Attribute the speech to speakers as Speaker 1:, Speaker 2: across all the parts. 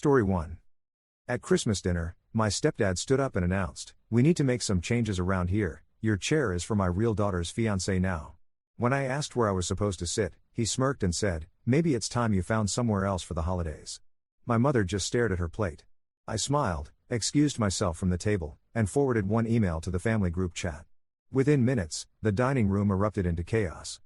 Speaker 1: Story 1. At Christmas dinner, my stepdad stood up and announced, "We need to make some changes around here. Your chair is for my real daughter's fiancé now." When I asked where I was supposed to sit, he smirked and said, "Maybe it's time you found somewhere else for the holidays." My mother just stared at her plate. I smiled, excused myself from the table, and forwarded one email to the family group chat. Within minutes, the dining room erupted into chaos.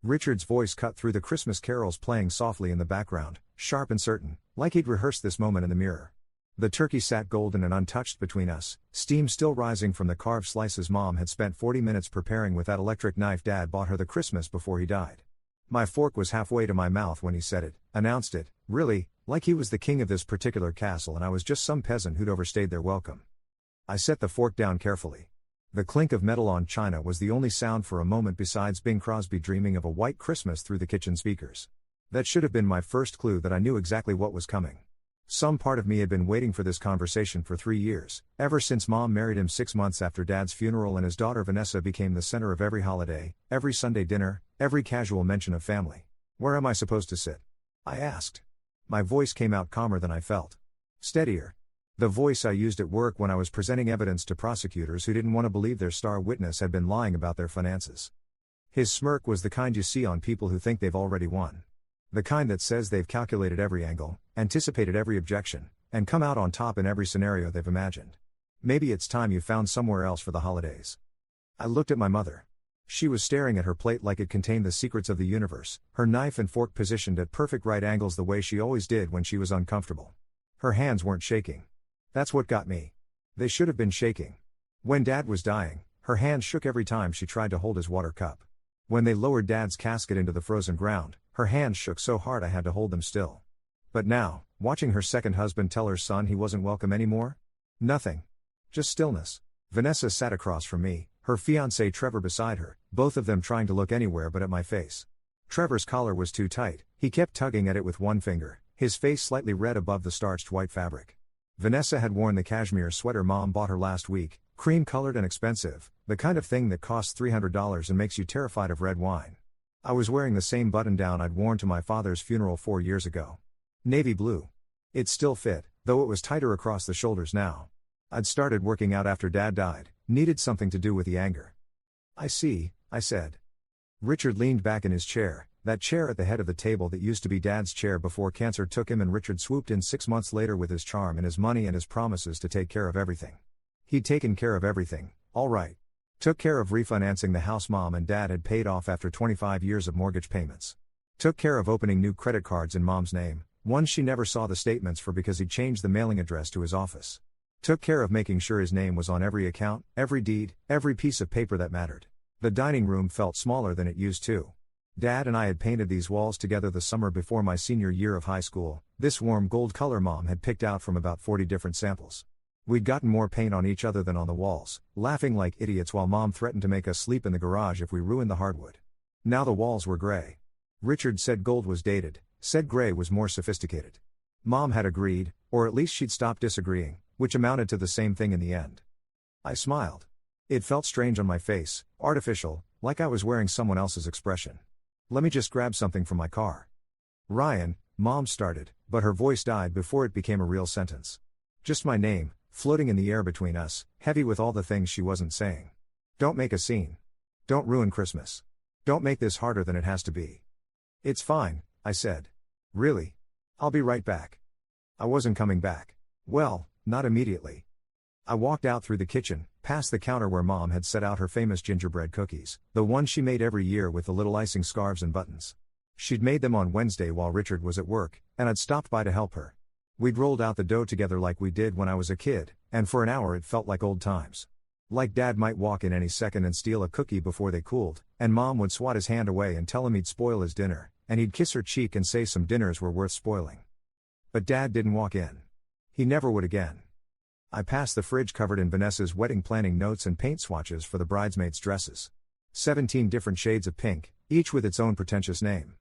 Speaker 1: Richard's voice cut through the Christmas carols playing softly in the background, sharp and certain, like he'd rehearsed this moment in the mirror. The turkey sat golden and untouched between us, steam still rising from the carved slices Mom had spent 40 minutes preparing with that electric knife Dad bought her the Christmas before he died. My fork was halfway to my mouth when he said it, announced it, really, like he was the king of this particular castle and I was just some peasant who'd overstayed their welcome. I set the fork down carefully. The clink of metal on china was the only sound for a moment besides Bing Crosby dreaming of a white Christmas through the kitchen speakers. That should have been my first clue that I knew exactly what was coming. Some part of me had been waiting for this conversation for 3 years, ever since Mom married him 6 months after Dad's funeral and his daughter Vanessa became the center of every holiday, every Sunday dinner, every casual mention of family. "Where am I supposed to sit?" I asked. My voice came out calmer than I felt. Steadier. The voice I used at work when I was presenting evidence to prosecutors who didn't want to believe their star witness had been lying about their finances. His smirk was the kind you see on people who think they've already won. The kind that says they've calculated every angle, anticipated every objection, and come out on top in every scenario they've imagined. "Maybe it's time you found somewhere else for the holidays." I looked at my mother. She was staring at her plate like it contained the secrets of the universe, her knife and fork positioned at perfect right angles the way she always did when she was uncomfortable. Her hands weren't shaking. That's what got me. They should have been shaking. When Dad was dying, her hands shook every time she tried to hold his water cup. When they lowered Dad's casket into the frozen ground, her hands shook so hard I had to hold them still. But now, watching her second husband tell her son he wasn't welcome anymore? Nothing. Just stillness. Vanessa sat across from me, her fiancé Trevor beside her, both of them trying to look anywhere but at my face. Trevor's collar was too tight, he kept tugging at it with one finger, his face slightly red above the starched white fabric. Vanessa had worn the cashmere sweater Mom bought her last week, cream-colored and expensive, the kind of thing that costs $300 and makes you terrified of red wine. I was wearing the same button-down I'd worn to my father's funeral 4 years ago. Navy blue. It still fit, though it was tighter across the shoulders now. I'd started working out after Dad died, needed something to do with the anger. "I see," I said. Richard leaned back in his chair, that chair at the head of the table that used to be Dad's chair before cancer took him, and Richard swooped in 6 months later with his charm and his money and his promises to take care of everything. He'd taken care of everything, all right. Took care of refinancing the house Mom and Dad had paid off after 25 years of mortgage payments. Took care of opening new credit cards in Mom's name, ones she never saw the statements for because he'd changed the mailing address to his office. Took care of making sure his name was on every account, every deed, every piece of paper that mattered. The dining room felt smaller than it used to. Dad and I had painted these walls together the summer before my senior year of high school, this warm gold color Mom had picked out from about 40 different samples. We'd gotten more paint on each other than on the walls, laughing like idiots while Mom threatened to make us sleep in the garage if we ruined the hardwood. Now the walls were gray. Richard said gold was dated, said gray was more sophisticated. Mom had agreed, or at least she'd stopped disagreeing, which amounted to the same thing in the end. I smiled. It felt strange on my face, artificial, like I was wearing someone else's expression. "Let me just grab something from my car." "Ryan," Mom started, but her voice died before it became a real sentence. Just my name, floating in the air between us, heavy with all the things she wasn't saying. "Don't make a scene. Don't ruin Christmas. Don't make this harder than it has to be." "It's fine," I said. "Really? I'll be right back." I wasn't coming back. Well, not immediately. I walked out through the kitchen, past the counter where Mom had set out her famous gingerbread cookies, the ones she made every year with the little icing scarves and buttons. She'd made them on Wednesday while Richard was at work, and I'd stopped by to help her. We'd rolled out the dough together like we did when I was a kid, and for an hour it felt like old times. Like Dad might walk in any second and steal a cookie before they cooled, and Mom would swat his hand away and tell him he'd spoil his dinner, and he'd kiss her cheek and say some dinners were worth spoiling. But Dad didn't walk in. He never would again. I passed the fridge covered in Vanessa's wedding planning notes and paint swatches for the bridesmaids' dresses. 17 different shades of pink, each with its own pretentious name.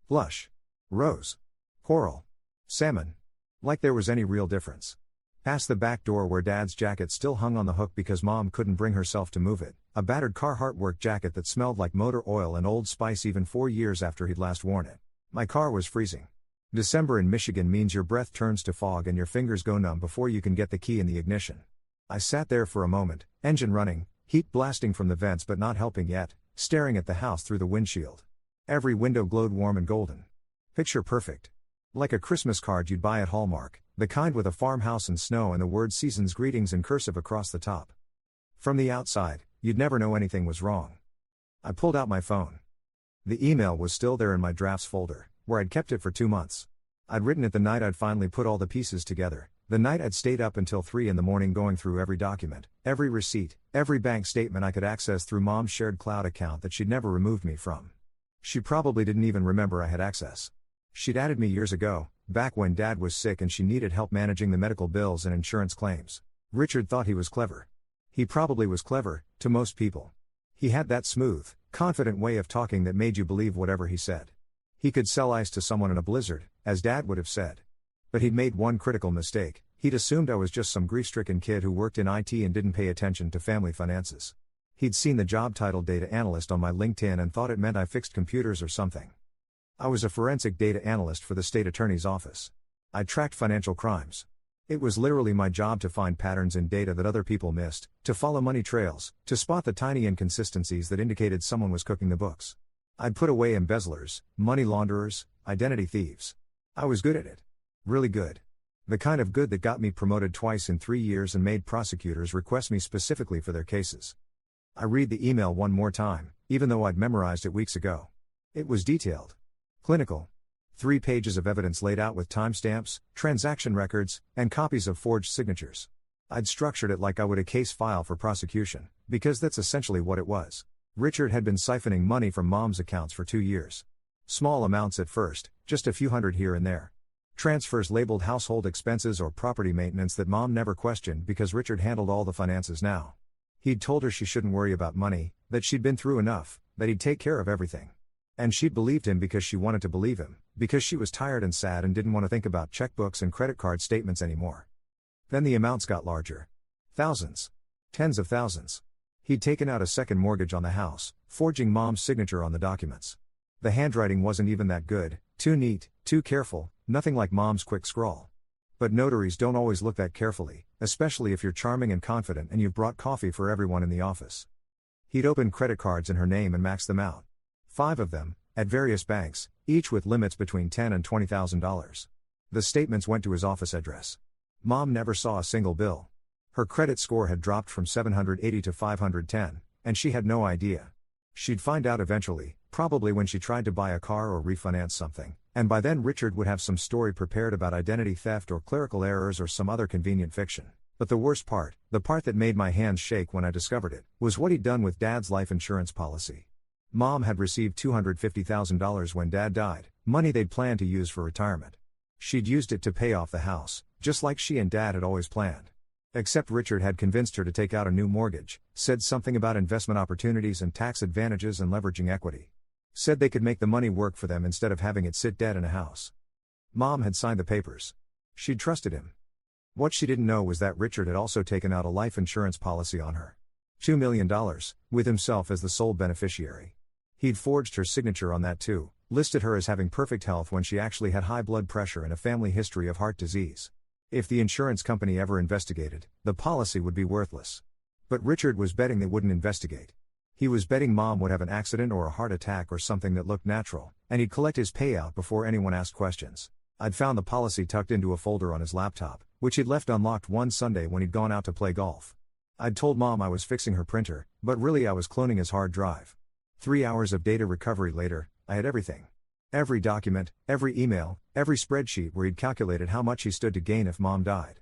Speaker 1: Blush. Rose. Coral. Salmon. Like there was any real difference. Past the back door where Dad's jacket still hung on the hook because Mom couldn't bring herself to move it, a battered Carhartt work jacket that smelled like motor oil and Old Spice even 4 years after he'd last worn it. My car was freezing. December in Michigan means your breath turns to fog and your fingers go numb before you can get the key in the ignition. I sat there for a moment, engine running, heat blasting from the vents but not helping yet, staring at the house through the windshield. Every window glowed warm and golden. Picture perfect. Like a Christmas card you'd buy at Hallmark, the kind with a farmhouse and snow and the word season's greetings in cursive across the top. From the outside, you'd never know anything was wrong. I pulled out my phone. The email was still there in my drafts folder, where I'd kept it for 2 months. I'd written it the night I'd finally put all the pieces together, the night I'd stayed up until 3 a.m. going through every document, every receipt, every bank statement I could access through Mom's shared cloud account that she'd never removed me from. She probably didn't even remember I had access. She'd added me years ago, back when Dad was sick and she needed help managing the medical bills and insurance claims. Richard thought he was clever. He probably was clever, to most people. He had that smooth, confident way of talking that made you believe whatever he said. He could sell ice to someone in a blizzard, as Dad would have said. But he'd made one critical mistake. He'd assumed I was just some grief-stricken kid who worked in IT and didn't pay attention to family finances. He'd seen the job title data analyst on my LinkedIn and thought it meant I fixed computers or something. I was a forensic data analyst for the state attorney's office. I tracked financial crimes. It was literally my job to find patterns in data that other people missed, to follow money trails, to spot the tiny inconsistencies that indicated someone was cooking the books. I'd put away embezzlers, money launderers, identity thieves. I was good at it. Really good. The kind of good that got me promoted twice in 3 years and made prosecutors request me specifically for their cases. I read the email one more time, even though I'd memorized it weeks ago. It was detailed. Clinical. 3 pages of evidence laid out with timestamps, transaction records, and copies of forged signatures. I'd structured it like I would a case file for prosecution, because that's essentially what it was. Richard had been siphoning money from Mom's accounts for 2 years. Small amounts at first, just a few hundred here and there. Transfers labeled household expenses or property maintenance that Mom never questioned because Richard handled all the finances now. He'd told her she shouldn't worry about money, that she'd been through enough, that he'd take care of everything. And she'd believed him because she wanted to believe him, because she was tired and sad and didn't want to think about checkbooks and credit card statements anymore. Then the amounts got larger. Thousands. Tens of thousands. He'd taken out a second mortgage on the house, forging Mom's signature on the documents. The handwriting wasn't even that good, too neat, too careful, nothing like Mom's quick scrawl. But notaries don't always look that carefully, especially if you're charming and confident and you've brought coffee for everyone in the office. He'd opened credit cards in her name and maxed them out. 5 of them, at various banks, each with limits between $10,000 and $20,000. The statements went to his office address. Mom never saw a single bill. Her credit score had dropped from 780 to 510, and she had no idea. She'd find out eventually, probably when she tried to buy a car or refinance something, and by then Richard would have some story prepared about identity theft or clerical errors or some other convenient fiction. But the worst part, the part that made my hands shake when I discovered it, was what he'd done with Dad's life insurance policy. Mom had received $250,000 when Dad died, money they'd planned to use for retirement. She'd used it to pay off the house, just like she and Dad had always planned. Except Richard had convinced her to take out a new mortgage, said something about investment opportunities and tax advantages and leveraging equity. Said they could make the money work for them instead of having it sit dead in a house. Mom had signed the papers. She'd trusted him. What she didn't know was that Richard had also taken out a life insurance policy on her. $2 million, with himself as the sole beneficiary. He'd forged her signature on that too, listed her as having perfect health when she actually had high blood pressure and a family history of heart disease. If the insurance company ever investigated, the policy would be worthless. But Richard was betting they wouldn't investigate. He was betting Mom would have an accident or a heart attack or something that looked natural, and he'd collect his payout before anyone asked questions. I'd found the policy tucked into a folder on his laptop, which he'd left unlocked one Sunday when he'd gone out to play golf. I'd told Mom I was fixing her printer, but really I was cloning his hard drive. 3 hours of data recovery later, I had everything. Every document, every email, every spreadsheet where he'd calculated how much he stood to gain if Mom died.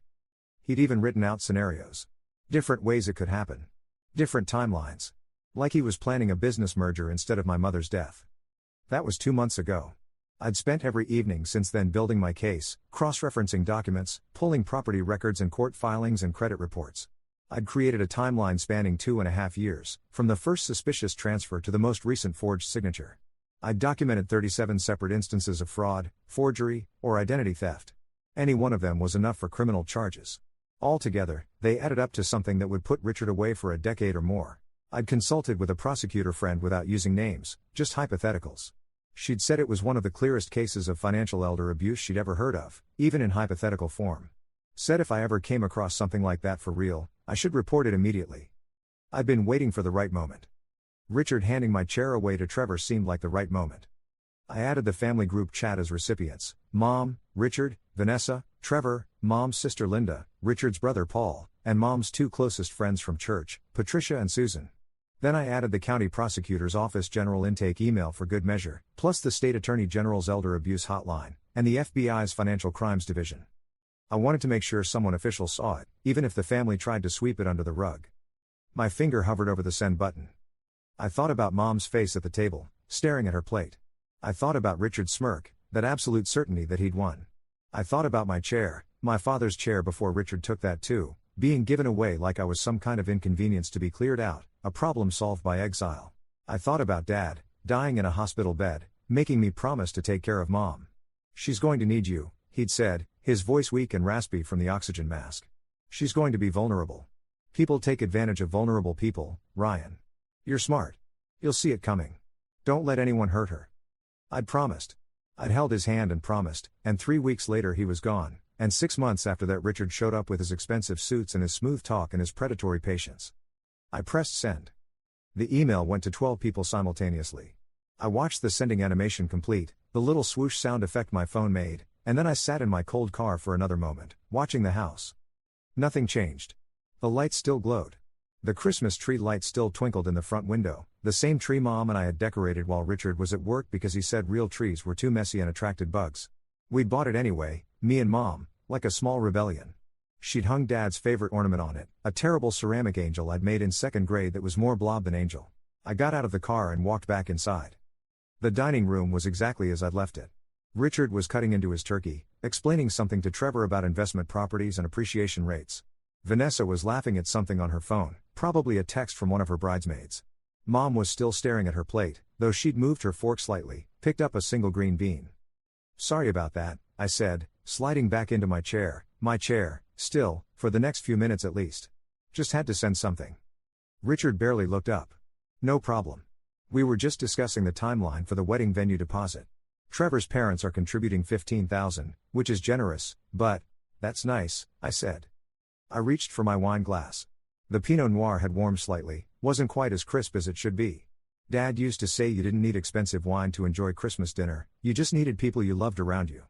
Speaker 1: He'd even written out scenarios. Different ways it could happen. Different timelines. Like he was planning a business merger instead of my mother's death. That was 2 months ago. I'd spent every evening since then building my case, cross-referencing documents, pulling property records and court filings and credit reports. I'd created a timeline spanning 2.5 years, from the first suspicious transfer to the most recent forged signature. I'd documented 37 separate instances of fraud, forgery, or identity theft. Any one of them was enough for criminal charges. Altogether, they added up to something that would put Richard away for a decade or more. I'd consulted with a prosecutor friend without using names, just hypotheticals. She'd said it was one of the clearest cases of financial elder abuse she'd ever heard of, even in hypothetical form. Said if I ever came across something like that for real, I should report it immediately. I'd been waiting for the right moment. Richard handing my chair away to Trevor seemed like the right moment. I added the family group chat as recipients: Mom, Richard, Vanessa, Trevor, Mom's sister Linda, Richard's brother Paul, and Mom's two closest friends from church, Patricia and Susan. Then I added the county prosecutor's office general intake email for good measure, plus the state attorney general's elder abuse hotline, and the FBI's financial crimes division. I wanted to make sure someone official saw it, even if the family tried to sweep it under the rug. My finger hovered over the send button. I thought about Mom's face at the table, staring at her plate. I thought about Richard's smirk, that absolute certainty that he'd won. I thought about my chair, my father's chair before Richard took that too, being given away like I was some kind of inconvenience to be cleared out, a problem solved by exile. I thought about Dad, dying in a hospital bed, making me promise to take care of Mom. She's going to need you, he'd said, his voice weak and raspy from the oxygen mask. She's going to be vulnerable. People take advantage of vulnerable people, Ryan. You're smart. You'll see it coming. Don't let anyone hurt her. I'd promised. I'd held his hand and promised, and 3 weeks later he was gone, and 6 months after that Richard showed up with his expensive suits and his smooth talk and his predatory patience. I pressed send. The email went to 12 people simultaneously. I watched the sending animation complete, the little swoosh sound effect my phone made, and then I sat in my cold car for another moment, watching the house. Nothing changed. The lights still glowed. The Christmas tree light still twinkled in the front window, the same tree Mom and I had decorated while Richard was at work because he said real trees were too messy and attracted bugs. We'd bought it anyway, me and Mom, like a small rebellion. She'd hung Dad's favorite ornament on it, a terrible ceramic angel I'd made in 2nd grade that was more blob than angel. I got out of the car and walked back inside. The dining room was exactly as I'd left it. Richard was cutting into his turkey, explaining something to Trevor about investment properties and appreciation rates. Vanessa was laughing at something on her phone, probably a text from one of her bridesmaids. Mom was still staring at her plate, though she'd moved her fork slightly, picked up a single green bean. Sorry about that, I said, sliding back into my chair, still, for the next few minutes at least. Just had to send something. Richard barely looked up. No problem. We were just discussing the timeline for the wedding venue deposit. Trevor's parents are contributing $15,000, which is generous, but, that's nice, I said. I reached for my wine glass. The Pinot Noir had warmed slightly, wasn't quite as crisp as it should be. Dad used to say you didn't need expensive wine to enjoy Christmas dinner, you just needed people you loved around you.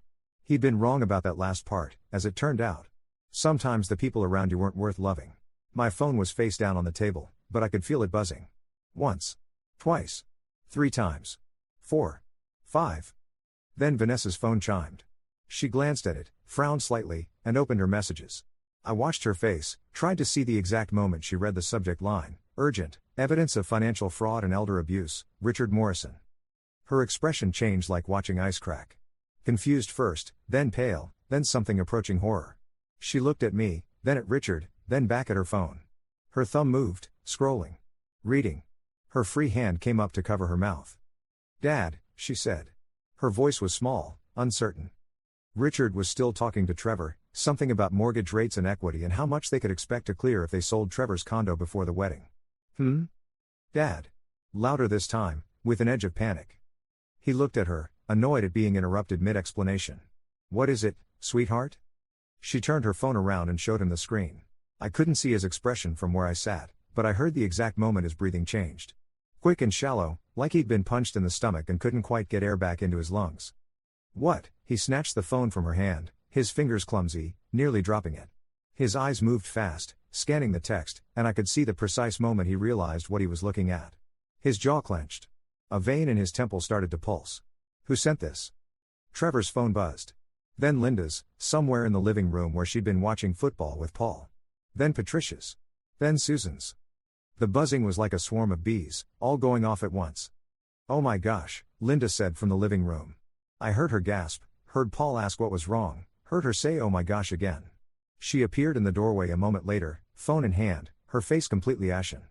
Speaker 1: He'd been wrong about that last part, as it turned out. Sometimes the people around you weren't worth loving. My phone was face down on the table, but I could feel it buzzing. Once. Twice. 3 times. 4. 5. Then Vanessa's phone chimed. She glanced at it, frowned slightly, and opened her messages. I watched her face, tried to see the exact moment she read the subject line: urgent, evidence of financial fraud and elder abuse, Richard Morrison. Her expression changed like watching ice crack. Confused first, then pale, then something approaching horror. She looked at me, then at Richard, then back at her phone. Her thumb moved, scrolling. Reading. Her free hand came up to cover her mouth. Dad, she said. Her voice was small, uncertain. Richard was still talking to Trevor, something about mortgage rates and equity and how much they could expect to clear if they sold Trevor's condo before the wedding. Dad. Louder this time, with an edge of panic. He looked at her, annoyed at being interrupted mid-explanation. What is it, sweetheart? She turned her phone around and showed him the screen. I couldn't see his expression from where I sat, but I heard the exact moment his breathing changed. Quick and shallow, like he'd been punched in the stomach and couldn't quite get air back into his lungs. What? He snatched the phone from her hand, his fingers clumsy, nearly dropping it. His eyes moved fast, scanning the text, and I could see the precise moment he realized what he was looking at. His jaw clenched. A vein in his temple started to pulse. Who sent this? Trevor's phone buzzed. Then Linda's, somewhere in the living room where she'd been watching football with Paul. Then Patricia's. Then Susan's. The buzzing was like a swarm of bees, all going off at once. Oh my gosh, Linda said from the living room. I heard her gasp, heard Paul ask what was wrong, heard her say oh my gosh again. She appeared in the doorway a moment later, phone in hand, her face completely ashen.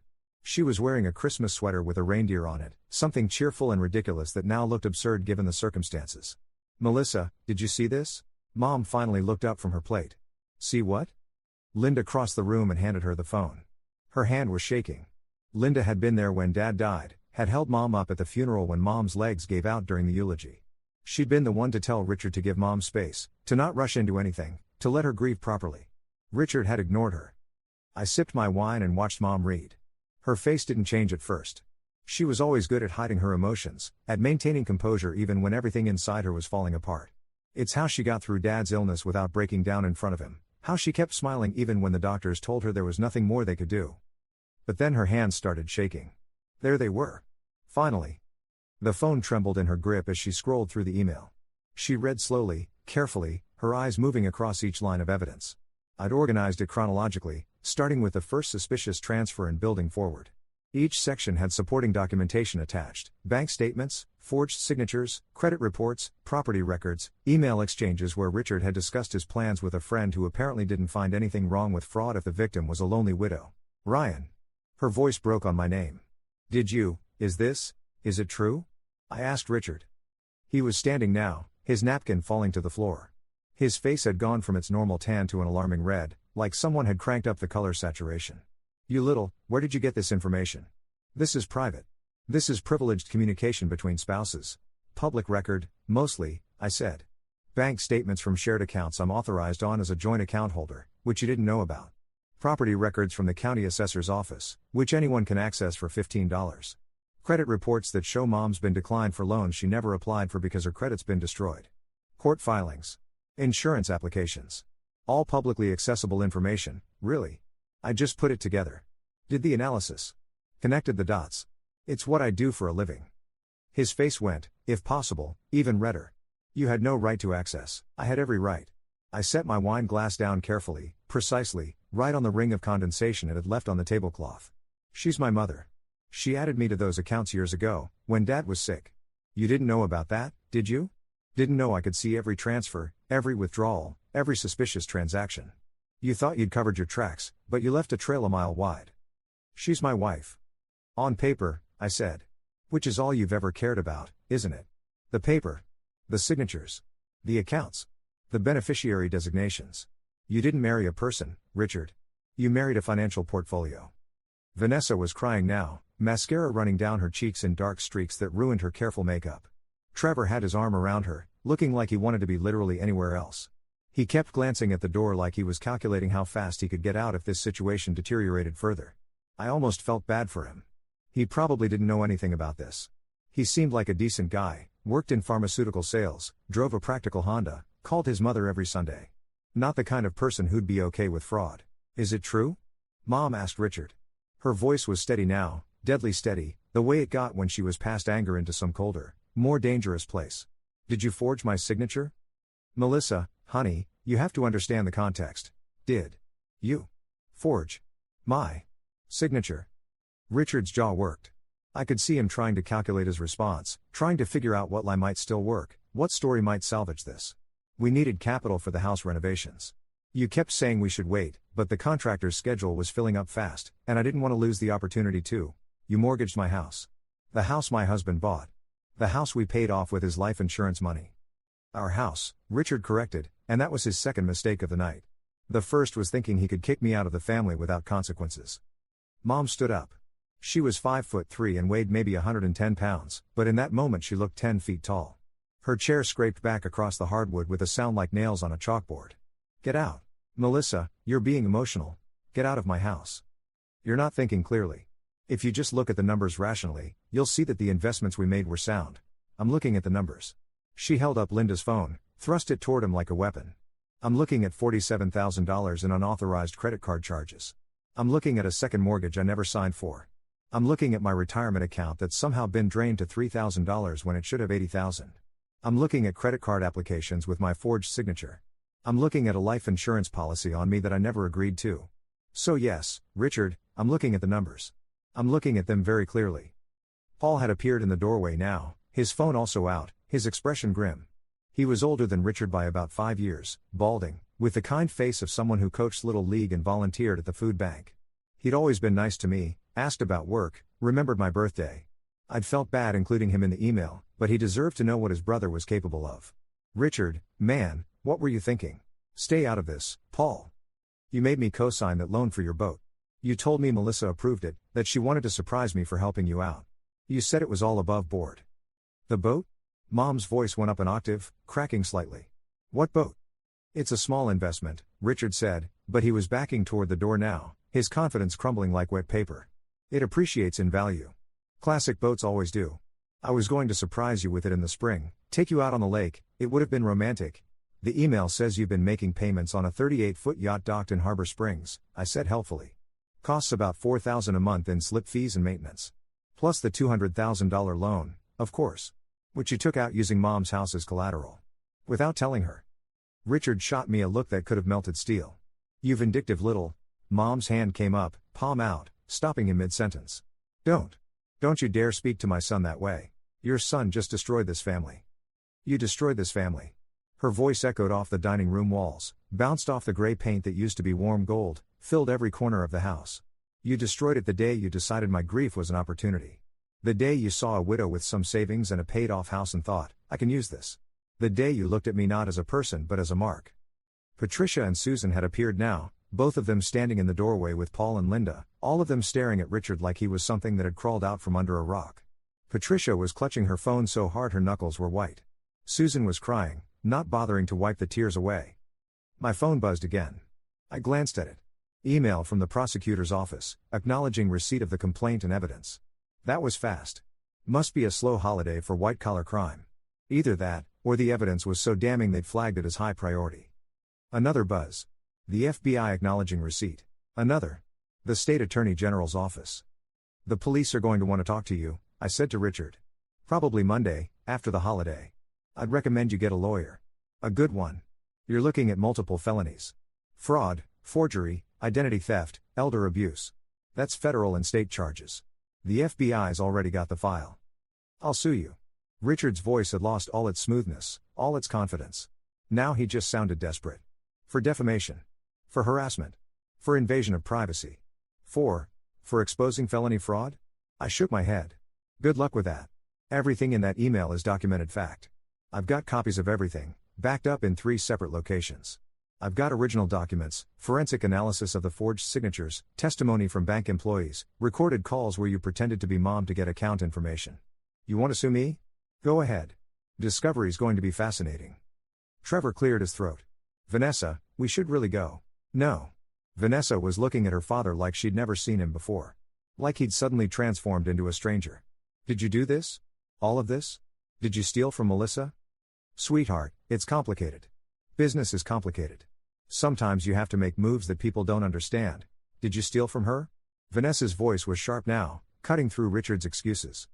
Speaker 1: She was wearing a Christmas sweater with a reindeer on it, something cheerful and ridiculous that now looked absurd given the circumstances. Melissa, did you see this? Mom finally looked up from her plate. See what? Linda crossed the room and handed her the phone. Her hand was shaking. Linda had been there when Dad died, had held Mom up at the funeral when Mom's legs gave out during the eulogy. She'd been the one to tell Richard to give Mom space, to not rush into anything, to let her grieve properly. Richard had ignored her. I sipped my wine and watched Mom read. Her face didn't change at first. She was always good at hiding her emotions, at maintaining composure even when everything inside her was falling apart. It's how she got through Dad's illness without breaking down in front of him, how she kept smiling even when the doctors told her there was nothing more they could do. But then her hands started shaking. There they were. Finally. The phone trembled in her grip as she scrolled through the email. She read slowly, carefully, her eyes moving across each line of evidence. I'd organized it chronologically, starting with the first suspicious transfer and building forward. Each section had supporting documentation attached: bank statements, forged signatures, credit reports, property records, email exchanges where Richard had discussed his plans with a friend who apparently didn't find anything wrong with fraud if the victim was a lonely widow. Ryan. Her voice broke on my name. Is it true? I asked Richard. He was standing now, his napkin falling to the floor. His face had gone from its normal tan to an alarming red, like someone had cranked up the color saturation. Where did you get this information? This is private. This is privileged communication between spouses. Public record, mostly, I said. Bank statements from shared accounts I'm authorized on as a joint account holder, which you didn't know about. Property records from the county assessor's office, which anyone can access for $15. Credit reports that show Mom's been declined for loans she never applied for because her credit's been destroyed. Court filings. Insurance applications. All publicly accessible information, really. I just put it together. Did the analysis. Connected the dots. It's what I do for a living. His face went, if possible, even redder. You had no right to access. I had every right. I set my wine glass down carefully, precisely, right on the ring of condensation it had left on the tablecloth. She's my mother. She added me to those accounts years ago, when Dad was sick. You didn't know about that, did you? Didn't know I could see every transfer, every withdrawal, every suspicious transaction. You thought you'd covered your tracks, but you left a trail a mile wide. She's my wife. On paper, I said. Which is all you've ever cared about, isn't it? The paper. The signatures. The accounts. The beneficiary designations. You didn't marry a person, Richard. You married a financial portfolio. Vanessa was crying now, mascara running down her cheeks in dark streaks that ruined her careful makeup. Trevor had his arm around her, looking like he wanted to be literally anywhere else. He kept glancing at the door like he was calculating how fast he could get out if this situation deteriorated further. I almost felt bad for him. He probably didn't know anything about this. He seemed like a decent guy, worked in pharmaceutical sales, drove a practical Honda, called his mother every Sunday. Not the kind of person who'd be okay with fraud. Is it true? Mom asked Richard. Her voice was steady now, deadly steady, the way it got when she was past anger into some colder, more dangerous place. Did you forge my signature? Melissa, honey, you have to understand the context. Did you forge my signature? Richard's jaw worked. I could see him trying to calculate his response, trying to figure out what lie might still work, what story might salvage this. We needed capital for the house renovations. You kept saying we should wait, but the contractor's schedule was filling up fast, and I didn't want to lose the opportunity to. You mortgaged my house. The house my husband bought. The house we paid off with his life insurance money. Our house, Richard corrected, and that was his second mistake of the night. The first was thinking he could kick me out of the family without consequences. Mom stood up. She was 5'3" and weighed maybe 110 pounds, but in that moment she looked 10 feet tall. Her chair scraped back across the hardwood with a sound like nails on a chalkboard. Get out. Melissa, you're being emotional. Get out of my house. You're not thinking clearly. If you just look at the numbers rationally, you'll see that the investments we made were sound. I'm looking at the numbers. She held up Linda's phone, thrust it toward him like a weapon. I'm looking at $47,000 in unauthorized credit card charges. I'm looking at a second mortgage I never signed for. I'm looking at my retirement account that's somehow been drained to $3,000 when it should have $80,000. I'm looking at credit card applications with my forged signature. I'm looking at a life insurance policy on me that I never agreed to. So yes, Richard, I'm looking at the numbers. I'm looking at them very clearly. Paul had appeared in the doorway now, his phone also out, his expression grim. He was older than Richard by about 5 years, balding, with the kind face of someone who coached Little League and volunteered at the food bank. He'd always been nice to me, asked about work, remembered my birthday. I'd felt bad including him in the email, but he deserved to know what his brother was capable of. Richard, man, what were you thinking? Stay out of this, Paul. You made me co-sign that loan for your boat. You told me Melissa approved it, that she wanted to surprise me for helping you out. You said it was all above board. The boat? Mom's voice went up an octave, cracking slightly. What boat? It's a small investment, Richard said, but he was backing toward the door now, his confidence crumbling like wet paper. It appreciates in value. Classic boats always do. I was going to surprise you with it in the spring, take you out on the lake, it would have been romantic. The email says you've been making payments on a 38-foot yacht docked in Harbor Springs, I said helpfully. Costs about $4,000 a month in slip fees and maintenance. Plus the $200,000 loan, of course. Which you took out using Mom's house as collateral. Without telling her. Richard shot me a look that could have melted steel. You vindictive little. Mom's hand came up, palm out, stopping him mid-sentence. Don't you dare speak to my son that way. Your son just destroyed this family. You destroyed this family. Her voice echoed off the dining room walls, bounced off the gray paint that used to be warm gold, filled every corner of the house. You destroyed it the day you decided my grief was an opportunity. The day you saw a widow with some savings and a paid-off house and thought, I can use this. The day you looked at me not as a person but as a mark. Patricia and Susan had appeared now, both of them standing in the doorway with Paul and Linda, all of them staring at Richard like he was something that had crawled out from under a rock. Patricia was clutching her phone so hard her knuckles were white. Susan was crying, not bothering to wipe the tears away. My phone buzzed again. I glanced at it. Email from the prosecutor's office, acknowledging receipt of the complaint and evidence. That was fast. Must be a slow holiday for white-collar crime. Either that, or the evidence was so damning they'd flagged it as high priority. Another buzz. The FBI acknowledging receipt. Another. The State Attorney General's office. The police are going to want to talk to you, I said to Richard. Probably Monday, after the holiday. I'd recommend you get a lawyer. A good one. You're looking at multiple felonies. Fraud, forgery, identity theft, elder abuse. That's federal and state charges. The FBI's already got the file. I'll sue you. Richard's voice had lost all its smoothness, all its confidence. Now he just sounded desperate. For defamation. For harassment. For invasion of privacy. For exposing felony fraud? I shook my head. Good luck with that. Everything in that email is documented fact. I've got copies of everything, backed up in 3 separate locations. I've got original documents, forensic analysis of the forged signatures, testimony from bank employees, recorded calls where you pretended to be Mom to get account information. You want to sue me? Go ahead. Discovery's going to be fascinating. Trevor cleared his throat. Vanessa, we should really go. No. Vanessa was looking at her father like she'd never seen him before. Like he'd suddenly transformed into a stranger. Did you do this? All of this? Did you steal from Melissa? Sweetheart, it's complicated. Business is complicated. Sometimes you have to make moves that people don't understand. Did you steal from her? Vanessa's voice was sharp now, cutting through Richard's excuses.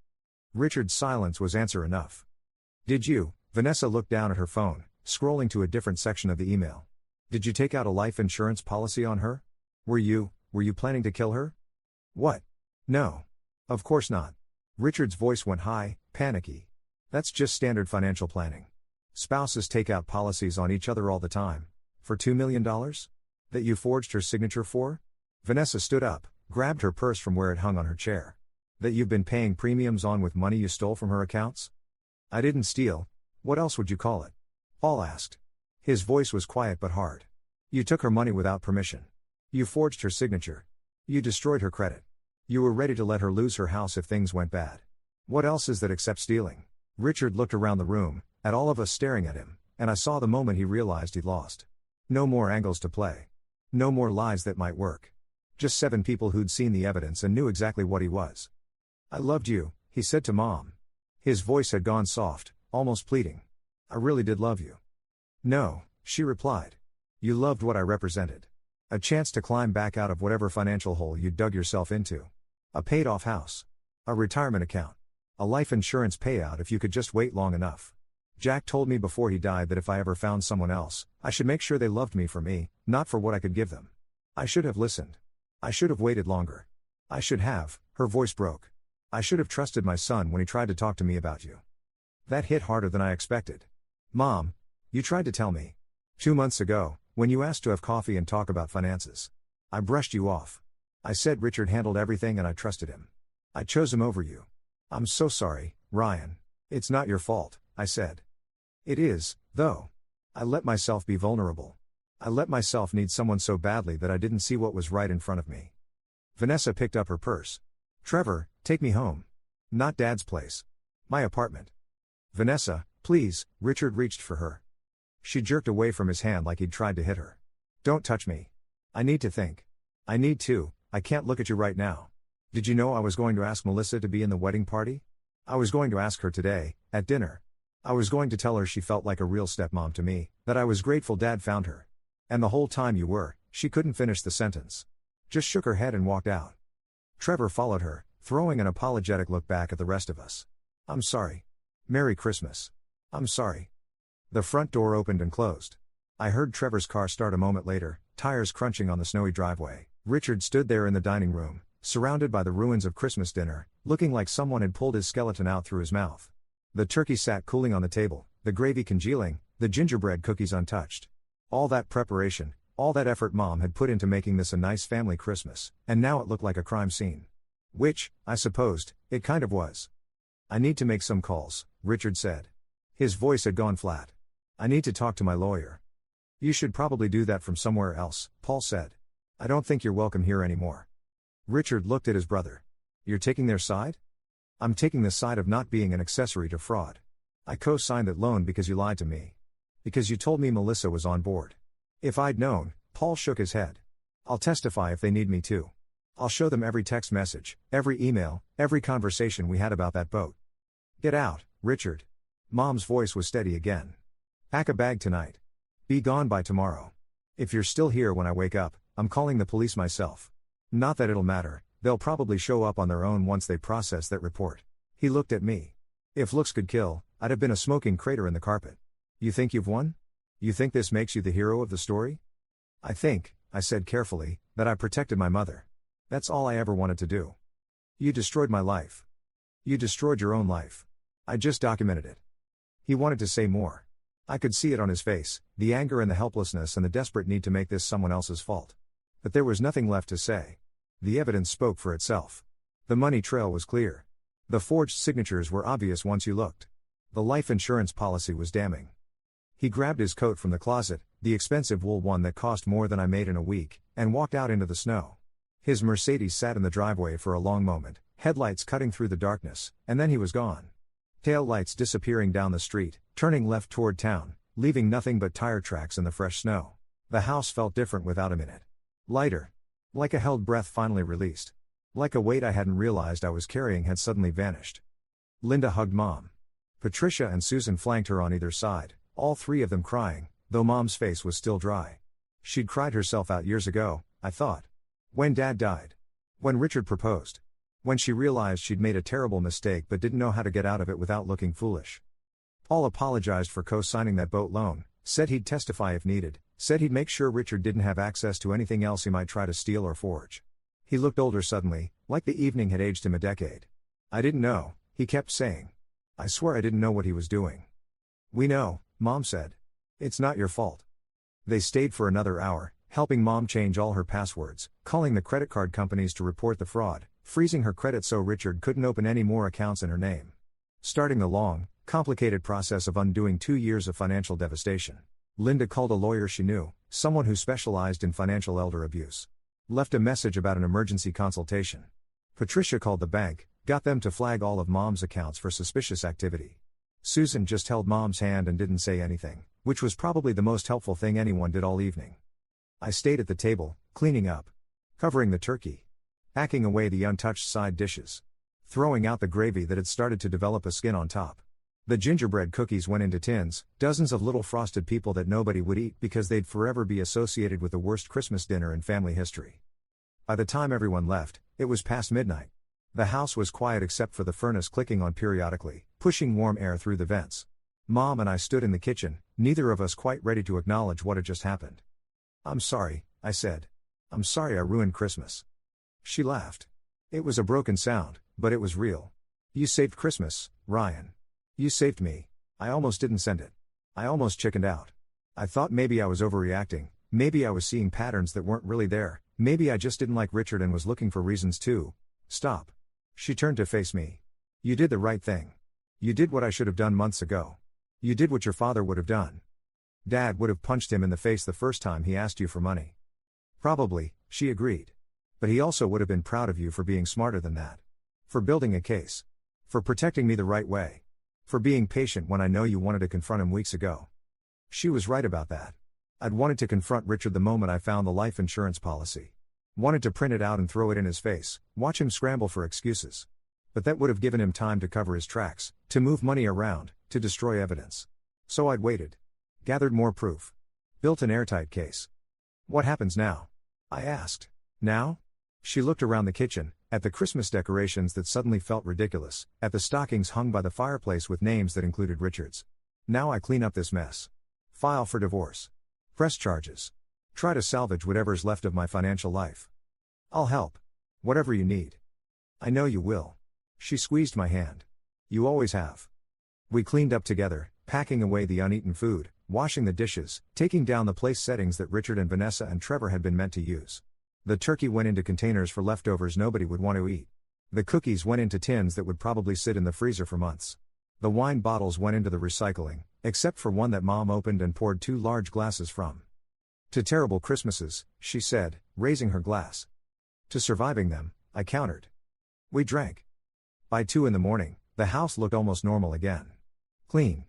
Speaker 1: Richard's silence was answer enough. Did you? Vanessa looked down at her phone, scrolling to a different section of the email. Did you take out a life insurance policy on her? Were you planning to kill her? What? No. Of course not. Richard's voice went high, panicky. That's just standard financial planning. Spouses take out policies on each other all the time. For $2 million? That you forged her signature for? Vanessa stood up, grabbed her purse from where it hung on her chair. That you've been paying premiums on with money you stole from her accounts? I didn't steal. What else would you call it? Paul asked. His voice was quiet but hard. You took her money without permission. You forged her signature. You destroyed her credit. You were ready to let her lose her house if things went bad. What else is that except stealing? Richard looked around the room, at all of us staring at him, and I saw the moment he realized he'd lost. No more angles to play. No more lies that might work. Just 7 people who'd seen the evidence and knew exactly what he was. I loved you, he said to Mom. His voice had gone soft, almost pleading. I really did love you. No, she replied. You loved what I represented. A chance to climb back out of whatever financial hole you'd dug yourself into. A paid-off house. A retirement account. A life insurance payout if you could just wait long enough. Jack told me before he died that if I ever found someone else, I should make sure they loved me for me, not for what I could give them. I should have listened. I should have waited longer. I should have, her voice broke. I should have trusted my son when he tried to talk to me about you. That hit harder than I expected. Mom, you tried to tell me. 2 months ago, when you asked to have coffee and talk about finances. I brushed you off. I said Richard handled everything and I trusted him. I chose him over you. I'm so sorry, Ryan. It's not your fault, I said. It is, though. I let myself be vulnerable. I let myself need someone so badly that I didn't see what was right in front of me. Vanessa picked up her purse. Trevor, take me home. Not Dad's place. My apartment. Vanessa, please, Richard reached for her. She jerked away from his hand like he'd tried to hit her. Don't touch me. I need to think. I need to, I can't look at you right now. Did you know I was going to ask Melissa to be in the wedding party? I was going to ask her today, at dinner. I was going to tell her she felt like a real stepmom to me, that I was grateful Dad found her. And the whole time you were, she couldn't finish the sentence. Just shook her head and walked out. Trevor followed her, throwing an apologetic look back at the rest of us. I'm sorry. Merry Christmas. I'm sorry. The front door opened and closed. I heard Trevor's car start a moment later, tires crunching on the snowy driveway. Richard stood there in the dining room, surrounded by the ruins of Christmas dinner, looking like someone had pulled his skeleton out through his mouth. The turkey sat cooling on the table, the gravy congealing, the gingerbread cookies untouched. All that preparation, all that effort Mom had put into making this a nice family Christmas, and now it looked like a crime scene. Which, I supposed, it kind of was. I need to make some calls, Richard said. His voice had gone flat. I need to talk to my lawyer. You should probably do that from somewhere else, Paul said. I don't think you're welcome here anymore. Richard looked at his brother. You're taking their side? I'm taking the side of not being an accessory to fraud. I co-signed that loan because you lied to me. Because you told me Melissa was on board. If I'd known, Paul shook his head. I'll testify if they need me to. I'll show them every text message, every email, every conversation we had about that boat. Get out, Richard. Mom's voice was steady again. Pack a bag tonight. Be gone by tomorrow. If you're still here when I wake up, I'm calling the police myself. Not that it'll matter, they'll probably show up on their own once they process that report. He looked at me. If looks could kill, I'd have been a smoking crater in the carpet. You think you've won? You think this makes you the hero of the story? I think, I said carefully, that I protected my mother. That's all I ever wanted to do. You destroyed my life. You destroyed your own life. I just documented it. He wanted to say more. I could see it on his face, the anger and the helplessness and the desperate need to make this someone else's fault. But there was nothing left to say. The evidence spoke for itself. The money trail was clear. The forged signatures were obvious once you looked. The life insurance policy was damning. He grabbed his coat from the closet, the expensive wool one that cost more than I made in a week, and walked out into the snow. His Mercedes sat in the driveway for a long moment, headlights cutting through the darkness, and then he was gone. Tail lights disappearing down the street, turning left toward town, leaving nothing but tire tracks in the fresh snow. The house felt different without him in it. Lighter. Like a held breath finally released. Like a weight I hadn't realized I was carrying had suddenly vanished. Linda hugged Mom. Patricia and Susan flanked her on either side, all three of them crying, though Mom's face was still dry. She'd cried herself out years ago, I thought. When Dad died. When Richard proposed. When she realized she'd made a terrible mistake but didn't know how to get out of it without looking foolish. Paul apologized for co-signing that boat loan, said he'd testify if needed, said he'd make sure Richard didn't have access to anything else he might try to steal or forge. He looked older suddenly, like the evening had aged him a decade. I didn't know, he kept saying. I swear I didn't know what he was doing. We know, Mom said. It's not your fault. They stayed for another hour, helping Mom change all her passwords, calling the credit card companies to report the fraud, freezing her credit so Richard couldn't open any more accounts in her name. Starting the long, complicated process of undoing 2 years of financial devastation. Linda called a lawyer she knew, someone who specialized in financial elder abuse. Left a message about an emergency consultation. Patricia called the bank, got them to flag all of Mom's accounts for suspicious activity. Susan just held Mom's hand and didn't say anything, which was probably the most helpful thing anyone did all evening. I stayed at the table, cleaning up. Covering the turkey. Packing away the untouched side dishes. Throwing out the gravy that had started to develop a skin on top. The gingerbread cookies went into tins, dozens of little frosted people that nobody would eat because they'd forever be associated with the worst Christmas dinner in family history. By the time everyone left, it was past midnight. The house was quiet except for the furnace clicking on periodically, pushing warm air through the vents. Mom and I stood in the kitchen, neither of us quite ready to acknowledge what had just happened. I'm sorry, I said. I'm sorry I ruined Christmas. She laughed. It was a broken sound, but it was real. You saved Christmas, Ryan. You saved me. I almost didn't send it. I almost chickened out. I thought maybe I was overreacting, maybe I was seeing patterns that weren't really there, maybe I just didn't like Richard and was looking for reasons to stop. She turned to face me. You did the right thing. You did what I should have done months ago. You did what your father would have done. Dad would have punched him in the face the first time he asked you for money. Probably, she agreed. But he also would have been proud of you for being smarter than that. For building a case. For protecting me the right way. For being patient when I know you wanted to confront him weeks ago. She was right about that. I'd wanted to confront Richard the moment I found the life insurance policy. Wanted to print it out and throw it in his face, watch him scramble for excuses. But that would have given him time to cover his tracks, to move money around, to destroy evidence. So I'd waited. Gathered more proof. Built an airtight case. What happens now? I asked. Now? She looked around the kitchen, at the Christmas decorations that suddenly felt ridiculous, at the stockings hung by the fireplace with names that included Richard's. Now I clean up this mess. File for divorce. Press charges. Try to salvage whatever's left of my financial life. I'll help. Whatever you need. I know you will. She squeezed my hand. You always have. We cleaned up together, packing away the uneaten food, washing the dishes, taking down the place settings that Richard and Vanessa and Trevor had been meant to use. The turkey went into containers for leftovers nobody would want to eat. The cookies went into tins that would probably sit in the freezer for months. The wine bottles went into the recycling, except for one that Mom opened and poured 2 large glasses from. To terrible Christmases, she said, raising her glass. To surviving them, I countered. We drank. By 2 in the morning, the house looked almost normal again. Clean.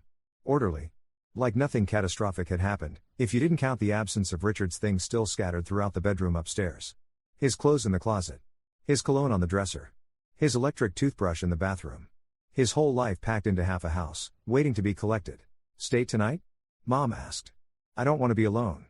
Speaker 1: Orderly. Like nothing catastrophic had happened, if you didn't count the absence of Richard's things still scattered throughout the bedroom upstairs. His clothes in the closet. His cologne on the dresser. His electric toothbrush in the bathroom. His whole life packed into half a house, waiting to be collected. Stay tonight? Mom asked. I don't want to be alone.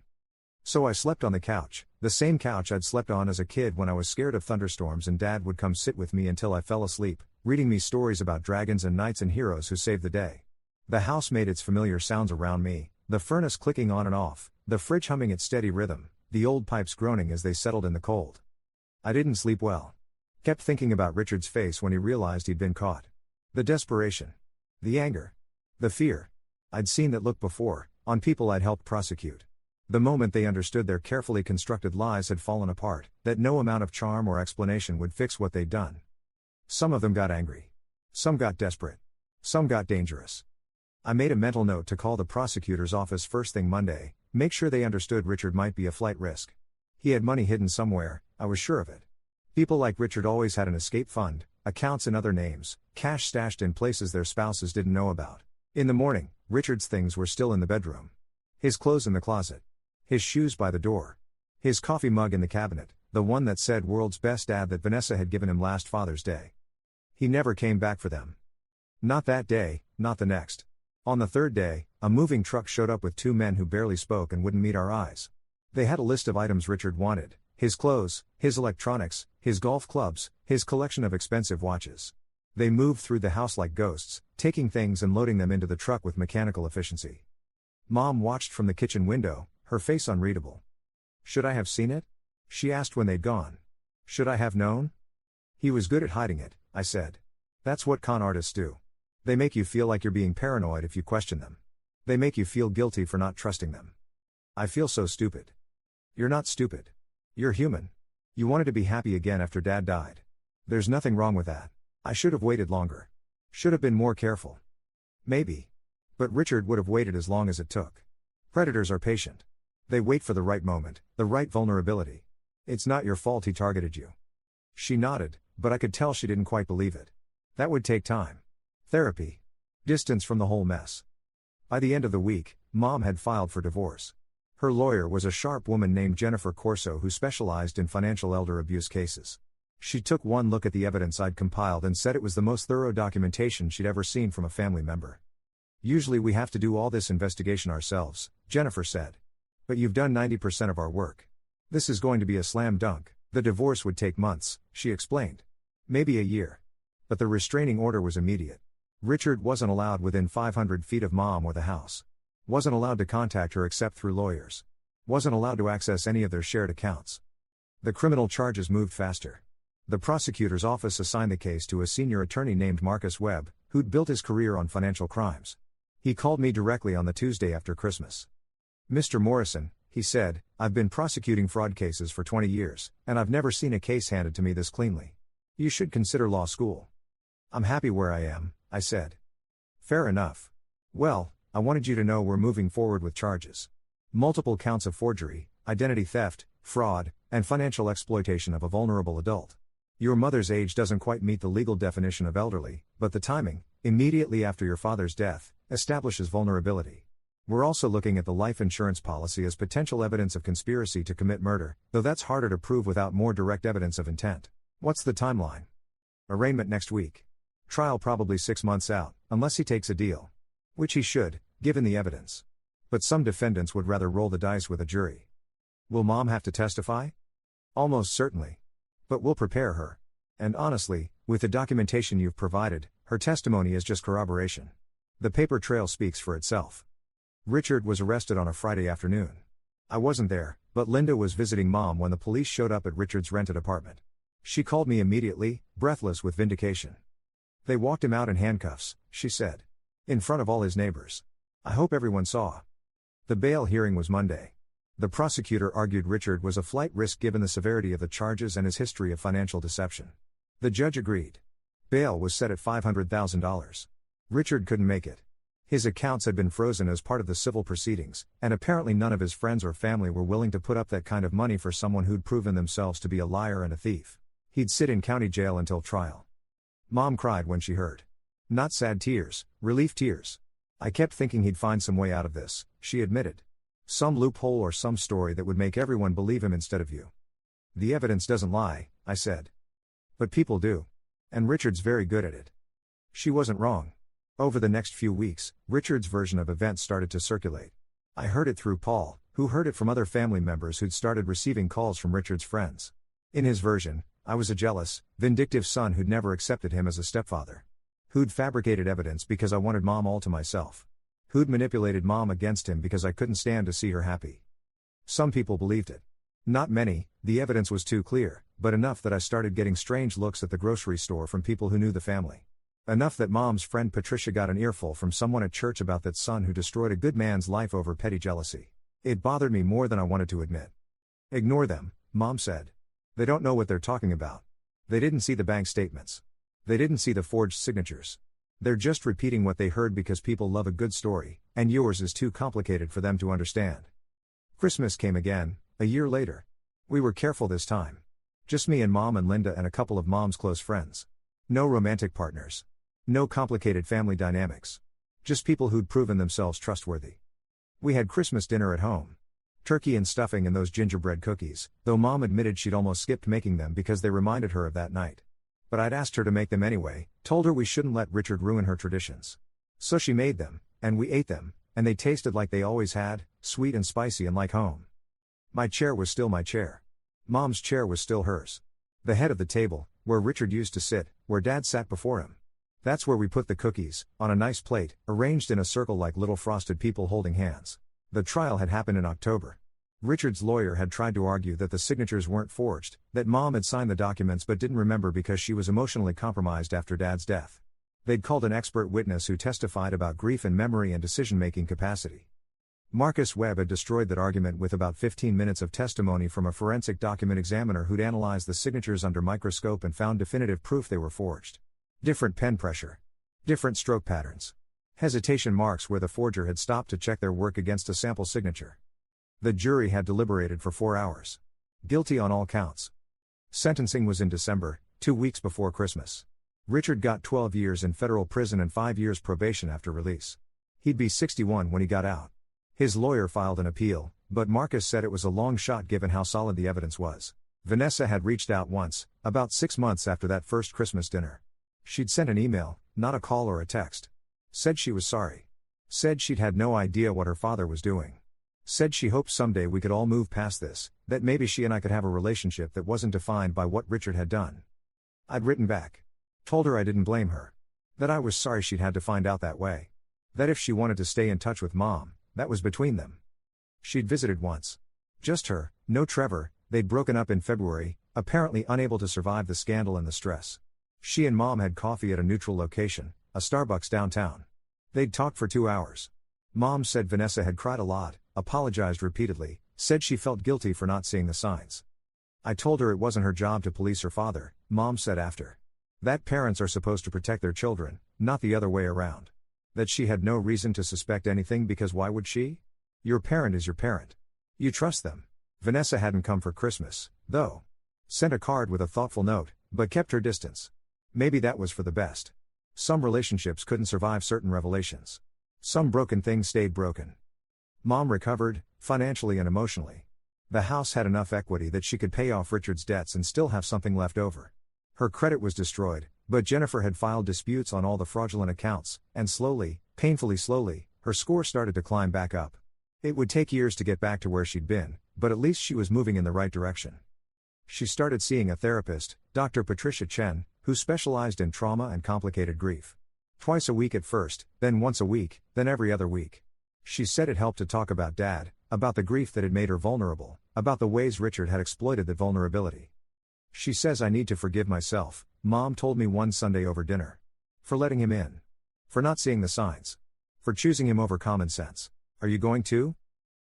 Speaker 1: So I slept on the couch, the same couch I'd slept on as a kid when I was scared of thunderstorms and Dad would come sit with me until I fell asleep, reading me stories about dragons and knights and heroes who saved the day. The house made its familiar sounds around me, the furnace clicking on and off, the fridge humming its steady rhythm, the old pipes groaning as they settled in the cold. I didn't sleep well. Kept thinking about Richard's face when he realized he'd been caught. The desperation. The anger. The fear. I'd seen that look before, on people I'd helped prosecute. The moment they understood their carefully constructed lies had fallen apart, that no amount of charm or explanation would fix what they'd done. Some of them got angry. Some got desperate. Some got dangerous. I made a mental note to call the prosecutor's office first thing Monday, make sure they understood Richard might be a flight risk. He had money hidden somewhere, I was sure of it. People like Richard always had an escape fund, accounts in other names, cash stashed in places their spouses didn't know about. In the morning, Richard's things were still in the bedroom. His clothes in the closet. His shoes by the door. His coffee mug in the cabinet, the one that said "World's Best Dad" that Vanessa had given him last Father's Day. He never came back for them. Not that day, not the next. On the third day, a moving truck showed up with 2 men who barely spoke and wouldn't meet our eyes. They had a list of items Richard wanted: his clothes, his electronics, his golf clubs, his collection of expensive watches. They moved through the house like ghosts, taking things and loading them into the truck with mechanical efficiency. Mom watched from the kitchen window, her face unreadable. Should I have seen it? She asked when they'd gone. Should I have known? He was good at hiding it, I said. That's what con artists do. They make you feel like you're being paranoid if you question them. They make you feel guilty for not trusting them. I feel so stupid. You're not stupid. You're human. You wanted to be happy again after Dad died. There's nothing wrong with that. I should have waited longer. Should have been more careful. Maybe. But Richard would have waited as long as it took. Predators are patient. They wait for the right moment, the right vulnerability. It's not your fault he targeted you. She nodded, but I could tell she didn't quite believe it. That would take time. Therapy. Distance from the whole mess. By the end of the week, Mom had filed for divorce. Her lawyer was a sharp woman named Jennifer Corso who specialized in financial elder abuse cases. She took one look at the evidence I'd compiled and said it was the most thorough documentation she'd ever seen from a family member. Usually we have to do all this investigation ourselves, Jennifer said. But you've done 90% of our work. This is going to be a slam dunk. The divorce would take months, she explained. Maybe a year. But the restraining order was immediate. Richard wasn't allowed within 500 feet of Mom or the house. Wasn't allowed to contact her except through lawyers. Wasn't allowed to access any of their shared accounts. The criminal charges moved faster. The prosecutor's office assigned the case to a senior attorney named Marcus Webb, who'd built his career on financial crimes. He called me directly on the Tuesday after Christmas. Mr. Morrison, he said, I've been prosecuting fraud cases for 20 years, and I've never seen a case handed to me this cleanly. You should consider law school. I'm happy where I am, I said. Fair enough. Well, I wanted you to know we're moving forward with charges. Multiple counts of forgery, identity theft, fraud, and financial exploitation of a vulnerable adult. Your mother's age doesn't quite meet the legal definition of elderly, but the timing, immediately after your father's death, establishes vulnerability. We're also looking at the life insurance policy as potential evidence of conspiracy to commit murder, though that's harder to prove without more direct evidence of intent. What's the timeline? Arraignment next week. Trial probably 6 months out, unless he takes a deal. Which he should, given the evidence. But some defendants would rather roll the dice with a jury. Will Mom have to testify? Almost certainly. But we'll prepare her. And honestly, with the documentation you've provided, her testimony is just corroboration. The paper trail speaks for itself. Richard was arrested on a Friday afternoon. I wasn't there, but Linda was visiting Mom when the police showed up at Richard's rented apartment. She called me immediately, breathless with vindication. They walked him out in handcuffs, she said. In front of all his neighbors. I hope everyone saw. The bail hearing was Monday. The prosecutor argued Richard was a flight risk given the severity of the charges and his history of financial deception. The judge agreed. Bail was set at $500,000. Richard couldn't make it. His accounts had been frozen as part of the civil proceedings, and apparently none of his friends or family were willing to put up that kind of money for someone who'd proven themselves to be a liar and a thief. He'd sit in county jail until trial. Mom cried when she heard. Not sad tears, relief tears. I kept thinking he'd find some way out of this, she admitted. Some loophole or some story that would make everyone believe him instead of you. The evidence doesn't lie, I said. But people do. And Richard's very good at it. She wasn't wrong. Over the next few weeks, Richard's version of events started to circulate. I heard it through Paul, who heard it from other family members who'd started receiving calls from Richard's friends. In his version, I was a jealous, vindictive son who'd never accepted him as a stepfather. Who'd fabricated evidence because I wanted Mom all to myself. Who'd manipulated Mom against him because I couldn't stand to see her happy. Some people believed it. Not many, the evidence was too clear, but enough that I started getting strange looks at the grocery store from people who knew the family. Enough that Mom's friend Patricia got an earful from someone at church about that son who destroyed a good man's life over petty jealousy. It bothered me more than I wanted to admit. Ignore them, Mom said. They don't know what they're talking about. They didn't see the bank statements. They didn't see the forged signatures. They're just repeating what they heard because people love a good story, and yours is too complicated for them to understand. Christmas came again, a year later. We were careful this time. Just me and Mom and Linda and a couple of Mom's close friends. No romantic partners. No complicated family dynamics. Just people who'd proven themselves trustworthy. We had Christmas dinner at home. Turkey and stuffing and those gingerbread cookies, though Mom admitted she'd almost skipped making them because they reminded her of that night. But I'd asked her to make them anyway, told her we shouldn't let Richard ruin her traditions. So she made them, and we ate them, and they tasted like they always had, sweet and spicy and like home. My chair was still my chair. Mom's chair was still hers. The head of the table, where Richard used to sit, where Dad sat before him. That's where we put the cookies, on a nice plate, arranged in a circle like little frosted people holding hands. The trial had happened in October. Richard's lawyer had tried to argue that the signatures weren't forged, that Mom had signed the documents but didn't remember because she was emotionally compromised after Dad's death. They'd called an expert witness who testified about grief and memory and decision-making capacity. Marcus Webb had destroyed that argument with about 15 minutes of testimony from a forensic document examiner who'd analyzed the signatures under microscope and found definitive proof they were forged. Different pen pressure. Different stroke patterns. Hesitation marks where the forger had stopped to check their work against a sample signature. The jury had deliberated for 4 hours. Guilty on all counts. Sentencing was in December, 2 weeks before Christmas. Richard got 12 years in federal prison and 5 years probation after release. He'd be 61 when he got out. His lawyer filed an appeal, but Marcus said it was a long shot given how solid the evidence was. Vanessa had reached out once, about 6 months after that first Christmas dinner. She'd sent an email, not a call or a text. Said she was sorry. Said she'd had no idea what her father was doing. Said she hoped someday we could all move past this, that maybe she and I could have a relationship that wasn't defined by what Richard had done. I'd written back. Told her I didn't blame her. That I was sorry she'd had to find out that way. That if she wanted to stay in touch with Mom, that was between them. She'd visited once. Just her, no Trevor. They'd broken up in February, apparently unable to survive the scandal and the stress. She and Mom had coffee at a neutral location, a Starbucks downtown. They'd talked for 2 hours. Mom said Vanessa had cried a lot, apologized repeatedly, said she felt guilty for not seeing the signs. I told her it wasn't her job to police her father, Mom said after. That parents are supposed to protect their children, not the other way around. That she had no reason to suspect anything because why would she? Your parent is your parent. You trust them. Vanessa hadn't come for Christmas, though. Sent a card with a thoughtful note, but kept her distance. Maybe that was for the best. Some relationships couldn't survive certain revelations. Some broken things stayed broken. Mom recovered, financially and emotionally. The house had enough equity that she could pay off Richard's debts and still have something left over. Her credit was destroyed, but Jennifer had filed disputes on all the fraudulent accounts, and slowly, painfully slowly, her score started to climb back up. It would take years to get back to where she'd been, but at least she was moving in the right direction. She started seeing a therapist, Dr. Patricia Chen, who specialized in trauma and complicated grief. Twice a week at first, then once a week, then every other week. She said it helped to talk about Dad, about the grief that had made her vulnerable, about the ways Richard had exploited that vulnerability. She says, "I need to forgive myself," Mom told me one Sunday over dinner. "For letting him in. For not seeing the signs. For choosing him over common sense. Are you going to?"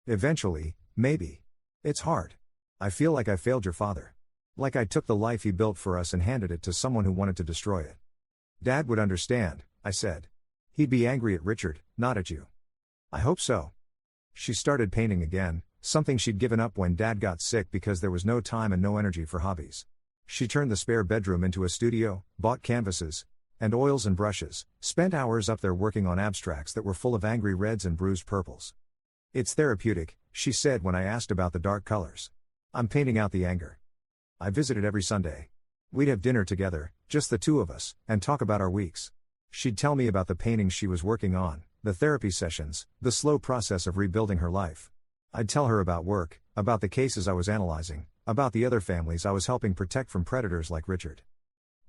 Speaker 1: "Eventually, maybe. It's hard. I feel like I failed your father. Like I took the life he built for us and handed it to someone who wanted to destroy it." "Dad would understand," I said. "He'd be angry at Richard, not at you." "I hope so." She started painting again, something she'd given up when Dad got sick because there was no time and no energy for hobbies. She turned the spare bedroom into a studio, bought canvases and oils and brushes, spent hours up there working on abstracts that were full of angry reds and bruised purples. "It's therapeutic," she said when I asked about the dark colors. "I'm painting out the anger." I visited every Sunday. We'd have dinner together, just the two of us, and talk about our weeks. She'd tell me about the paintings she was working on, the therapy sessions, the slow process of rebuilding her life. I'd tell her about work, about the cases I was analyzing, about the other families I was helping protect from predators like Richard.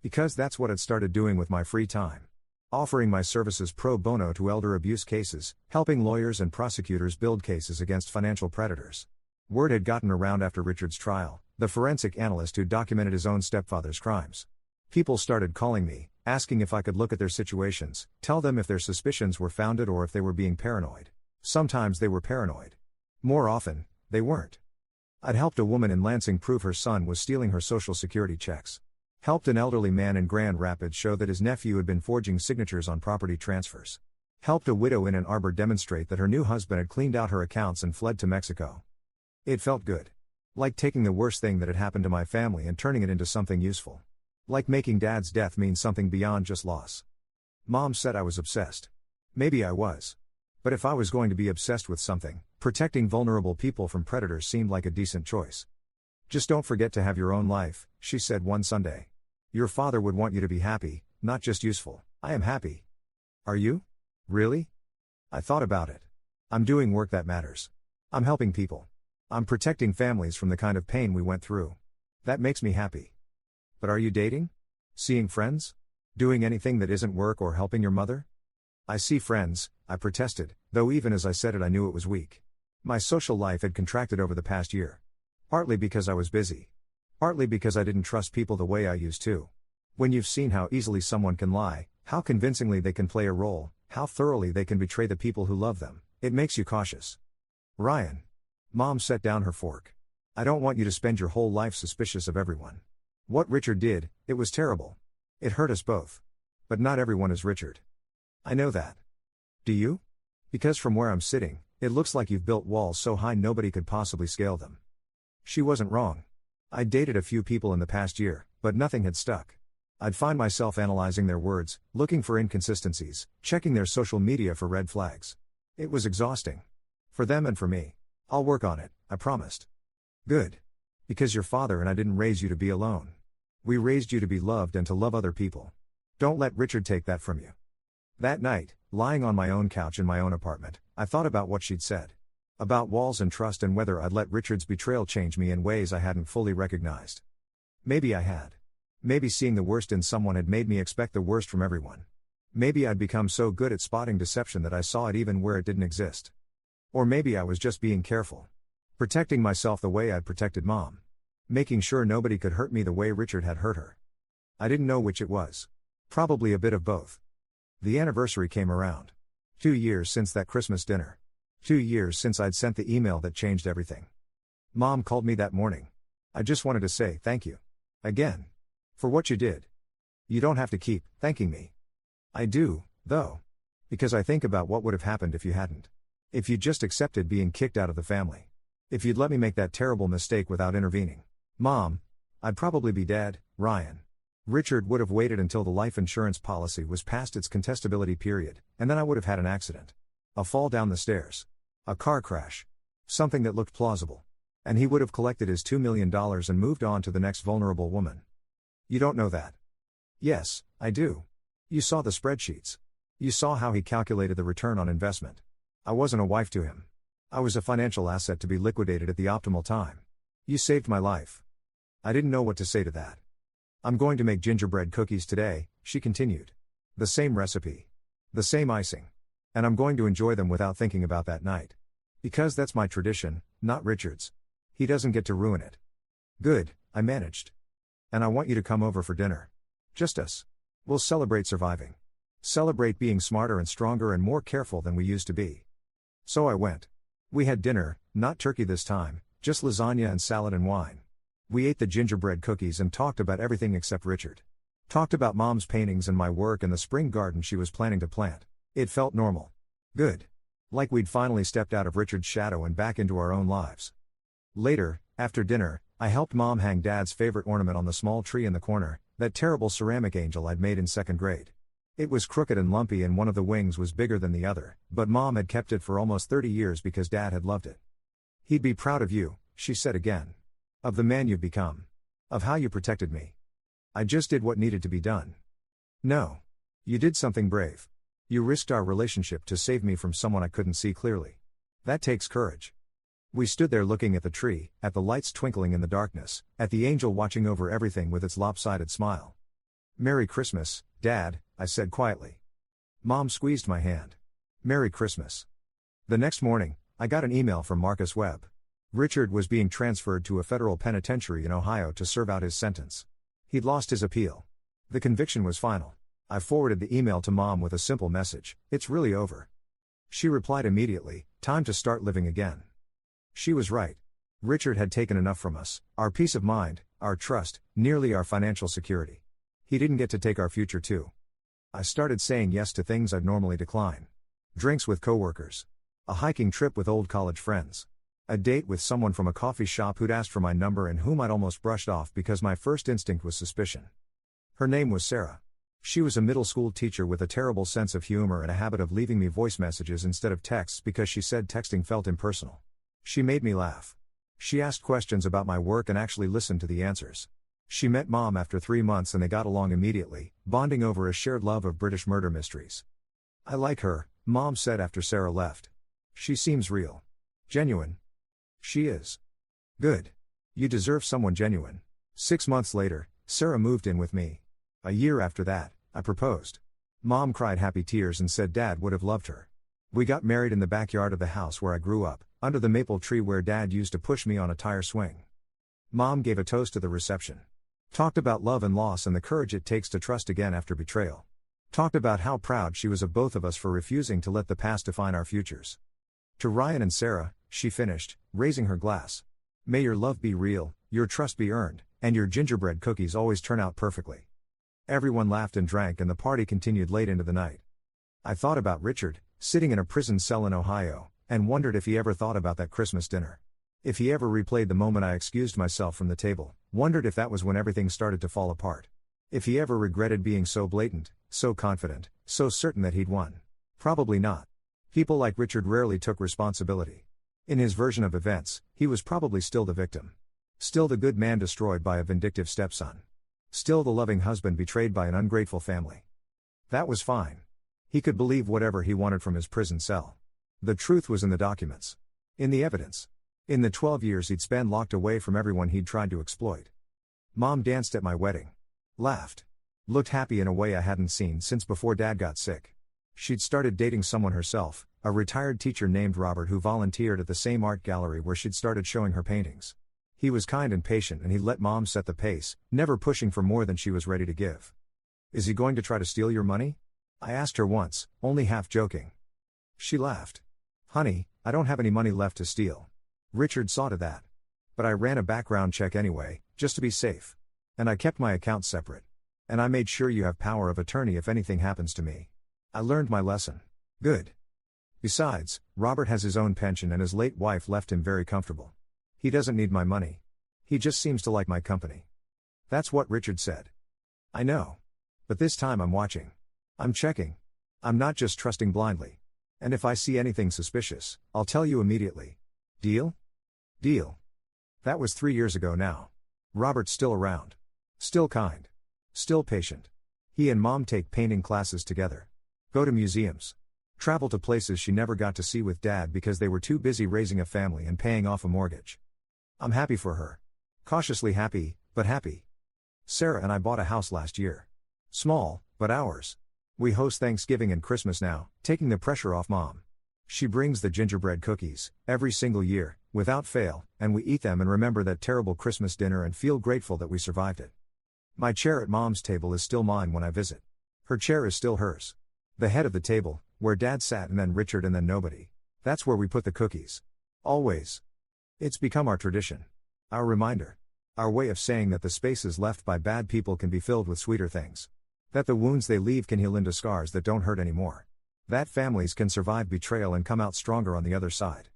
Speaker 1: Because that's what I'd started doing with my free time. Offering my services pro bono to elder abuse cases, helping lawyers and prosecutors build cases against financial predators. Word had gotten around after Richard's trial, the forensic analyst who documented his own stepfather's crimes. People started calling me, asking if I could look at their situations, tell them if their suspicions were founded or if they were being paranoid. Sometimes they were paranoid. More often, they weren't. I'd helped a woman in Lansing prove her son was stealing her Social Security checks. Helped an elderly man in Grand Rapids show that his nephew had been forging signatures on property transfers. Helped a widow in Ann Arbor demonstrate that her new husband had cleaned out her accounts and fled to Mexico. It felt good. Like taking the worst thing that had happened to my family and turning it into something useful. Like making Dad's death mean something beyond just loss. Mom said I was obsessed. Maybe I was. But if I was going to be obsessed with something, protecting vulnerable people from predators seemed like a decent choice. "Just don't forget to have your own life," she said one Sunday. "Your father would want you to be happy, not just useful." "I am happy." "Are you? Really?" I thought about it. I'm doing work that matters. I'm helping people. I'm protecting families from the kind of pain we went through. That makes me happy. "But are you dating? Seeing friends? Doing anything that isn't work or helping your mother?" "I see friends," I protested, though even as I said it I knew it was weak. My social life had contracted over the past year. Partly because I was busy. Partly because I didn't trust people the way I used to. When you've seen how easily someone can lie, how convincingly they can play a role, how thoroughly they can betray the people who love them, it makes you cautious. "Ryan." Mom set down her fork. "I don't want you to spend your whole life suspicious of everyone. What Richard did, it was terrible. It hurt us both. But not everyone is Richard. I know that. Do you? Because from where I'm sitting, it looks like you've built walls so high nobody could possibly scale them." She wasn't wrong. I'd dated a few people in the past year, but nothing had stuck. I'd find myself analyzing their words, looking for inconsistencies, checking their social media for red flags. It was exhausting. For them and for me. "I'll work on it," I promised. "Good. Because your father and I didn't raise you to be alone. We raised you to be loved and to love other people. Don't let Richard take that from you." That night, lying on my own couch in my own apartment, I thought about what she'd said. About walls and trust and whether I'd let Richard's betrayal change me in ways I hadn't fully recognized. Maybe I had. Maybe seeing the worst in someone had made me expect the worst from everyone. Maybe I'd become so good at spotting deception that I saw it even where it didn't exist. Or maybe I was just being careful. Protecting myself the way I'd protected Mom. Making sure nobody could hurt me the way Richard had hurt her. I didn't know which it was. Probably a bit of both. The anniversary came around. 2 years since that Christmas dinner. 2 years since I'd sent the email that changed everything. Mom called me that morning. I just wanted to say thank you. Again. For what you did. You don't have to keep thanking me. I do, though. Because I think about what would have happened if you hadn't. If you'd just accepted being kicked out of the family. If you'd let me make that terrible mistake without intervening. Mom, I'd probably be dead, Ryan. Richard would have waited until the life insurance policy was past its contestability period, and then I would have had an accident. A fall down the stairs. A car crash. Something that looked plausible. And he would have collected his $2 million and moved on to the next vulnerable woman. You don't know that. Yes, I do. You saw the spreadsheets. You saw how he calculated the return on investment. I wasn't a wife to him. I was a financial asset to be liquidated at the optimal time. You saved my life. I didn't know what to say to that. I'm going to make gingerbread cookies today, she continued. The same recipe. The same icing. And I'm going to enjoy them without thinking about that night. Because that's my tradition, not Richard's. He doesn't get to ruin it. Good, I managed. And I want you to come over for dinner. Just us. We'll celebrate surviving. Celebrate being smarter and stronger and more careful than we used to be. So I went. We had dinner, not turkey this time, just lasagna and salad and wine. We ate the gingerbread cookies and talked about everything except Richard. Talked about Mom's paintings and my work and the spring garden she was planning to plant. It felt normal. Good. Like we'd finally stepped out of Richard's shadow and back into our own lives. Later, after dinner, I helped Mom hang Dad's favorite ornament on the small tree in the corner, that terrible ceramic angel I'd made in second grade. It was crooked and lumpy and one of the wings was bigger than the other, but Mom had kept it for almost 30 years because Dad had loved it. He'd be proud of you, she said again. Of the man you've become. Of how you protected me. I just did what needed to be done. No. You did something brave. You risked our relationship to save me from someone I couldn't see clearly. That takes courage. We stood there looking at the tree, at the lights twinkling in the darkness, at the angel watching over everything with its lopsided smile. Merry Christmas, Dad, I said quietly. Mom squeezed my hand. Merry Christmas. The next morning, I got an email from Marcus Webb. Richard was being transferred to a federal penitentiary in Ohio to serve out his sentence. He'd lost his appeal. The conviction was final. I forwarded the email to Mom with a simple message, "It's really over." She replied immediately, "Time to start living again." She was right. Richard had taken enough from us, our peace of mind, our trust, nearly our financial security. He didn't get to take our future too. I started saying yes to things I'd normally decline. Drinks with coworkers. A hiking trip with old college friends. A date with someone from a coffee shop who'd asked for my number and whom I'd almost brushed off because my first instinct was suspicion. Her name was Sarah. She was a middle school teacher with a terrible sense of humor and a habit of leaving me voice messages instead of texts because she said texting felt impersonal. She made me laugh. She asked questions about my work and actually listened to the answers. She met Mom after 3 months and they got along immediately, bonding over a shared love of British murder mysteries. I like her, Mom said after Sarah left. She seems real. Genuine. She is. Good. You deserve someone genuine. 6 months later, Sarah moved in with me. A year after that, I proposed. Mom cried happy tears and said Dad would have loved her. We got married in the backyard of the house where I grew up, under the maple tree where Dad used to push me on a tire swing. Mom gave a toast to the reception. Talked about love and loss and the courage it takes to trust again after betrayal. Talked about how proud she was of both of us for refusing to let the past define our futures. To Ryan and Sarah, she finished, raising her glass. May your love be real, your trust be earned, and your gingerbread cookies always turn out perfectly. Everyone laughed and drank and the party continued late into the night. I thought about Richard, sitting in a prison cell in Ohio, and wondered if he ever thought about that Christmas dinner. If he ever replayed the moment I excused myself from the table, wondered if that was when everything started to fall apart. If he ever regretted being so blatant, so confident, so certain that he'd won. Probably not. People like Richard rarely took responsibility. In his version of events, he was probably still the victim. Still the good man destroyed by a vindictive stepson. Still the loving husband betrayed by an ungrateful family. That was fine. He could believe whatever he wanted from his prison cell. The truth was in the documents. In the evidence. In the 12 years he'd spent locked away from everyone he'd tried to exploit. Mom danced at my wedding. Laughed. Looked happy in a way I hadn't seen since before Dad got sick. She'd started dating someone herself, a retired teacher named Robert who volunteered at the same art gallery where she'd started showing her paintings. He was kind and patient and he let Mom set the pace, never pushing for more than she was ready to give. Is he going to try to steal your money? I asked her once, only half joking. She laughed. Honey, I don't have any money left to steal. Richard saw to that. But I ran a background check anyway, just to be safe. And I kept my accounts separate. And I made sure you have power of attorney if anything happens to me. I learned my lesson. Good. Besides, Robert has his own pension and his late wife left him very comfortable. He doesn't need my money. He just seems to like my company. That's what Richard said. I know. But this time I'm watching. I'm checking. I'm not just trusting blindly. And if I see anything suspicious, I'll tell you immediately. Deal? Deal. That was 3 years ago now. Robert's still around. Still kind. Still patient. He and Mom take painting classes together. Go to museums. Travel to places she never got to see with Dad because they were too busy raising a family and paying off a mortgage. I'm happy for her. Cautiously happy, but happy. Sarah and I bought a house last year. Small, but ours. We host Thanksgiving and Christmas now, taking the pressure off Mom. She brings the gingerbread cookies, every single year, without fail, and we eat them and remember that terrible Christmas dinner and feel grateful that we survived it. My chair at Mom's table is still mine when I visit. Her chair is still hers. The head of the table, where Dad sat and then Richard and then nobody. That's where we put the cookies. Always. It's become our tradition. Our reminder. Our way of saying that the spaces left by bad people can be filled with sweeter things. That the wounds they leave can heal into scars that don't hurt anymore. That families can survive betrayal and come out stronger on the other side.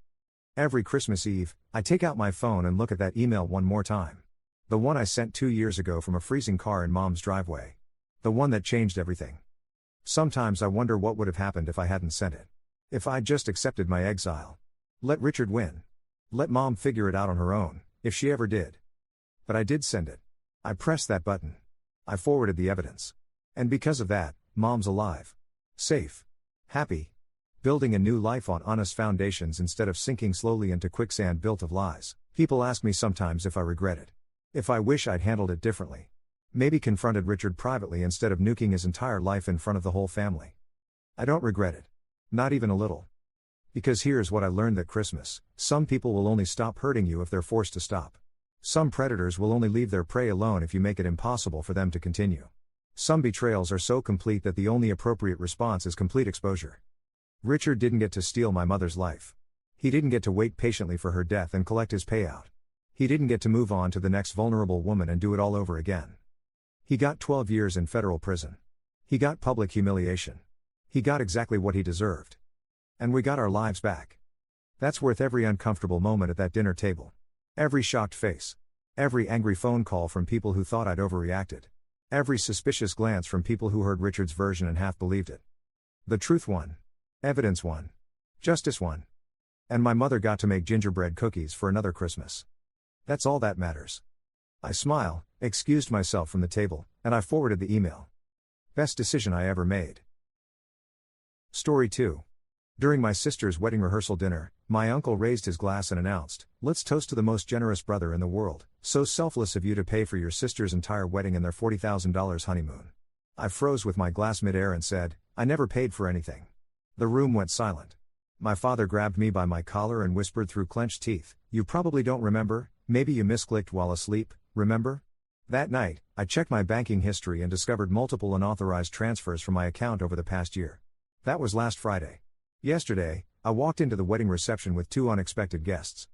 Speaker 1: Every Christmas Eve, I take out my phone and look at that email one more time. The one I sent 2 years ago from a freezing car in Mom's driveway. The one that changed everything. Sometimes I wonder what would have happened if I hadn't sent it. If I'd just accepted my exile. Let Richard win. Let Mom figure it out on her own, if she ever did. But I did send it. I pressed that button. I forwarded the evidence. And because of that, Mom's alive. Safe. Happy. Building a new life on honest foundations instead of sinking slowly into quicksand built of lies. People ask me sometimes if I regret it. If I wish I'd handled it differently. Maybe confronted Richard privately instead of nuking his entire life in front of the whole family. I don't regret it. Not even a little. Because here's what I learned at Christmas: some people will only stop hurting you if they're forced to stop. Some predators will only leave their prey alone if you make it impossible for them to continue. Some betrayals are so complete that the only appropriate response is complete exposure. Richard didn't get to steal my mother's life. He didn't get to wait patiently for her death and collect his payout. He didn't get to move on to the next vulnerable woman and do it all over again. He got 12 years in federal prison. He got public humiliation. He got exactly what he deserved. And we got our lives back. That's worth every uncomfortable moment at that dinner table. Every shocked face. Every angry phone call from people who thought I'd overreacted. Every suspicious glance from people who heard Richard's version and half believed it. The truth won. Evidence won. Justice won. And my mother got to make gingerbread cookies for another Christmas. That's all that matters. I smile, excused myself from the table, and I forwarded the email. Best decision I ever made. Story 2. During my sister's wedding rehearsal dinner, my uncle raised his glass and announced, "Let's toast to the most generous brother in the world, so selfless of you to pay for your sister's entire wedding and their $40,000 honeymoon." I froze with my glass midair and said, "I never paid for anything." The room went silent. My father grabbed me by my collar and whispered through clenched teeth, "You probably don't remember, maybe you misclicked while asleep, remember?" That night, I checked my banking history and discovered multiple unauthorized transfers from my account over the past year. That was last Friday. Yesterday, I walked into the wedding reception with 2 unexpected guests.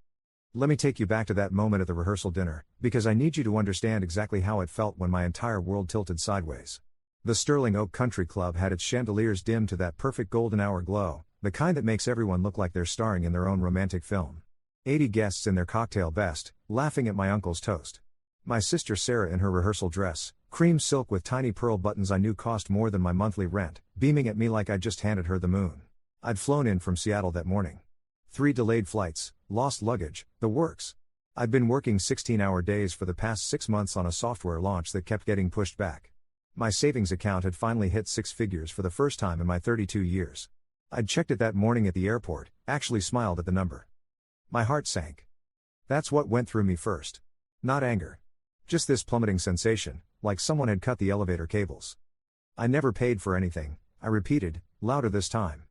Speaker 1: Let me take you back to that moment at the rehearsal dinner, because I need you to understand exactly how it felt when my entire world tilted sideways. The Sterling Oak Country Club had its chandeliers dimmed to that perfect golden hour glow, the kind that makes everyone look like they're starring in their own romantic film. 80 guests in their cocktail best, laughing at my uncle's toast. My sister Sarah in her rehearsal dress, cream silk with tiny pearl buttons I knew cost more than my monthly rent, beaming at me like I'd just handed her the moon. I'd flown in from Seattle that morning. 3 delayed flights, lost luggage, the works. I'd been working 16-hour days for the past 6 months on a software launch that kept getting pushed back. My savings account had finally hit 6 figures for the first time in my 32 years. I'd checked it that morning at the airport, actually smiled at the number. My heart sank. That's what went through me first. Not anger. Just this plummeting sensation, like someone had cut the elevator cables. "I never paid for anything," I repeated, louder this time.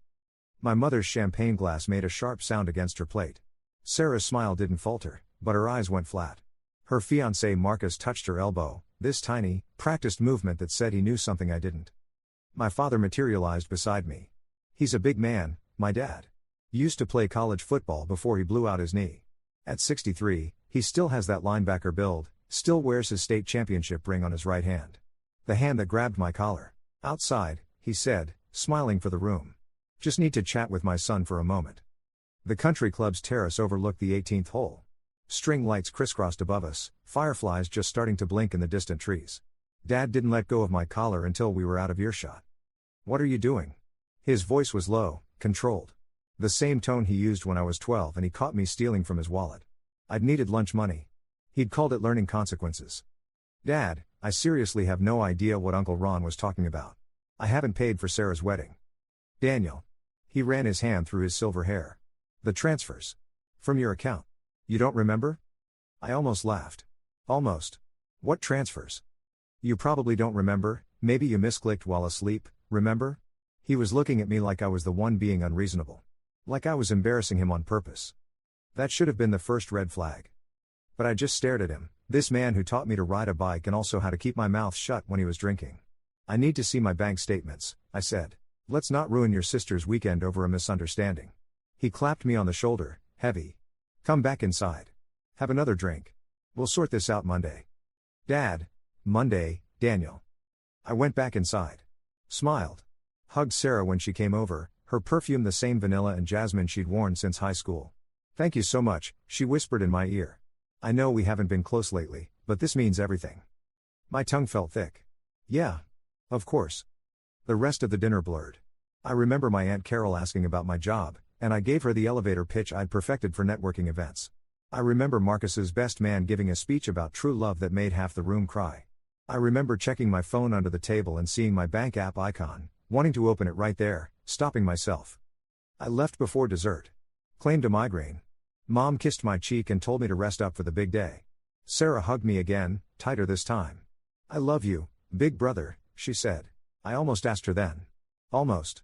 Speaker 1: My mother's champagne glass made a sharp sound against her plate. Sarah's smile didn't falter, but her eyes went flat. Her fiancé Marcus touched her elbow, this tiny, practiced movement that said he knew something I didn't. My father materialized beside me. He's a big man, my dad. Used to play college football before he blew out his knee. At 63, he still has that linebacker build, still wears his state championship ring on his right hand. The hand that grabbed my collar. "Outside," he said, smiling for the room. "Just need to chat with my son for a moment." The country club's terrace overlooked the 18th hole. String lights crisscrossed above us, fireflies just starting to blink in the distant trees. Dad didn't let go of my collar until we were out of earshot. "What are you doing?" His voice was low, controlled. The same tone he used when I was 12 and he caught me stealing from his wallet. I'd needed lunch money. He'd called it learning consequences. "Dad, I seriously have no idea what Uncle Ron was talking about. I haven't paid for Sarah's wedding." "Daniel." He ran his hand through his silver hair. "The transfers. From your account. You don't remember?" I almost laughed. "Almost. What transfers?" "You probably don't remember, maybe you misclicked while asleep, remember?" He was looking at me like I was the one being unreasonable. Like I was embarrassing him on purpose. That should have been the first red flag. But I just stared at him, this man who taught me to ride a bike and also how to keep my mouth shut when he was drinking. "I need to see my bank statements," I said. "Let's not ruin your sister's weekend over a misunderstanding." He clapped me on the shoulder, heavy. "Come back inside. Have another drink. We'll sort this out Monday." "Dad." "Monday, Daniel." I went back inside. Smiled. Hugged Sarah when she came over, her perfume the same vanilla and jasmine she'd worn since high school. "Thank you so much," she whispered in my ear. "I know we haven't been close lately, but this means everything." My tongue felt thick. "Yeah. Of course." The rest of the dinner blurred. I remember my Aunt Carol asking about my job, and I gave her the elevator pitch I'd perfected for networking events. I remember Marcus's best man giving a speech about true love that made half the room cry. I remember checking my phone under the table and seeing my bank app icon, wanting to open it right there, stopping myself. I left before dessert. Claimed a migraine. Mom kissed my cheek and told me to rest up for the big day. Sarah hugged me again, tighter this time. "I love you, big brother," she said. I almost asked her then. Almost.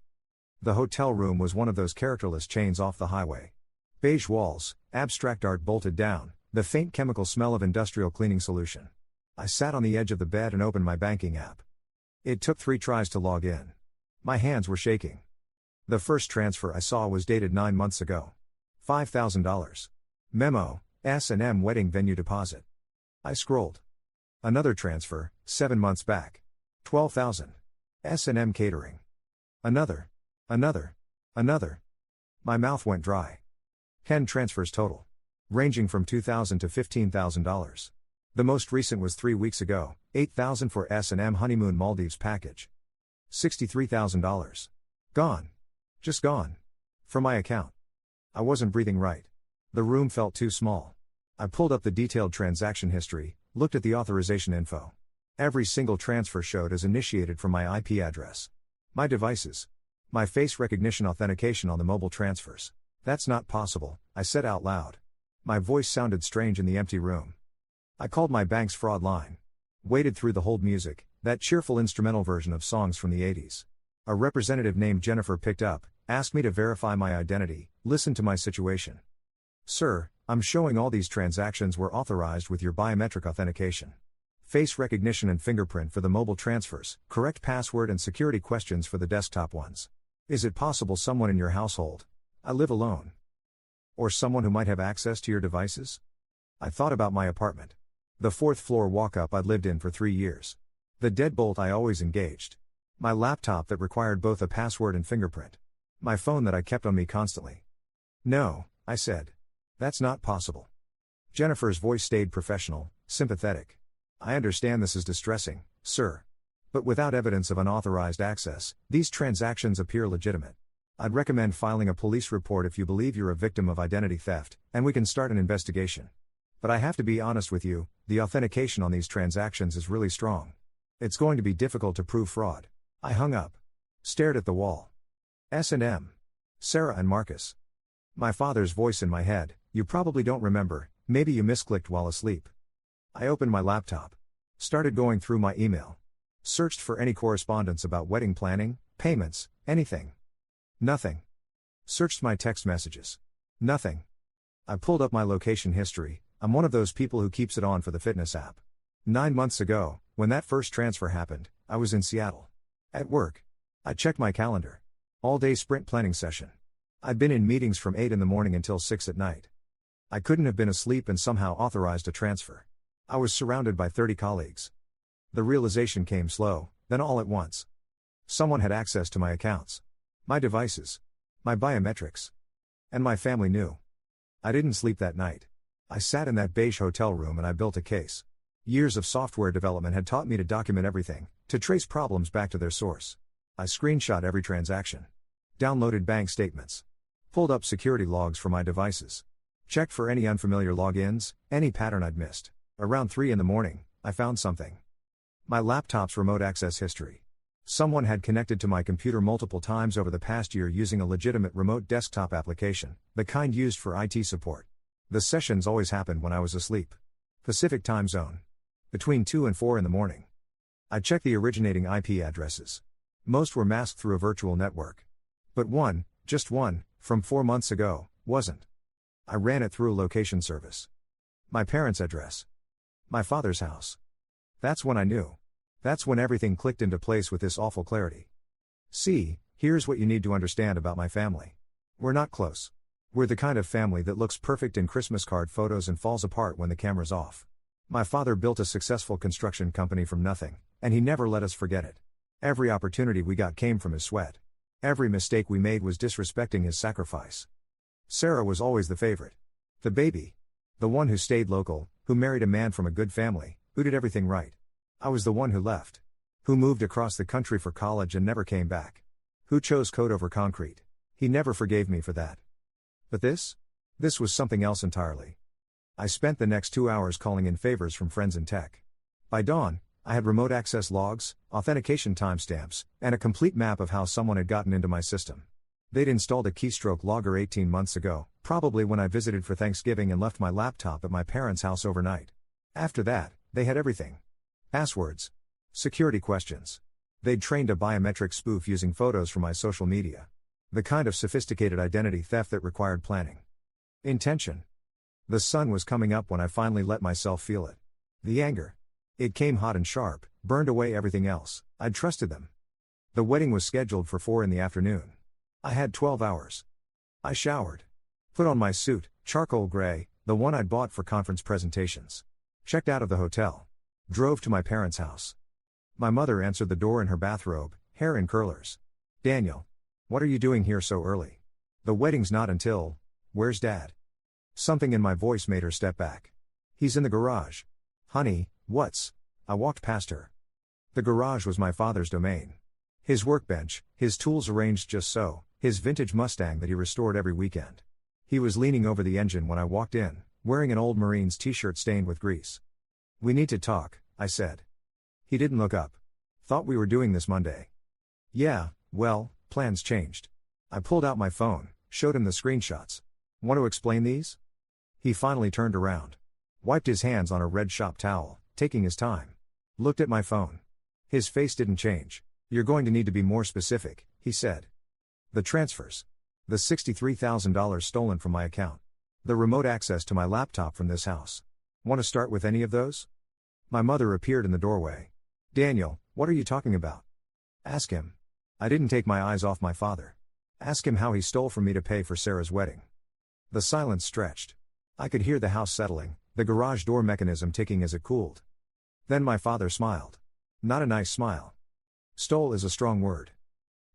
Speaker 1: The hotel room was one of those characterless chains off the highway. Beige walls, abstract art bolted down, the faint chemical smell of industrial cleaning solution. I sat on the edge of the bed and opened my banking app. It took 3 tries to log in. My hands were shaking. The first transfer I saw was dated 9 months ago. $5,000. Memo, S&M wedding venue deposit. I scrolled. Another transfer, 7 months back. $12,000. S&M catering. Another. My mouth went dry. 10 transfers total. Ranging from $2,000 to $15,000. The most recent was 3 weeks ago, $8,000 for S&M honeymoon Maldives package. $63,000. Gone. Just gone. From my account. I wasn't breathing right. The room felt too small. I pulled up the detailed transaction history, looked at the authorization info. Every single transfer showed as initiated from my IP address. My devices. My face recognition authentication on the mobile transfers. "That's not possible," I said out loud. My voice sounded strange in the empty room. I called my bank's fraud line. Waited through the hold music, that cheerful instrumental version of songs from the 80s. A representative named Jennifer picked up, asked me to verify my identity, listened to my situation. "Sir, I'm showing all these transactions were authorized with your biometric authentication. Face recognition and fingerprint for the mobile transfers, correct password and security questions for the desktop ones. Is it possible someone in your household? I live alone. Or someone who might have access to your devices?" I thought about my apartment. The 4th floor walk-up I'd lived in for 3 years. The deadbolt I always engaged. My laptop that required both a password and fingerprint. My phone that I kept on me constantly. "No," I said. "That's not possible." Jennifer's voice stayed professional, sympathetic. "I understand this is distressing, sir. But without evidence of unauthorized access, these transactions appear legitimate. I'd recommend filing a police report if you believe you're a victim of identity theft, and we can start an investigation. But I have to be honest with you, the authentication on these transactions is really strong. It's going to be difficult to prove fraud." I hung up. Stared at the wall. S&M. Sarah and Marcus. My father's voice in my head, "You probably don't remember, maybe you misclicked while asleep." I opened my laptop. Started going through my email. Searched for any correspondence about wedding planning, payments, anything. Nothing. Searched my text messages. Nothing. I pulled up my location history. I'm one of those people who keeps it on for the fitness app. 9 months ago, when that first transfer happened, I was in Seattle. At work. I checked my calendar. All-day sprint planning session. I'd been in meetings from 8 in the morning until 6 at night. I couldn't have been asleep and somehow authorized a transfer. I was surrounded by 30 colleagues. The realization came slow, then all at once. Someone had access to my accounts. My devices. My biometrics. And my family knew. I didn't sleep that night. I sat in that beige hotel room and I built a case. Years of software development had taught me to document everything, to trace problems back to their source. I screenshot every transaction. Downloaded bank statements. Pulled up security logs for my devices. Checked for any unfamiliar logins, any pattern I'd missed. Around 3 in the morning, I found something. My laptop's remote access history. Someone had connected to my computer multiple times over the past year using a legitimate remote desktop application, the kind used for IT support. The sessions always happened when I was asleep. Pacific time zone. Between 2 and 4 in the morning. I checked the originating IP addresses. Most were masked through a virtual network. But one, just one, from 4 months ago, wasn't. I ran it through a location service. My parents' address. My father's house. That's when I knew. That's when everything clicked into place with this awful clarity. See, here's what you need to understand about my family. We're not close. We're the kind of family that looks perfect in Christmas card photos and falls apart when the camera's off. My father built a successful construction company from nothing, and he never let us forget it. Every opportunity we got came from his sweat. Every mistake we made was disrespecting his sacrifice. Sarah was always the favorite. The baby. The one who stayed local, who married a man from a good family, who did everything right. I was the one who left. Who moved across the country for college and never came back. Who chose code over concrete. He never forgave me for that. But this? This was something else entirely. I spent the next 2 hours calling in favors from friends in tech. By dawn, I had remote access logs, authentication timestamps, and a complete map of how someone had gotten into my system. They'd installed a keystroke logger 18 months ago, probably when I visited for Thanksgiving and left my laptop at my parents' house overnight. After that, they had everything. Passwords. Security questions. They'd trained a biometric spoof using photos from my social media. The kind of sophisticated identity theft that required planning. Intention. The sun was coming up when I finally let myself feel it. The anger. It came hot and sharp, burned away everything else. I'd trusted them. The wedding was scheduled for 4 in the afternoon. I had 12 hours. I showered. Put on my suit, charcoal gray, the one I'd bought for conference presentations. Checked out of the hotel. Drove to my parents' house. My mother answered the door in her bathrobe, hair in curlers. Daniel. What are you doing here so early? The wedding's not until. Where's Dad? Something in my voice made her step back. He's in the garage. Honey, what's? I walked past her. The garage was my father's domain. His workbench, his tools arranged just so, his vintage Mustang that he restored every weekend. He was leaning over the engine when I walked in, wearing an old Marines t-shirt stained with grease. We need to talk, I said. He didn't look up. Thought we were doing this Monday. Yeah, well, plans changed. I pulled out my phone, showed him the screenshots. Want to explain these? He finally turned around. Wiped his hands on a red shop towel, taking his time. Looked at my phone. His face didn't change. You're going to need to be more specific, he said. The transfers. The $63,000 stolen from my account. The remote access to my laptop from this house. Want to start with any of those? My mother appeared in the doorway. Daniel, what are you talking about? Ask him. I didn't take my eyes off my father. Ask him how he stole from me to pay for Sarah's wedding. The silence stretched. I could hear the house settling, the garage door mechanism ticking as it cooled. Then my father smiled. Not a nice smile. Stole is a strong word.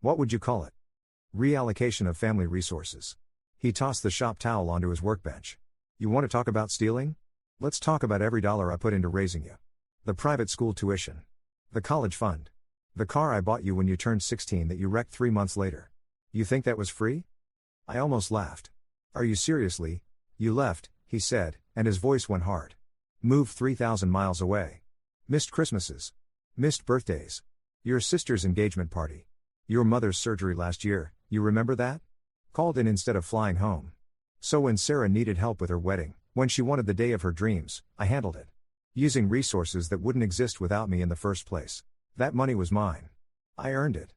Speaker 1: What would you call it? Reallocation of family resources. He tossed the shop towel onto his workbench. You want to talk about stealing? Let's talk about every dollar I put into raising you. The private school tuition. The college fund. The car I bought you when you turned 16 that you wrecked 3 months later. You think that was free? I almost laughed. Are you seriously? You left, he said, and his voice went hard. Moved 3,000 miles away. Missed Christmases. Missed birthdays. Your sister's engagement party. Your mother's surgery last year, you remember that? Called in instead of flying home. So when Sarah needed help with her wedding, when she wanted the day of her dreams, I handled it. Using resources that wouldn't exist without me in the first place. That money was mine. I earned it.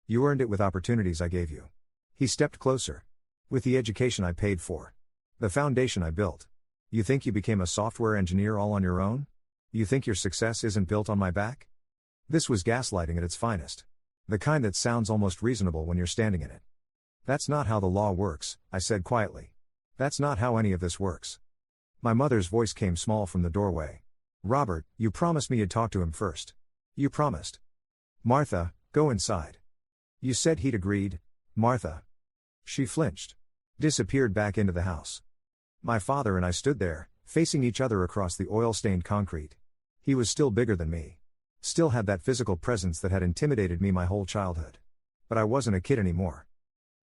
Speaker 1: You earned it with opportunities I gave you. He stepped closer. With the education I paid for. The foundation I built. You think you became a software engineer all on your own? You think your success isn't built on my back? This was gaslighting at its finest. The kind that sounds almost reasonable when you're standing in it. That's not how the law works, I said quietly. That's not how any of this works. My mother's voice came small from the doorway. Robert, you promised me you'd talk to him first. You promised. Martha, go inside. You said he'd agreed, Martha. She flinched. Disappeared back into the house. My father and I stood there, facing each other across the oil-stained concrete. He was still bigger than me. Still had that physical presence that had intimidated me my whole childhood. But I wasn't a kid anymore.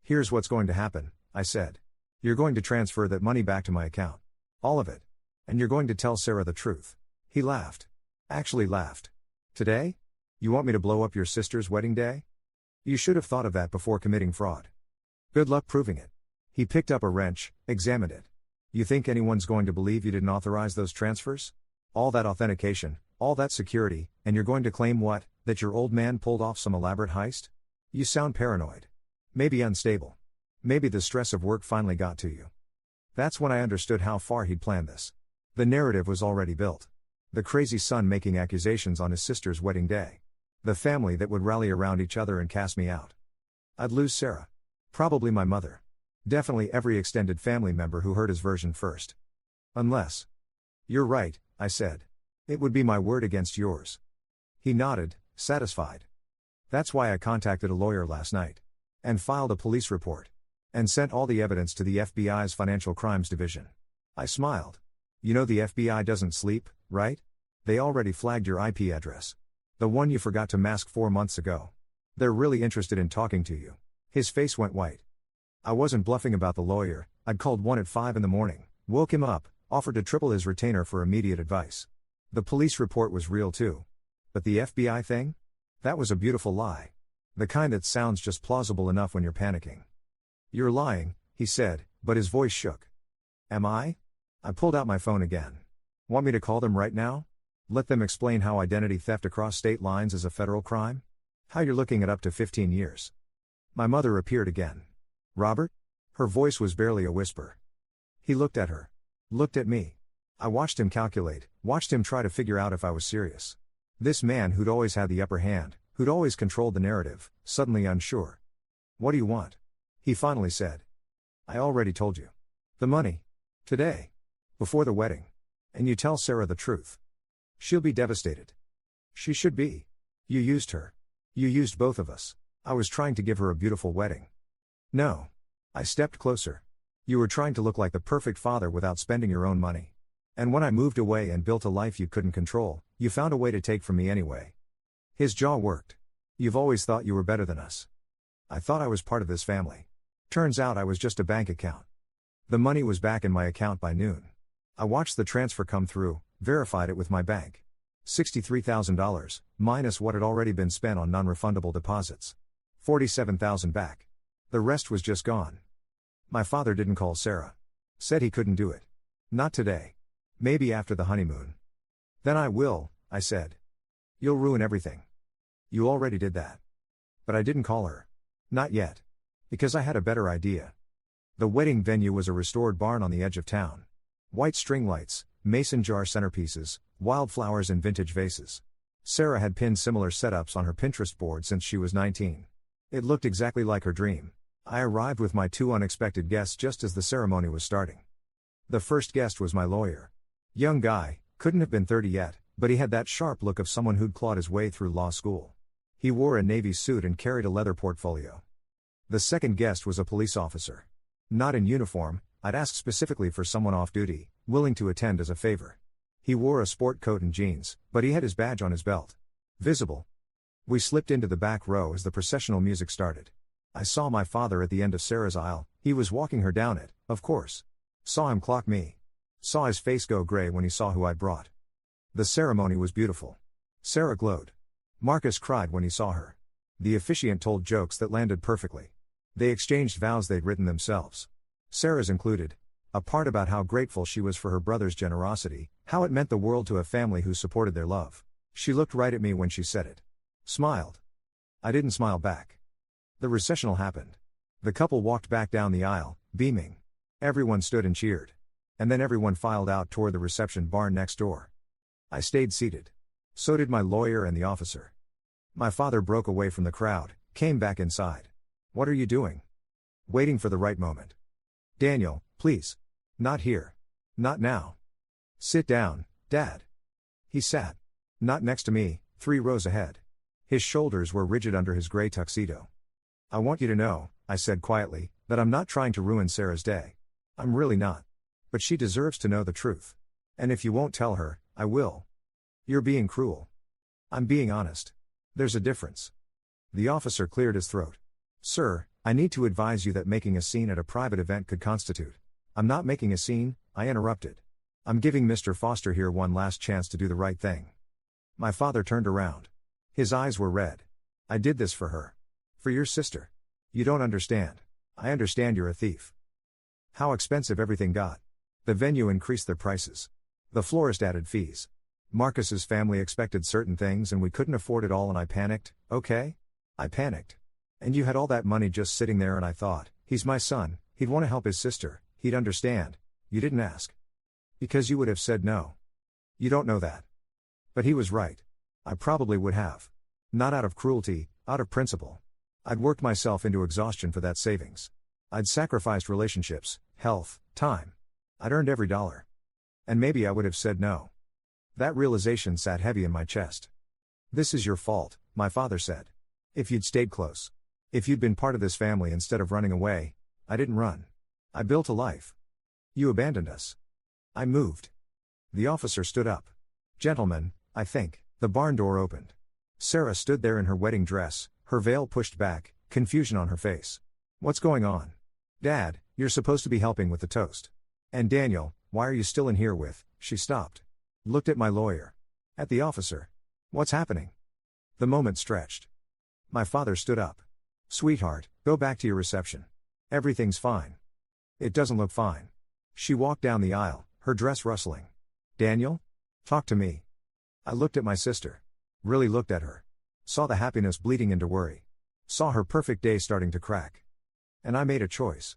Speaker 1: Here's what's going to happen, I said. You're going to transfer that money back to my account. All of it. And you're going to tell Sarah the truth. He laughed. Actually laughed. Today? You want me to blow up your sister's wedding day? You should have thought of that before committing fraud. Good luck proving it. He picked up a wrench, examined it. You think anyone's going to believe you didn't authorize those transfers? All that authentication, all that security, and you're going to claim what? That your old man pulled off some elaborate heist? You sound paranoid. Maybe unstable. Maybe the stress of work finally got to you. That's when I understood how far he'd planned this. The narrative was already built. The crazy son making accusations on his sister's wedding day. The family that would rally around each other and cast me out. I'd lose Sarah. Probably my mother. Definitely every extended family member who heard his version first. Unless. You're right, I said. It would be my word against yours. He nodded, satisfied. That's why I contacted a lawyer last night. And filed a police report. And sent all the evidence to the FBI's Financial Crimes Division. I smiled. You know the FBI doesn't sleep, right? They already flagged your IP address. The one you forgot to mask 4 months ago. They're really interested in talking to you. His face went white. I wasn't bluffing about the lawyer. I'd called one at 5 in the morning, woke him up, offered to triple his retainer for immediate advice. The police report was real too. But the FBI thing? That was a beautiful lie. The kind that sounds just plausible enough when you're panicking. You're lying, he said, but his voice shook. Am I? I pulled out my phone again. Want me to call them right now? Let them explain how identity theft across state lines is a federal crime? How you're looking at up to 15 years. My mother appeared again. Robert? Her voice was barely a whisper. He looked at her. Looked at me. I watched him calculate, watched him try to figure out if I was serious. This man who'd always had the upper hand, who'd always controlled the narrative, suddenly unsure. What do you want? He finally said. I already told you. The money. Today. Before the wedding. And you tell Sarah the truth. She'll be devastated. She should be. You used her. You used both of us. I was trying to give her a beautiful wedding. No. I stepped closer. You were trying to look like the perfect father without spending your own money. And when I moved away and built a life you couldn't control, you found a way to take from me anyway. His jaw worked. You've always thought you were better than us. I thought I was part of this family. Turns out I was just a bank account. The money was back in my account by noon. I watched the transfer come through, verified it with my bank. $63,000, minus what had already been spent on non-refundable deposits. $47,000 back. The rest was just gone. My father didn't call Sarah. Said he couldn't do it. Not today. Maybe after the honeymoon. Then I will, I said. You'll ruin everything. You already did that. But I didn't call her. Not yet. Because I had a better idea. The wedding venue was a restored barn on the edge of town. White string lights, mason jar centerpieces, wildflowers and vintage vases. Sarah had pinned similar setups on her Pinterest board since she was 19. It looked exactly like her dream. I arrived with my 2 unexpected guests just as the ceremony was starting. The first guest was my lawyer. Young guy, couldn't have been 30 yet, but he had that sharp look of someone who'd clawed his way through law school. He wore a navy suit and carried a leather portfolio. The second guest was a police officer. Not in uniform, I'd asked specifically for someone off duty, willing to attend as a favor. He wore a sport coat and jeans, but he had his badge on his belt. Visible. We slipped into the back row as the processional music started. I saw my father at the end of Sarah's aisle, he was walking her down it, of course. Saw him clock me. Saw his face go gray when he saw who I'd brought. The ceremony was beautiful. Sarah glowed. Marcus cried when he saw her. The officiant told jokes that landed perfectly. They exchanged vows they'd written themselves. Sarah's included. A part about how grateful she was for her brother's generosity, how it meant the world to a family who supported their love. She looked right at me when she said it. Smiled. I didn't smile back. The recessional happened. The couple walked back down the aisle, beaming. Everyone stood and cheered. And then everyone filed out toward the reception barn next door. I stayed seated. So did my lawyer and the officer. My father broke away from the crowd, came back inside. What are you doing? Waiting for the right moment. Daniel, please. Not here. Not now. Sit down, Dad. He sat. Not next to me, 3 rows ahead. His shoulders were rigid under his gray tuxedo. I want you to know, I said quietly, that I'm not trying to ruin Sarah's day. I'm really not. But she deserves to know the truth. And if you won't tell her, I will. You're being cruel. I'm being honest. There's a difference. The officer cleared his throat. Sir, I need to advise you that making a scene at a private event could constitute. I'm not making a scene, I interrupted. I'm giving Mr. Foster here one last chance to do the right thing. My father turned around. His eyes were red. I did this for her. For your sister. You don't understand. I understand you're a thief. How expensive everything got. The venue increased their prices. The florist added fees. Marcus's family expected certain things and we couldn't afford it all and I panicked, okay? I panicked. And you had all that money just sitting there and I thought, he's my son, he'd want to help his sister, he'd understand. You didn't ask. Because you would have said no. You don't know that. But he was right. I probably would have. Not out of cruelty, out of principle. I'd worked myself into exhaustion for that savings. I'd sacrificed relationships, health, time. I'd earned every dollar. And maybe I would have said no. That realization sat heavy in my chest. This is your fault, my father said. If you'd stayed close. If you'd been part of this family instead of running away. I didn't run. I built a life. You abandoned us. I moved. The officer stood up. Gentlemen, I think. The barn door opened. Sarah stood there in her wedding dress, her veil pushed back, confusion on her face. What's going on? Dad, you're supposed to be helping with the toast. And Daniel, why are you still in here with? She stopped. Looked at my lawyer. At the officer. What's happening? The moment stretched. My father stood up. Sweetheart, go back to your reception. Everything's fine. It doesn't look fine. She walked down the aisle, her dress rustling. Daniel? Talk to me. I looked at my sister. Really looked at her. Saw the happiness bleeding into worry. Saw her perfect day starting to crack. And I made a choice.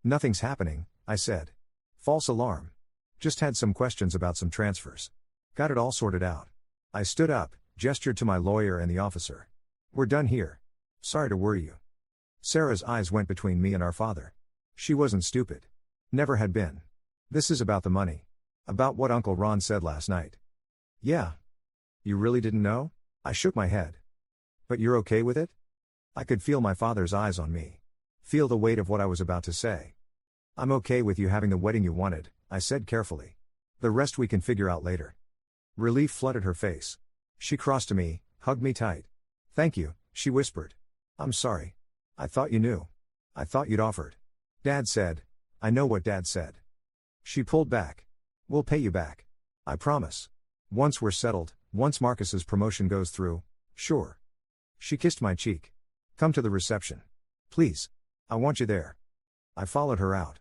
Speaker 1: Nothing's happening, I said. False alarm. Just had some questions about some transfers. Got it all sorted out. I stood up, gestured to my lawyer and the officer. We're done here. Sorry to worry you. Sarah's eyes went between me and our father. She wasn't stupid. Never had been. This is about the money. About what Uncle Ron said last night. Yeah. You really didn't know? I shook my head. But you're okay with it? I could feel my father's eyes on me. Feel the weight of what I was about to say. I'm okay with you having the wedding you wanted, I said carefully. The rest we can figure out later. Relief flooded her face. She crossed to me, hugged me tight. Thank you, she whispered. I'm sorry. I thought you knew. I thought you'd offered. Dad said. I know what Dad said. She pulled back. We'll pay you back. I promise. Once we're settled, once Marcus's promotion goes through, sure. She kissed my cheek. Come to the reception. Please. I want you there. I followed her out.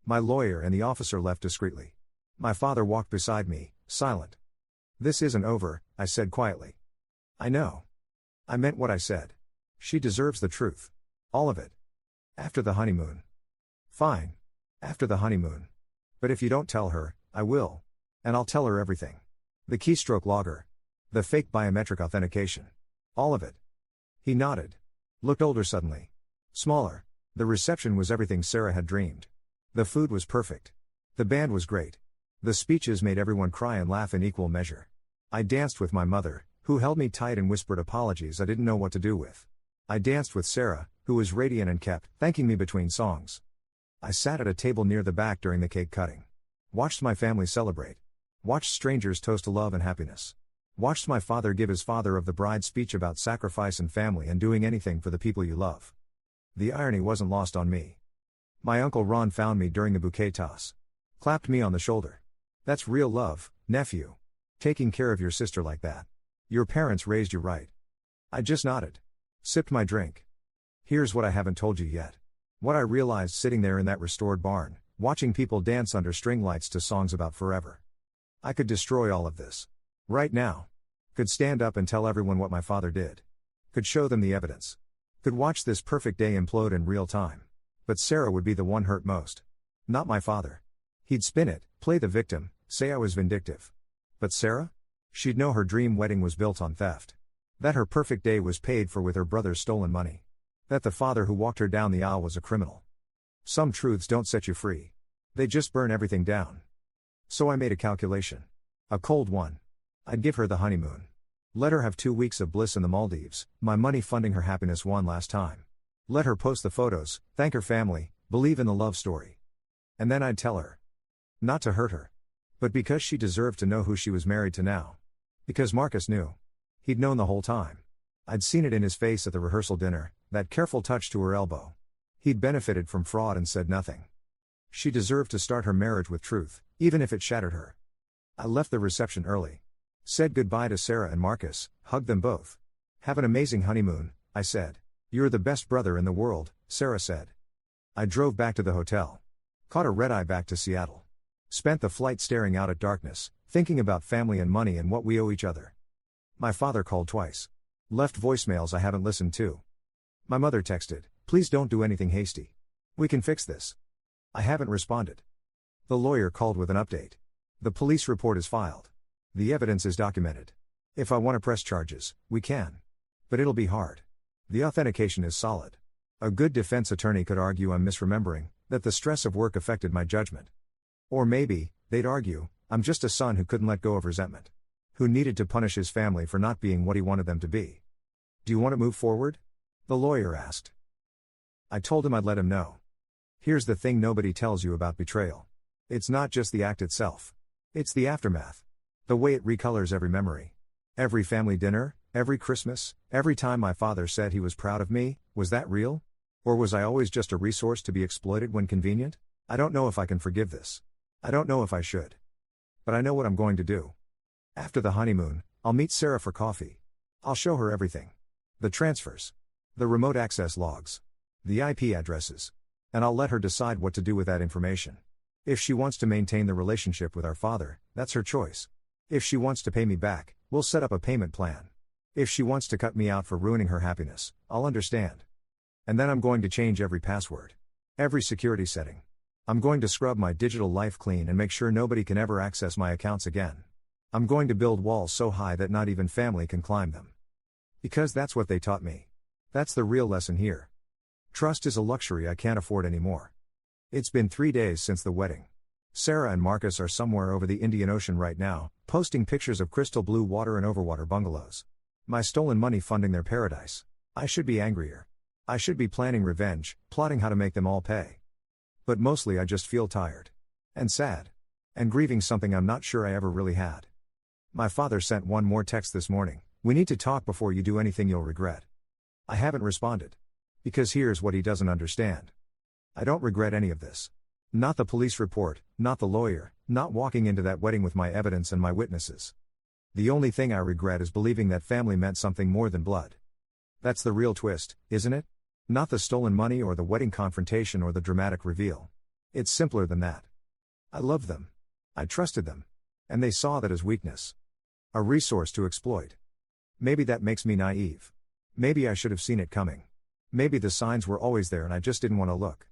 Speaker 1: My lawyer and the officer left discreetly. My father walked beside me, silent. This isn't over, I said quietly. I know. I meant what I said. She deserves the truth. All of it. After the honeymoon. Fine. After the honeymoon. But if you don't tell her, I will. And I'll tell her everything. The keystroke logger. The fake biometric authentication. All of it. He nodded. Looked older suddenly. Smaller. The reception was everything Sarah had dreamed. The food was perfect. The band was great. The speeches made everyone cry and laugh in equal measure. I danced with my mother, who held me tight and whispered apologies I didn't know what to do with. I danced with Sarah, who was radiant and kept thanking me between songs. I sat at a table near the back during the cake cutting. Watched my family celebrate. Watched strangers toast to love and happiness. Watched my father give his father of the bride speech about sacrifice and family and doing anything for the people you love. The irony wasn't lost on me. My Uncle Ron found me during the bouquet toss. Clapped me on the shoulder. That's real love, nephew. Taking care of your sister like that. Your parents raised you right. I just nodded. Sipped my drink. Here's what I haven't told you yet. What I realized sitting there in that restored barn, watching people dance under string lights to songs about forever. I could destroy all of this. Right now. Could stand up and tell everyone what my father did. Could show them the evidence. Could watch this perfect day implode in real time. But Sarah would be the one hurt most. Not my father. He'd spin it, play the victim, say I was vindictive. But Sarah? She'd know her dream wedding was built on theft. That her perfect day was paid for with her brother's stolen money. That the father who walked her down the aisle was a criminal. Some truths don't set you free. They just burn everything down. So I made a calculation. A cold one. I'd give her the honeymoon. Let her have 2 weeks of bliss in the Maldives, my money funding her happiness one last time. Let her post the photos, thank her family, believe in the love story. And then I'd tell her. Not to hurt her. But because she deserved to know who she was married to now. Because Marcus knew. He'd known the whole time. I'd seen it in his face at the rehearsal dinner, that careful touch to her elbow. He'd benefited from fraud and said nothing. She deserved to start her marriage with truth, even if it shattered her. I left the reception early. Said goodbye to Sarah and Marcus, hugged them both. Have an amazing honeymoon, I said. You're the best brother in the world, Sarah said. I drove back to the hotel. Caught a red-eye back to Seattle. Spent the flight staring out at darkness, thinking about family and money and what we owe each other. My father called twice. Left voicemails I haven't listened to. My mother texted, please don't do anything hasty. We can fix this. I haven't responded. The lawyer called with an update. The police report is filed. The evidence is documented. If I want to press charges, we can. But it'll be hard. The authentication is solid. A good defense attorney could argue I'm misremembering, that the stress of work affected my judgment. Or maybe, they'd argue, I'm just a son who couldn't let go of resentment. Who needed to punish his family for not being what he wanted them to be. Do you want to move forward? The lawyer asked. I told him I'd let him know. Here's the thing nobody tells you about betrayal. It's not just the act itself. It's the aftermath. The way it recolors every memory. Every family dinner, every Christmas, every time my father said he was proud of me, was that real? Or was I always just a resource to be exploited when convenient? I don't know if I can forgive this. I don't know if I should. But I know what I'm going to do. After the honeymoon, I'll meet Sarah for coffee. I'll show her everything. The transfers. The remote access logs. The IP addresses. And I'll let her decide what to do with that information. If she wants to maintain the relationship with our father, that's her choice. If she wants to pay me back, we'll set up a payment plan. If she wants to cut me out for ruining her happiness, I'll understand. And then I'm going to change every password. Every security setting. I'm going to scrub my digital life clean and make sure nobody can ever access my accounts again. I'm going to build walls so high that not even family can climb them. Because that's what they taught me. That's the real lesson here. Trust is a luxury I can't afford anymore. It's been 3 days since the wedding. Sarah and Marcus are somewhere over the Indian Ocean right now, posting pictures of crystal blue water and overwater bungalows. My stolen money funding their paradise. I should be angrier. I should be planning revenge, plotting how to make them all pay. But mostly I just feel tired. And sad. And grieving something I'm not sure I ever really had. My father sent one more text this morning. We need to talk before you do anything you'll regret. I haven't responded. Because here's what he doesn't understand. I don't regret any of this. Not the police report, not the lawyer, not walking into that wedding with my evidence and my witnesses. The only thing I regret is believing that family meant something more than blood. That's the real twist, isn't it? Not the stolen money or the wedding confrontation or the dramatic reveal. It's simpler than that. I loved them. I trusted them. And they saw that as weakness. A resource to exploit. Maybe that makes me naive. Maybe I should have seen it coming. Maybe the signs were always there and I just didn't want to look.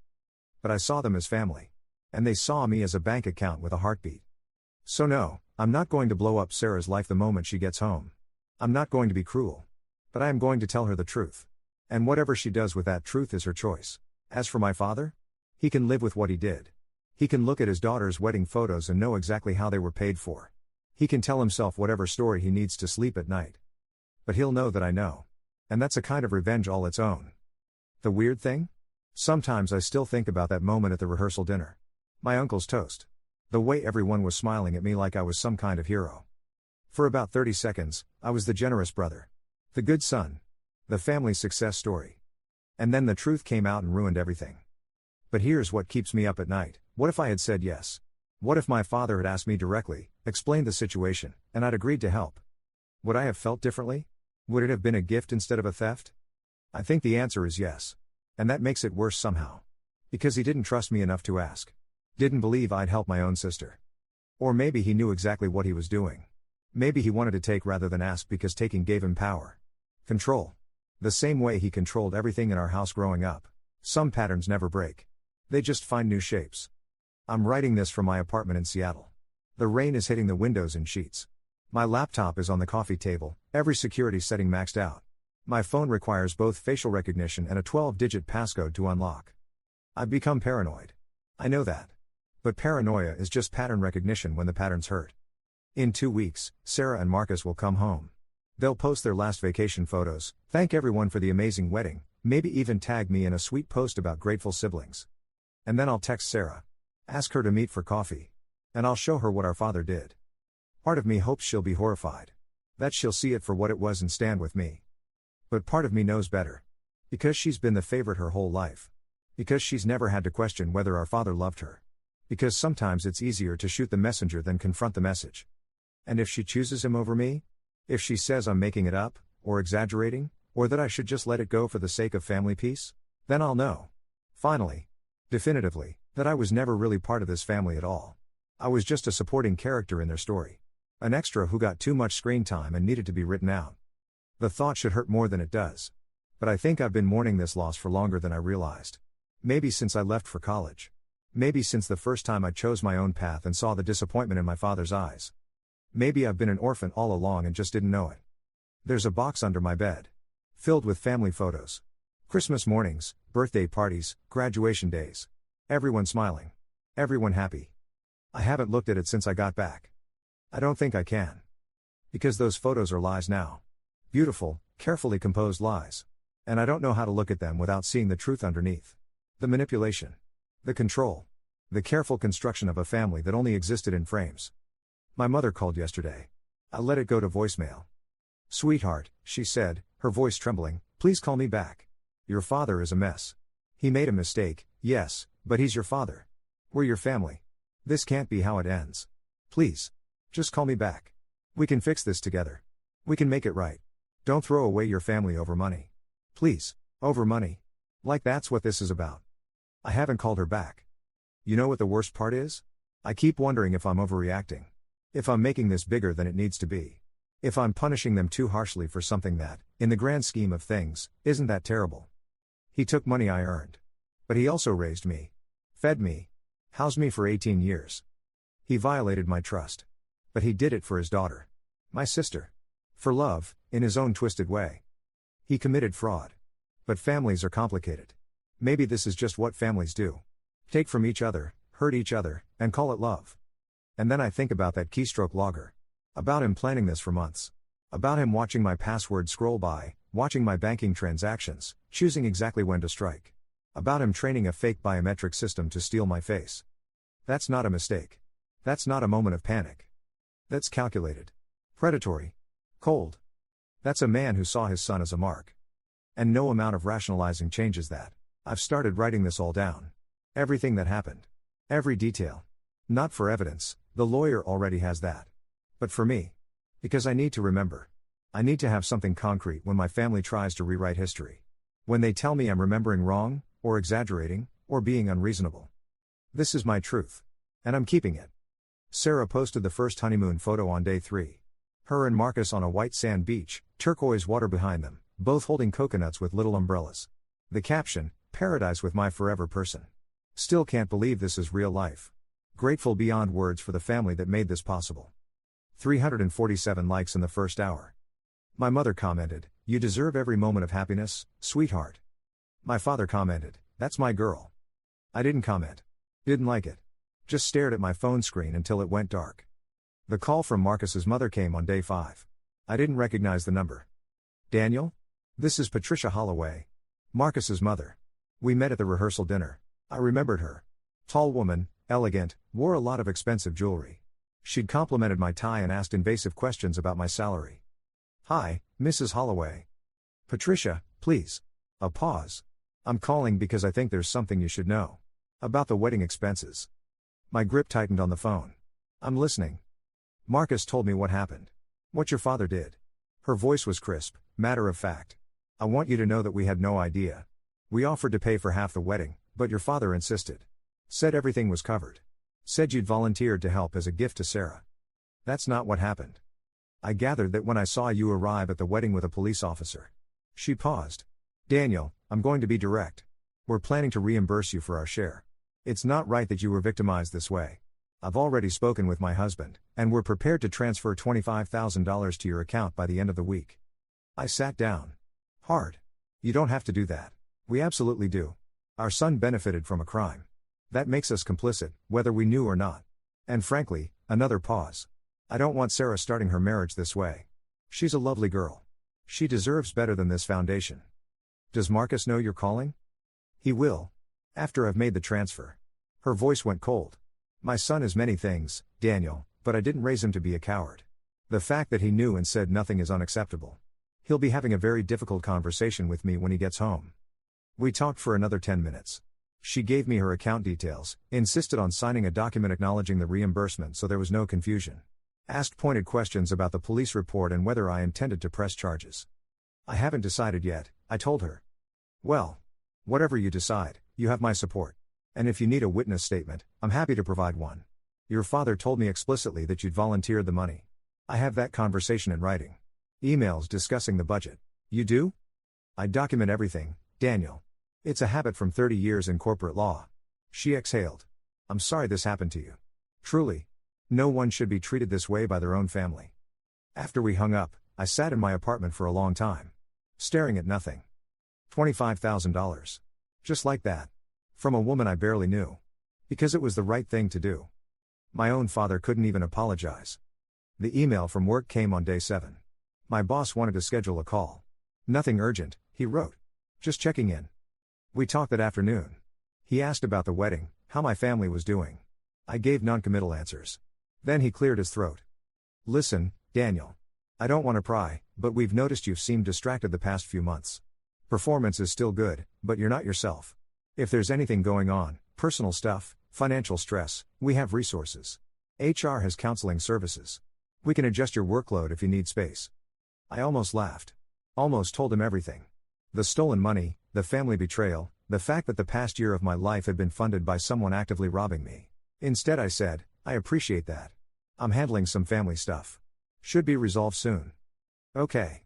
Speaker 1: But I saw them as family. And they saw me as a bank account with a heartbeat. So no, I'm not going to blow up Sarah's life the moment she gets home. I'm not going to be cruel. But I am going to tell her the truth. And whatever she does with that truth is her choice. As for my father? He can live with what he did. He can look at his daughter's wedding photos and know exactly how they were paid for. He can tell himself whatever story he needs to sleep at night. But he'll know that I know. And that's a kind of revenge all its own. The weird thing? Sometimes I still think about that moment at the rehearsal dinner. My uncle's toast. The way everyone was smiling at me like I was some kind of hero. For about 30 seconds, I was the generous brother. The good son. The family success story. And then the truth came out and ruined everything. But here's what keeps me up at night. What if I had said yes? What if my father had asked me directly, explained the situation, and I'd agreed to help? Would I have felt differently? Would it have been a gift instead of a theft? I think the answer is yes. And that makes it worse somehow. Because he didn't trust me enough to ask. Didn't believe I'd help my own sister. Or maybe he knew exactly what he was doing. Maybe he wanted to take rather than ask because taking gave him power. Control. The same way he controlled everything in our house growing up. Some patterns never break. They just find new shapes. I'm writing this from my apartment in Seattle. The rain is hitting the windows in sheets. My laptop is on the coffee table, every security setting maxed out. My phone requires both facial recognition and a 12-digit passcode to unlock. I've become paranoid. I know that. But paranoia is just pattern recognition when the pattern's hurt. In 2 weeks, Sarah and Marcus will come home. They'll post their last vacation photos, thank everyone for the amazing wedding, maybe even tag me in a sweet post about grateful siblings. And then I'll text Sarah. Ask her to meet for coffee. And I'll show her what our father did. Part of me hopes she'll be horrified. That she'll see it for what it was and stand with me. But part of me knows better. Because she's been the favorite her whole life. Because she's never had to question whether our father loved her. Because sometimes it's easier to shoot the messenger than confront the message. And if she chooses him over me? If she says I'm making it up, or exaggerating, or that I should just let it go for the sake of family peace? Then I'll know. Finally. Definitively, that I was never really part of this family at all. I was just a supporting character in their story. An extra who got too much screen time and needed to be written out. The thought should hurt more than it does. But I think I've been mourning this loss for longer than I realized. Maybe since I left for college. Maybe since the first time I chose my own path and saw the disappointment in my father's eyes. Maybe I've been an orphan all along and just didn't know it. There's a box under my bed. Filled with family photos. Christmas mornings, birthday parties, graduation days. Everyone smiling. Everyone happy. I haven't looked at it since I got back. I don't think I can. Because those photos are lies now. Beautiful, carefully composed lies. And I don't know how to look at them without seeing the truth underneath. The manipulation. The control. The careful construction of a family that only existed in frames. My mother called yesterday. I let it go to voicemail. "Sweetheart," she said, her voice trembling, "please call me back. Your father is a mess. He made a mistake, yes, but he's your father. We're your family. This can't be how it ends. Please. Just call me back. We can fix this together. We can make it right. Don't throw away your family over money. Please, over money. Like that's what this is about." I haven't called her back. You know what the worst part is? I keep wondering if I'm overreacting. If I'm making this bigger than it needs to be. If I'm punishing them too harshly for something that, in the grand scheme of things, isn't that terrible. He took money I earned. But he also raised me. Fed me. Housed me for 18 years. He violated my trust. But he did it for his daughter. My sister. For love, in his own twisted way. He committed fraud. But families are complicated. Maybe this is just what families do. Take from each other, hurt each other, and call it love. And then I think about that keystroke logger. About him planning this for months. About him watching my password scroll by, watching my banking transactions, choosing exactly when to strike. About him training a fake biometric system to steal my face. That's not a mistake. That's not a moment of panic. That's calculated. Predatory. Cold. That's a man who saw his son as a mark. And no amount of rationalizing changes that. I've started writing this all down. Everything that happened. Every detail. Not for evidence, the lawyer already has that. But for me. Because I need to remember. I need to have something concrete when my family tries to rewrite history. When they tell me I'm remembering wrong, or exaggerating, or being unreasonable. This is my truth. And I'm keeping it. Sarah posted the first honeymoon photo on day 3. Her and Marcus on a white sand beach, turquoise water behind them, both holding coconuts with little umbrellas. The caption, "Paradise with my forever person." Still can't believe this is real life. Grateful beyond words for the family that made this possible. 347 likes in the first hour. My mother commented, "You deserve every moment of happiness, sweetheart." My father commented, "That's my girl." I didn't comment. Didn't like it. Just stared at my phone screen until it went dark. The call from Marcus's mother came on day 5. I didn't recognize the number. "Daniel? This is Patricia Holloway. Marcus's mother. We met at the rehearsal dinner." I remembered her. Tall woman, elegant, wore a lot of expensive jewelry. She'd complimented my tie and asked invasive questions about my salary. "Hi, Mrs. Holloway." "Patricia, please." A pause. "I'm calling because I think there's something you should know. About the wedding expenses." My grip tightened on the phone. "I'm listening." "Marcus told me what happened. What your father did." Her voice was crisp, matter of fact. "I want you to know that we had no idea. We offered to pay for half the wedding, but your father insisted. Said everything was covered. Said you'd volunteered to help as a gift to Sarah. That's not what happened. I gathered that when I saw you arrive at the wedding with a police officer." She paused. "Daniel, I'm going to be direct. We're planning to reimburse you for our share. It's not right that you were victimized this way. I've already spoken with my husband, and we're prepared to transfer $25,000 to your account by the end of the week." I sat down. "Hard. You don't have to do that. We absolutely do. Our son benefited from a crime. That makes us complicit, whether we knew or not. And frankly, another pause. I don't want Sarah starting her marriage this way. She's a lovely girl. She deserves better than this foundation. Does Marcus know you're calling?" "He will. After I've made the transfer." Her voice went cold. "My son is many things, Daniel, but I didn't raise him to be a coward. The fact that he knew and said nothing is unacceptable. He'll be having a very difficult conversation with me when he gets home. We talked for another 10 minutes. She gave me her account details, insisted on signing a document acknowledging the reimbursement so there was no confusion. Asked pointed questions about the police report and whether I intended to press charges. I haven't decided yet, I told her. Well, whatever you decide, you have my support. And if you need a witness statement, I'm happy to provide one. Your father told me explicitly that you'd volunteered the money. I have that conversation in writing. Emails discussing the budget. You do? I document everything, Daniel. It's a habit from 30 years in corporate law. She exhaled. I'm sorry this happened to you. Truly. No one should be treated this way by their own family. After we hung up, I sat in my apartment for a long time. Staring at nothing. $25,000. Just like that. From a woman I barely knew. Because it was the right thing to do. My own father couldn't even apologize. The email from work came on day 7. My boss wanted to schedule a call. Nothing urgent, he wrote. Just checking in. We talked that afternoon. He asked about the wedding, how my family was doing. I gave non-committal answers. Then he cleared his throat. Listen, Daniel. I don't want to pry, but we've noticed you've seemed distracted the past few months. Performance is still good, but you're not yourself. If there's anything going on, personal stuff, financial stress, we have resources. HR has counseling services. We can adjust your workload if you need space. I almost laughed. Almost told him everything. The stolen money, the family betrayal, the fact that the past year of my life had been funded by someone actively robbing me. Instead I said, I appreciate that. I'm handling some family stuff. Should be resolved soon. Okay.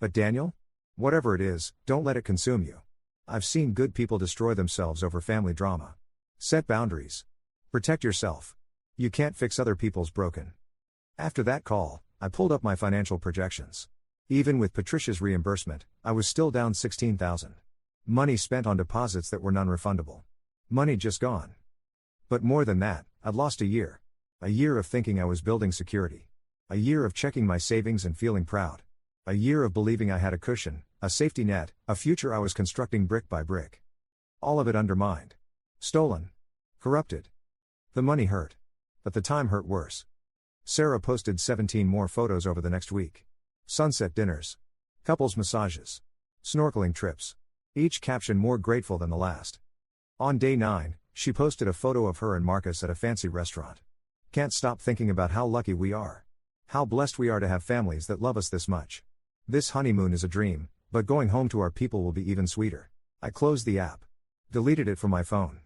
Speaker 1: But Daniel? Whatever it is, don't let it consume you. I've seen good people destroy themselves over family drama. Set boundaries. Protect yourself. You can't fix other people's broken. After that call, I pulled up my financial projections. Even with Patricia's reimbursement, I was still down $16,000. Money spent on deposits that were non-refundable. Money just gone. But more than that, I'd lost a year. A year of thinking I was building security. A year of checking my savings and feeling proud. A year of believing I had a cushion, a safety net, a future I was constructing brick by brick. All of it undermined. Stolen. Corrupted. The money hurt. But the time hurt worse. Sarah posted 17 more photos over the next week. Sunset dinners. Couples massages. Snorkeling trips. Each caption more grateful than the last. On day 9, she posted a photo of her and Marcus at a fancy restaurant. Can't stop thinking about how lucky we are. How blessed we are to have families that love us this much. This honeymoon is a dream, but going home to our people will be even sweeter. I closed the app. Deleted it from my phone.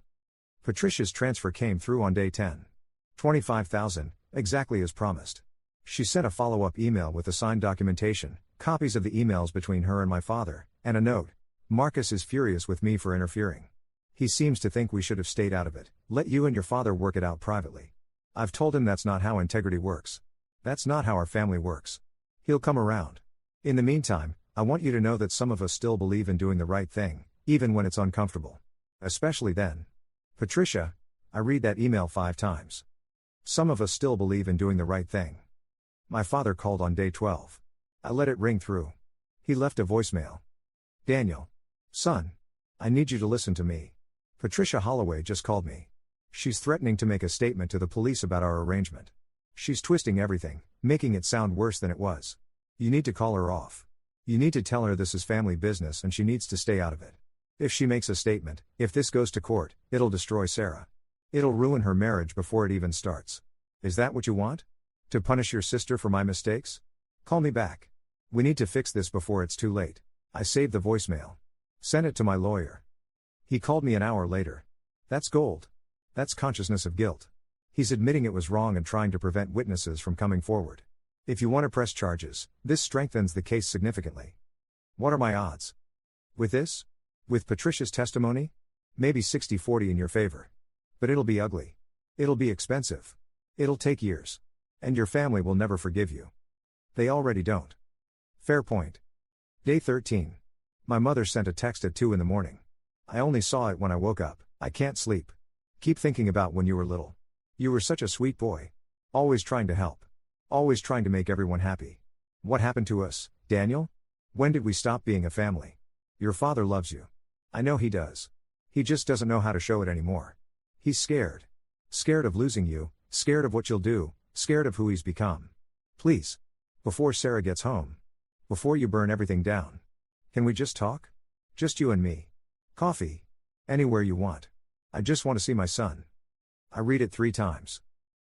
Speaker 1: Patricia's transfer came through on day 10. $25,000, exactly as promised. She sent a follow-up email with the signed documentation, copies of the emails between her and my father, and a note. Marcus is furious with me for interfering. He seems to think we should have stayed out of it, let you and your father work it out privately. I've told him that's not how integrity works. That's not how our family works. He'll come around. In the meantime, I want you to know that some of us still believe in doing the right thing, even when it's uncomfortable. Especially then. Patricia, I read that email 5 times. Some of us still believe in doing the right thing. My father called on day 12. I let it ring through. He left a voicemail. Daniel. Son. I need you to listen to me. Patricia Holloway just called me. She's threatening to make a statement to the police about our arrangement. She's twisting everything, making it sound worse than it was. You need to call her off. You need to tell her this is family business and she needs to stay out of it. If she makes a statement, if this goes to court, it'll destroy Sarah. It'll ruin her marriage before it even starts. Is that what you want? To punish your sister for my mistakes? Call me back. We need to fix this before it's too late. I saved the voicemail. Sent it to my lawyer. He called me an hour later. That's gold. That's consciousness of guilt. He's admitting it was wrong and trying to prevent witnesses from coming forward. If you want to press charges, this strengthens the case significantly. What are my odds? With this? With Patricia's testimony? Maybe 60-40 in your favor. But it'll be ugly. It'll be expensive. It'll take years. And your family will never forgive you. They already don't. Fair point. Day 13. My mother sent a text at 2 in the morning. I only saw it when I woke up. I can't sleep. Keep thinking about when you were little. You were such a sweet boy. Always trying to help. Always trying to make everyone happy. What happened to us, Daniel? When did we stop being a family? Your father loves you. I know he does. He just doesn't know how to show it anymore. He's scared. Scared of losing you, scared of what you'll do, scared of who he's become. Please. Before Sarah gets home. Before you burn everything down. Can we just talk? Just you and me. Coffee. Anywhere you want. I just want to see my son. I read it 3 times.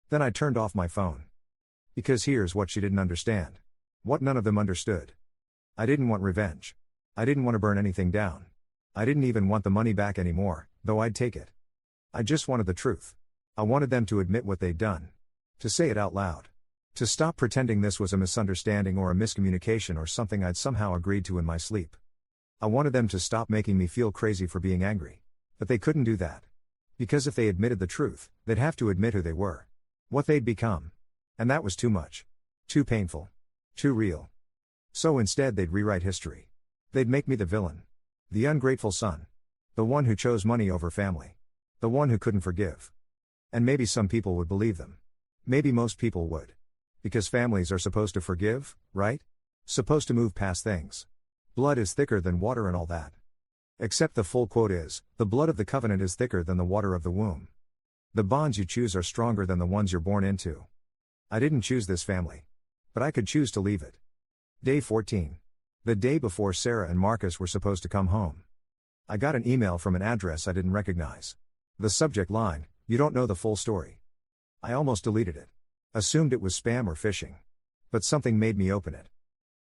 Speaker 1: Then I turned off my phone. Because here's what she didn't understand. What none of them understood. I didn't want revenge. I didn't want to burn anything down. I didn't even want the money back anymore, though I'd take it. I just wanted the truth. I wanted them to admit what they'd done. To say it out loud. To stop pretending this was a misunderstanding or a miscommunication or something I'd somehow agreed to in my sleep. I wanted them to stop making me feel crazy for being angry. But they couldn't do that. Because if they admitted the truth, they'd have to admit who they were. What they'd become. And that was too much. Too painful. Too real. So instead they'd rewrite history. They'd make me the villain. The ungrateful son. The one who chose money over family. The one who couldn't forgive. And maybe some people would believe them. Maybe most people would. Because families are supposed to forgive, right? Supposed to move past things. Blood is thicker than water and all that. Except the full quote is, the blood of the covenant is thicker than the water of the womb. The bonds you choose are stronger than the ones you're born into. I didn't choose this family. But I could choose to leave it. Day 14. The day before Sarah and Marcus were supposed to come home. I got an email from an address I didn't recognize. The subject line, you don't know the full story. I almost deleted it. Assumed it was spam or phishing. But something made me open it.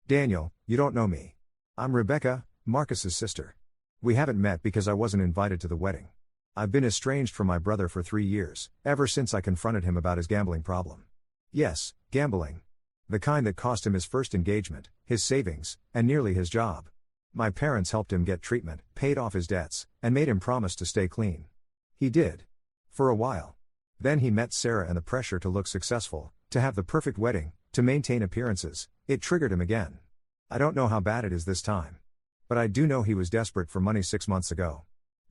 Speaker 1: Daniel, you don't know me. I'm Rebecca, Marcus's sister. We haven't met because I wasn't invited to the wedding. I've been estranged from my brother for 3 years, ever since I confronted him about his gambling problem. Yes, gambling. The kind that cost him his first engagement, his savings, and nearly his job. My parents helped him get treatment, paid off his debts, and made him promise to stay clean. He did. For a while. Then he met Sarah and the pressure to look successful, to have the perfect wedding, to maintain appearances, it triggered him again. I don't know how bad it is this time. But I do know he was desperate for money 6 months ago.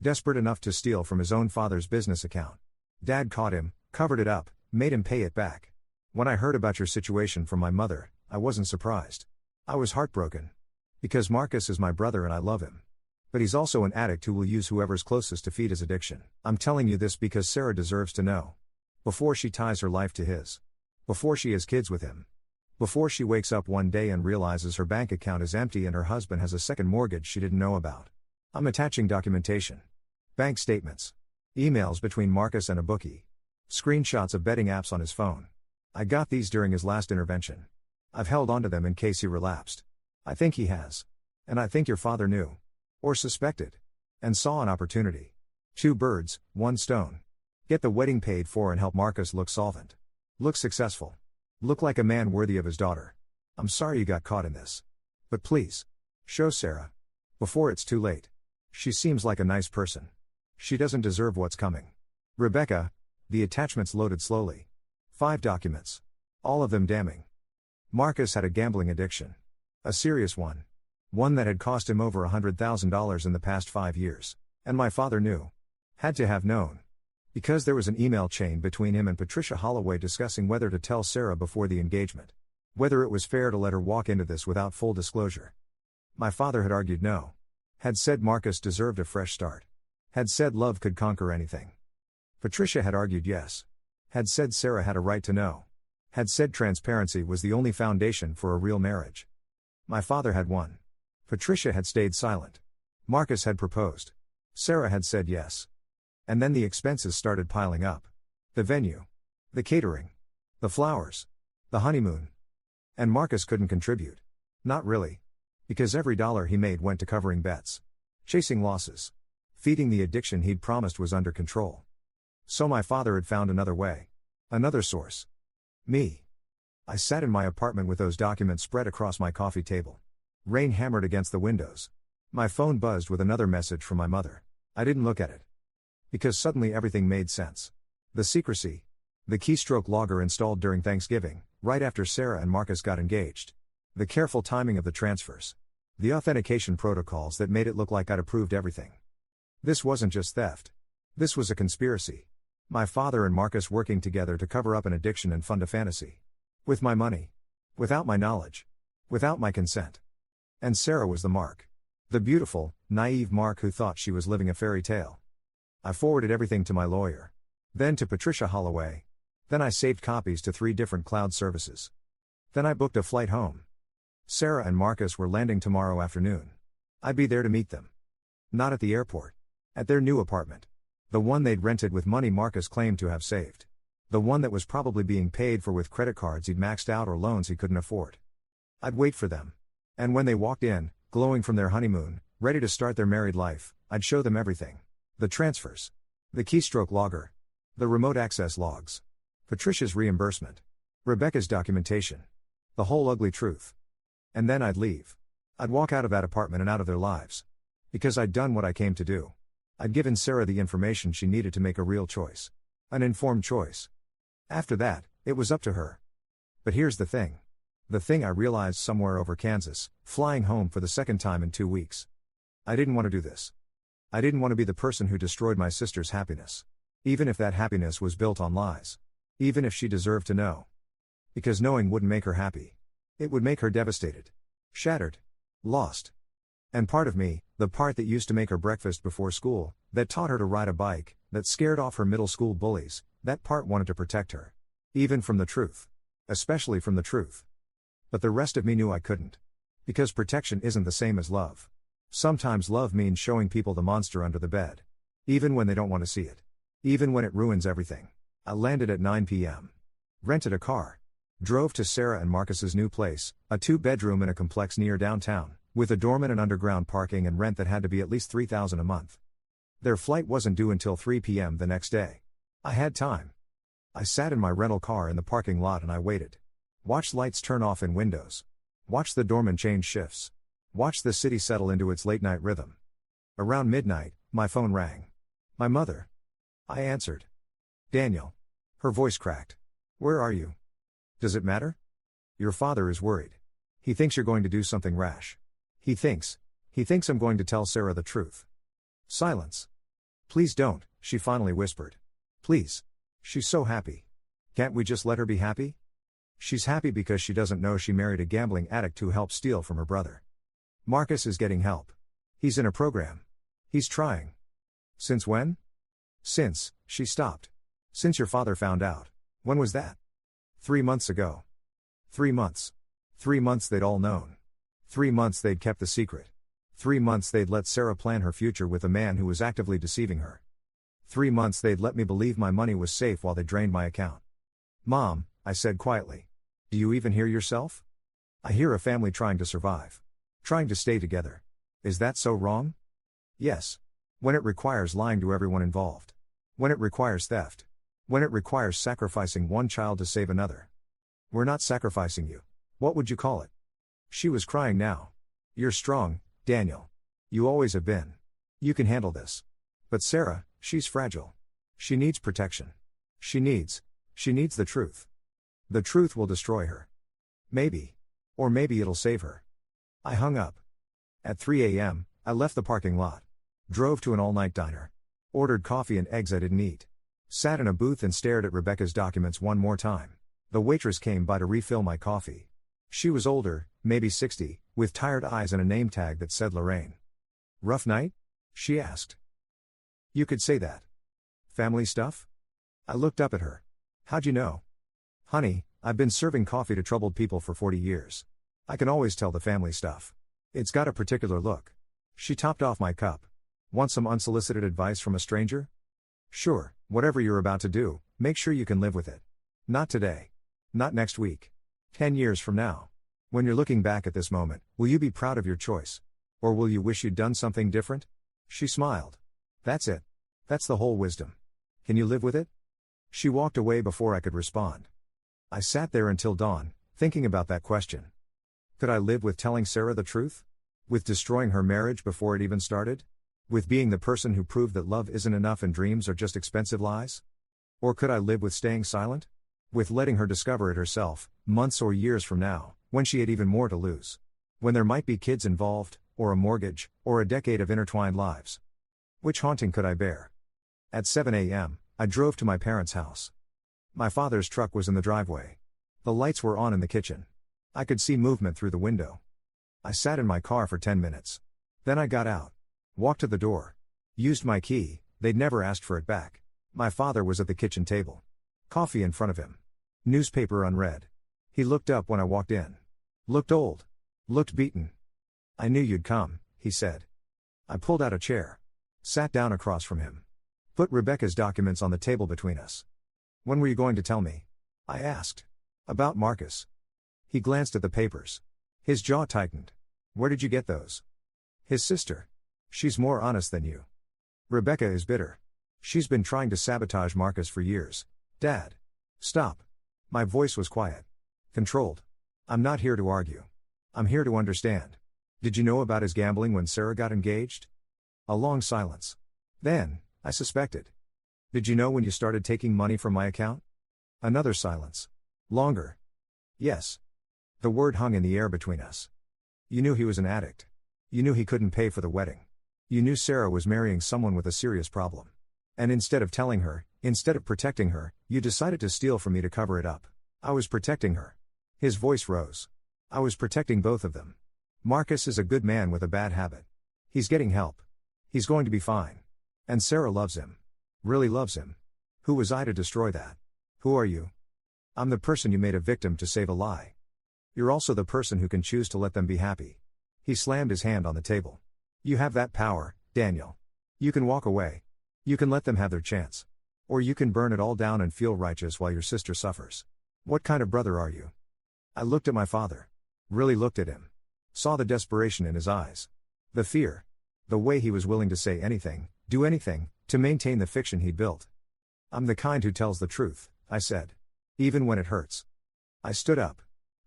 Speaker 1: Desperate enough to steal from his own father's business account. Dad caught him, covered it up, made him pay it back. When I heard about your situation from my mother, I wasn't surprised. I was heartbroken. Because Marcus is my brother and I love him. But he's also an addict who will use whoever's closest to feed his addiction. I'm telling you this because Sarah deserves to know. Before she ties her life to his. Before she has kids with him. Before she wakes up one day and realizes her bank account is empty and her husband has a second mortgage she didn't know about. I'm attaching documentation. Bank statements. Emails between Marcus and a bookie. Screenshots of betting apps on his phone. I got these during his last intervention. I've held onto them in case he relapsed. I think he has. And I think your father knew. Or suspected. And saw an opportunity. 2 birds, 1 stone. Get the wedding paid for and help Marcus look solvent. Look successful. Look like a man worthy of his daughter. I'm sorry you got caught in this. But please. Show Sarah. Before it's too late. She seems like a nice person. She doesn't deserve what's coming. Rebecca. The attachments loaded slowly. 5 documents. All of them damning. Marcus had a gambling addiction. A serious one. One that had cost him over $100,000 in the past 5 years. And my father knew. Had to have known. Because there was an email chain between him and Patricia Holloway discussing whether to tell Sarah before the engagement. Whether it was fair to let her walk into this without full disclosure. My father had argued no. Had said Marcus deserved a fresh start. Had said love could conquer anything. Patricia had argued yes. Had said Sarah had a right to know. Had said transparency was the only foundation for a real marriage. My father had won. Patricia had stayed silent. Marcus had proposed. Sarah had said yes. And then the expenses started piling up. The venue. The catering. The flowers. The honeymoon. And Marcus couldn't contribute. Not really. Because every dollar he made went to covering bets. Chasing losses. Feeding the addiction he'd promised was under control. So my father had found another way. Another source. Me. I sat in my apartment with those documents spread across my coffee table. Rain hammered against the windows. My phone buzzed with another message from my mother. I didn't look at it. Because suddenly everything made sense. The secrecy. The keystroke logger installed during Thanksgiving, right after Sarah and Marcus got engaged. The careful timing of the transfers. The authentication protocols that made it look like I'd approved everything. This wasn't just theft. This was a conspiracy. My father and Marcus working together to cover up an addiction and fund a fantasy. With my money. Without my knowledge. Without my consent. And Sarah was the mark. The beautiful, naive Mark who thought she was living a fairy tale. I forwarded everything to my lawyer. Then to Patricia Holloway. Then I saved copies to 3 different cloud services. Then I booked a flight home. Sarah and Marcus were landing tomorrow afternoon. I'd be there to meet them. Not at the airport. At their new apartment. The one they'd rented with money Marcus claimed to have saved. The one that was probably being paid for with credit cards he'd maxed out or loans he couldn't afford. I'd wait for them. And when they walked in, glowing from their honeymoon, ready to start their married life, I'd show them everything. The transfers. The keystroke logger. The remote access logs. Patricia's reimbursement. Rebecca's documentation. The whole ugly truth. And then I'd leave. I'd walk out of that apartment and out of their lives. Because I'd done what I came to do. I'd given Sarah the information she needed to make a real choice. An informed choice. After that, it was up to her. But here's the thing. The thing I realized somewhere over Kansas, flying home for the second time in 2 weeks. I didn't want to do this. I didn't want to be the person who destroyed my sister's happiness. Even if that happiness was built on lies. Even if she deserved to know. Because knowing wouldn't make her happy. It would make her devastated. Shattered. Lost. And part of me, the part that used to make her breakfast before school, that taught her to ride a bike, that scared off her middle school bullies, that part wanted to protect her. Even from the truth. Especially from the truth. But the rest of me knew I couldn't. Because protection isn't the same as love. Sometimes love means showing people the monster under the bed. Even when they don't want to see it. Even when it ruins everything. I landed at 9 p.m. Rented a car. Drove to Sarah and Marcus's new place, a 2-bedroom in a complex near downtown, with a doorman and underground parking and rent that had to be at least $3,000 a month. Their flight wasn't due until 3 p.m. the next day. I had time. I sat in my rental car in the parking lot and I waited. Watched lights turn off in windows. Watched the doorman change shifts. Watched the city settle into its late-night rhythm. Around midnight, my phone rang. My mother. I answered. Daniel. Her voice cracked. Where are you? Does it matter? Your father is worried. He thinks you're going to do something rash. He thinks I'm going to tell Sarah the truth. Silence. Please don't, she finally whispered. Please. She's so happy. Can't we just let her be happy? She's happy because she doesn't know she married a gambling addict who helped steal from her brother. Marcus is getting help. He's in a program. He's trying. Since when? Since, she stopped. Since your father found out. When was that? 3 months ago. 3 months. 3 months they'd all known. 3 months they'd kept the secret. 3 months they'd let Sarah plan her future with a man who was actively deceiving her. 3 months they'd let me believe my money was safe while they drained my account. Mom, I said quietly. Do you even hear yourself? I hear a family trying to survive. Trying to stay together. Is that so wrong? Yes. When it requires lying to everyone involved. When it requires theft. When it requires sacrificing one child to save another. We're not sacrificing you. What would you call it? She was crying now. You're strong, Daniel. You always have been. You can handle this. But Sarah, she's fragile. She needs protection. She needs the truth. The truth will destroy her. Maybe. Or maybe it'll save her. I hung up. At 3 a.m., I left the parking lot. Drove to an all-night diner. Ordered coffee and eggs I didn't eat. Sat in a booth and stared at Rebecca's documents one more time. The waitress came by to refill my coffee. She was older, maybe 60, with tired eyes and a name tag that said Lorraine. Rough night? She asked. You could say that. Family stuff? I looked up at her. How'd you know? Honey, I've been serving coffee to troubled people for 40 years. I can always tell the family stuff. It's got a particular look. She topped off my cup. Want some unsolicited advice from a stranger? Sure, whatever you're about to do, make sure you can live with it. Not today. Not next week. 10 years from now. When you're looking back at this moment, will you be proud of your choice? Or will you wish you'd done something different? She smiled. That's it. That's the whole wisdom. Can you live with it? She walked away before I could respond. I sat there until dawn, thinking about that question. Could I live with telling Sarah the truth? With destroying her marriage before it even started? With being the person who proved that love isn't enough and dreams are just expensive lies? Or could I live with staying silent? With letting her discover it herself, months or years from now, when she had even more to lose. When there might be kids involved, or a mortgage, or a decade of intertwined lives. Which haunting could I bear? At 7 a.m., I drove to my parents' house. My father's truck was in the driveway. The lights were on in the kitchen. I could see movement through the window. I sat in my car for 10 minutes. Then I got out. Walked to the door. Used my key, they'd never asked for it back. My father was at the kitchen table. Coffee in front of him. Newspaper unread. He looked up when I walked in. Looked old. Looked beaten. I knew you'd come, he said. I pulled out a chair. Sat down across from him. Put Rebecca's documents on the table between us. When were you going to tell me? I asked. About Marcus. He glanced at the papers. His jaw tightened. Where did you get those? His sister. She's more honest than you. Rebecca is bitter. She's been trying to sabotage Marcus for years. Dad. Stop. My voice was quiet. Controlled. I'm not here to argue. I'm here to understand. Did you know about his gambling when Sarah got engaged? A long silence. Then, I suspected. Did you know when you started taking money from my account? Another silence. Longer. Yes. The word hung in the air between us. You knew he was an addict. You knew he couldn't pay for the wedding. You knew Sarah was marrying someone with a serious problem. And instead of telling her, instead of protecting her, you decided to steal from me to cover it up. I was protecting her. His voice rose. I was protecting both of them. Marcus is a good man with a bad habit. He's getting help. He's going to be fine. And Sarah loves him. Really loves him. Who was I to destroy that? Who are you? I'm the person you made a victim to save a lie. You're also the person who can choose to let them be happy. He slammed his hand on the table. You have that power, Daniel. You can walk away. You can let them have their chance. Or you can burn it all down and feel righteous while your sister suffers. What kind of brother are you? I looked at my father. Really looked at him. Saw the desperation in his eyes. The fear. The way he was willing to say anything, do anything, to maintain the fiction he'd built. I'm the kind who tells the truth, I said. Even when it hurts. I stood up.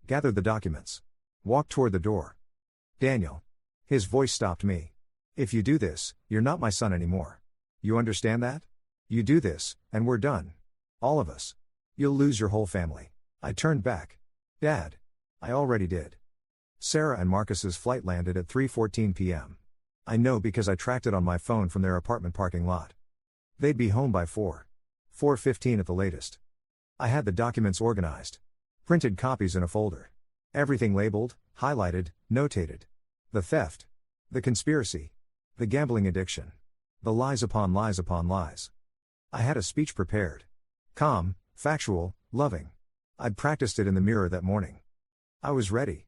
Speaker 1: Gathered the documents. Walked toward the door. Daniel. His voice stopped me. If you do this, you're not my son anymore. You understand that? You do this, and we're done. All of us. You'll lose your whole family. I turned back. Dad. I already did. Sarah and Marcus's flight landed at 3:14 p.m. I know because I tracked it on my phone from their apartment parking lot. They'd be home by 4:15 at the latest. I had the documents organized. Printed copies in a folder. Everything labeled, highlighted, notated. The theft. The conspiracy. The gambling addiction. The lies upon lies upon lies. I had a speech prepared. Calm, factual, loving. I'd practiced it in the mirror that morning. I was ready.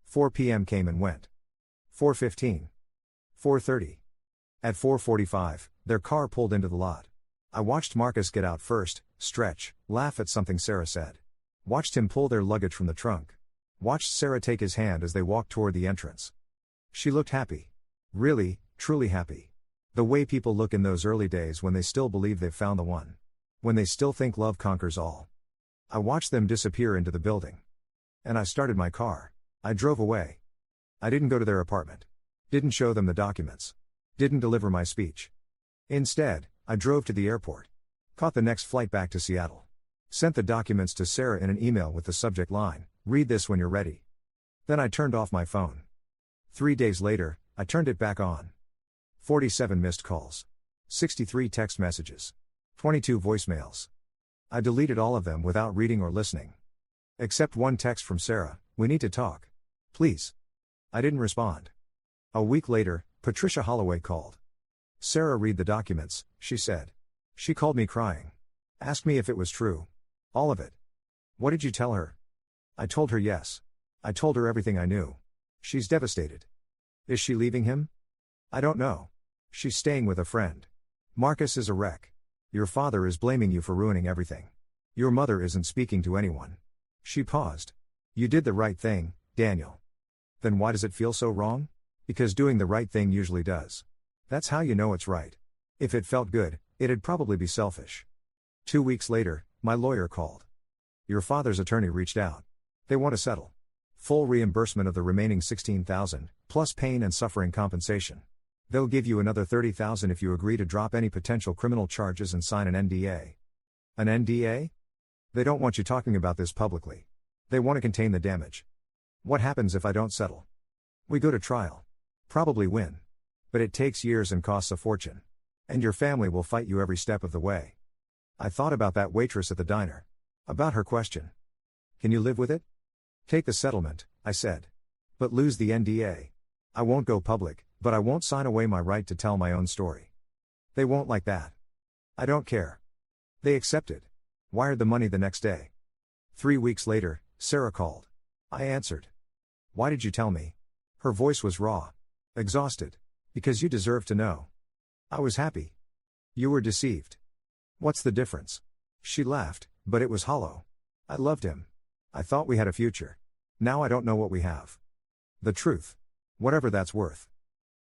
Speaker 1: 4 p.m. came and went. 4:15. 4:30. At 4:45, their car pulled into the lot. I watched Marcus get out first, stretch, laugh at something Sarah said. Watched him pull their luggage from the trunk. Watched Sarah take his hand as they walked toward the entrance. She looked happy. Really, truly happy. The way people look in those early days when they still believe they've found the one. When they still think love conquers all. I watched them disappear into the building. And I started my car. I drove away. I didn't go to their apartment. Didn't show them the documents. Didn't deliver my speech. Instead, I drove to the airport. Caught the next flight back to Seattle. Sent the documents to Sarah in an email with the subject line, "Read this when you're ready." Then I turned off my phone. 3 days later, I turned it back on. 47 missed calls. 63 text messages. 22 voicemails. I deleted all of them without reading or listening. Except one text from Sarah, "We need to talk. Please." I didn't respond. A week later, Patricia Holloway called. "Sarah, read the documents," she said. She called me crying. Asked me if it was true. All of it. What did you tell her? I told her yes. I told her everything I knew. She's devastated. Is she leaving him? I don't know. She's staying with a friend. Marcus is a wreck. Your father is blaming you for ruining everything. Your mother isn't speaking to anyone. She paused. You did the right thing, Daniel. Then why does it feel so wrong? Because doing the right thing usually does. That's how you know it's right. If it felt good, it'd probably be selfish. 2 weeks later, my lawyer called. Your father's attorney reached out. They want to settle. Full reimbursement of the remaining $16,000, plus pain and suffering compensation. They'll give you another $30,000 if you agree to drop any potential criminal charges and sign an NDA. An NDA? They don't want you talking about this publicly. They want to contain the damage. What happens if I don't settle? We go to trial. Probably win. But it takes years and costs a fortune. And your family will fight you every step of the way. I thought about that waitress at the diner. About her question. Can you live with it? Take the settlement, I said. But lose the NDA. I won't go public, but I won't sign away my right to tell my own story. They won't like that. I don't care. They accepted. Wired the money the next day. 3 weeks later, Sarah called. I answered. Why did you tell me? Her voice was raw. Exhausted. Because you deserve to know. I was happy. You were deceived. What's the difference? She laughed, but it was hollow. I loved him. I thought we had a future. Now I don't know what we have. The truth. Whatever that's worth.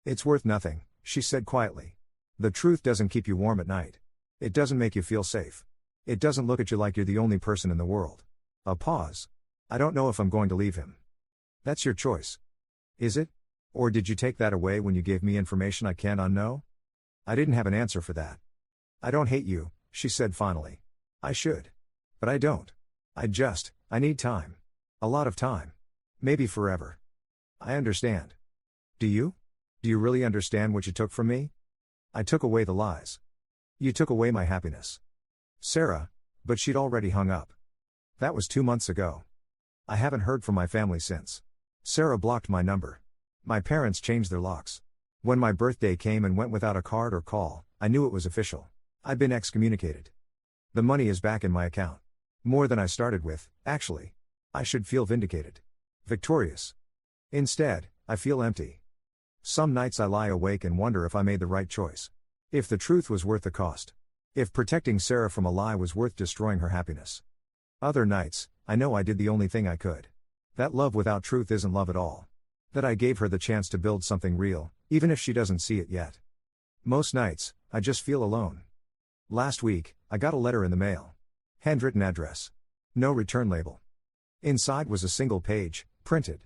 Speaker 1: It's worth nothing, she said quietly. The truth doesn't keep you warm at night. It doesn't make you feel safe. It doesn't look at you like you're the only person in the world. A pause. I don't know if I'm going to leave him. That's your choice. Is it? Or did you take that away when you gave me information I can't unknow? I didn't have an answer for that. I don't hate you, she said finally. I should. But I don't. I need time. A lot of time. Maybe forever. I understand. Do you? Do you really understand what you took from me? I took away the lies. You took away my happiness. Sarah, but she'd already hung up. That was 2 months ago. I haven't heard from my family since. Sarah blocked my number. My parents changed their locks. When my birthday came and went without a card or call, I knew it was official. I'd been excommunicated. The money is back in my account. More than I started with, actually. I should feel vindicated. Victorious. Instead, I feel empty. Some nights I lie awake and wonder if I made the right choice. If the truth was worth the cost. If protecting Sarah from a lie was worth destroying her happiness. Other nights, I know I did the only thing I could. That love without truth isn't love at all. That I gave her the chance to build something real, even if she doesn't see it yet. Most nights, I just feel alone. Last week, I got a letter in the mail. Handwritten address. No return label. Inside was a single page, printed.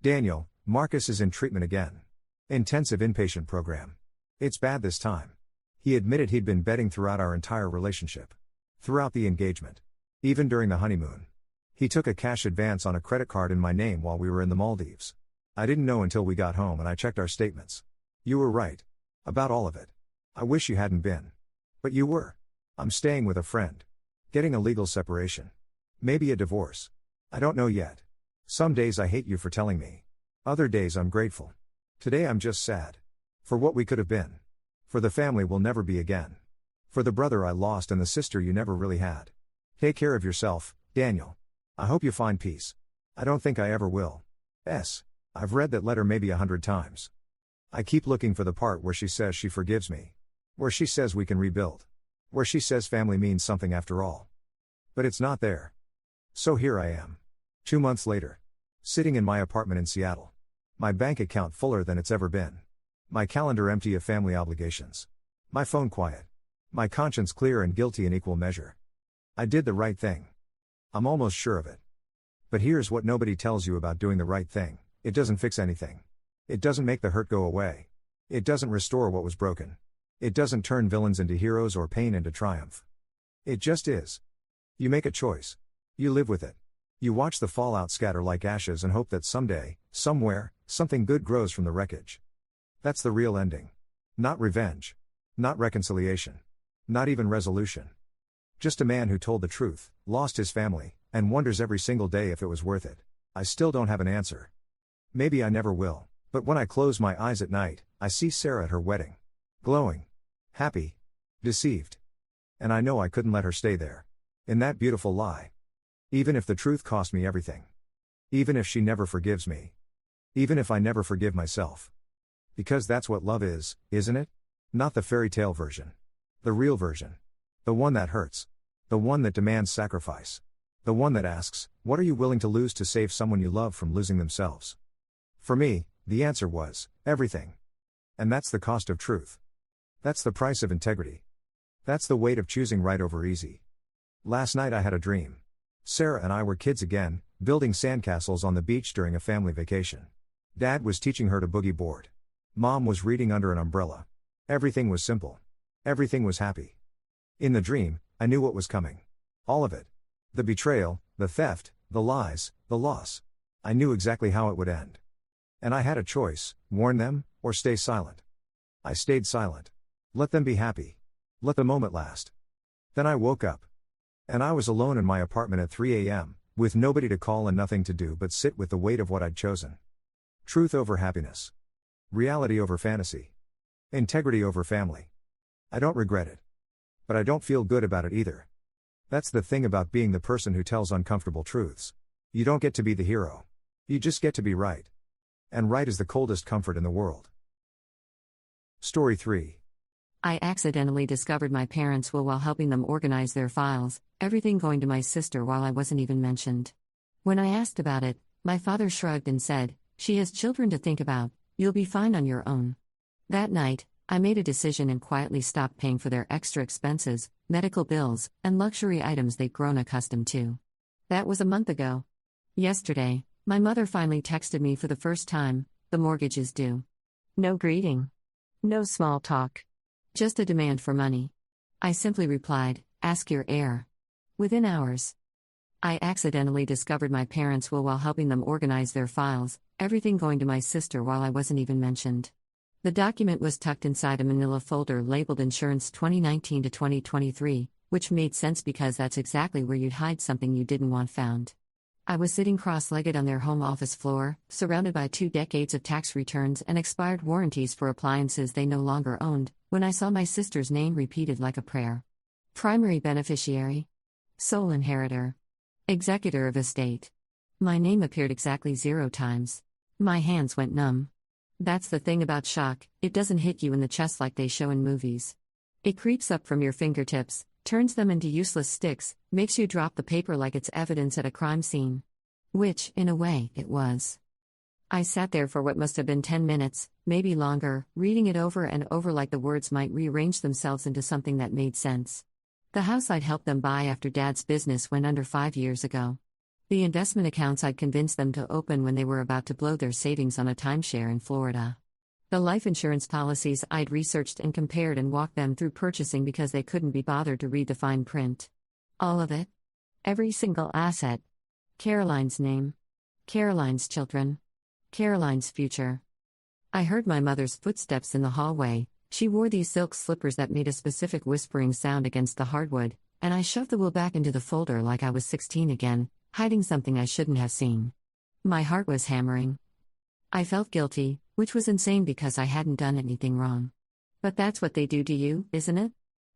Speaker 1: Daniel, Marcus is in treatment again. Intensive inpatient program. It's bad this time. He admitted he'd been betting throughout our entire relationship. Throughout the engagement. Even during the honeymoon. He took a cash advance on a credit card in my name while we were in the Maldives. I didn't know until we got home and I checked our statements. You were right. About all of it. I wish you hadn't been. But you were. I'm staying with a friend. Getting a legal separation. Maybe a divorce. I don't know yet. Some days I hate you for telling me. Other days I'm grateful. Today I'm just sad. For what we could have been. For the family we'll never be again. For the brother I lost and the sister you never really had. Take care of yourself, Daniel. I hope you find peace. I don't think I ever will. I've read that letter maybe 100 times. I keep looking for the part where she says she forgives me. Where she says we can rebuild. Where she says family means something after all. But it's not there. So here I am. 2 months later. Sitting in my apartment in Seattle. My bank account fuller than it's ever been. My calendar empty of family obligations. My phone quiet. My conscience clear and guilty in equal measure. I did the right thing. I'm almost sure of it. But here's what nobody tells you about doing the right thing. It doesn't fix anything. It doesn't make the hurt go away. It doesn't restore what was broken. It doesn't turn villains into heroes or pain into triumph. It just is. You make a choice. You live with it. You watch the fallout scatter like ashes and hope that someday, somewhere, something good grows from the wreckage. That's the real ending. Not revenge. Not reconciliation. Not even resolution. Just a man who told the truth, lost his family, and wonders every single day if it was worth it. I still don't have an answer. Maybe I never will, but when I close my eyes at night, I see Sarah at her wedding. Glowing. Happy. Deceived. And I know I couldn't let her stay there. In that beautiful lie. Even if the truth cost me everything. Even if she never forgives me. Even if I never forgive myself. Because that's what love is, isn't it? Not the fairy tale version. The real version. The one that hurts. The one that demands sacrifice. The one that asks, what are you willing to lose to save someone you love from losing themselves? For me, the answer was, everything. And that's the cost of truth. That's the price of integrity. That's the weight of choosing right over easy. Last night I had a dream. Sarah and I were kids again, building sandcastles on the beach during a family vacation. Dad was teaching her to boogie board. Mom was reading under an umbrella. Everything was simple. Everything was happy. In the dream, I knew what was coming. All of it. The betrayal, the theft, the lies, the loss. I knew exactly how it would end. And I had a choice, warn them, or stay silent. I stayed silent. Let them be happy. Let the moment last. Then I woke up. And I was alone in my apartment at 3 a.m., with nobody to call and nothing to do but sit with the weight of what I'd chosen. Truth over happiness. Reality over fantasy. Integrity over family. I don't regret it. But I don't feel good about it either. That's the thing about being the person who tells uncomfortable truths. You don't get to be the hero. You just get to be right. And right is the coldest comfort in the world. Story 3.
Speaker 2: I accidentally discovered my parents' will while helping them organize their files, everything going to my sister while I wasn't even mentioned. When I asked about it, my father shrugged and said, "She has children to think about, you'll be fine on your own." That night, I made a decision and quietly stopped paying for their extra expenses, medical bills, and luxury items they'd grown accustomed to. That was a month ago. Yesterday, my mother finally texted me for the first time, "The mortgage is due." No greeting. No small talk. Just a demand for money. I simply replied, "Ask your heir." Within hours, I accidentally discovered my parents' will while helping them organize their files, everything going to my sister while I wasn't even mentioned. The document was tucked inside a manila folder labeled Insurance 2019 to 2023, which made sense because that's exactly where you'd hide something you didn't want found. I was sitting cross-legged on their home office floor, surrounded by 2 decades of tax returns and expired warranties for appliances they no longer owned, when I saw my sister's name repeated like a prayer. Primary beneficiary. Sole inheritor. Executor of estate. My name appeared exactly 0 times. My hands went numb. That's the thing about shock, it doesn't hit you in the chest like they show in movies. It creeps up from your fingertips, turns them into useless sticks, makes you drop the paper like it's evidence at a crime scene. Which, in a way, it was. I sat there for what must have been 10 minutes, maybe longer, reading it over and over like the words might rearrange themselves into something that made sense. The house I'd helped them buy after Dad's business went under 5 years ago. The investment accounts I'd convinced them to open when they were about to blow their savings on a timeshare in Florida. The life insurance policies I'd researched and compared and walked them through purchasing because they couldn't be bothered to read the fine print. All of it. Every single asset. Caroline's name. Caroline's children. Caroline's future. I heard my mother's footsteps in the hallway. She wore these silk slippers that made a specific whispering sound against the hardwood, and I shoved the will back into the folder like I was 16 again, hiding something I shouldn't have seen. My heart was hammering. I felt guilty, which was insane because I hadn't done anything wrong. But that's what they do to you, isn't it?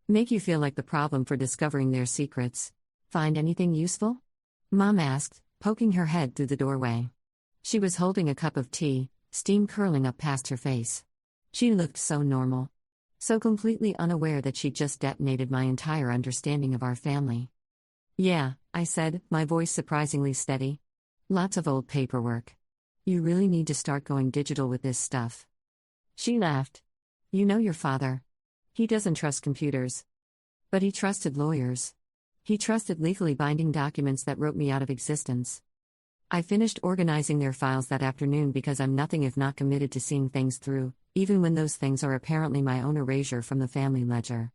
Speaker 2: Make you feel like the problem for discovering their secrets. Find anything useful? Mom asked, poking her head through the doorway. She was holding a cup of tea, steam curling up past her face. She looked so normal. So completely unaware that she'd just detonated my entire understanding of our family. "Yeah," I said, my voice surprisingly steady. "Lots of old paperwork. You really need to start going digital with this stuff." She laughed. "You know your father. He doesn't trust computers. But he trusted lawyers. He trusted legally binding documents that wrote me out of existence." I finished organizing their files that afternoon because I'm nothing if not committed to seeing things through, even when those things are apparently my own erasure from the family ledger.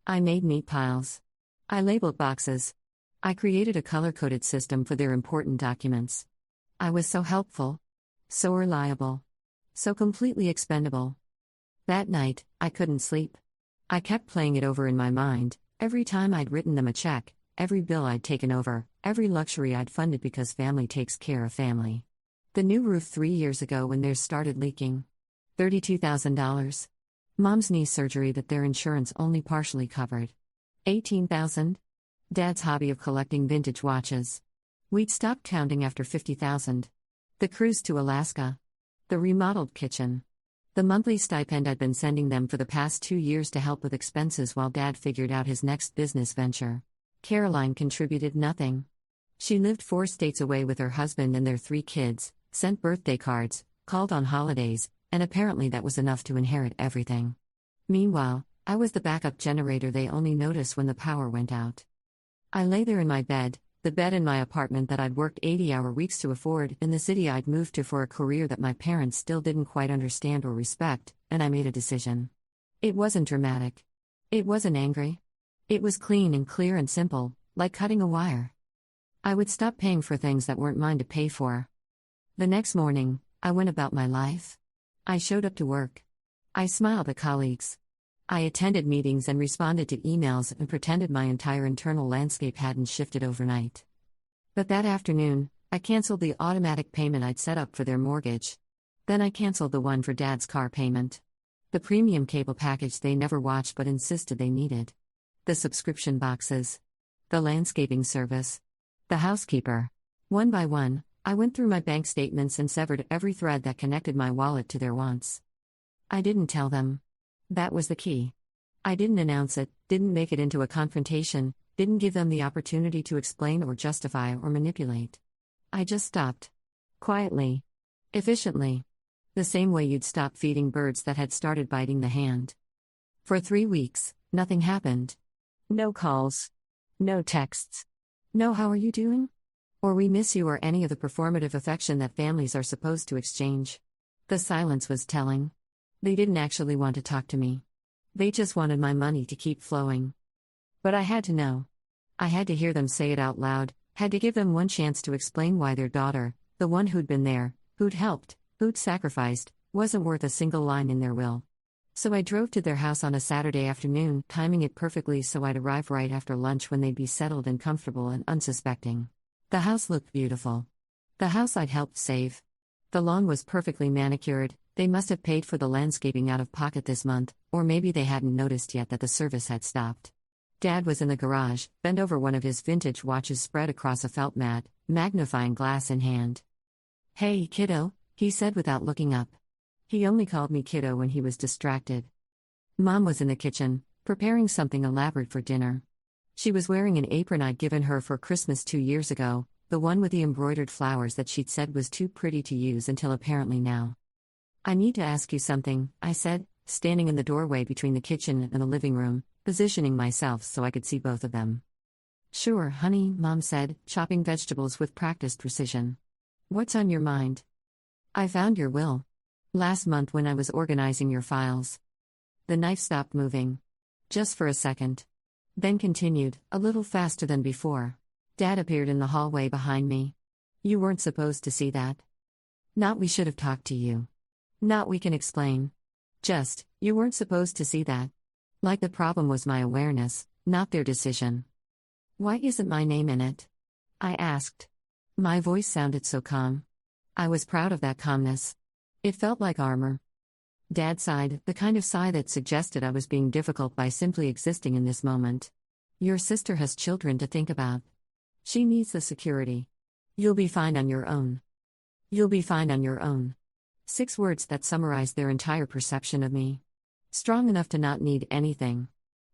Speaker 2: I made neat piles. I labeled boxes. I created a color-coded system for their important documents. I was so helpful. So reliable. So completely expendable. That night, I couldn't sleep. I kept playing it over in my mind, every time I'd written them a check, every bill I'd taken over, every luxury I'd funded because family takes care of family. The new roof 3 years ago when theirs started leaking. $32,000. Mom's knee surgery that their insurance only partially covered. $18,000. Dad's hobby of collecting vintage watches. We'd stopped counting after $50,000. The cruise to Alaska. The remodeled kitchen. The monthly stipend I'd been sending them for the past 2 years to help with expenses while Dad figured out his next business venture. Caroline contributed nothing. She lived 4 states away with her husband and their 3 kids, sent birthday cards, called on holidays, and apparently that was enough to inherit everything. Meanwhile, I was the backup generator they only noticed when the power went out. I lay there in my bed, the bed in my apartment that I'd worked 80-hour weeks to afford, in the city I'd moved to for a career that my parents still didn't quite understand or respect, and I made a decision. It wasn't dramatic. It wasn't angry. It was clean and clear and simple, like cutting a wire. I would stop paying for things that weren't mine to pay for. The next morning, I went about my life. I showed up to work. I smiled at colleagues. I attended meetings and responded to emails and pretended my entire internal landscape hadn't shifted overnight. But that afternoon, I canceled the automatic payment I'd set up for their mortgage. Then I canceled the one for Dad's car payment. The premium cable package they never watched but insisted they needed. The subscription boxes. The landscaping service. The housekeeper. One by one, I went through my bank statements and severed every thread that connected my wallet to their wants. I didn't tell them. That was the key. I didn't announce it, didn't make it into a confrontation, didn't give them the opportunity to explain or justify or manipulate. I just stopped. Quietly. Efficiently. The same way you'd stop feeding birds that had started biting the hand. For 3 weeks, nothing happened. No calls. No texts. No "how are you doing?" or "we miss you" or any of the performative affection that families are supposed to exchange. The silence was telling. They didn't actually want to talk to me. They just wanted my money to keep flowing. But I had to know. I had to hear them say it out loud, had to give them one chance to explain why their daughter, the one who'd been there, who'd helped, who'd sacrificed, wasn't worth a single line in their will. So I drove to their house on a Saturday afternoon, timing it perfectly so I'd arrive right after lunch when they'd be settled and comfortable and unsuspecting. The house looked beautiful. The house I'd helped save. The lawn was perfectly manicured. They must have paid for the landscaping out of pocket this month, or maybe they hadn't noticed yet that the service had stopped. Dad was in the garage, bent over one of his vintage watches spread across a felt mat, magnifying glass in hand. "Hey, kiddo," he said without looking up. He only called me kiddo when he was distracted. Mom was in the kitchen, preparing something elaborate for dinner. She was wearing an apron I'd given her for Christmas 2 years ago, the one with the embroidered flowers that she'd said was too pretty to use until apparently now. "I need to ask you something," I said, standing in the doorway between the kitchen and the living room, positioning myself so I could see both of them. "Sure, honey," Mom said, chopping vegetables with practiced precision. "What's on your mind?" "I found your will. Last month when I was organizing your files." The knife stopped moving. Just for a second. Then continued, a little faster than before. Dad appeared in the hallway behind me. "You weren't supposed to see that. Not we should have talked to you. Not we can explain. Just, you weren't supposed to see that." Like the problem was my awareness, not their decision. "Why isn't my name in it?" I asked. My voice sounded so calm. I was proud of that calmness. It felt like armor. Dad sighed, the kind of sigh that suggested I was being difficult by simply existing in this moment. "Your sister has children to think about. She needs the security. You'll be fine on your own. You'll be fine on your own." 6 words that summarized their entire perception of me. Strong enough to not need anything.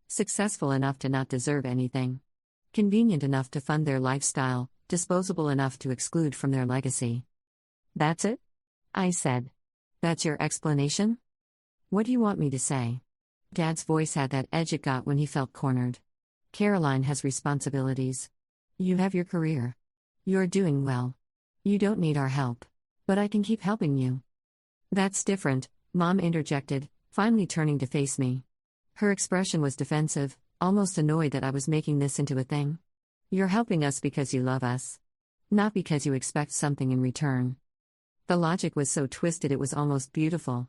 Speaker 2: Successful enough to not deserve anything. Convenient enough to fund their lifestyle, disposable enough to exclude from their legacy. "That's it?" I said. "That's your explanation? What do you want me to say?" Dad's voice had that edge it got when he felt cornered. "Caroline has responsibilities. You have your career. You're doing well. You don't need our help. But I can keep helping you." "That's different," Mom interjected, finally turning to face me. Her expression was defensive, almost annoyed that I was making this into a thing. "You're helping us because you love us. Not because you expect something in return." The logic was so twisted it was almost beautiful.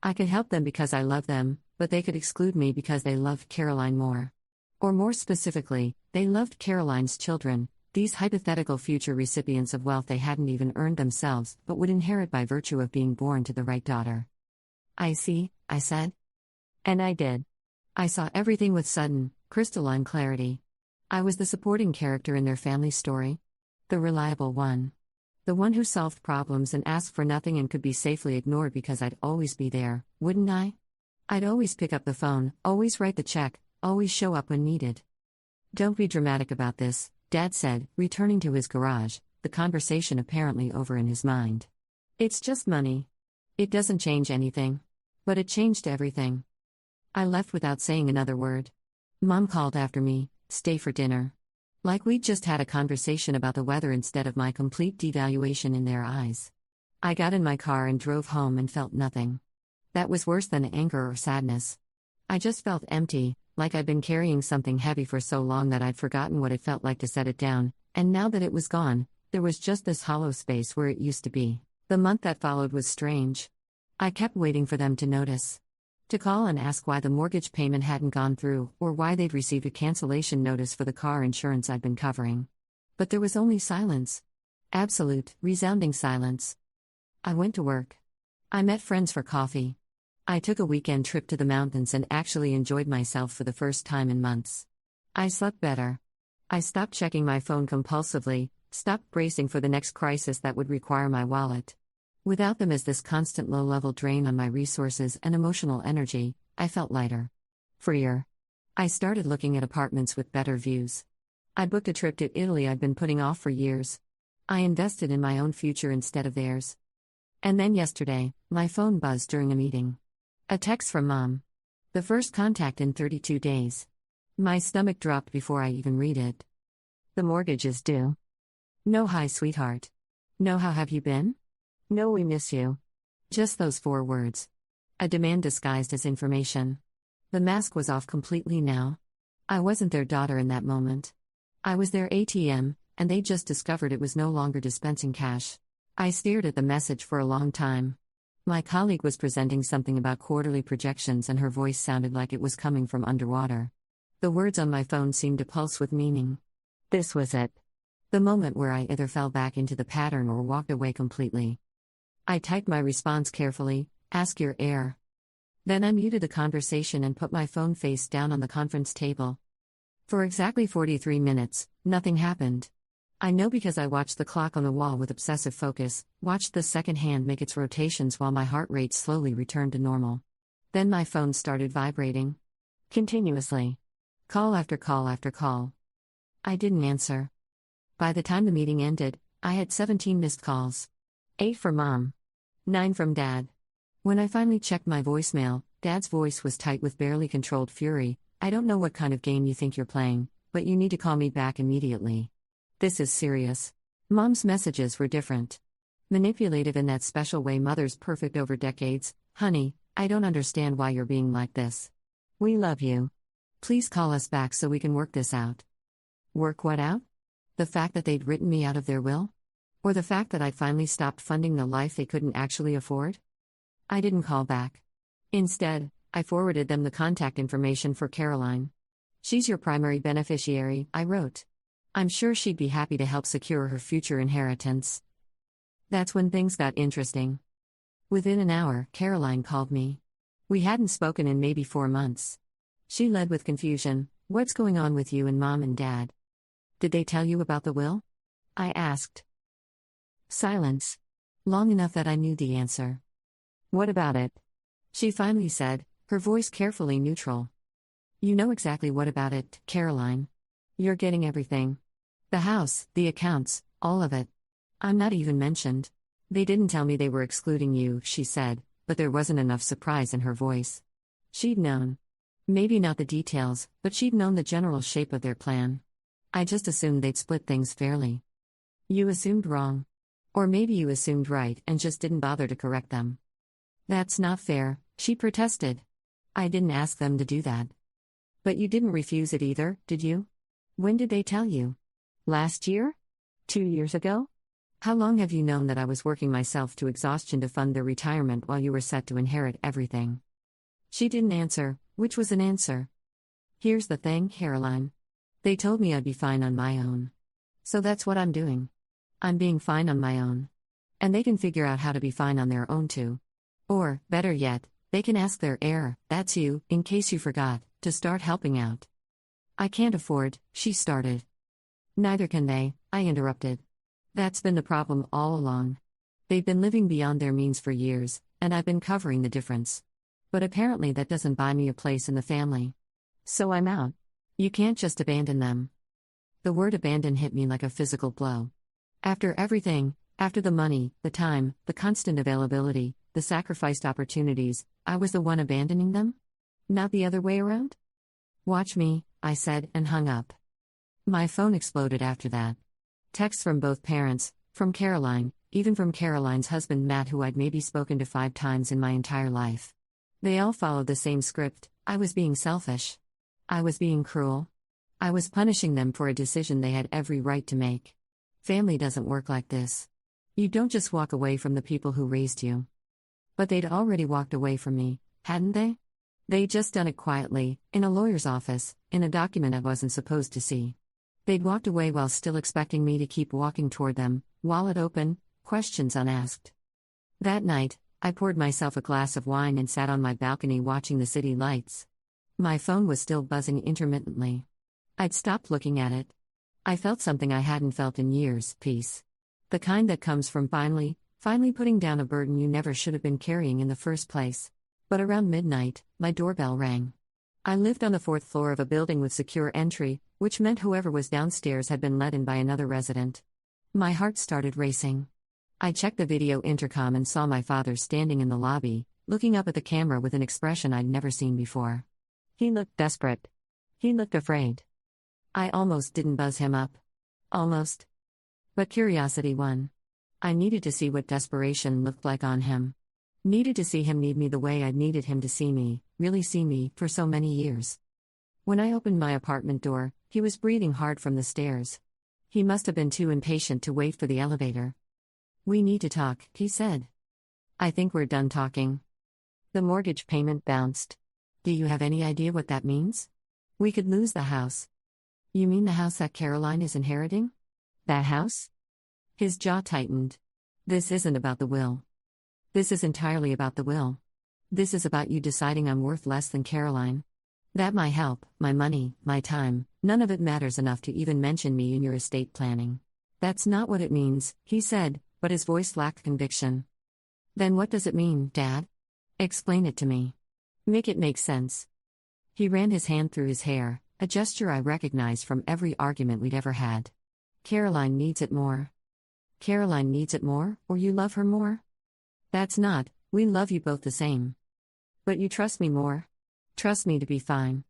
Speaker 2: I could help them because I love them, but they could exclude me because they loved Caroline more. Or more specifically, they loved Caroline's children, these hypothetical future recipients of wealth they hadn't even earned themselves but would inherit by virtue of being born to the right daughter. "I see," I said. And I did. I saw everything with sudden, crystalline clarity. I was the supporting character in their family story. The reliable one. The one who solved problems and asked for nothing and could be safely ignored because I'd always be there, wouldn't I? I'd always pick up the phone, always write the check, always show up when needed. "Don't be dramatic about this," Dad said, returning to his garage, the conversation apparently over in his mind. "It's just money. It doesn't change anything. But it changed everything." I left without saying another word. Mom called after me, "Stay for dinner." Like we'd just had a conversation about the weather instead of my complete devaluation in their eyes. I got in my car and drove home and felt nothing. That was worse than anger or sadness. I just felt empty, like I'd been carrying something heavy for so long that I'd forgotten what it felt like to set it down, and now that it was gone, there was just this hollow space where it used to be. The month that followed was strange. I kept waiting for them to notice. To call and ask why the mortgage payment hadn't gone through, or why they'd received a cancellation notice for the car insurance I'd been covering. But there was only silence. Absolute, resounding silence. I went to work. I met friends for coffee. I took a weekend trip to the mountains and actually enjoyed myself for the first time in months. I slept better. I stopped checking my phone compulsively, Stopped bracing for the next crisis that would require my wallet. Without them as this constant low-level drain on my resources and emotional energy, I felt lighter. Freer. I started looking at apartments with better views. I booked a trip to Italy I'd been putting off for years. I invested in my own future instead of theirs. And then yesterday, my phone buzzed during a meeting. A text from Mom. The first contact in 32 days. My stomach dropped before I even read it. The mortgage is due. No hi, sweetheart. No, how have you been? No, we miss you. Just those 4 words. A demand disguised as information. The mask was off completely now. I wasn't their daughter in that moment. I was their ATM, and they just discovered it was no longer dispensing cash. I stared at the message for a long time. My colleague was presenting something about quarterly projections, and her voice sounded like it was coming from underwater. The words on my phone seemed to pulse with meaning. This was it. The moment where I either fell back into the pattern or walked away completely. I typed my response carefully, ask your heir. Then I muted the conversation and put my phone face down on the conference table. For exactly 43 minutes, nothing happened. I know because I watched the clock on the wall with obsessive focus, watched the second hand make its rotations while my heart rate slowly returned to normal. Then my phone started vibrating. Continuously. Call after call after call. I didn't answer. By the time the meeting ended, I had 17 missed calls. 8 from Mom. 9 from Dad. When I finally checked my voicemail, Dad's voice was tight with barely controlled fury. I don't know what kind of game you think you're playing, but you need to call me back immediately. This is serious. Mom's messages were different. Manipulative in that special way mothers perfect over decades. Honey, I don't understand why you're being like this. We love you. Please call us back so we can work this out. Work what out? The fact that they'd written me out of their will? Or the fact that I'd finally stopped funding the life they couldn't actually afford? I didn't call back. Instead, I forwarded them the contact information for Caroline. She's your primary beneficiary, I wrote. I'm sure she'd be happy to help secure her future inheritance. That's when things got interesting. Within an hour, Caroline called me. We hadn't spoken in maybe 4 months. She led with confusion. What's going on with you and Mom and Dad? Did they tell you about the will? I asked. Silence. Long enough that I knew the answer. What about it? She finally said, her voice carefully neutral. You know exactly what about it, Caroline. You're getting everything. The house, the accounts, all of it. I'm not even mentioned. They didn't tell me they were excluding you, she said, but there wasn't enough surprise in her voice. She'd known. Maybe not the details, but she'd known the general shape of their plan. I just assumed they'd split things fairly. You assumed wrong. Or maybe you assumed right and just didn't bother to correct them. That's not fair, she protested. I didn't ask them to do that. But you didn't refuse it either, did you? When did they tell you? Last year? 2 years ago? How long have you known that I was working myself to exhaustion to fund their retirement while you were set to inherit everything? She didn't answer, which was an answer. Here's the thing, Caroline. They told me I'd be fine on my own. So that's what I'm doing. I'm being fine on my own. And they can figure out how to be fine on their own too. Or, better yet, they can ask their heir, that's you, in case you forgot, to start helping out. I can't afford, she started. Neither can they, I interrupted. That's been the problem all along. They've been living beyond their means for years, and I've been covering the difference. But apparently that doesn't buy me a place in the family. So I'm out. You can't just abandon them. The word abandon hit me like a physical blow. After everything, after the money, the time, the constant availability, the sacrificed opportunities, I was the one abandoning them? Not the other way around? Watch me, I said, and hung up. My phone exploded after that. Texts from both parents, from Caroline, even from Caroline's husband Matt, who I'd maybe spoken to 5 times in my entire life. They all followed the same script. I was being selfish. I was being cruel. I was punishing them for a decision they had every right to make. Family doesn't work like this. You don't just walk away from the people who raised you. But they'd already walked away from me, hadn't they? They'd just done it quietly, in a lawyer's office, in a document I wasn't supposed to see. They'd walked away while still expecting me to keep walking toward them, wallet open, questions unasked. That night, I poured myself a glass of wine and sat on my balcony watching the city lights. My phone was still buzzing intermittently. I'd stopped looking at it. I felt something I hadn't felt in years: peace. The kind that comes from finally putting down a burden you never should have been carrying in the first place. But around midnight, my doorbell rang. I lived on the 4th floor of a building with secure entry, which meant whoever was downstairs had been let in by another resident. My heart started racing. I checked the video intercom and saw my father standing in the lobby, looking up at the camera with an expression I'd never seen before. He looked desperate. He looked afraid. I almost didn't buzz him up. Almost. But curiosity won. I needed to see what desperation looked like on him. Needed to see him need me the way I'd needed him to see me, really see me, for so many years. When I opened my apartment door, he was breathing hard from the stairs. He must have been too impatient to wait for the elevator. "We need to talk," he said. "I think we're done talking." The mortgage payment bounced. "Do you have any idea what that means? We could lose the house." "You mean the house that Caroline is inheriting? That house?" His jaw tightened. "This isn't about the will. This is entirely about the will. This is about you deciding I'm worth less than Caroline. That my help, my money, my time, none of it matters enough to even mention me in your estate planning." "That's not what it means," he said, but his voice lacked conviction. "Then what does it mean, Dad? Explain it to me. Make it make sense." He ran his hand through his hair, a gesture I recognized from every argument we'd ever had. "Caroline needs it more." "Caroline needs it more, or you love her more?" "That's not, we love you both the same. But you trust me more. Trust me to be fine.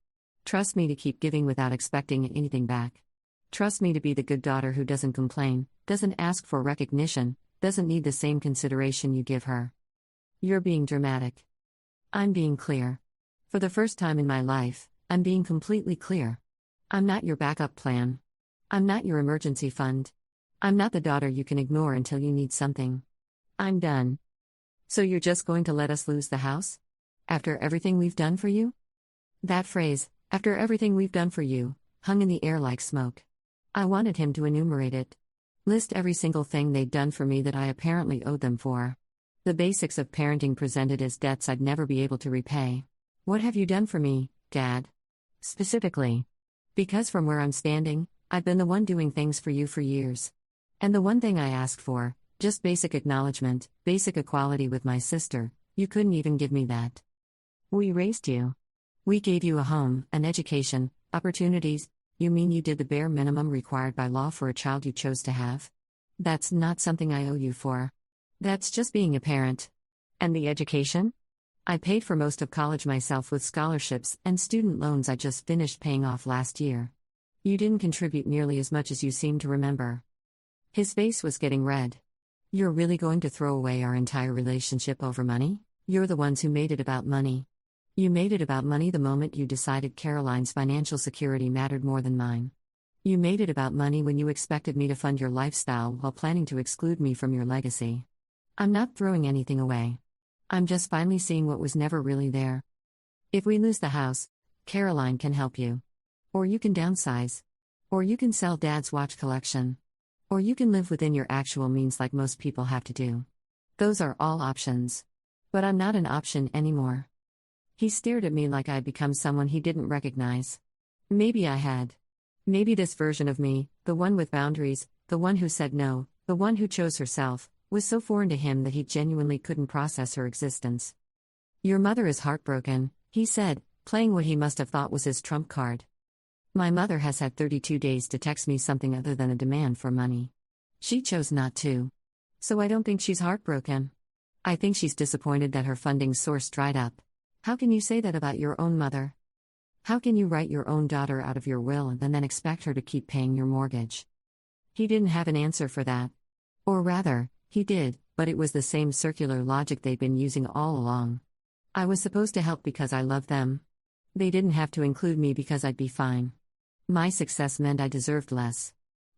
Speaker 2: Trust me to keep giving without expecting anything back. Trust me to be the good daughter who doesn't complain, doesn't ask for recognition, doesn't need the same consideration you give her." "You're being dramatic." "I'm being clear. For the first time in my life, I'm being completely clear. I'm not your backup plan. I'm not your emergency fund. I'm not the daughter you can ignore until you need something. I'm done." "So you're just going to let us lose the house? After everything we've done for you?" That phrase, "after everything we've done for you," hung in the air like smoke. I wanted him to enumerate it. List every single thing they'd done for me that I apparently owed them for. The basics of parenting presented as debts I'd never be able to repay. "What have you done for me, Dad? Specifically?" Because from where I'm standing, I've been the one doing things for you for years. And the one thing I asked for, just basic acknowledgement, basic equality with my sister, you couldn't even give me that. "We raised you. We gave you a home, an education, opportunities." "You mean you did the bare minimum required by law for a child you chose to have? That's not something I owe you for. That's just being a parent." "And the education?" "I paid for most of college myself with scholarships and student loans I just finished paying off last year. You didn't contribute nearly as much as you seem to remember." His face was getting red. "You're really going to throw away our entire relationship over money? You're the ones who made it about money. You made it about money the moment you decided Caroline's financial security mattered more than mine. You made it about money when you expected me to fund your lifestyle while planning to exclude me from your legacy. I'm not throwing anything away. I'm just finally seeing what was never really there. If we lose the house, Caroline can help you. Or you can downsize. Or you can sell Dad's watch collection. Or you can live within your actual means like most people have to do. Those are all options. But I'm not an option anymore." He stared at me like I'd become someone he didn't recognize. Maybe I had. Maybe this version of me, the one with boundaries, the one who said no, the one who chose herself, was so foreign to him that he genuinely couldn't process her existence. "Your mother is heartbroken," he said, playing what he must have thought was his trump card. "My mother has had 32 days to text me something other than a demand for money. She chose not to. So I don't think she's heartbroken. I think she's disappointed that her funding source dried up." "How can you say that about your own mother? How can you write your own daughter out of your will and then expect her to keep paying your mortgage?" He didn't have an answer for that. Or rather, he did, but it was the same circular logic they'd been using all along. I was supposed to help because I loved them. They didn't have to include me because I'd be fine. My success meant I deserved less.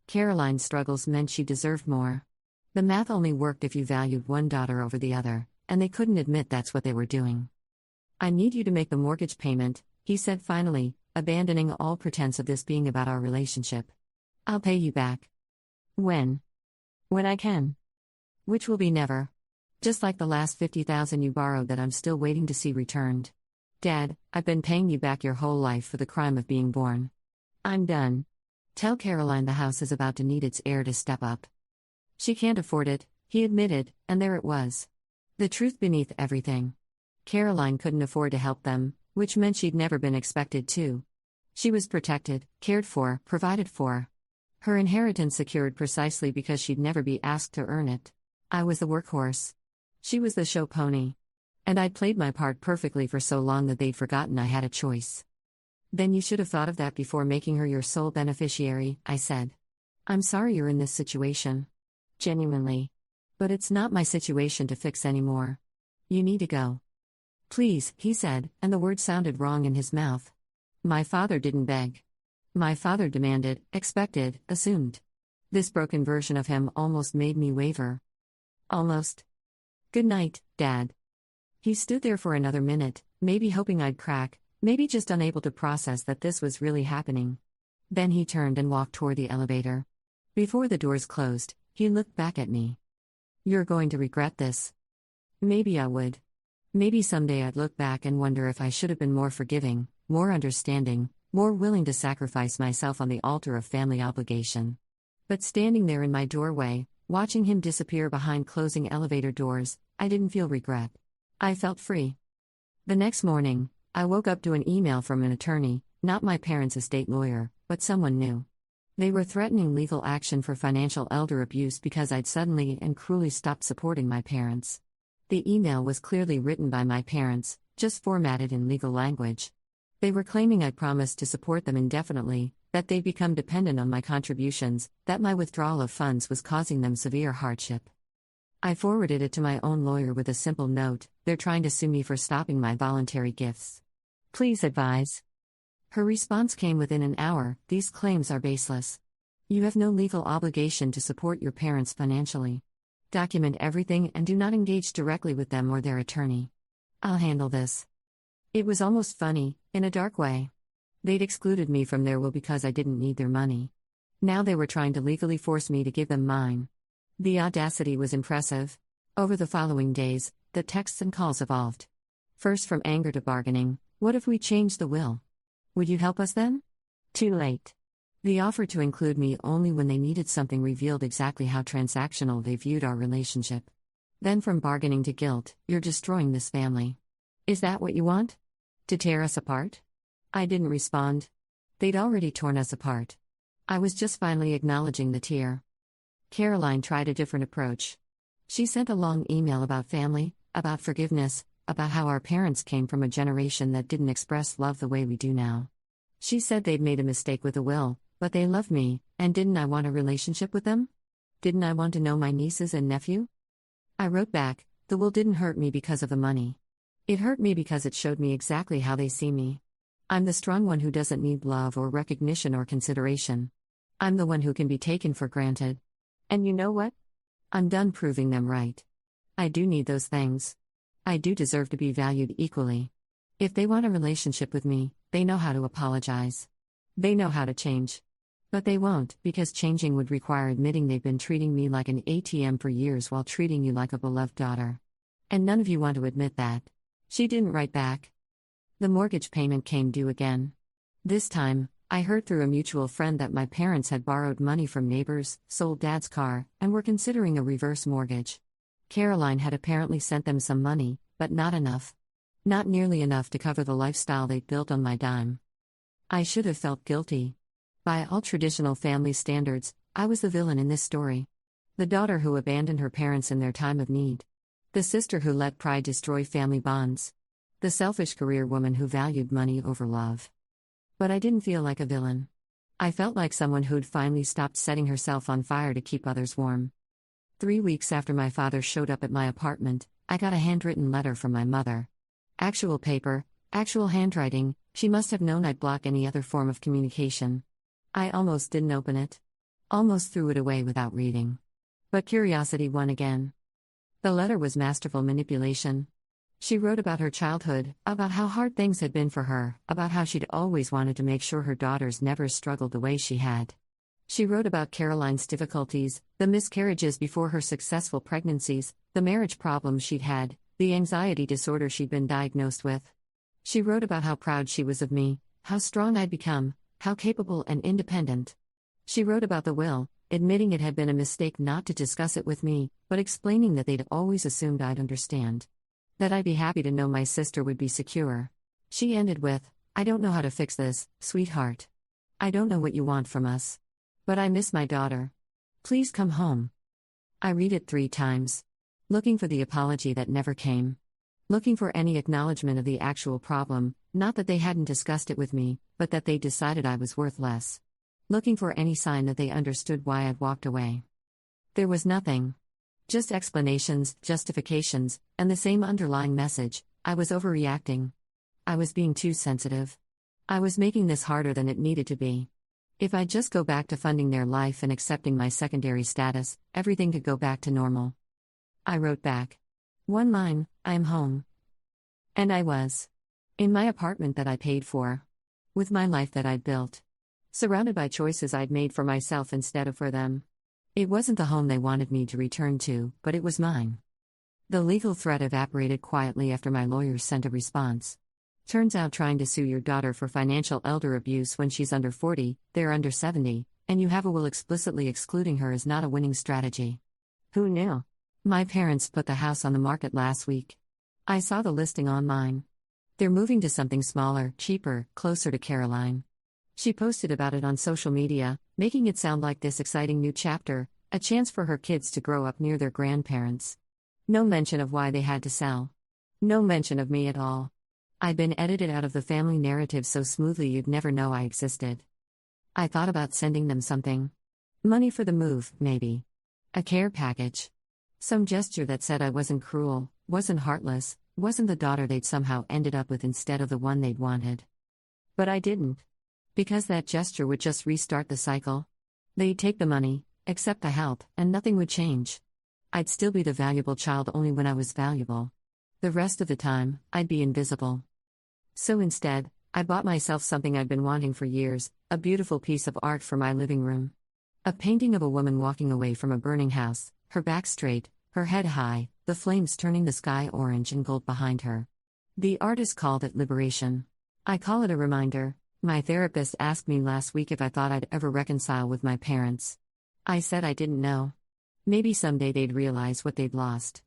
Speaker 2: Caroline's struggles meant she deserved more. The math only worked if you valued one daughter over the other, and they couldn't admit that's what they were doing. "I need you to make the mortgage payment," he said finally, abandoning all pretense of this being about our relationship. "I'll pay you back." "When?" "When I can. Which will be never. Just like the last $50,000 you borrowed that I'm still waiting to see returned. Dad, I've been paying you back your whole life for the crime of being born. I'm done. Tell Caroline the house is about to need its heir to step up. She can't afford it, he admitted, and there it was. The truth beneath everything. Caroline couldn't afford to help them, which meant she'd never been expected to. She was protected, cared for, provided for. Her inheritance secured precisely because she'd never be asked to earn it. I was the workhorse. She was the show pony. And I'd played my part perfectly for so long that they'd forgotten I had a choice. Then you should have thought of that before making her your sole beneficiary, I said. I'm sorry you're in this situation. Genuinely. But it's not my situation to fix anymore. You need to go. Please, he said, and the word sounded wrong in his mouth. My father didn't beg. My father demanded, expected, assumed. This broken version of him almost made me waver. Almost. Good night, Dad. He stood there for another minute, maybe hoping I'd crack, maybe just unable to process that this was really happening. Then he turned and walked toward the elevator. Before the doors closed, he looked back at me. You're going to regret this. Maybe I would. Maybe someday I'd look back and wonder if I should have been more forgiving, more understanding, more willing to sacrifice myself on the altar of family obligation. But standing there in my doorway, watching him disappear behind closing elevator doors, I didn't feel regret. I felt free. The next morning, I woke up to an email from an attorney, not my parents' estate lawyer, but someone new. They were threatening legal action for financial elder abuse because I'd suddenly and cruelly stopped supporting my parents. The email was clearly written by my parents, just formatted in legal language. They were claiming I'd promised to support them indefinitely, that they'd become dependent on my contributions, that my withdrawal of funds was causing them severe hardship. I forwarded it to my own lawyer with a simple note: they're trying to sue me for stopping my voluntary gifts. Please advise. Her response came within an hour: these claims are baseless. You have no legal obligation to support your parents financially. Document everything and do not engage directly with them or their attorney. I'll handle this. It was almost funny, in a dark way. They'd excluded me from their will because I didn't need their money. Now they were trying to legally force me to give them mine. The audacity was impressive. Over the following days, the texts and calls evolved. First from anger to bargaining: what if we changed the will? Would you help us then? Too late. The offer to include me only when they needed something revealed exactly how transactional they viewed our relationship. Then from bargaining to guilt: you're destroying this family. Is that what you want? To tear us apart? I didn't respond. They'd already torn us apart. I was just finally acknowledging the tear. Caroline tried a different approach. She sent a long email about family, about forgiveness, about how our parents came from a generation that didn't express love the way we do now. She said they'd made a mistake with the will, but they loved me, and didn't I want a relationship with them? Didn't I want to know my nieces and nephew? I wrote back: the will didn't hurt me because of the money. It hurt me because it showed me exactly how they see me. I'm the strong one who doesn't need love or recognition or consideration. I'm the one who can be taken for granted. And you know what? I'm done proving them right. I do need those things. I do deserve to be valued equally. If they want a relationship with me, they know how to apologize. They know how to change. But they won't, because changing would require admitting they've been treating me like an ATM for years while treating you like a beloved daughter. And none of you want to admit that. She didn't write back. The mortgage payment came due again. This time, I heard through a mutual friend that my parents had borrowed money from neighbors, sold Dad's car, and were considering a reverse mortgage. Caroline had apparently sent them some money, but not enough. Not nearly enough to cover the lifestyle they'd built on my dime. I should have felt guilty. By all traditional family standards, I was the villain in this story. The daughter who abandoned her parents in their time of need. The sister who let pride destroy family bonds. The selfish career woman who valued money over love. But I didn't feel like a villain. I felt like someone who'd finally stopped setting herself on fire to keep others warm. 3 weeks after my father showed up at my apartment, I got a handwritten letter from my mother. Actual paper, actual handwriting. She must have known I'd block any other form of communication. I almost didn't open it. Almost threw it away without reading. But curiosity won again. The letter was masterful manipulation. She wrote about her childhood, about how hard things had been for her, about how she'd always wanted to make sure her daughters never struggled the way she had. She wrote about Caroline's difficulties, the miscarriages before her successful pregnancies, the marriage problems she'd had, the anxiety disorder she'd been diagnosed with. She wrote about how proud she was of me, how strong I'd become, how capable and independent. She wrote about the will, admitting it had been a mistake not to discuss it with me, but explaining that they'd always assumed I'd understand. That I'd be happy to know my sister would be secure. She ended with, "I don't know how to fix this, sweetheart. I don't know what you want from us. But I miss my daughter. Please come home." I read it 3 times. Looking for the apology that never came. Looking for any acknowledgement of the actual problem, not that they hadn't discussed it with me, but that they decided I was worth less. Looking for any sign that they understood why I'd walked away. There was nothing. Just explanations, justifications, and the same underlying message: I was overreacting. I was being too sensitive. I was making this harder than it needed to be. If I just go back to funding their life and accepting my secondary status, everything could go back to normal. I wrote back. 1 line, "I'm home." And I was. In my apartment that I paid for. With my life that I'd built. Surrounded by choices I'd made for myself instead of for them. It wasn't the home they wanted me to return to, but it was mine. The legal threat evaporated quietly after my lawyers sent a response. Turns out trying to sue your daughter for financial elder abuse when she's under 40, they're under 70, and you have a will explicitly excluding her is not a winning strategy. Who knew? My parents put the house on the market last week. I saw the listing online. They're moving to something smaller, cheaper, closer to Caroline. She posted about it on social media, making it sound like this exciting new chapter, a chance for her kids to grow up near their grandparents. No mention of why they had to sell. No mention of me at all. I'd been edited out of the family narrative so smoothly you'd never know I existed. I thought about sending them something. Money for the move, maybe. A care package. Some gesture that said I wasn't cruel, wasn't heartless, wasn't the daughter they'd somehow ended up with instead of the one they'd wanted. But I didn't. Because that gesture would just restart the cycle. They'd take the money, accept the help, and nothing would change. I'd still be the valuable child only when I was valuable. The rest of the time, I'd be invisible. So instead, I bought myself something I'd been wanting for years, a beautiful piece of art for my living room. A painting of a woman walking away from a burning house, her back straight, her head high, the flames turning the sky orange and gold behind her. The artist called it liberation. I call it a reminder. My therapist asked me last week if I thought I'd ever reconcile with my parents. I said I didn't know. Maybe someday they'd realize what they'd lost.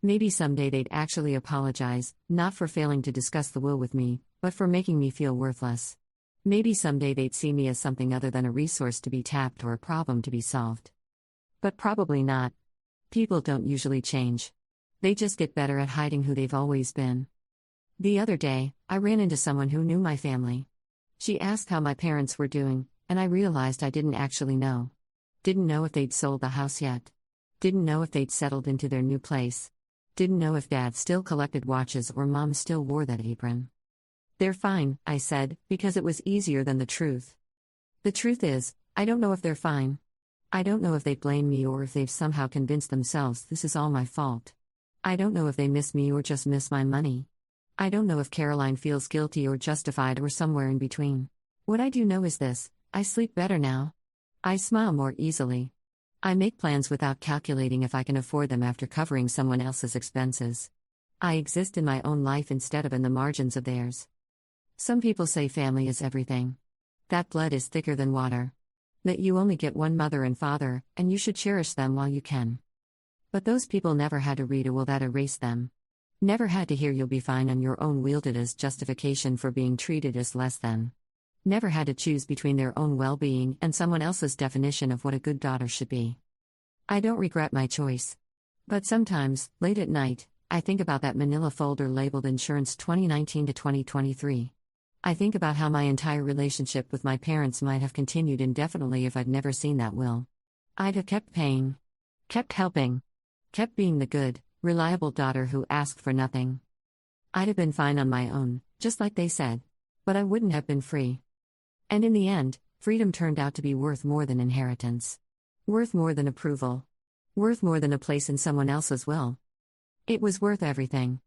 Speaker 2: Maybe someday they'd actually apologize, not for failing to discuss the will with me, but for making me feel worthless. Maybe someday they'd see me as something other than a resource to be tapped or a problem to be solved. But probably not. People don't usually change. They just get better at hiding who they've always been. The other day, I ran into someone who knew my family. She asked how my parents were doing, and I realized I didn't actually know. Didn't know if they'd sold the house yet. Didn't know if they'd settled into their new place. Didn't know if Dad still collected watches or Mom still wore that apron. "They're fine," I said, because it was easier than the truth. The truth is, I don't know if they're fine. I don't know if they blame me or if they've somehow convinced themselves this is all my fault. I don't know if they miss me or just miss my money. I don't know if Caroline feels guilty or justified or somewhere in between. What I do know is this: I sleep better now. I smile more easily. I make plans without calculating if I can afford them after covering someone else's expenses. I exist in my own life instead of in the margins of theirs. Some people say family is everything. That blood is thicker than water. That you only get one mother and father, and you should cherish them while you can. But those people never had to read a will that erased them. Never had to hear "you'll be fine on your own" wielded as justification for being treated as less than. Never had to choose between their own well-being and someone else's definition of what a good daughter should be. I don't regret my choice. But sometimes, late at night, I think about that manila folder labeled Insurance 2019 to 2023. I think about how my entire relationship with my parents might have continued indefinitely if I'd never seen that will. I'd have kept paying. Kept helping. Kept being the good, reliable daughter who asked for nothing. I'd have been fine on my own, just like they said. But I wouldn't have been free. And in the end, freedom turned out to be worth more than inheritance. Worth more than approval. Worth more than a place in someone else's will. It was worth everything.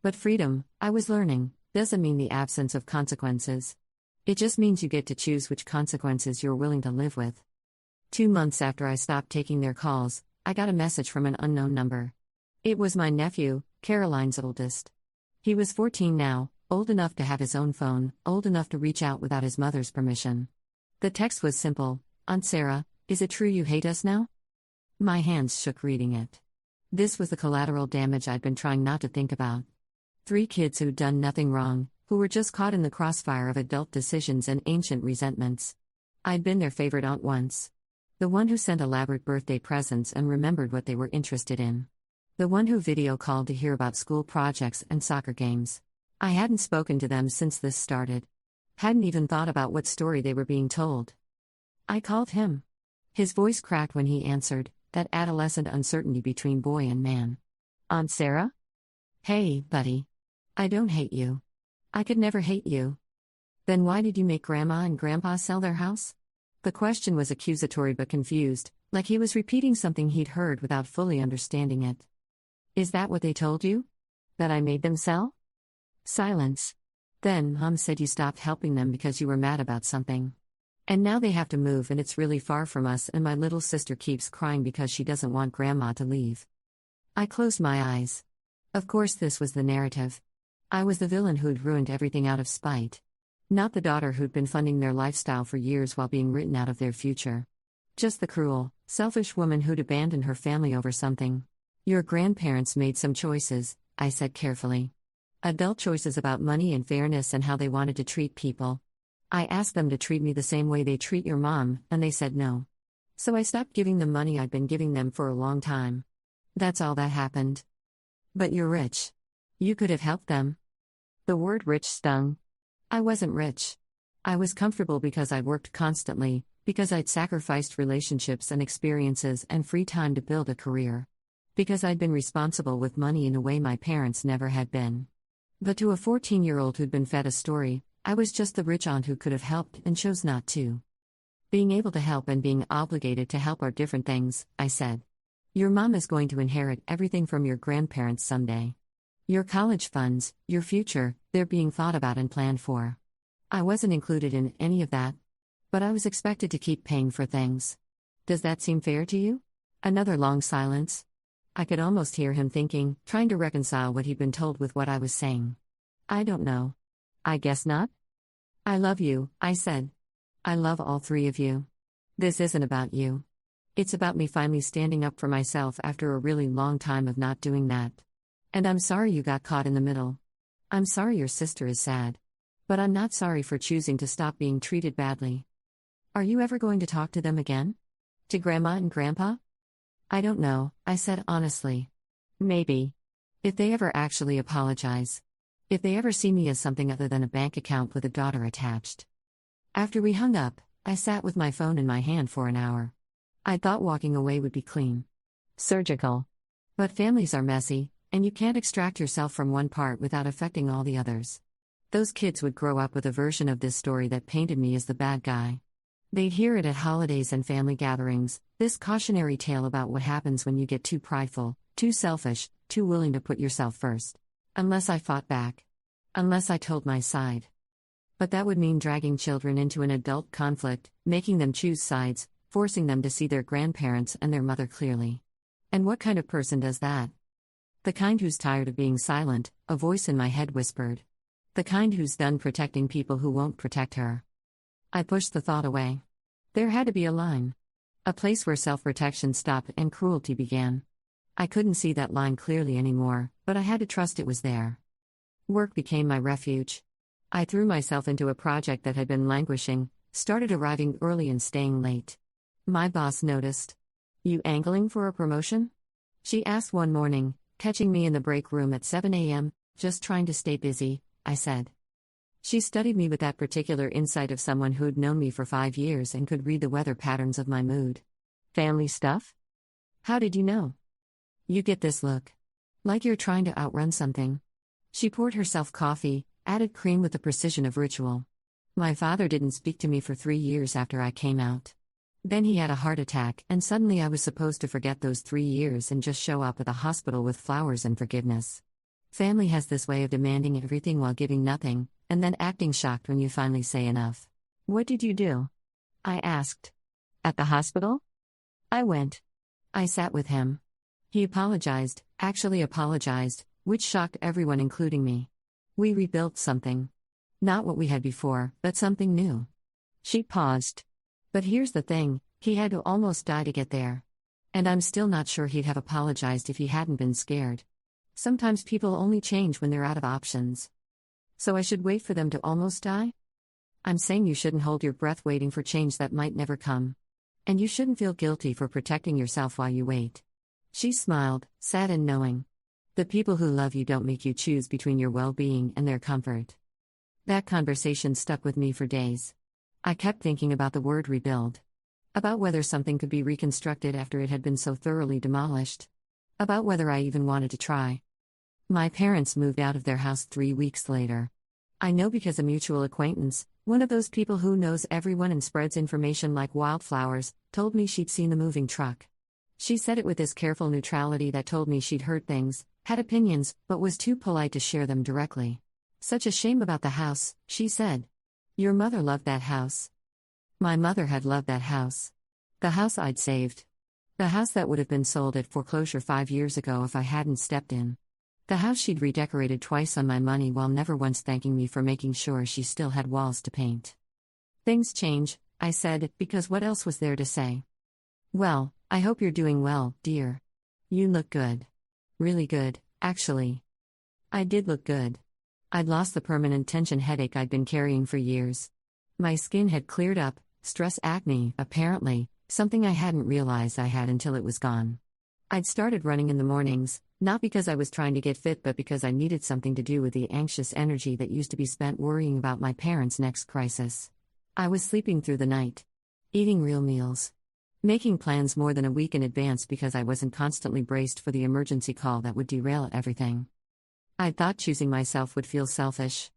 Speaker 2: But freedom, I was learning, doesn't mean the absence of consequences. It just means you get to choose which consequences you're willing to live with. 2 months after I stopped taking their calls, I got a message from an unknown number. It was my nephew, Caroline's oldest. He was 14 now, old enough to have his own phone, old enough to reach out without his mother's permission. The text was simple: Aunt Sarah, is it true you hate us now? My hands shook reading it. This was the collateral damage I'd been trying not to think about. 3 kids who'd done nothing wrong, who were just caught in the crossfire of adult decisions and ancient resentments. I'd been their favorite aunt once. The one who sent elaborate birthday presents and remembered what they were interested in. The one who video called to hear about school projects and soccer games. I hadn't spoken to them since this started. Hadn't even thought about what story they were being told. I called him. His voice cracked when he answered, that adolescent uncertainty between boy and man. Aunt Sarah? Hey, buddy. I don't hate you. I could never hate you. Then why did you make Grandma and Grandpa sell their house? The question was accusatory but confused, like he was repeating something he'd heard without fully understanding it. Is that what they told you? That I made them sell? Silence. Then Mom said you stopped helping them because you were mad about something. And now they have to move and it's really far from us and my little sister keeps crying because she doesn't want Grandma to leave. I closed my eyes. Of course this was the narrative. I was the villain who'd ruined everything out of spite. Not the daughter who'd been funding their lifestyle for years while being written out of their future. Just the cruel, selfish woman who'd abandoned her family over something. Your grandparents made some choices, I said carefully. Adult choices about money and fairness and how they wanted to treat people. I asked them to treat me the same way they treat your mom, and they said no. So I stopped giving them money I'd been giving them for a long time. That's all that happened. But you're rich. You could have helped them. The word rich stung. I wasn't rich. I was comfortable because I'd worked constantly, because I'd sacrificed relationships and experiences and free time to build a career. Because I'd been responsible with money in a way my parents never had been. But to a 14-year-old who'd been fed a story, I was just the rich aunt who could have helped and chose not to. Being able to help and being obligated to help are different things, I said. Your mom is going to inherit everything from your grandparents someday. Your college funds, your future, they're being thought about and planned for. I wasn't included in any of that. But I was expected to keep paying for things. Does that seem fair to you? Another long silence. I could almost hear him thinking, trying to reconcile what he'd been told with what I was saying. I don't know. I guess not? I love you, I said. I love all 3 of you. This isn't about you. It's about me finally standing up for myself after a really long time of not doing that. And I'm sorry you got caught in the middle. I'm sorry your sister is sad. But I'm not sorry for choosing to stop being treated badly. Are you ever going to talk to them again? To Grandma and Grandpa? I don't know, I said honestly. Maybe. If they ever actually apologize. If they ever see me as something other than a bank account with a daughter attached. After we hung up, I sat with my phone in my hand for an hour. I thought walking away would be clean. Surgical. But families are messy, and you can't extract yourself from one part without affecting all the others. Those kids would grow up with a version of this story that painted me as the bad guy. They'd hear it at holidays and family gatherings, this cautionary tale about what happens when you get too prideful, too selfish, too willing to put yourself first. Unless I fought back. Unless I told my side. But that would mean dragging children into an adult conflict, making them choose sides, forcing them to see their grandparents and their mother clearly. And what kind of person does that? The kind who's tired of being silent, a voice in my head whispered. The kind who's done protecting people who won't protect her. I pushed the thought away. There had to be a line. A place where self-protection stopped and cruelty began. I couldn't see that line clearly anymore, but I had to trust it was there. Work became my refuge. I threw myself into a project that had been languishing, started arriving early and staying late. My boss noticed. You angling for a promotion? She asked one morning, catching me in the break room at 7 a.m., just trying to stay busy, I said. She studied me with that particular insight of someone who'd known me for 5 years and could read the weather patterns of my mood. Family stuff? How did you know? You get this look. Like you're trying to outrun something. She poured herself coffee, added cream with the precision of ritual. My father didn't speak to me for 3 years after I came out. Then he had a heart attack, and suddenly I was supposed to forget those 3 years and just show up at the hospital with flowers and forgiveness. Family has this way of demanding everything while giving nothing, and then acting shocked when you finally say enough. What did you do? I asked. At the hospital? I went. I sat with him. He apologized, actually apologized, which shocked everyone including me. We rebuilt something. Not what we had before, but something new. She paused. But here's the thing, he had to almost die to get there. And I'm still not sure he'd have apologized if he hadn't been scared. Sometimes people only change when they're out of options. So I should wait for them to almost die? I'm saying you shouldn't hold your breath waiting for change that might never come. And you shouldn't feel guilty for protecting yourself while you wait. She smiled, sad and knowing. The people who love you don't make you choose between your well-being and their comfort. That conversation stuck with me for days. I kept thinking about the word rebuild. About whether something could be reconstructed after it had been so thoroughly demolished. About whether I even wanted to try. My parents moved out of their house 3 weeks later. I know because a mutual acquaintance, one of those people who knows everyone and spreads information like wildflowers, told me she'd seen the moving truck. She said it with this careful neutrality that told me she'd heard things, had opinions, but was too polite to share them directly. Such a shame about the house, she said. Your mother loved that house. My mother had loved that house. The house I'd saved. The house that would have been sold at foreclosure 5 years ago if I hadn't stepped in. The house she'd redecorated twice on my money while never once thanking me for making sure she still had walls to paint. Things change, I said, because what else was there to say? Well, I hope you're doing well, dear. You look good. Really good, actually. I did look good. I'd lost the permanent tension headache I'd been carrying for years. My skin had cleared up, stress acne, apparently, something I hadn't realized I had until it was gone. I'd started running in the mornings, not because I was trying to get fit but because I needed something to do with the anxious energy that used to be spent worrying about my parents' next crisis. I was sleeping through the night. Eating real meals. Making plans more than a week in advance because I wasn't constantly braced for the emergency call that would derail everything. I thought choosing myself would feel selfish.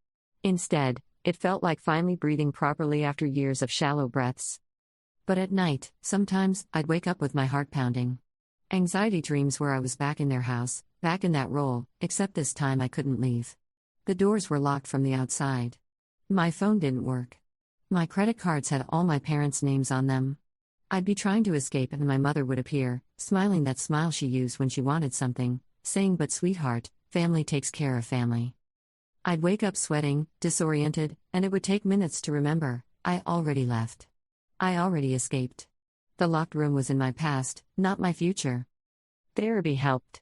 Speaker 2: Instead, it felt like finally breathing properly after years of shallow breaths. But at night, sometimes, I'd wake up with my heart pounding. Anxiety dreams where I was back in their house, back in that role, except this time I couldn't leave. The doors were locked from the outside. My phone didn't work. My credit cards had all my parents' names on them. I'd be trying to escape and my mother would appear, smiling that smile she used when she wanted something, saying, "But sweetheart, family takes care of family." I'd wake up sweating, disoriented, and it would take minutes to remember, I already left. I already escaped. The locked room was in my past, not my future. Therapy helped.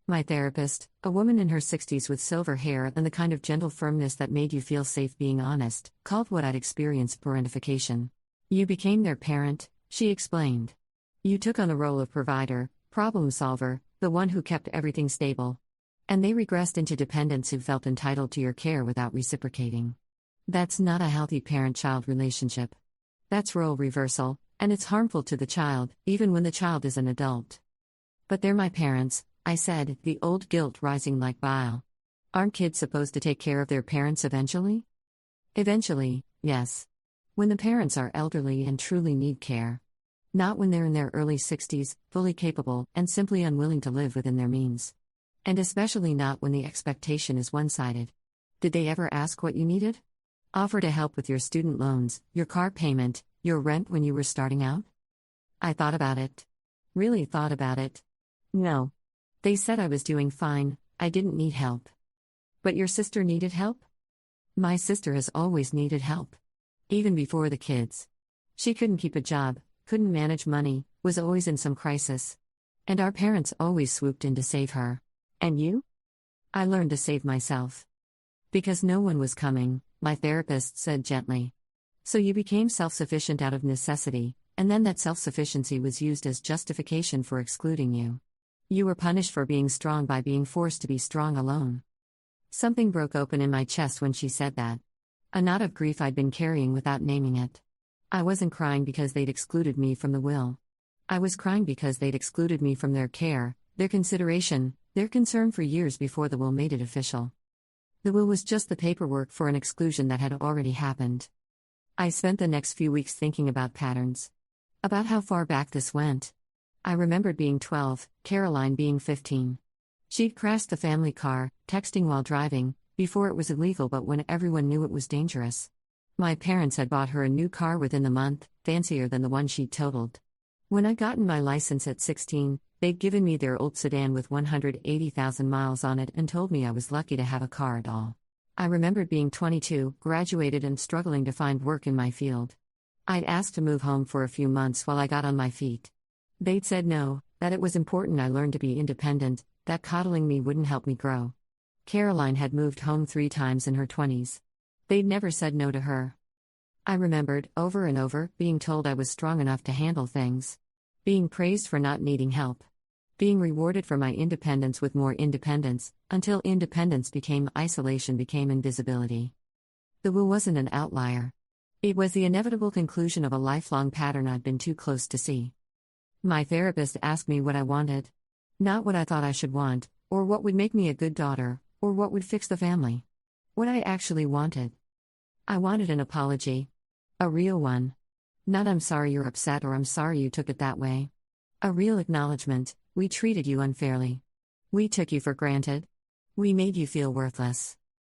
Speaker 2: My therapist, a woman in her 60s with silver hair and the kind of gentle firmness that made you feel safe being honest, called what I'd experienced parentification. You became their parent, she explained. You took on the role of provider, problem solver, the one who kept everything stable. And they regressed into dependents who felt entitled to your care without reciprocating. That's not a healthy parent-child relationship. That's role reversal, and it's harmful to the child, even when the child is an adult. But they're my parents, I said, the old guilt rising like bile. Aren't kids supposed to take care of their parents eventually? Eventually, yes. When the parents are elderly and truly need care. Not when they're in their early 60s, fully capable, and simply unwilling to live within their means. And especially not when the expectation is one-sided. Did they ever ask what you needed? Offer to help with your student loans, your car payment, your rent when you were starting out? I thought about it. Really thought about it. No. They said I was doing fine, I didn't need help. But your sister needed help? My sister has always needed help. Even before the kids. She couldn't keep a job, couldn't manage money, was always in some crisis. And our parents always swooped in to save her. And you? I learned to save myself. Because no one was coming, my therapist said gently. So you became self-sufficient out of necessity, and then that self-sufficiency was used as justification for excluding you. You were punished for being strong by being forced to be strong alone. Something broke open in my chest when she said that. A knot of grief I'd been carrying without naming it. I wasn't crying because they'd excluded me from the will. I was crying because they'd excluded me from their care, their consideration, their concern for years before the will made it official. The will was just the paperwork for an exclusion that had already happened. I spent the next few weeks thinking about patterns. About how far back this went. I remembered being 12, Caroline being 15. She'd crashed the family car, texting while driving, before it was illegal but when everyone knew it was dangerous. My parents had bought her a new car within the month, fancier than the one she'd totaled. When I'd gotten my license at 16, they'd given me their old sedan with 180,000 miles on it and told me I was lucky to have a car at all. I remembered being 22, graduated and struggling to find work in my field. I'd asked to move home for a few months while I got on my feet. They'd said no, that it was important I learn to be independent, that coddling me wouldn't help me grow. Caroline had moved home 3 times in her 20s. They'd never said no to her. I remembered, over and over, being told I was strong enough to handle things. Being praised for not needing help. Being rewarded for my independence with more independence, until independence became isolation, became invisibility. The will wasn't an outlier. It was the inevitable conclusion of a lifelong pattern I'd been too close to see. My therapist asked me what I wanted. Not what I thought I should want, or what would make me a good daughter, or what would fix the family. What I actually wanted. I wanted an apology. A real one. Not "I'm sorry you're upset" or "I'm sorry you took it that way." A real acknowledgement: we treated you unfairly. We took you for granted. We made you feel worthless.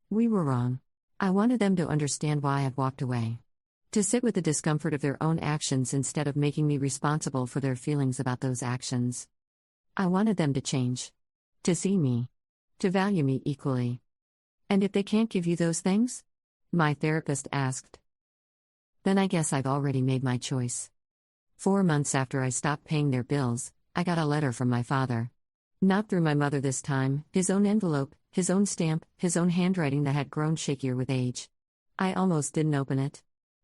Speaker 2: We were wrong. I wanted them to understand why I'd walked away. To sit with the discomfort of their own actions instead of making me responsible for their feelings about those actions. I wanted them to change. To see me. To value me equally. And if they can't give you those things? My therapist asked. Then I guess I've already made my choice. 4 months after I stopped paying their bills, I got a letter from my father. Not through my mother this time, his own envelope, his own stamp, his own handwriting that had grown shakier with age. I almost didn't open it.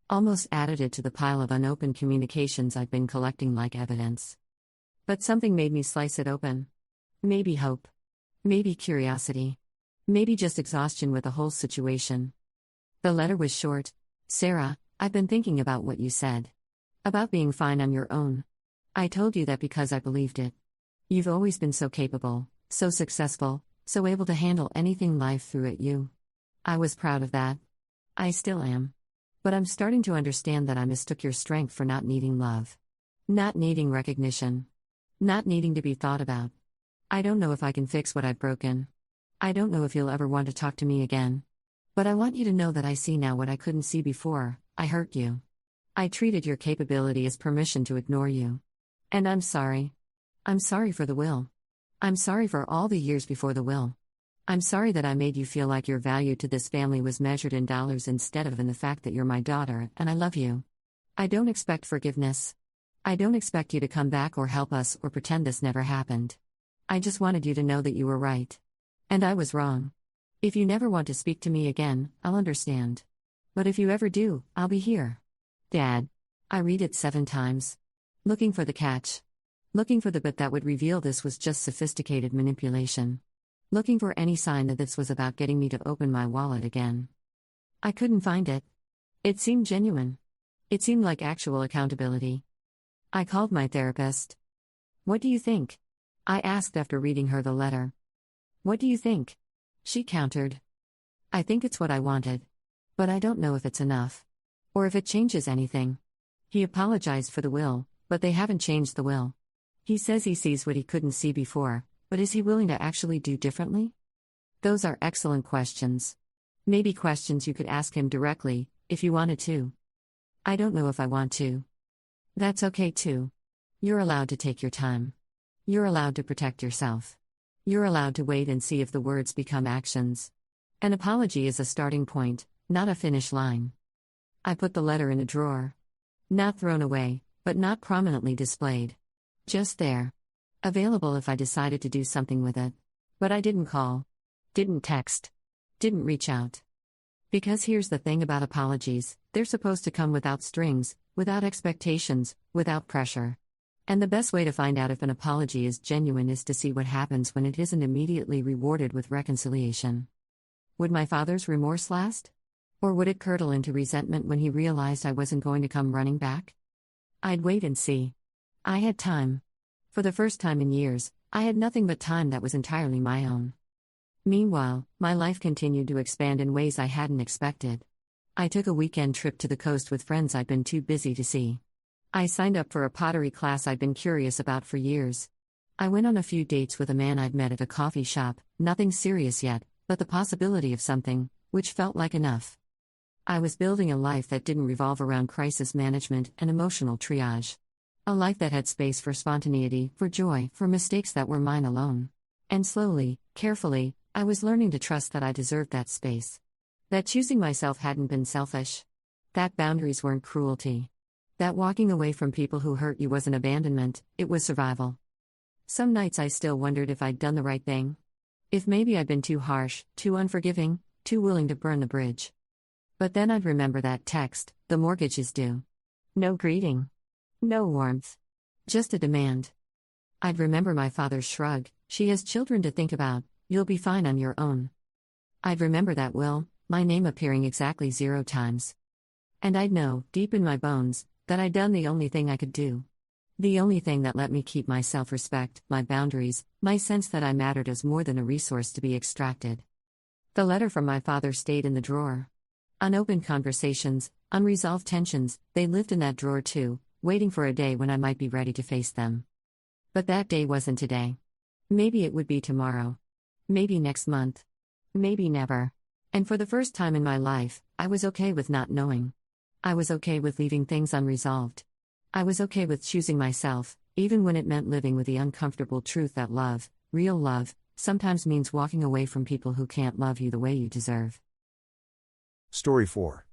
Speaker 2: Almost added it to the pile of unopened communications I'd been collecting like evidence. But something made me slice it open. Maybe hope. Maybe curiosity. Maybe just exhaustion with the whole situation. The letter was short. "Sarah, I've been thinking about what you said. About being fine on your own. I told you that because I believed it. You've always been so capable, so successful, so able to handle anything life threw at you. I was proud of that. I still am. But I'm starting to understand that I mistook your strength for not needing love. Not needing recognition. Not needing to be thought about. I don't know if I can fix what I've broken. I don't know if you'll ever want to talk to me again. But I want you to know that I see now what I couldn't see before. I hurt you. I treated your capability as permission to ignore you. And I'm sorry. I'm sorry for the will. I'm sorry for all the years before the will. I'm sorry that I made you feel like your value to this family was measured in dollars instead of in the fact that you're my daughter, and I love you. I don't expect forgiveness. I don't expect you to come back or help us or pretend this never happened. I just wanted you to know that you were right. And I was wrong. If you never want to speak to me again, I'll understand. But if you ever do, I'll be here. Dad." I read it 7 times. Looking for the catch. Looking for the bit that would reveal this was just sophisticated manipulation. Looking for any sign that this was about getting me to open my wallet again. I couldn't find it. It seemed genuine. It seemed like actual accountability. I called my therapist. "What do you think?" I asked after reading her the letter. "What do you think?" She countered. "I think it's what I wanted. But I don't know if it's enough. Or if it changes anything." He apologized for the will, but they haven't changed the will. He says he sees what he couldn't see before, but is he willing to actually do differently? Those are excellent questions. Maybe questions you could ask him directly, if you wanted to. I don't know if I want to. That's okay too. You're allowed to take your time. You're allowed to protect yourself. You're allowed to wait and see if the words become actions. An apology is a starting point, not a finish line. I put the letter in a drawer. Not thrown away, but not prominently displayed. Just there. Available if I decided to do something with it. But I didn't call. Didn't text. Didn't reach out. Because here's the thing about apologies, they're supposed to come without strings, without expectations, without pressure. And the best way to find out if an apology is genuine is to see what happens when it isn't immediately rewarded with reconciliation. Would my father's remorse last? Or would it curdle into resentment when he realized I wasn't going to come running back? I'd wait and see. I had time. For the first time in years, I had nothing but time that was entirely my own. Meanwhile, my life continued to expand in ways I hadn't expected. I took a weekend trip to the coast with friends I'd been too busy to see. I signed up for a pottery class I'd been curious about for years. I went on a few dates with a man I'd met at a coffee shop, nothing serious yet, but the possibility of something, which felt like enough. I was building a life that didn't revolve around crisis management and emotional triage. A life that had space for spontaneity, for joy, for mistakes that were mine alone. And slowly, carefully, I was learning to trust that I deserved that space. That choosing myself hadn't been selfish. That boundaries weren't cruelty. That walking away from people who hurt you wasn't abandonment, it was survival. Some nights I still wondered if I'd done the right thing. If maybe I'd been too harsh, too unforgiving, too willing to burn the bridge. But then I'd remember that text, the mortgage is due. No greeting. No warmth. Just a demand. I'd remember my father's shrug, she has children to think about, you'll be fine on your own. I'd remember that will, my name appearing exactly 0 times. And I'd know, deep in my bones, that I'd done the only thing I could do. The only thing that let me keep my self-respect, my boundaries, my sense that I mattered as more than a resource to be extracted. The letter from my father stayed in the drawer. Unopened conversations, unresolved tensions, they lived in that drawer too, waiting for a day when I might be ready to face them. But that day wasn't today. Maybe it would be tomorrow. Maybe next month. Maybe never. And for the first time in my life, I was okay with not knowing. I was okay with leaving things unresolved. I was okay with choosing myself, even when it meant living with the uncomfortable truth that love, real love, sometimes means walking away from people who can't love you the way you deserve.
Speaker 1: Story 4.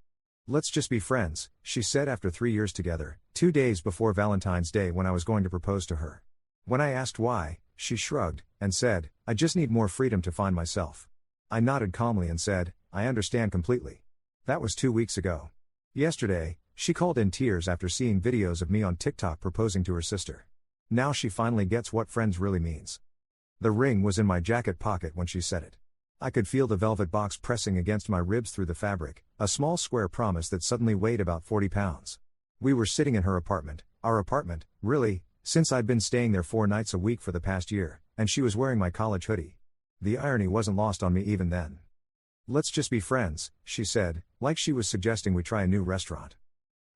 Speaker 1: Let's just be friends, she said after 3 years together, 2 days before Valentine's Day when I was going to propose to her. When I asked why, she shrugged, and said, I just need more freedom to find myself. I nodded calmly and said, I understand completely. That was 2 weeks ago. Yesterday, she called in tears after seeing videos of me on TikTok proposing to her sister. Now she finally gets what friends really means. The ring was in my jacket pocket when she said it. I could feel the velvet box pressing against my ribs through the fabric, a small square promise that suddenly weighed about 40 pounds. We were sitting in her apartment, our apartment, really, since I'd been staying there 4 nights a week for the past year, and she was wearing my college hoodie. The irony wasn't lost on me even then. Let's just be friends, she said, like she was suggesting we try a new restaurant.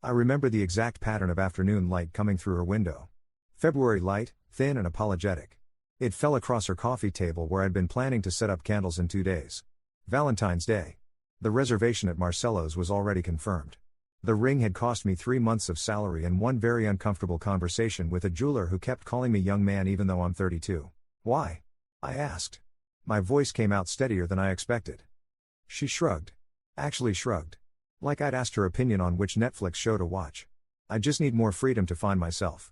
Speaker 1: I remember the exact pattern of afternoon light coming through her window. February light, thin and apologetic. It fell across her coffee table where I'd been planning to set up candles in 2 days. Valentine's Day. The reservation at Marcello's was already confirmed. The ring had cost me 3 months of salary and one very uncomfortable conversation with a jeweler who kept calling me young man even though I'm 32. Why? I asked. My voice came out steadier than I expected. She shrugged. Actually shrugged. Like I'd asked her opinion on which Netflix show to watch. I just need more freedom to find myself.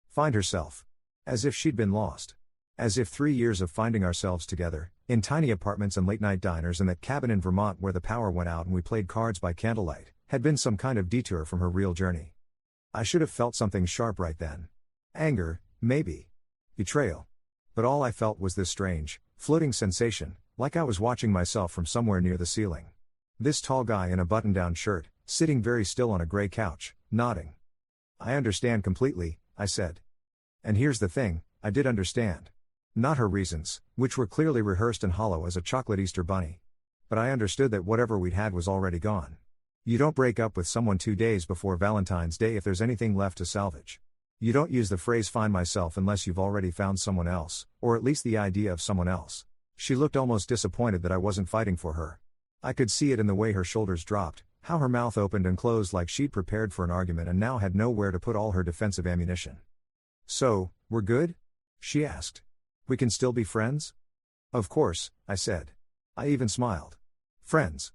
Speaker 1: Find herself. As if she'd been lost. As if 3 years of finding ourselves together, in tiny apartments and late-night diners and that cabin in Vermont where the power went out and we played cards by candlelight, had been some kind of detour from her real journey. I should have felt something sharp right then. Anger, maybe. Betrayal. But all I felt was this strange, floating sensation, like I was watching myself from somewhere near the ceiling. This tall guy in a button-down shirt, sitting very still on a gray couch, nodding. I understand completely, I said. And here's the thing, I did understand. Not her reasons, which were clearly rehearsed and hollow as a chocolate Easter bunny. But I understood that whatever we'd had was already gone. You don't break up with someone 2 days before Valentine's Day if there's anything left to salvage. You don't use the phrase find myself unless you've already found someone else, or at least the idea of someone else. She looked almost disappointed that I wasn't fighting for her. I could see it in the way her shoulders dropped, how her mouth opened and closed like she'd prepared for an argument and now had nowhere to put all her defensive ammunition. So, we're good? She asked. We can still be friends? Of course, I said. I even smiled. Friends.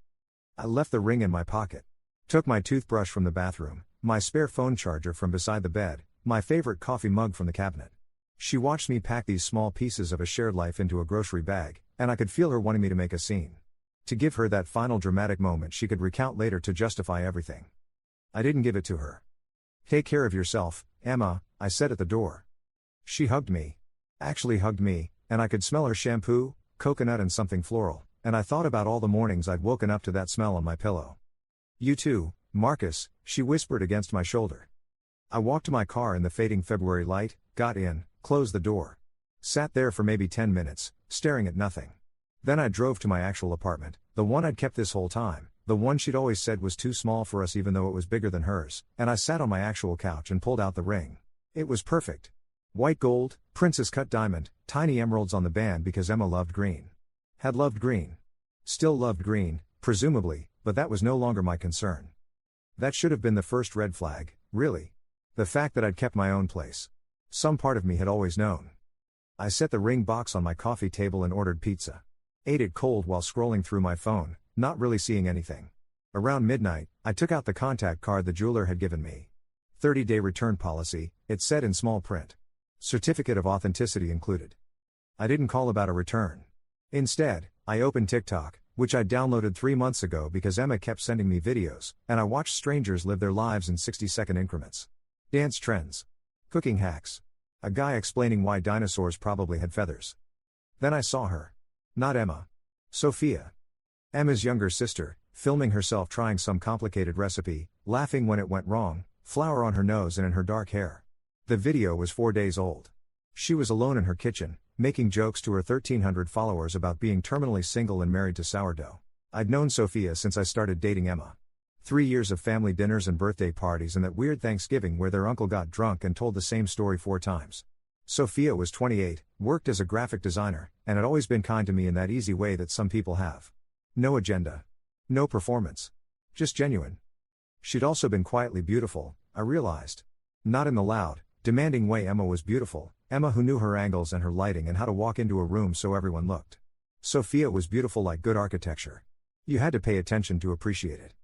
Speaker 1: I left the ring in my pocket. Took my toothbrush from the bathroom, my spare phone charger from beside the bed, my favorite coffee mug from the cabinet. She watched me pack these small pieces of a shared life into a grocery bag, and I could feel her wanting me to make a scene. To give her that final dramatic moment she could recount later to justify everything. I didn't give it to her. Take care of yourself, Emma, I said at the door. She hugged me. Actually hugged me, and I could smell her shampoo, coconut and something floral, and I thought about all the mornings I'd woken up to that smell on my pillow. You too, Marcus, she whispered against my shoulder. I walked to my car in the fading February light, got in, closed the door. Sat there for maybe 10 minutes, staring at nothing. Then I drove to my actual apartment, the one I'd kept this whole time, the one she'd always said was too small for us even though it was bigger than hers, and I sat on my actual couch and pulled out the ring. It was perfect. White gold, princess cut diamond, tiny emeralds on the band because Emma loved green. Had loved green. Still loved green, presumably, but that was no longer my concern. That should have been the first red flag, really. The fact that I'd kept my own place. Some part of me had always known. I set the ring box on my coffee table and ordered pizza. Ate it cold while scrolling through my phone, not really seeing anything. Around midnight, I took out the contact card the jeweler had given me. 30-day return policy, it said in small print. Certificate of authenticity included. I didn't call about a return. Instead, I opened TikTok, which I downloaded 3 months ago because Emma kept sending me videos, and I watched strangers live their lives in 60-second increments. Dance trends. Cooking hacks. A guy explaining why dinosaurs probably had feathers. Then I saw her. Not Emma. Sophia. Emma's younger sister, filming herself trying some complicated recipe, laughing when it went wrong, flour on her nose and in her dark hair. The video was 4 days old. She was alone in her kitchen, making jokes to her 1,300 followers about being terminally single and married to sourdough. I'd known Sophia since I started dating Emma. 3 years of family dinners and birthday parties and that weird Thanksgiving where their uncle got drunk and told the same story 4 times. Sophia was 28, worked as a graphic designer, and had always been kind to me in that easy way that some people have. No agenda. No performance. Just genuine. She'd also been quietly beautiful, I realized. Not in the loud, demanding way Emma was beautiful, Emma who knew her angles and her lighting and how to walk into a room so everyone looked. Sophia was beautiful like good architecture. You had to pay attention to appreciate it.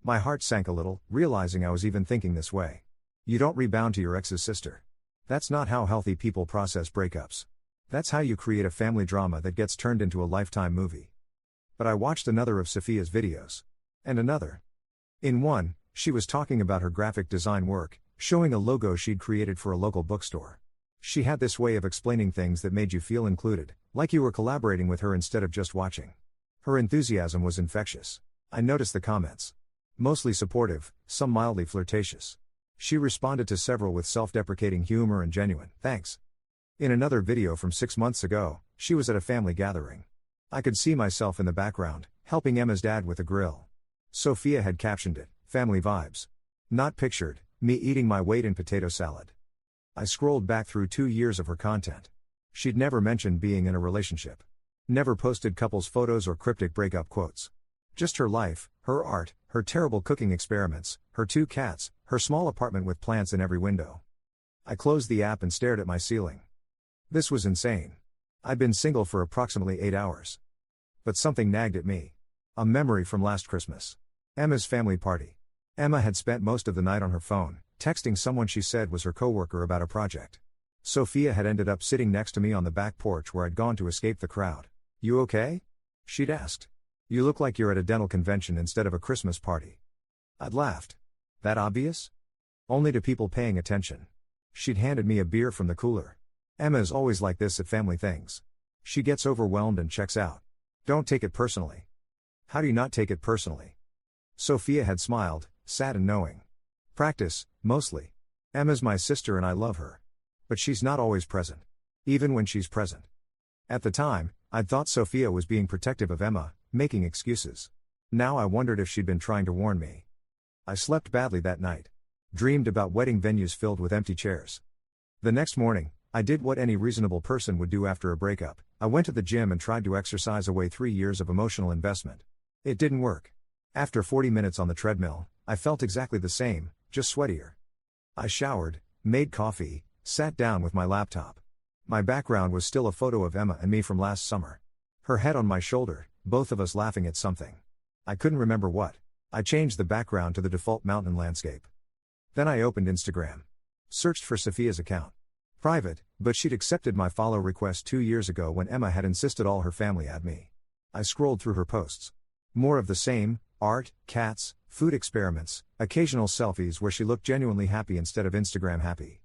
Speaker 1: My heart sank a little, realizing I was even thinking this way. You don't rebound to your ex's sister. That's not how healthy people process breakups. That's how you create a family drama that gets turned into a Lifetime movie. But I watched another of Sophia's videos. And another. In one, she was talking about her graphic design work, showing a logo she'd created for a local bookstore. She had this way of explaining things that made you feel included, like you were collaborating with her instead of just watching. Her enthusiasm was infectious. I noticed the comments. Mostly supportive, some mildly flirtatious. She responded to several with self-deprecating humor and genuine, "Thanks." In another video from 6 months ago, she was at a family gathering. I could see myself in the background, helping Emma's dad with a grill. Sophia had captioned it, "Family vibes." Not pictured, me eating my weight in potato salad. I scrolled back through 2 years of her content. She'd never mentioned being in a relationship. Never posted couples photos or cryptic breakup quotes. Just her life, her art, her terrible cooking experiments, her 2 cats, her small apartment with plants in every window. I closed the app and stared at my ceiling. This was insane. I'd been single for approximately 8 hours. But something nagged at me. A memory from last Christmas. Emma's family party. Emma had spent most of the night on her phone, texting someone she said was her coworker about a project. Sophia had ended up sitting next to me on the back porch where I'd gone to escape the crowd. "You okay?" she'd asked. "You look like you're at a dental convention instead of a Christmas party." I'd laughed. That obvious? Only to people paying attention. She'd handed me a beer from the cooler. Emma's always like this at family things. She gets overwhelmed and checks out. Don't take it personally. How do you not take it personally? Sophia had smiled, sad and knowing. Practice, mostly. Emma's my sister and I love her. But she's not always present. Even when she's present. At the time, I'd thought Sophia was being protective of Emma, making excuses. Now I wondered if she'd been trying to warn me. I slept badly that night. Dreamed about wedding venues filled with empty chairs. The next morning, I did what any reasonable person would do after a breakup. I went to the gym and tried to exercise away 3 years of emotional investment. It didn't work. After 40 minutes on the treadmill, I felt exactly the same, just sweatier. I showered, made coffee, sat down with my laptop. My background was still a photo of Emma and me from last summer. Her head on my shoulder, both of us laughing at something. I couldn't remember what. I changed the background to the default mountain landscape. Then I opened Instagram. Searched for Sophia's account. Private, but she'd accepted my follow request 2 years ago when Emma had insisted all her family add me. I scrolled through her posts. More of the same, art, cats, food experiments, occasional selfies where she looked genuinely happy instead of Instagram happy.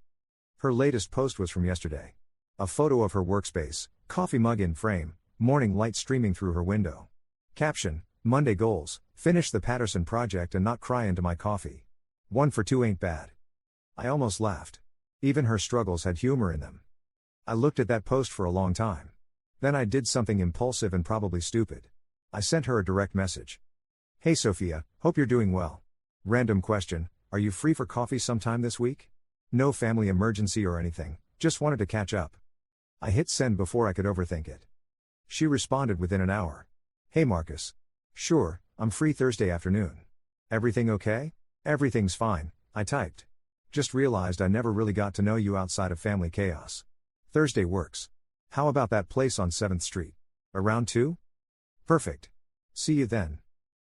Speaker 1: Her latest post was from yesterday. A photo of her workspace, coffee mug in frame, morning light streaming through her window. Caption, Monday goals, finish the Patterson project and not cry into my coffee. 1 for 2 ain't bad. I almost laughed. Even her struggles had humor in them. I looked at that post for a long time. Then I did something impulsive and probably stupid. I sent her a direct message. "Hey Sophia, hope you're doing well. Random question, are you free for coffee sometime this week? No family emergency or anything, just wanted to catch up." I hit send before I could overthink it. She responded within an hour. "Hey Marcus. Sure, I'm free Thursday afternoon. Everything okay?" "Everything's fine," I typed. "Just realized I never really got to know you outside of family chaos. Thursday works. How about that place on 7th Street? Around 2? Perfect. See you then."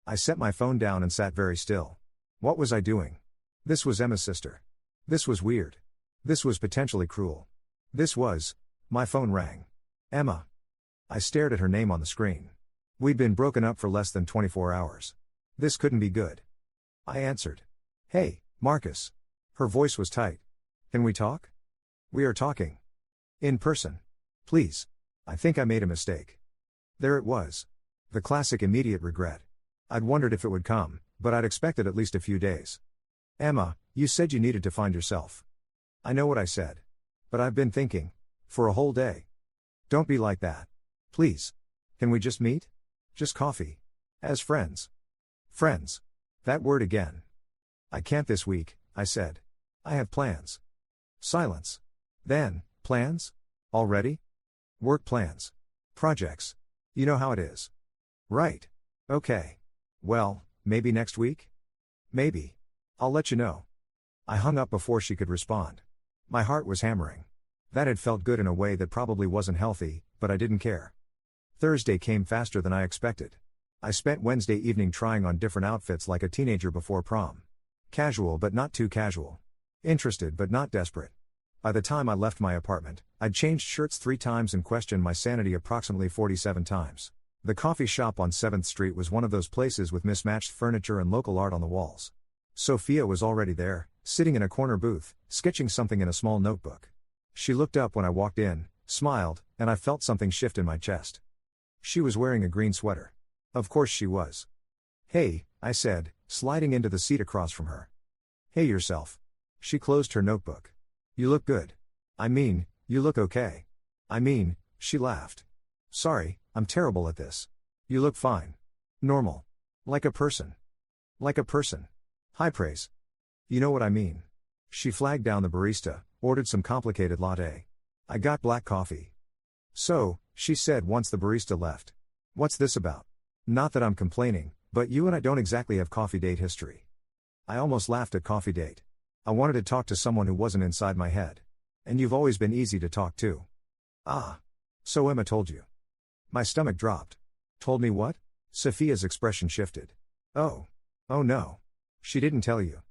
Speaker 1: I set my phone down and sat very still. What was I doing? This was Emma's sister. This was weird. This was potentially cruel. My phone rang. Emma. I stared at her name on the screen. We'd been broken up for less than 24 hours. This couldn't be good. I answered. Hey, Marcus. Her voice was tight. Can we talk? We are talking. In person. Please. I think I made a mistake. There it was. The classic immediate regret. I'd wondered if it would come, but I'd expected at least a few days. Emma, you said you needed to find yourself. I know what I said. But I've been thinking. For a whole day. Don't be like that. Please. Can we just meet? Just coffee. As friends. Friends. That word again. I can't this week, I said. I have plans. Silence. Then, plans? Already? Work plans. Projects. You know how it is. Right. Okay. Well, maybe next week? Maybe. I'll let you know. I hung up before she could respond. My heart was hammering. That had felt good in a way that probably wasn't healthy, but I didn't care. Thursday came faster than I expected. I spent Wednesday evening trying on different outfits like a teenager before prom. Casual but not too casual. Interested but not desperate. By the time I left my apartment, I'd changed shirts 3 times and questioned my sanity approximately 47 times. The coffee shop on 7th Street was one of those places with mismatched furniture and local art on the walls. Sophia was already there, sitting in a corner booth, sketching something in a small notebook. She looked up when I walked in, smiled, and I felt something shift in my chest. She was wearing a green sweater. Of course she was. Hey, I said, sliding into the seat across from her. Hey yourself. She closed her notebook. You look good. I mean, you look okay. I mean, she laughed. Sorry, I'm terrible at this. You look fine. Normal. Like a person. Like a person. High praise. You know what I mean. She flagged down the barista, ordered some complicated latte. I got black coffee. So, she said once the barista left. What's this about? Not that I'm complaining, but you and I don't exactly have coffee date history. I almost laughed at coffee date. I wanted to talk to someone who wasn't inside my head. And you've always been easy to talk to. Ah. So Emma told you. My stomach dropped. Told me what? Sophia's expression shifted. Oh. Oh no. She didn't tell you.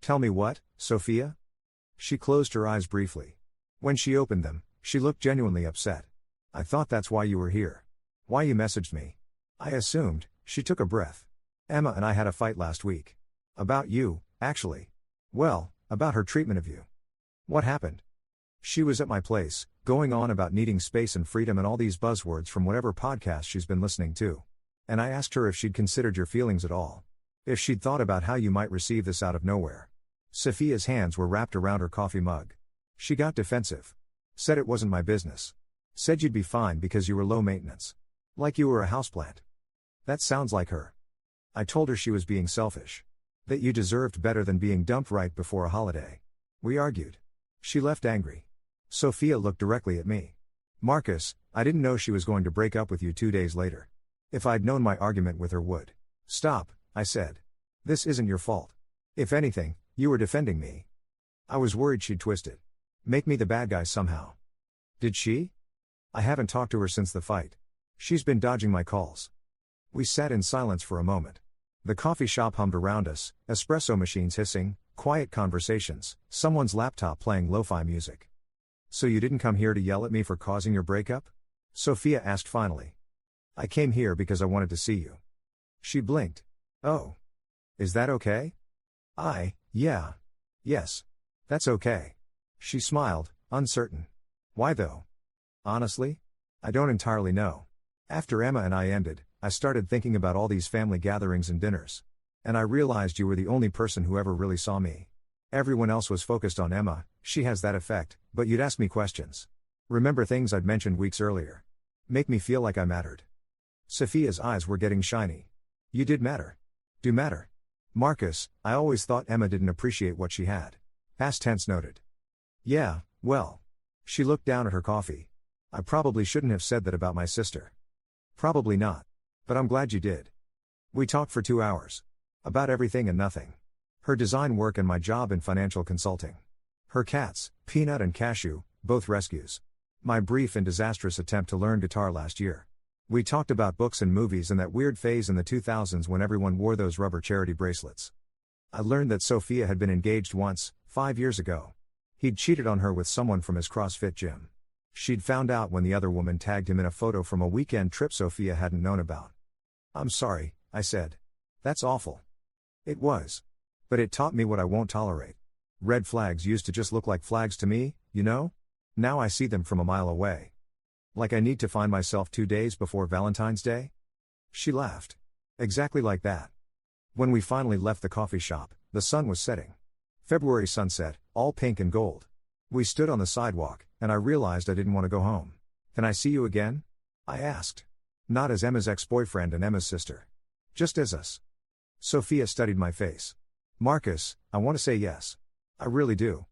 Speaker 1: Tell me what, Sophia? She closed her eyes briefly. When she opened them, she looked genuinely upset. I thought that's why you were here. Why you messaged me. I assumed. She took a breath. Emma and I had a fight last week. About you, actually. Well, about her treatment of you. What happened? She was at my place, going on about needing space and freedom and all these buzzwords from whatever podcast she's been listening to. And I asked her if she'd considered your feelings at all. If she'd thought about how you might receive this out of nowhere. Sophia's hands were wrapped around her coffee mug. She got defensive. Said it wasn't my business. Said you'd be fine because you were low maintenance. Like you were a houseplant. That sounds like her. I told her she was being selfish. That you deserved better than being dumped right before a holiday. We argued. She left angry. Sophia looked directly at me. Marcus, I didn't know she was going to break up with you 2 days later. If I'd known my argument with her would. Stop, I said. This isn't your fault. If anything, you were defending me. I was worried she'd twist it. Make me the bad guy somehow. Did she? I haven't talked to her since the fight. She's been dodging my calls. We sat in silence for a moment. The coffee shop hummed around us, espresso machines hissing, quiet conversations, someone's laptop playing lo-fi music. So you didn't come here to yell at me for causing your breakup? Sophia asked finally. I came here because I wanted to see you. She blinked. Oh. Is that okay? Yeah. Yes. That's okay. She smiled, uncertain. Why though? Honestly? I don't entirely know. After Emma and I ended, I started thinking about all these family gatherings and dinners. And I realized you were the only person who ever really saw me. Everyone else was focused on Emma, she has that effect, but you'd ask me questions. Remember things I'd mentioned weeks earlier. Make me feel like I mattered. Sophia's eyes were getting shiny. You did matter. Do matter. Marcus, I always thought Emma didn't appreciate what she had. Past tense noted. Yeah, well. She looked down at her coffee. I probably shouldn't have said that about my sister. Probably not. But I'm glad you did. We talked for 2 hours. About everything and nothing. Her design work and my job in financial consulting. Her cats, Peanut and Cashew, both rescues. My brief and disastrous attempt to learn guitar last year. We talked about books and movies and that weird phase in the 2000s when everyone wore those rubber charity bracelets. I learned that Sophia had been engaged once, 5 years ago. He'd cheated on her with someone from his CrossFit gym. She'd found out when the other woman tagged him in a photo from a weekend trip Sophia hadn't known about. "I'm sorry," I said. "That's awful." It was. But it taught me what I won't tolerate. Red flags used to just look like flags to me, you know? Now I see them from a mile away. Like I need to find myself 2 days before Valentine's Day? She laughed. Exactly like that. When we finally left the coffee shop, the sun was setting. February sunset, all pink and gold. We stood on the sidewalk, and I realized I didn't want to go home. "Can I see you again?" I asked. Not as Emma's ex-boyfriend and Emma's sister. Just as us. Sophia studied my face. "Marcus, I want to say yes. I really do.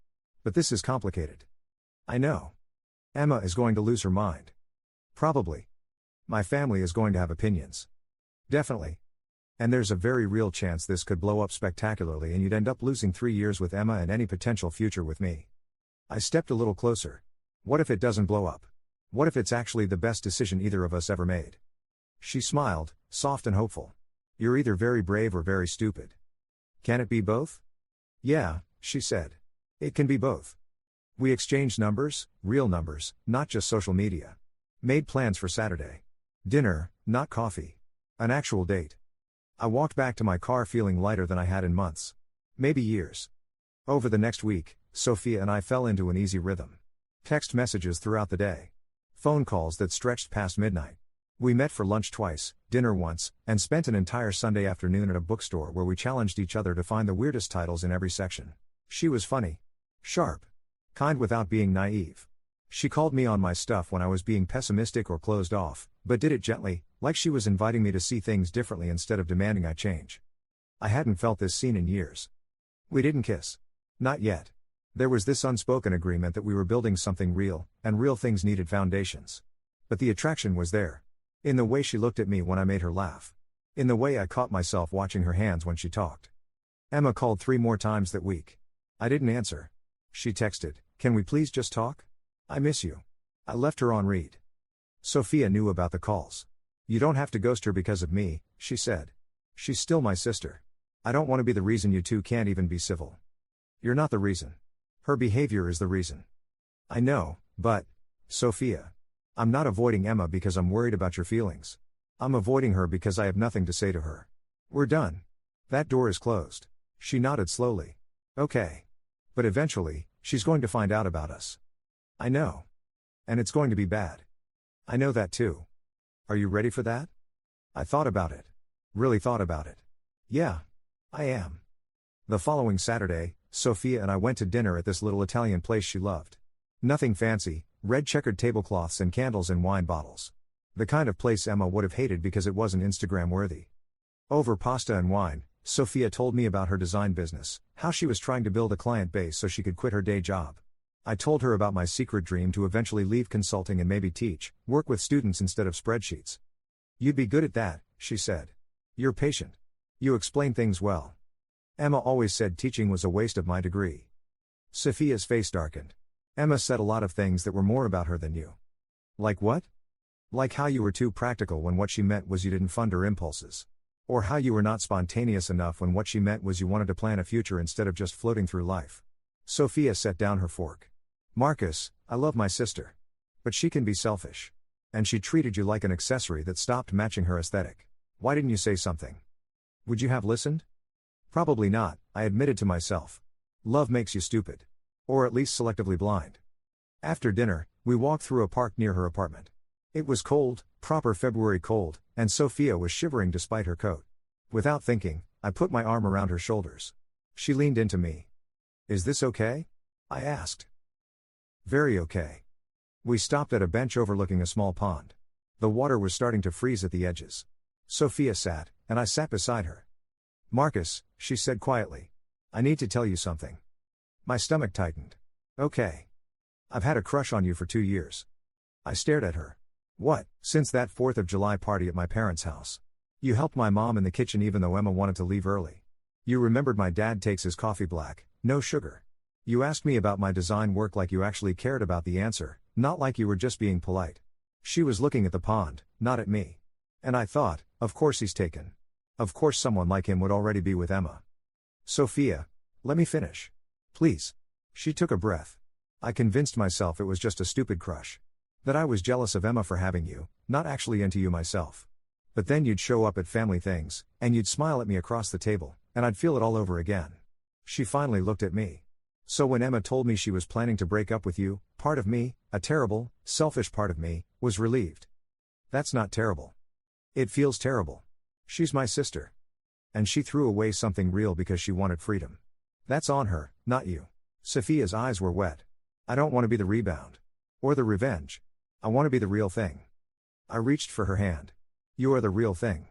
Speaker 1: But this is complicated." "I know. Emma is going to lose her mind." "Probably. My family is going to have opinions." "Definitely. And there's a very real chance this could blow up spectacularly and you'd end up losing 3 years with Emma and any potential future with me." I stepped a little closer. "What if it doesn't blow up? What if it's actually the best decision either of us ever made?" She smiled, soft and hopeful. "You're either very brave or very stupid." "Can it be both?" "Yeah," she said. "It can be both." We exchanged numbers, real numbers, not just social media. Made plans for Saturday. Dinner, not coffee. An actual date. I walked back to my car feeling lighter than I had in months. Maybe years. Over the next week, Sophia and I fell into an easy rhythm. Text messages throughout the day. Phone calls that stretched past midnight. We met for lunch twice, dinner once, and spent an entire Sunday afternoon at a bookstore where we challenged each other to find the weirdest titles in every section. She was funny. Sharp. Kind without being naive. She called me on my stuff when I was being pessimistic or closed off, but did it gently, like she was inviting me to see things differently instead of demanding I change. I hadn't felt this seen in years. We didn't kiss. Not yet. There was this unspoken agreement that we were building something real, and real things needed foundations. But the attraction was there. In the way she looked at me when I made her laugh. In the way I caught myself watching her hands when she talked. Emma called 3 more times that week. I didn't answer. She texted, "Can we please just talk? I miss you." I left her on read. Sophia knew about the calls. "You don't have to ghost her because of me," she said. "She's still my sister. I don't want to be the reason you two can't even be civil." "You're not the reason. Her behavior is the reason." "I know, but, Sophia. I'm not avoiding Emma because I'm worried about your feelings. I'm avoiding her because I have nothing to say to her. We're done. That door is closed." She nodded slowly. "Okay. But eventually, she's going to find out about us." "I know. And it's going to be bad." "I know that too. Are you ready for that?" I thought about it. Really thought about it. "Yeah. I am." The following Saturday, Sophia and I went to dinner at this little Italian place she loved. Nothing fancy, red checkered tablecloths and candles and wine bottles. The kind of place Emma would have hated because it wasn't Instagram worthy. Over pasta and wine, Sophia told me about her design business, how she was trying to build a client base so she could quit her day job. I told her about my secret dream to eventually leave consulting and maybe teach, work with students instead of spreadsheets. "You'd be good at that," she said. "You're patient. You explain things well." Emma always said teaching was a waste of my degree. Sophia's face darkened. "Emma said a lot of things that were more about her than you." "Like what?" "Like how you were too practical when what she meant was you didn't fund her impulses. Or how you were not spontaneous enough when what she meant was you wanted to plan a future instead of just floating through life." Sophia set down her fork. "Marcus, I love my sister. But she can be selfish. And she treated you like an accessory that stopped matching her aesthetic. Why didn't you say something? Would you have listened?" "Probably not," I admitted to myself. "Love makes you stupid. Or at least selectively blind." After dinner, we walked through a park near her apartment. It was cold, proper February cold, and Sophia was shivering despite her coat. Without thinking, I put my arm around her shoulders. She leaned into me. "Is this okay?" I asked. "Very okay." We stopped at a bench overlooking a small pond. The water was starting to freeze at the edges. Sophia sat, and I sat beside her. "Marcus," she said quietly. "I need to tell you something." My stomach tightened. "Okay. I've had a crush on you for 2 years." I stared at her. "What, since that 4th of July party at my parents' house? You helped my mom in the kitchen even though Emma wanted to leave early. You remembered my dad takes his coffee black, no sugar. You asked me about my design work like you actually cared about the answer, not like you were just being polite." She was looking at the pond, not at me. And I thought, of course he's taken. Of course someone like him would already be with Emma. "Sophia, let me finish. Please. She took a breath. I convinced myself it was just a stupid crush. That I was jealous of Emma for having you, not actually into you myself. But then you'd show up at family things, and you'd smile at me across the table, and I'd feel it all over again. She finally looked at me. So when Emma told me she was planning to break up with you, part of me, a terrible, selfish part of me, was relieved. That's not terrible. It feels terrible. She's my sister. And she threw away something real because she wanted freedom. That's on her, not you. Sophia's eyes were wet. I don't want to be the rebound. Or the revenge. I want to be the real thing. I reached for her hand. You are the real thing.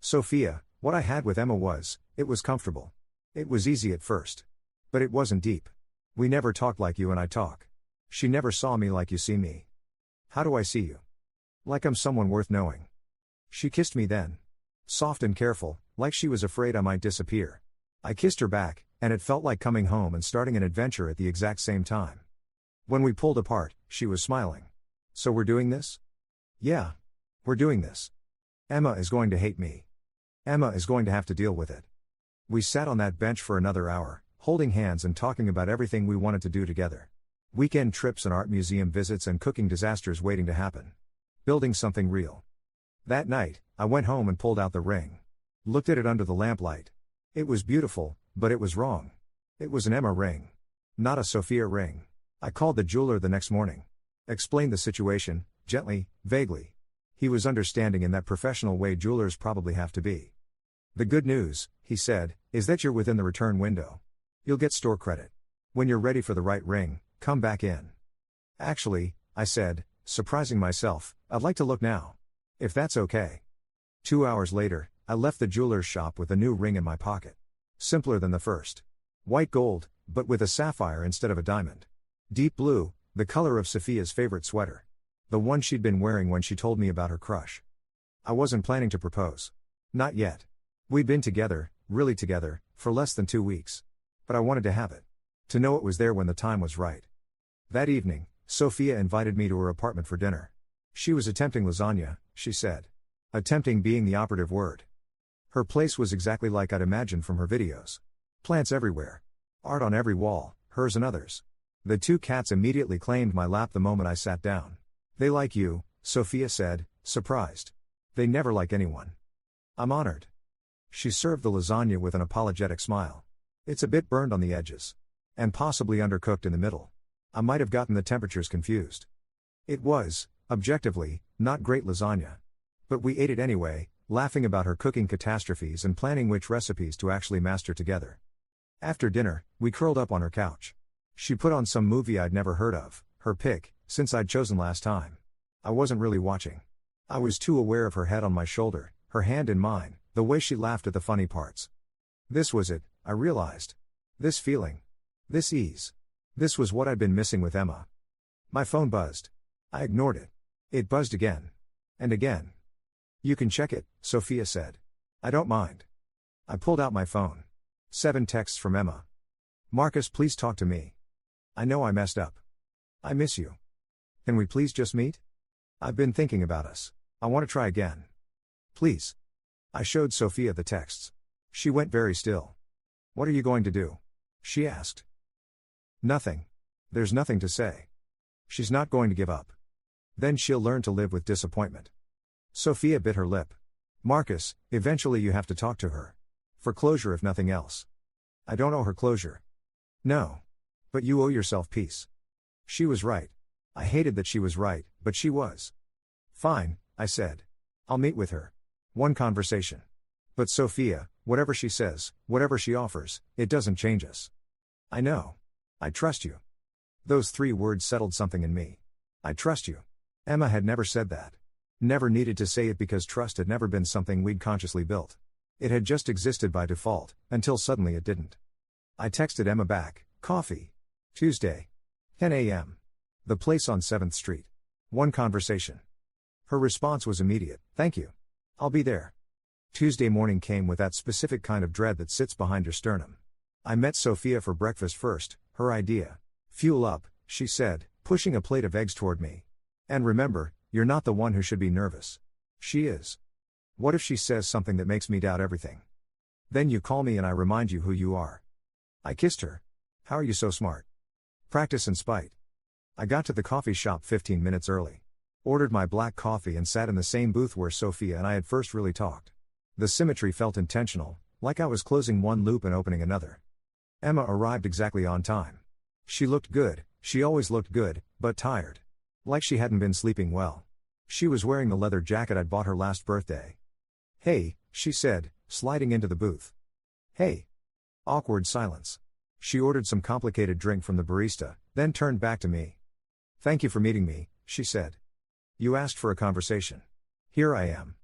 Speaker 1: Sophia, what I had with Emma was, it was comfortable. It was easy at first. But it wasn't deep. We never talked like you and I talk. She never saw me like you see me. How do I see you? Like I'm someone worth knowing. She kissed me then. Soft and careful, like she was afraid I might disappear. I kissed her back, and it felt like coming home and starting an adventure at the exact same time. When we pulled apart, she was smiling. So we're doing this? Yeah. We're doing this. Emma is going to hate me. Emma is going to have to deal with it. We sat on that bench for another hour, holding hands and talking about everything we wanted to do together. Weekend trips and art museum visits and cooking disasters waiting to happen. Building something real. That night, I went home and pulled out the ring. Looked at it under the lamplight. It was beautiful, but it was wrong. It was an Emma ring. Not a Sophia ring. I called the jeweler the next morning. Explained the situation, gently, vaguely. He was understanding in that professional way jewelers probably have to be. The good news, he said, is that you're within the return window. You'll get store credit. When you're ready for the right ring, come back in. Actually, I said, surprising myself, I'd like to look now. If that's okay. 2 hours later, I left the jeweler's shop with a new ring in my pocket. Simpler than the first. White gold, but with a sapphire instead of a diamond. Deep blue, the color of Sophia's favorite sweater. The one she'd been wearing when she told me about her crush. I wasn't planning to propose. Not yet. We'd been together, really together, for less than 2 weeks. But I wanted to have it. To know it was there when the time was right. That evening, Sophia invited me to her apartment for dinner. She was attempting lasagna, she said. Attempting being the operative word. Her place was exactly like I'd imagined from her videos. Plants everywhere. Art on every wall, hers and others. The 2 cats immediately claimed my lap the moment I sat down. They like you, Sophia said, surprised. They never like anyone. I'm honored. She served the lasagna with an apologetic smile. It's a bit burned on the edges. And possibly undercooked in the middle. I might have gotten the temperatures confused. It was, objectively, not great lasagna. But we ate it anyway, laughing about her cooking catastrophes and planning which recipes to actually master together. After dinner, we curled up on her couch. She put on some movie I'd never heard of, her pick, since I'd chosen last time. I wasn't really watching. I was too aware of her head on my shoulder, her hand in mine, the way she laughed at the funny parts. This was it, I realized. This feeling. This ease. This was what I'd been missing with Emma. My phone buzzed. I ignored it. It buzzed again. And again. You can check it, Sophia said. I don't mind. I pulled out my phone. 7 texts from Emma. Marcus, please talk to me. I know I messed up. I miss you. Can we please just meet? I've been thinking about us. I want to try again. Please. I showed Sophia the texts. She went very still. What are you going to do? She asked. Nothing. There's nothing to say. She's not going to give up. Then she'll learn to live with disappointment. Sophia bit her lip. Marcus, eventually you have to talk to her. For closure if nothing else. I don't owe her closure. No. But you owe yourself peace. She was right. I hated that she was right, but she was. Fine, I said. I'll meet with her. One conversation. But Sophia, whatever she says, whatever she offers, it doesn't change us. I know. I trust you. Those 3 words settled something in me. I trust you. Emma had never said that. Never needed to say it because trust had never been something we'd consciously built. It had just existed by default, until suddenly it didn't. I texted Emma back, coffee. Tuesday. 10 a.m. The place on 7th Street. One conversation. Her response was immediate, thank you. I'll be there. Tuesday morning came with that specific kind of dread that sits behind your sternum. I met Sophia for breakfast first, her idea. Fuel up, she said, pushing a plate of eggs toward me. And remember, you're not the one who should be nervous. She is. What if she says something that makes me doubt everything? Then you call me and I remind you who you are. I kissed her. How are you so smart? Practice and spite. I got to the coffee shop 15 minutes early. Ordered my black coffee and sat in the same booth where Sophia and I had first really talked. The symmetry felt intentional, like I was closing one loop and opening another. Emma arrived exactly on time. She looked good, she always looked good, but tired. Like she hadn't been sleeping well. She was wearing the leather jacket I'd bought her last birthday. "Hey," she said, sliding into the booth. "Hey." Awkward silence. She ordered some complicated drink from the barista, then turned back to me. "Thank you for meeting me," she said. "You asked for a conversation. Here I am."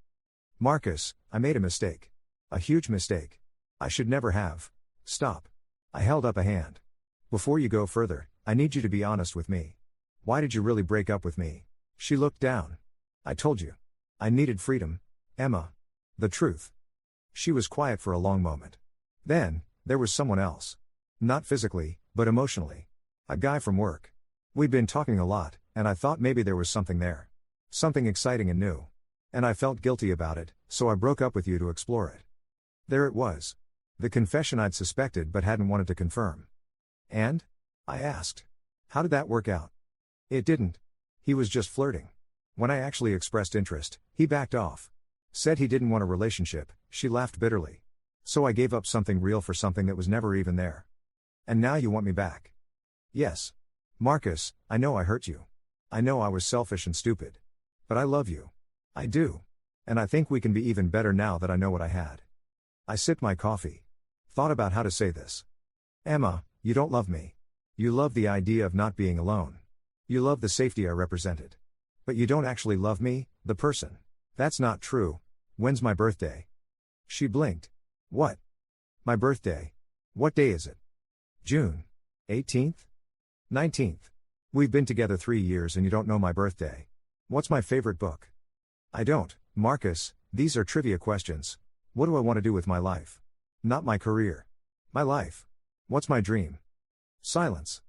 Speaker 1: "Marcus, I made a mistake. A huge mistake. I should never have." "Stop." I held up a hand. "Before you go further, I need you to be honest with me. Why did you really break up with me?" She looked down. "I told you. I needed freedom, Emma. The truth." She was quiet for a long moment. "Then, there was someone else. Not physically, but emotionally. A guy from work. We'd been talking a lot, and I thought maybe there was something there. Something exciting and new. And I felt guilty about it, so I broke up with you to explore it." There it was. The confession I'd suspected but hadn't wanted to confirm. "And?" I asked. "How did that work out?" "It didn't. He was just flirting. When I actually expressed interest, he backed off. Said he didn't want a relationship." She laughed bitterly. "So I gave up something real for something that was never even there. And now you want me back?" "Yes. Marcus, I know I hurt you. I know I was selfish and stupid. But I love you. I do. And I think we can be even better now that I know what I had." I sipped my coffee. Thought about how to say this. "Emma, you don't love me. You love the idea of not being alone. You love the safety I represented. But you don't actually love me, the person." "That's not true. When's my birthday?" She blinked. "What?" "My birthday. What day is it?" "June 18th? 19th. We've been together 3 years and you don't know my birthday. What's my favorite book?" "I don't, Marcus, these are trivia questions. What do I want to do with my life? Not my career. My life. What's my dream?" Silence.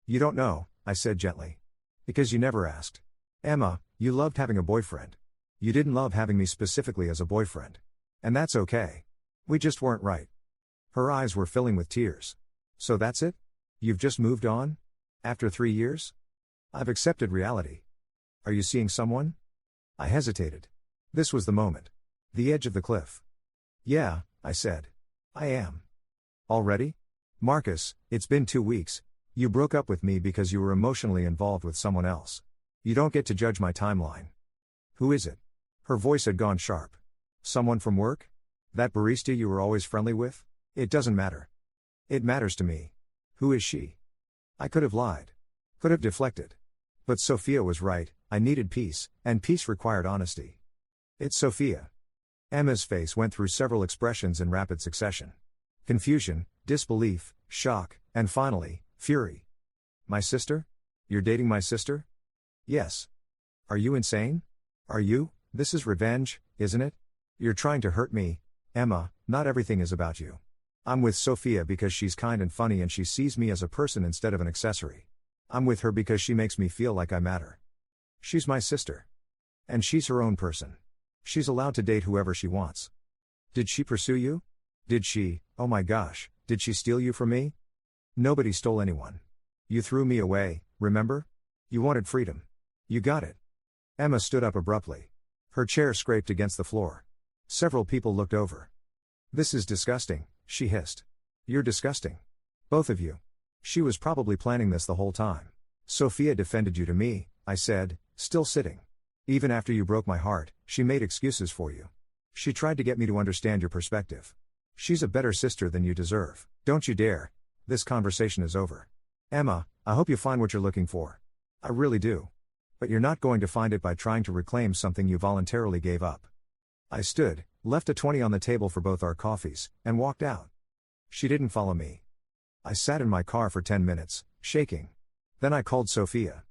Speaker 1: "You don't know," I said gently. "Because you never asked. Emma, you loved having a boyfriend. You didn't love having me specifically as a boyfriend. And that's okay. We just weren't right." Her eyes were filling with tears. "So that's it? You've just moved on? After 3 years?" "I've accepted reality." "Are you seeing someone?" I hesitated. This was the moment. The edge of the cliff. "Yeah," I said. "I am." "Already?" "Marcus, it's been 2 weeks. You broke up with me because you were emotionally involved with someone else. You don't get to judge my timeline." "Who is it?" Her voice had gone sharp. "Someone from work? That barista you were always friendly with? It doesn't matter." "It matters to me." "Who is she?" I could have lied. Could have deflected. But Sophia was right, I needed peace, and peace required honesty. "It's Sophia." Emma's face went through several expressions in rapid succession. Confusion, disbelief, shock, and finally, fury. "My sister? You're dating my sister?" "Yes." "Are you insane? Are you? This is revenge, isn't it? You're trying to hurt me, Emma. Not everything is about you. I'm with Sophia because she's kind and funny and she sees me as a person instead of an accessory. I'm with her because she makes me feel like I matter. She's my sister. And she's her own person. She's allowed to date whoever she wants." "Did she pursue you? Did she, oh my gosh, did she steal you from me?" "Nobody stole anyone. You threw me away, remember? You wanted freedom. You got it." Emma stood up abruptly. Her chair scraped against the floor. Several people looked over. "This is disgusting," she hissed. "You're disgusting. Both of you. She was probably planning this the whole time." "Sophia defended you to me," I said, still sitting. "Even after you broke my heart, she made excuses for you. She tried to get me to understand your perspective. She's a better sister than you deserve. Don't you dare. This conversation is over. Emma, I hope you find what you're looking for. I really do. But you're not going to find it by trying to reclaim something you voluntarily gave up." I stood, left a 20 on the table for both our coffees, and walked out. She didn't follow me. I sat in my car for 10 minutes, shaking. Then I called Sophia.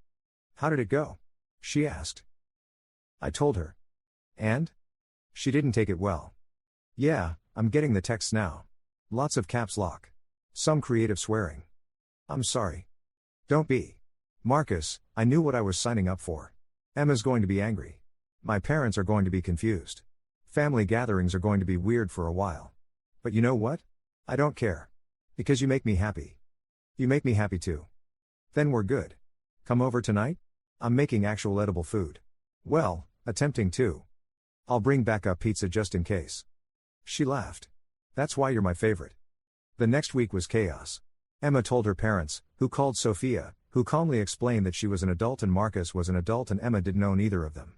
Speaker 1: "How did it go?" she asked. I told her. "And?" She didn't take it well. "Yeah, I'm getting the texts now. Lots of caps lock. Some creative swearing. I'm sorry." "Don't be. Marcus, I knew what I was signing up for. Emma's going to be angry. My parents are going to be confused. Family gatherings are going to be weird for a while. But you know what? I don't care. Because you make me happy. You make me happy too. Then we're good. Come over tonight? I'm making actual edible food. Well, attempting to. I'll bring backup pizza just in case. She laughed. That's why you're my favorite. The next week was chaos. Emma told her parents, who called Sophia, who calmly explained that she was an adult and Marcus was an adult and Emma didn't own either of them.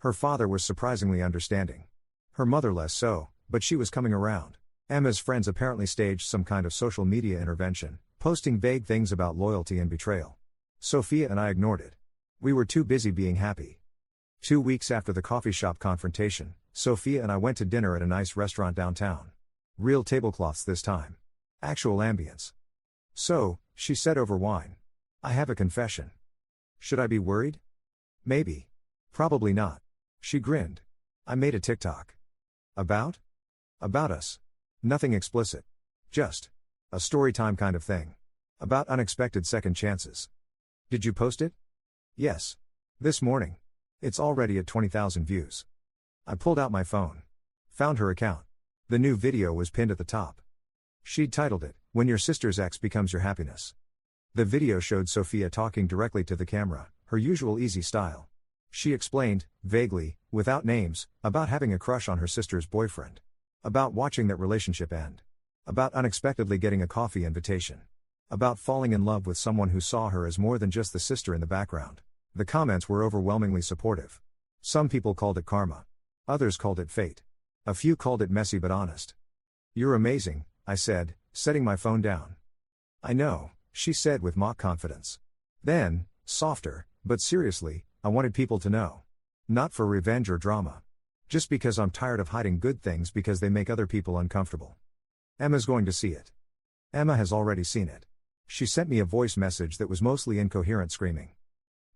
Speaker 1: Her father was surprisingly understanding. Her mother less so, but she was coming around. Emma's friends apparently staged some kind of social media intervention, posting vague things about loyalty and betrayal. Sophia and I ignored it. We were too busy being happy. 2 weeks after the coffee shop confrontation, Sophia and I went to dinner at a nice restaurant downtown. Real tablecloths this time. Actual ambience. So, she said over wine. I have a confession. Should I be worried? Maybe. Probably not. She grinned. I made a TikTok. About? About us. Nothing explicit. Just a story time kind of thing. About unexpected second chances. Did you post it? Yes. This morning. It's already at 20,000 views. I pulled out my phone. Found her account. The new video was pinned at the top. She'd titled it, When Your Sister's Ex Becomes Your Happiness. The video showed Sophia talking directly to the camera, her usual easy style. She explained, vaguely, without names, about having a crush on her sister's boyfriend. About watching that relationship end. About unexpectedly getting a coffee invitation. About falling in love with someone who saw her as more than just the sister in the background. The comments were overwhelmingly supportive. Some people called it karma. Others called it fate. A few called it messy but honest. You're amazing, I said, setting my phone down. I know, she said with mock confidence. Then, softer, but seriously, I wanted people to know. Not for revenge or drama. Just because I'm tired of hiding good things because they make other people uncomfortable. Emma's going to see it. Emma has already seen it. She sent me a voice message that was mostly incoherent screaming.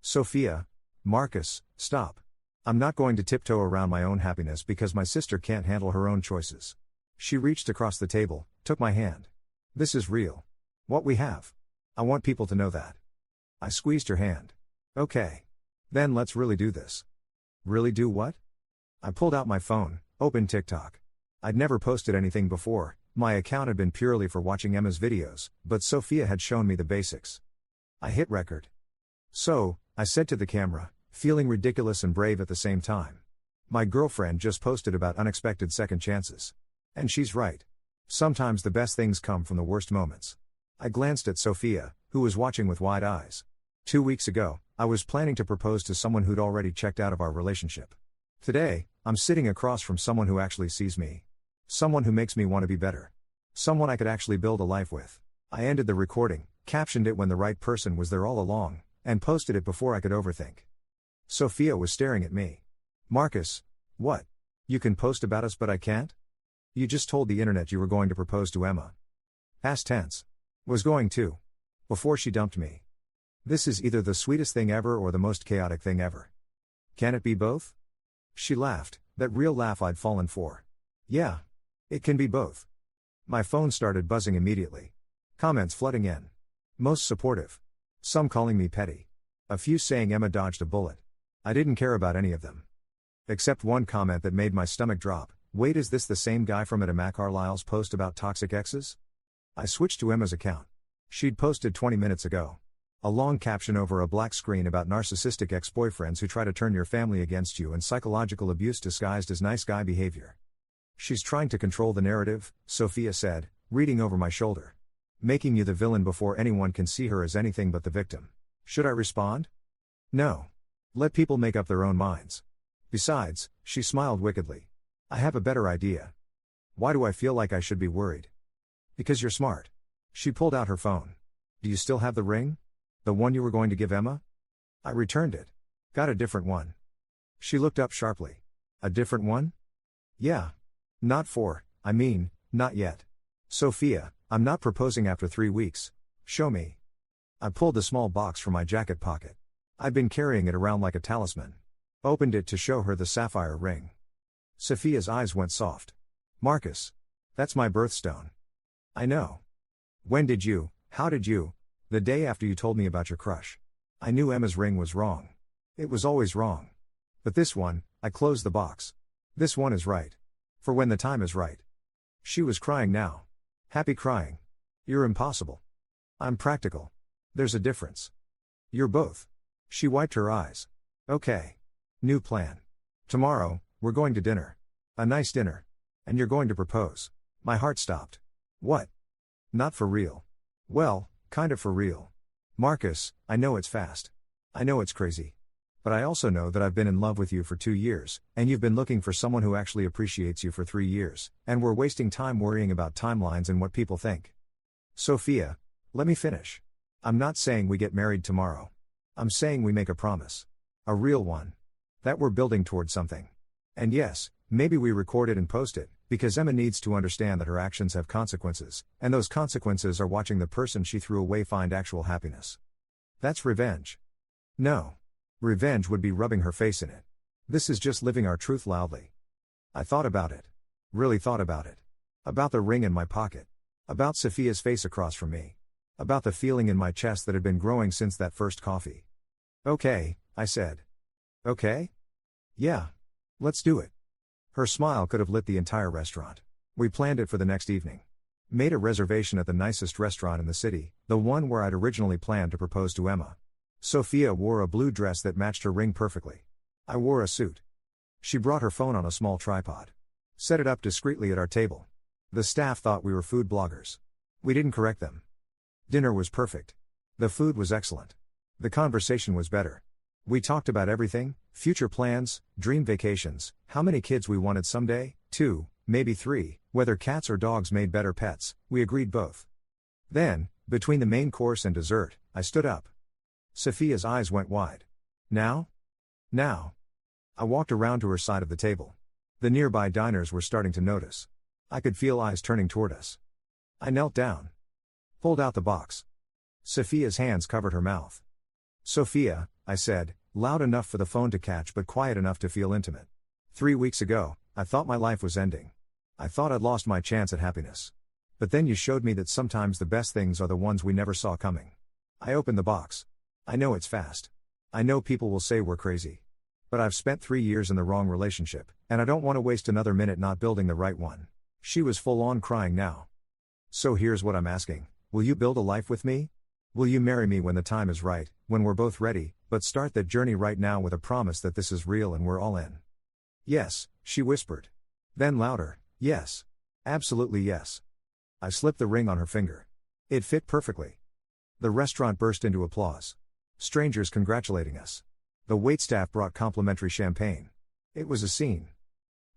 Speaker 1: Sophia, Marcus, stop. I'm not going to tiptoe around my own happiness because my sister can't handle her own choices. She reached across the table, took my hand. This is real. What we have. I want people to know that. I squeezed her hand. Okay. Then let's really do this. Really do what? I pulled out my phone, opened TikTok. I'd never posted anything before, my account had been purely for watching Emma's videos, but Sophia had shown me the basics. I hit record. So, I said to the camera, feeling ridiculous and brave at the same time. My girlfriend just posted about unexpected second chances. And she's right. Sometimes the best things come from the worst moments. I glanced at Sophia, who was watching with wide eyes. 2 weeks ago, I was planning to propose to someone who'd already checked out of our relationship. Today, I'm sitting across from someone who actually sees me. Someone who makes me want to be better. Someone I could actually build a life with. I ended the recording, captioned it when the right person was there all along, and posted it before I could overthink. Sophia was staring at me. Marcus, what? You can post about us but I can't? You just told the internet you were going to propose to Emma. Past tense. Was going to. Before she dumped me. This is either the sweetest thing ever or the most chaotic thing ever. Can it be both? She laughed, that real laugh I'd fallen for. Yeah. It can be both. My phone started buzzing immediately. Comments flooding in. Most supportive. Some calling me petty. A few saying Emma dodged a bullet. I didn't care about any of them. Except one comment that made my stomach drop. Wait, is this the same guy from Emma Carlisle's post about toxic exes? I switched to Emma's account. She'd posted 20 minutes ago. A long caption over a black screen about narcissistic ex-boyfriends who try to turn your family against you and psychological abuse disguised as nice guy behavior. She's trying to control the narrative, Sophia said, reading over my shoulder. Making you the villain before anyone can see her as anything but the victim. Should I respond? No. Let people make up their own minds. Besides, she smiled wickedly. I have a better idea. Why do I feel like I should be worried? Because you're smart. She pulled out her phone. Do you still have the ring? The one you were going to give Emma? I returned it. Got a different one. She looked up sharply. A different one? Yeah. Not yet. Sophia, I'm not proposing after 3 weeks. Show me. I pulled the small box from my jacket pocket. I'd been carrying it around like a talisman. Opened it to show her the sapphire ring. Sophia's eyes went soft. Marcus. That's my birthstone. I know. How did you? The day after you told me about your crush. I knew Emma's ring was wrong. It was always wrong. But this one, I closed the box. This one is right. For when the time is right. She was crying now. Happy crying. You're impossible. I'm practical. There's a difference. You're both. She wiped her eyes. Okay. New plan. Tomorrow, we're going to dinner. A nice dinner. And you're going to propose. My heart stopped. What? Not for real. Well, kind of for real. Marcus, I know it's fast. I know it's crazy. But I also know that I've been in love with you for 2 years, and you've been looking for someone who actually appreciates you for 3 years, and we're wasting time worrying about timelines and what people think. Sophia, let me finish. I'm not saying we get married tomorrow. I'm saying we make a promise. A real one. That we're building towards something. And yes, maybe we record it and post it, because Emma needs to understand that her actions have consequences, and those consequences are watching the person she threw away find actual happiness. That's revenge. No. Revenge would be rubbing her face in it. This is just living our truth loudly. I thought about it. Really thought about it. About the ring in my pocket. About Sophia's face across from me. About the feeling in my chest that had been growing since that first coffee. Okay, I said. Okay? Yeah. Let's do it. Her smile could have lit the entire restaurant. We planned it for the next evening. Made a reservation at the nicest restaurant in the city, the one where I'd originally planned to propose to Emma. Sophia wore a blue dress that matched her ring perfectly. I wore a suit. She brought her phone on a small tripod. Set it up discreetly at our table. The staff thought we were food bloggers. We didn't correct them. Dinner was perfect. The food was excellent. The conversation was better. We talked about everything, future plans, dream vacations, how many kids we wanted someday, 2, maybe 3, whether cats or dogs made better pets, we agreed both. Then, between the main course and dessert, I stood up. Sophia's eyes went wide. Now? Now? I walked around to her side of the table. The nearby diners were starting to notice. I could feel eyes turning toward us. I knelt down. Pulled out the box. Sophia's hands covered her mouth. Sophia, I said, loud enough for the phone to catch but quiet enough to feel intimate. 3 weeks ago, I thought my life was ending. I thought I'd lost my chance at happiness. But then you showed me that sometimes the best things are the ones we never saw coming. I opened the box. I know it's fast. I know people will say we're crazy. But I've spent 3 years in the wrong relationship, and I don't want to waste another minute not building the right one. She was full on crying now. So here's what I'm asking. Will you build a life with me? Will you marry me when the time is right, when we're both ready, but start that journey right now with a promise that this is real and we're all in? Yes, she whispered. Then louder, yes. Absolutely yes. I slipped the ring on her finger. It fit perfectly. The restaurant burst into applause. Strangers congratulating us. The waitstaff brought complimentary champagne. It was a scene.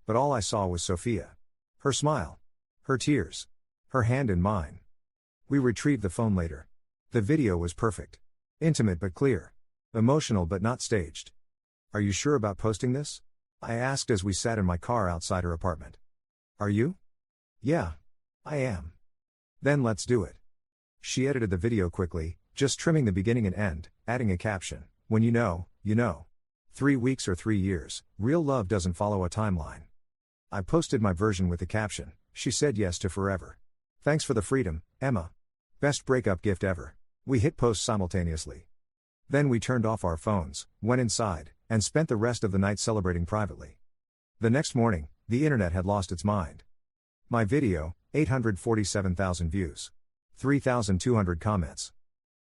Speaker 1: But all I saw was Sophia. Her smile. Her tears. Her hand in mine. We retrieved the phone later. The video was perfect. Intimate but clear. Emotional but not staged. Are you sure about posting this? I asked as we sat in my car outside her apartment. Are you? Yeah. I am. Then let's do it. She edited the video quickly, just trimming the beginning and end, adding a caption. When you know, you know. 3 weeks or 3 years, real love doesn't follow a timeline. I posted my version with the caption. She said yes to forever. Thanks for the freedom, Emma. Best breakup gift ever. We hit post simultaneously. Then we turned off our phones, went inside, and spent the rest of the night celebrating privately. The next morning, the internet had lost its mind. My video, 847,000 views. 3,200 comments.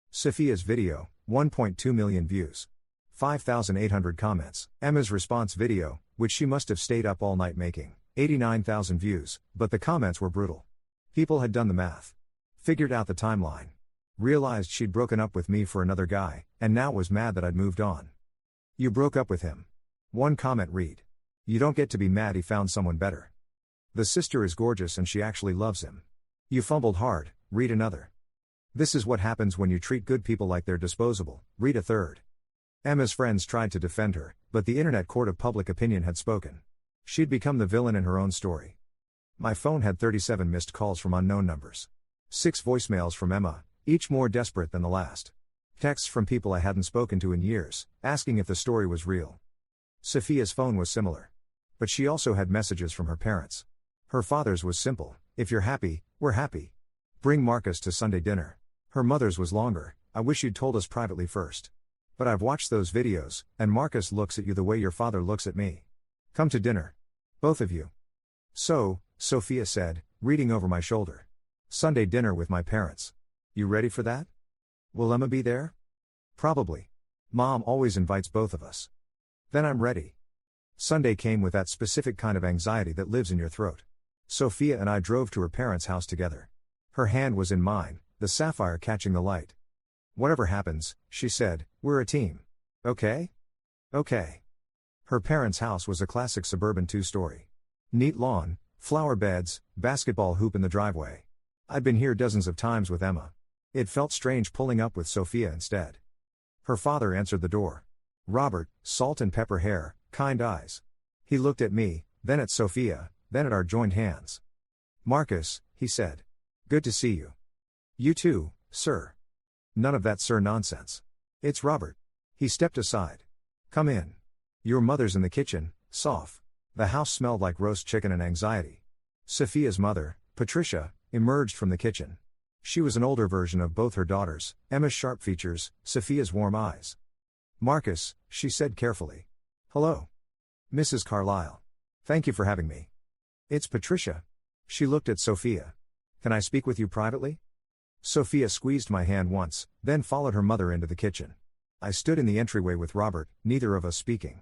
Speaker 1: Sophia's video, 1.2 million views. 5,800 comments. Emma's response video, which she must have stayed up all night making, 89,000 views, but the comments were brutal. People had done the math. Figured out the timeline. Realized she'd broken up with me for another guy, and now was mad that I'd moved on. You broke up with him. One comment read. You don't get to be mad he found someone better. The sister is gorgeous and she actually loves him. You fumbled hard, read another. This is what happens when you treat good people like they're disposable, read a third. Emma's friends tried to defend her, but the internet court of public opinion had spoken. She'd become the villain in her own story. My phone had 37 missed calls from unknown numbers. 6 voicemails from Emma, each more desperate than the last. Texts from people I hadn't spoken to in years, asking if the story was real. Sophia's phone was similar. But she also had messages from her parents. Her father's was simple, if you're happy, we're happy. Bring Marcus to Sunday dinner. Her mother's was longer, I wish you'd told us privately first. But I've watched those videos, and Marcus looks at you the way your father looks at me. Come to dinner. Both of you. So, Sophia said, reading over my shoulder. Sunday dinner with my parents. You ready for that? Will Emma be there? Probably. Mom always invites both of us. Then I'm ready. Sunday came with that specific kind of anxiety that lives in your throat. Sophia and I drove to her parents' house together. Her hand was in mine, the sapphire catching the light. Whatever happens, she said, we're a team. Okay? Okay. Her parents' house was a classic suburban 2-story. Neat lawn, flower beds, basketball hoop in the driveway. I'd been here dozens of times with Emma. It felt strange pulling up with Sophia instead. Her father answered the door. Robert, salt and pepper hair, kind eyes. He looked at me, then at Sophia, then at our joined hands. Marcus, he said. Good to see you. You too, sir. None of that sir nonsense. It's Robert. He stepped aside. Come in. Your mother's in the kitchen, Soph. The house smelled like roast chicken and anxiety. Sophia's mother, Patricia, emerged from the kitchen. She was an older version of both her daughters, Emma's sharp features, Sophia's warm eyes. Marcus, she said carefully. Hello. Mrs. Carlyle. Thank you for having me. It's Patricia. She looked at Sophia. Can I speak with you privately? Sophia squeezed my hand once, then followed her mother into the kitchen. I stood in the entryway with Robert, neither of us speaking.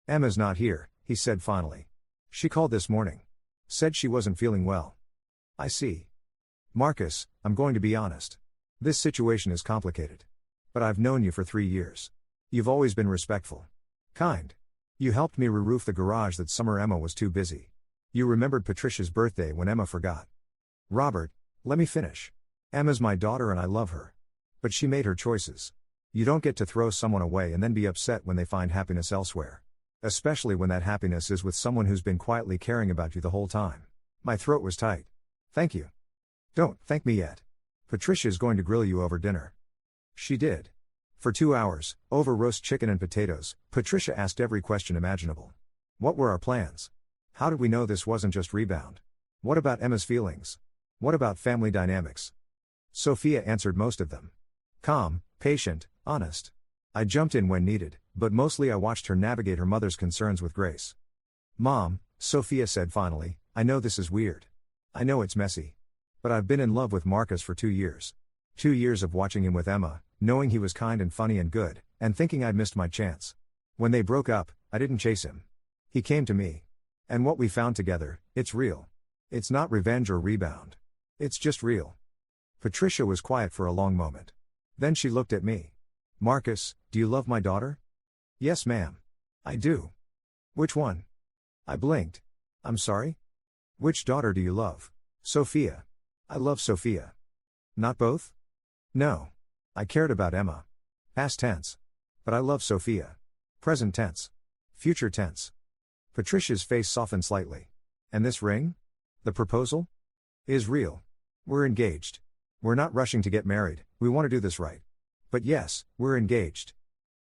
Speaker 1: Emma's not here, he said finally. She called this morning. Said she wasn't feeling well. I see. Marcus, I'm going to be honest. This situation is complicated. But I've known you for 3 years. You've always been respectful. Kind. You helped me re-roof the garage that summer Emma was too busy. You remembered Patricia's birthday when Emma forgot. Robert, let me finish. Emma's my daughter and I love her. But she made her choices. You don't get to throw someone away and then be upset when they find happiness elsewhere. Especially when that happiness is with someone who's been quietly caring about you the whole time. My throat was tight. Thank you. Don't thank me yet. Patricia's going to grill you over dinner. She did. For 2 hours, over roast chicken and potatoes, Patricia asked every question imaginable. What were our plans? How did we know this wasn't just rebound? What about Emma's feelings? What about family dynamics? Sophia answered most of them. Calm, patient, honest. I jumped in when needed, but mostly I watched her navigate her mother's concerns with grace. Mom, Sophia said finally, I know this is weird. I know it's messy. But I've been in love with Marcus for 2 years. 2 years of watching him with Emma, knowing he was kind and funny and good, and thinking I'd missed my chance. When they broke up, I didn't chase him. He came to me. And what we found together, it's real. It's not revenge or rebound. It's just real. Patricia was quiet for a long moment. Then she looked at me. Marcus, do you love my daughter? Yes, ma'am. I do. Which one? I blinked. I'm sorry? Which daughter do you love? Sophia. I love Sophia. Not both? No. I cared about Emma. Past tense. But I love Sophia. Present tense. Future tense. Patricia's face softened slightly. And this ring? The proposal? Is real. We're engaged. We're not rushing to get married, we want to do this right. But yes, we're engaged.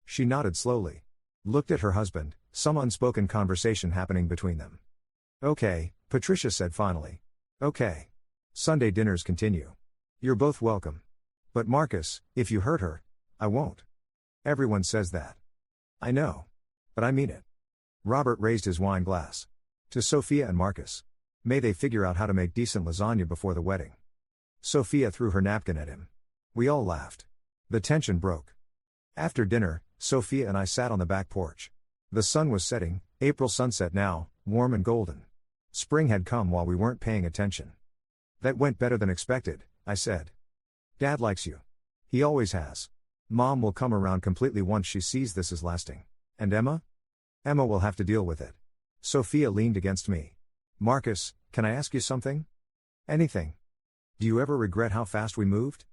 Speaker 1: She nodded slowly. Looked at her husband, some unspoken conversation happening between them. Okay, Patricia said finally. Okay. Sunday dinners continue. You're both welcome. But Marcus, if you hurt her, I won't. Everyone says that. I know. But I mean it. Robert raised his wine glass. To Sophia and Marcus. May they figure out how to make decent lasagna before the wedding. Sophia threw her napkin at him. We all laughed. The tension broke. After dinner, Sophia and I sat on the back porch. The sun was setting, April sunset now, warm and golden. Spring had come while we weren't paying attention. That went better than expected, I said. Dad likes you. He always has. Mom will come around completely once she sees this is lasting. And Emma? Emma will have to deal with it. Sophia leaned against me. Marcus, can I ask you something? Anything. Do you ever regret how fast we moved?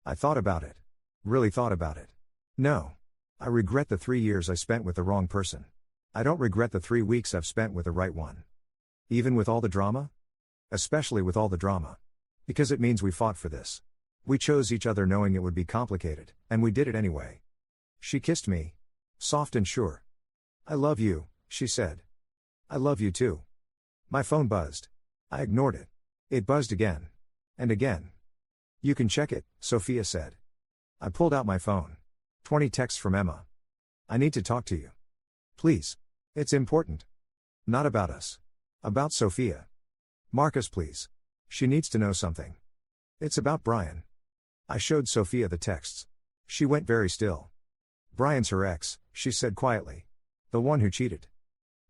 Speaker 1: I thought about it. Really thought about it. No. I regret the 3 years I spent with the wrong person. I don't regret the 3 weeks I've spent with the right one. Even with all the drama? Especially with all the drama. Because it means we fought for this. We chose each other knowing it would be complicated, and we did it anyway. She kissed me. Soft and sure. I love you, she said. I love you too. My phone buzzed. I ignored it. It buzzed again. And again. You can check it, Sophia said. I pulled out my phone. 20 texts from Emma. I need to talk to you. Please. It's important. Not about us. About Sophia. Marcus, please. She needs to know something. It's about Brian. I showed Sophia the texts. She went very still. Brian's her ex, she said quietly. The one who cheated.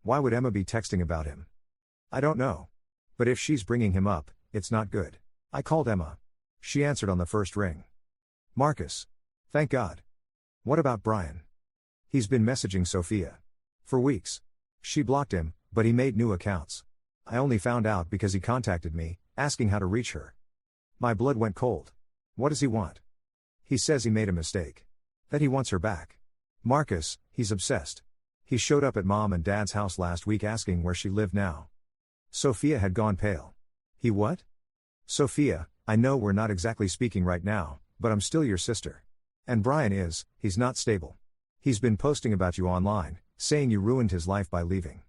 Speaker 1: Why would Emma be texting about him? I don't know. But if she's bringing him up, it's not good. I called Emma. She answered on the first ring. Marcus. Thank God. What about Brian? He's been messaging Sophia. For weeks. She blocked him, but he made new accounts. I only found out because he contacted me, asking how to reach her. My blood went cold. What does he want? He says he made a mistake. That he wants her back. Marcus, he's obsessed. He showed up at Mom and Dad's house last week asking where she lived now. Sophia had gone pale. He what? Sophia, I know we're not exactly speaking right now, but I'm still your sister. And Brian he's not stable. He's been posting about you online, saying you ruined his life by leaving.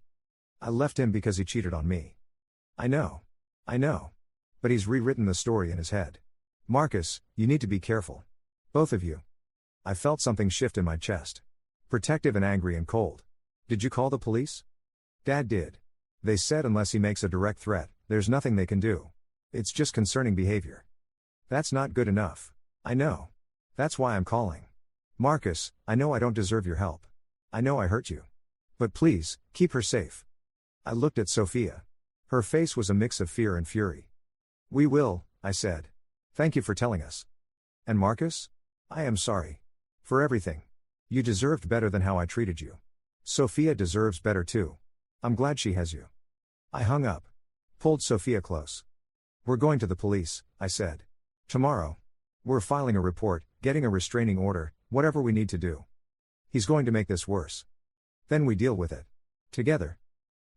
Speaker 1: I left him because he cheated on me. I know. But he's rewritten the story in his head. Marcus, you need to be careful. Both of you. I felt something shift in my chest. Protective and angry and cold. Did you call the police? Dad did. They said unless he makes a direct threat, there's nothing they can do. It's just concerning behavior. That's not good enough. I know. That's why I'm calling. Marcus, I know I don't deserve your help. I know I hurt you. But please, keep her safe. I looked at Sophia. Her face was a mix of fear and fury. We will, I said. Thank you for telling us. And Marcus? I am sorry. For everything. You deserved better than how I treated you. Sophia deserves better too. I'm glad she has you. I hung up. Pulled Sophia close. We're going to the police, I said. Tomorrow. We're filing a report, getting a restraining order, whatever we need to do. He's going to make this worse. Then we deal with it. Together.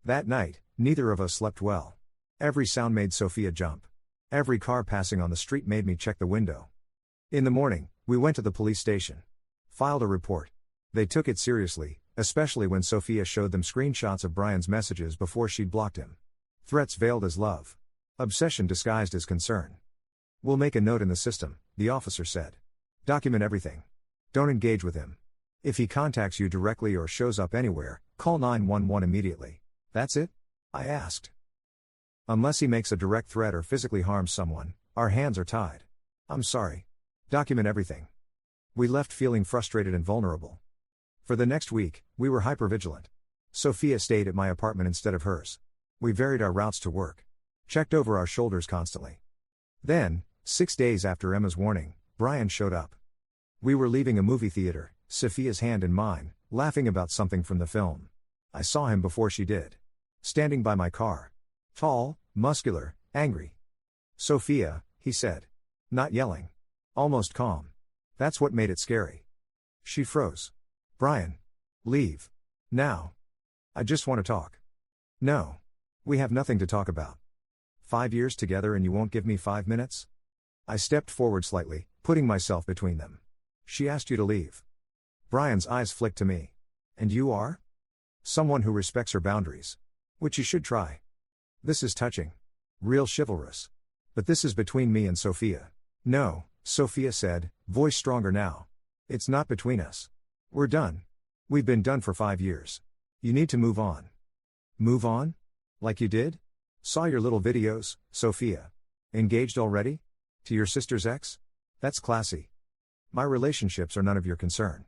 Speaker 1: That night, neither of us slept well. Every sound made Sophia jump. Every car passing on the street made me check the window. In the morning, we went to the police station. Filed a report. They took it seriously, especially when Sophia showed them screenshots of Brian's messages before she'd blocked him. Threats veiled as love. Obsession disguised as concern. We'll make a note in the system, the officer said. Document everything. Don't engage with him. If he contacts you directly or shows up anywhere, call 911 immediately. That's it? I asked. Unless he makes a direct threat or physically harms someone, our hands are tied. I'm sorry. Document everything. We left feeling frustrated and vulnerable. For the next week, we were hypervigilant. Sophia stayed at my apartment instead of hers. We varied our routes to work. Checked over our shoulders constantly. Then, 6 days after Emma's warning, Brian showed up. We were leaving a movie theater, Sophia's hand in mine, laughing about something from the film. I saw him before she did. Standing by my car. Tall, muscular, angry. Sophia, he said. Not yelling. Almost calm. That's what made it scary. She froze. Brian. Leave. Now. I just want to talk. No. We have nothing to talk about. 5 years together and you won't give me 5 minutes? I stepped forward slightly, putting myself between them. She asked you to leave. Brian's eyes flicked to me. And you are? Someone who respects her boundaries. Which you should try. This is touching. Real chivalrous. But this is between me and Sophia. No, Sophia said, voice stronger now. It's not between us. We're done. We've been done for 5 years. You need to move on. Move on? Like you did? Saw your little videos, Sophia. Engaged already? To your sister's ex? That's classy. My relationships are none of your concern.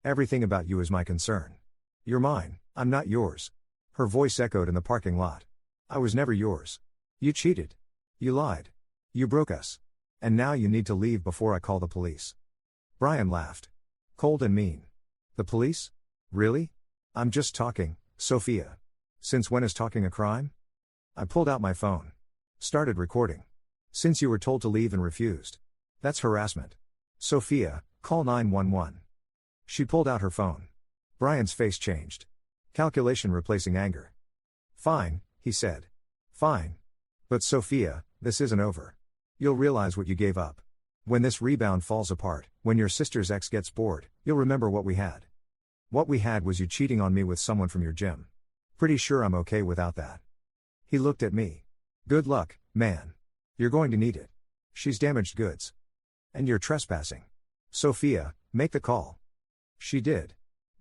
Speaker 1: Everything about you is my concern. You're mine, I'm not yours. Her voice echoed in the parking lot. I was never yours. You cheated. You lied. You broke us. And now you need to leave before I call the police. Brian laughed. Cold and mean. The police? Really? I'm just talking, Sophia. Since when is talking a crime? I pulled out my phone. Started recording. Since you were told to leave and refused. That's harassment. Sophia, call 911. She pulled out her phone. Brian's face changed. Calculation replacing anger. Fine, he said. Fine. But Sophia, this isn't over. You'll realize what you gave up. When this rebound falls apart, when your sister's ex gets bored, you'll remember what we had. What we had was you cheating on me with someone from your gym. Pretty sure I'm okay without that. He looked at me. Good luck, man. You're going to need it. She's damaged goods. And you're trespassing. Sophia, make the call. She did.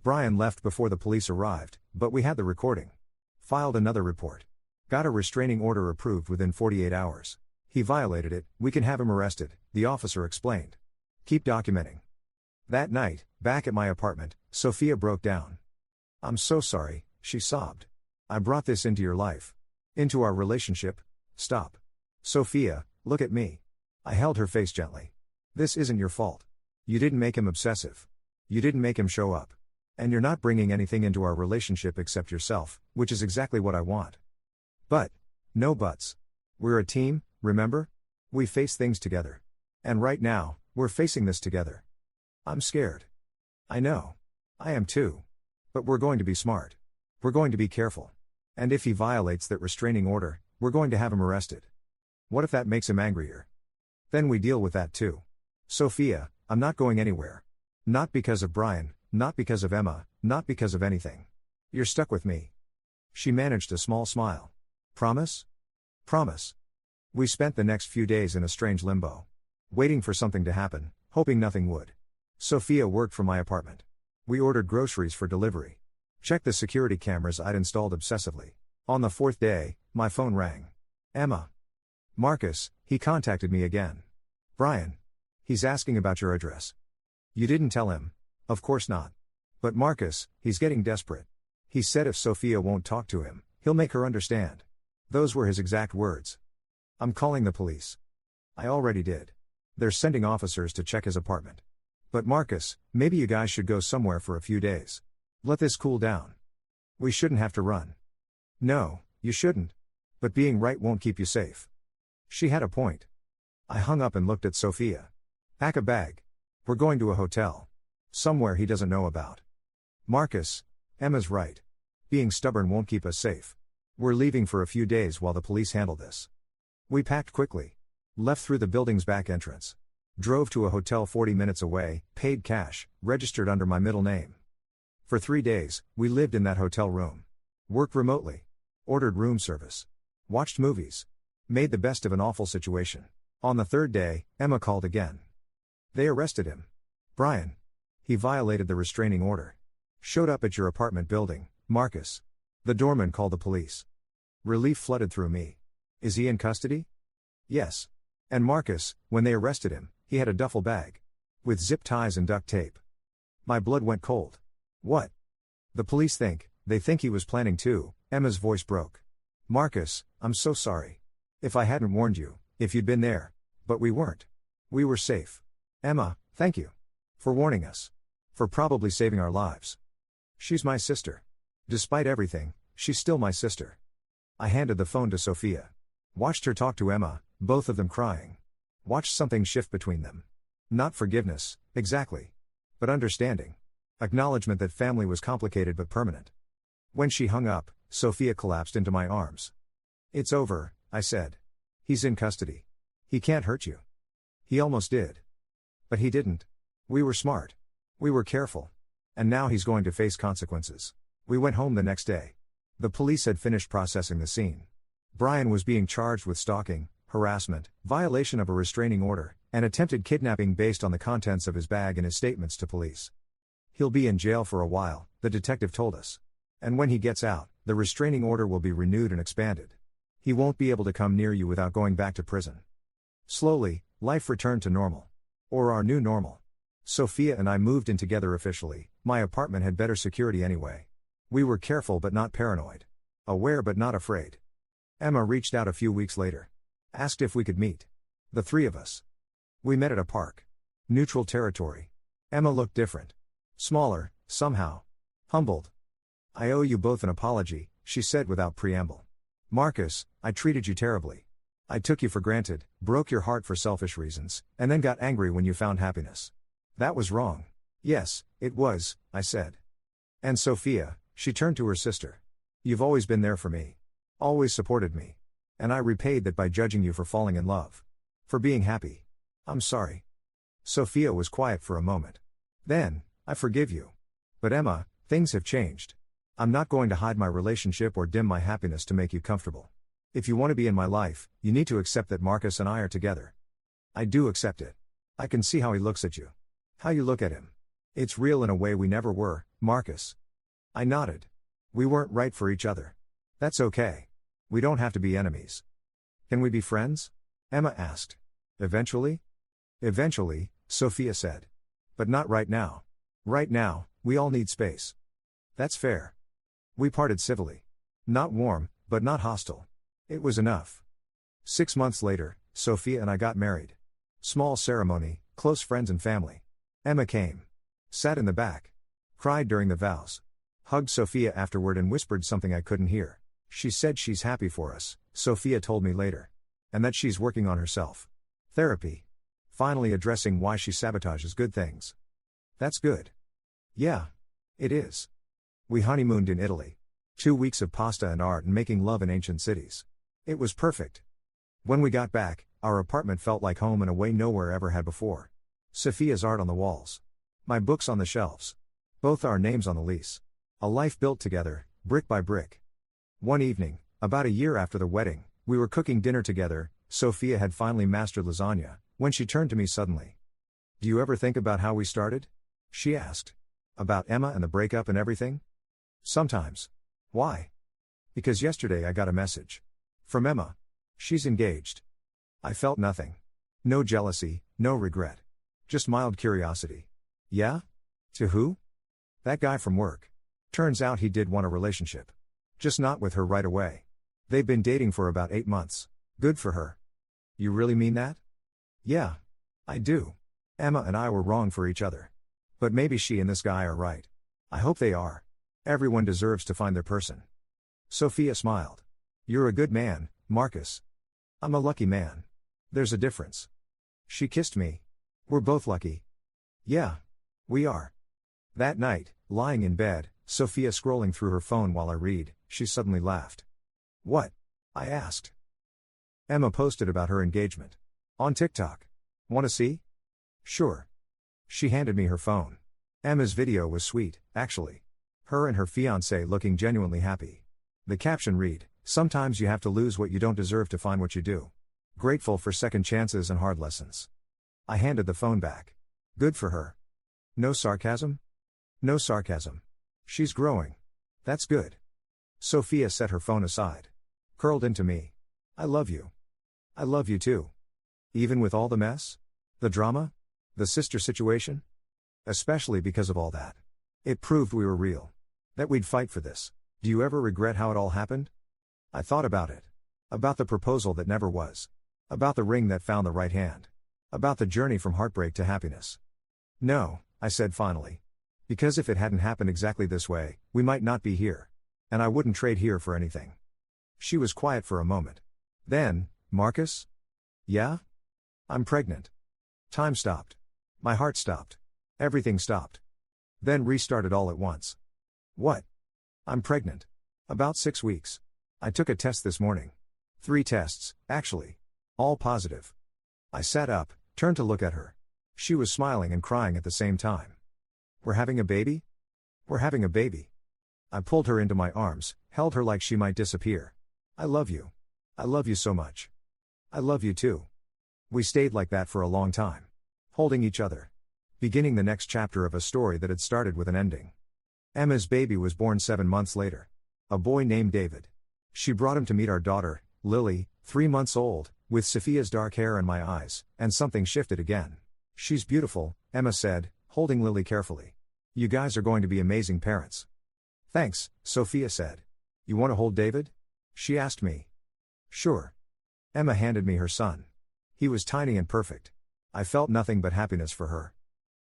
Speaker 1: Brian left before the police arrived, but we had the recording. Filed another report. Got a restraining order approved within 48 hours. He violated it, we can have him arrested, the officer explained. Keep documenting. That night, back at my apartment, Sophia broke down. I'm so sorry, she sobbed. I brought this into your life. Into our relationship. Stop. Sophia, look at me. I held her face gently. This isn't your fault. You didn't make him obsessive. You didn't make him show up. And you're not bringing anything into our relationship except yourself, which is exactly what I want. But, no buts. We're a team, remember? We face things together. And right now, we're facing this together. I'm scared. I know. I am too. But we're going to be smart. We're going to be careful. And if he violates that restraining order, we're going to have him arrested. What if that makes him angrier? Then we deal with that too. Sophia, I'm not going anywhere. Not because of Brian, not because of Emma, not because of anything. You're stuck with me. She managed a small smile. Promise? Promise. We spent the next few days in a strange limbo. Waiting for something to happen, hoping nothing would. Sophia worked from my apartment. We ordered groceries for delivery. Checked the security cameras I'd installed obsessively. On the fourth day, my phone rang. Emma. Marcus, he contacted me again. Brian. He's asking about your address. You didn't tell him? Of course not. But Marcus, he's getting desperate. He said if Sophia won't talk to him, he'll make her understand. Those were his exact words. I'm calling the police. I already did. They're sending officers to check his apartment. But Marcus, maybe you guys should go somewhere for a few days. Let this cool down. We shouldn't have to run. No, you shouldn't. But being right won't keep you safe. She had a point. I hung up and looked at Sophia. Pack a bag. We're going to a hotel. Somewhere he doesn't know about. Marcus, Emma's right. Being stubborn won't keep us safe. We're leaving for a few days while the police handle this. We packed quickly. Left through the building's back entrance. Drove to a hotel 40 minutes away, paid cash, registered under my middle name. For 3 days, we lived in that hotel room. Worked remotely. Ordered room service. Watched movies. Made the best of an awful situation. On the third day, Emma called again. They arrested him. Brian. He violated the restraining order. Showed up at your apartment building, Marcus. The doorman called the police. Relief flooded through me. Is he in custody? Yes. And Marcus, when they arrested him, he had a duffel bag. With zip ties and duct tape. My blood went cold. What? The police they think he was planning to. Emma's voice broke. Marcus, I'm so sorry. If I hadn't warned you, if you'd been there. But we weren't. We were safe. Emma, thank you. For warning us. For probably saving our lives. She's my sister. Despite everything, she's still my sister. I handed the phone to Sophia. Watched her talk to Emma, both of them crying. Watched something shift between them. Not forgiveness, exactly. But understanding. Acknowledgement that family was complicated but permanent. When she hung up, Sophia collapsed into my arms. It's over, I said. He's in custody. He can't hurt you. He almost did. But he didn't. We were smart. We were careful. And now he's going to face consequences. We went home the next day. The police had finished processing the scene. Brian was being charged with stalking, harassment, violation of a restraining order, and attempted kidnapping based on the contents of his bag and his statements to police. He'll be in jail for a while, the detective told us. And when he gets out, the restraining order will be renewed and expanded. He won't be able to come near you without going back to prison. Slowly, life returned to normal. Or our new normal. Sophia and I moved in together officially. My apartment had better security anyway. We were careful but not paranoid. Aware but not afraid. Emma reached out a few weeks later. Asked if we could meet. The three of us. We met at a park. Neutral territory. Emma looked different. Smaller, somehow. Humbled. I owe you both an apology, she said without preamble. Marcus, I treated you terribly. I took you for granted, broke your heart for selfish reasons, and then got angry when you found happiness. That was wrong. Yes, it was, I said. And Sophia, she turned to her sister. You've always been there for me. Always supported me. And I repaid that by judging you for falling in love. For being happy. I'm sorry. Sophia was quiet for a moment. Then, I forgive you. But Emma, things have changed. I'm not going to hide my relationship or dim my happiness to make you comfortable. If you want to be in my life, you need to accept that Marcus and I are together. I do accept it. I can see how he looks at you. How you look at him. It's real in a way we never were, Marcus. I nodded. We weren't right for each other. That's okay. We don't have to be enemies. Can we be friends? Emma asked. Eventually? Eventually, Sophia said. But not right now. Right now, we all need space. That's fair. We parted civilly. Not warm, but not hostile. It was enough. 6 months later, Sophia and I got married. Small ceremony, close friends and family. Emma came. Sat in the back. Cried during the vows. Hugged Sophia afterward and whispered something I couldn't hear. She said she's happy for us, Sophia told me later. And that she's working on herself. Therapy. Finally addressing why she sabotages good things. That's good. Yeah. It is. We honeymooned in Italy. 2 weeks of pasta and art and making love in ancient cities. It was perfect. When we got back, our apartment felt like home in a way nowhere ever had before. Sophia's art on the walls. My books on the shelves. Both our names on the lease. A life built together, brick by brick. One evening, about a year after the wedding, we were cooking dinner together. Sophia had finally mastered lasagna, when she turned to me suddenly. Do you ever think about how we started? She asked. About Emma and the breakup and everything? Sometimes. Why? Because yesterday I got a message. From Emma. She's engaged. I felt nothing. No jealousy, no regret. Just mild curiosity. Yeah? To who? That guy from work. Turns out he did want a relationship. Just not with her right away. They've been dating for about 8 months. Good for her. You really mean that? Yeah. I do. Emma and I were wrong for each other. But maybe she and this guy are right. I hope they are. Everyone deserves to find their person. Sophia smiled. You're a good man, Marcus. I'm a lucky man. There's a difference. She kissed me. We're both lucky. Yeah. We are. That night, lying in bed, Sophia scrolling through her phone while I read, she suddenly laughed. What? I asked. Emma posted about her engagement. On TikTok. Want to see? Sure. She handed me her phone. Emma's video was sweet, actually. Her and her fiancé looking genuinely happy. The caption read, sometimes you have to lose what you don't deserve to find what you do. Grateful for second chances and hard lessons. I handed the phone back. Good for her. No sarcasm? No sarcasm. She's growing. That's good. Sophia set her phone aside. Curled into me. I love you. I love you too. Even with all the mess? The drama? The sister situation? Especially because of all that. It proved we were real. That we'd fight for this. Do you ever regret how it all happened? I thought about it. About the proposal that never was. About the ring that found the right hand. About the journey from heartbreak to happiness. No, I said finally. Because if it hadn't happened exactly this way, we might not be here. And I wouldn't trade here for anything. She was quiet for a moment. Then, Marcus? Yeah? I'm pregnant. Time stopped. My heart stopped. Everything stopped. Then restarted all at once. What? I'm pregnant. About 6 weeks. I took a test this morning. 3 tests, actually. All positive. I sat up, turned to look at her. She was smiling and crying at the same time. We're having a baby? We're having a baby. I pulled her into my arms, held her like she might disappear. I love you. I love you so much. I love you too. We stayed like that for a long time. Holding each other. Beginning the next chapter of a story that had started with an ending. Emma's baby was born 7 months later. A boy named David. She brought him to meet our daughter, Lily, 3 months old, with Sophia's dark hair and my eyes, and something shifted again. She's beautiful, Emma said, holding Lily carefully. You guys are going to be amazing parents. Thanks, Sophia said. You want to hold David? She asked me. Sure. Emma handed me her son. He was tiny and perfect. I felt nothing but happiness for her.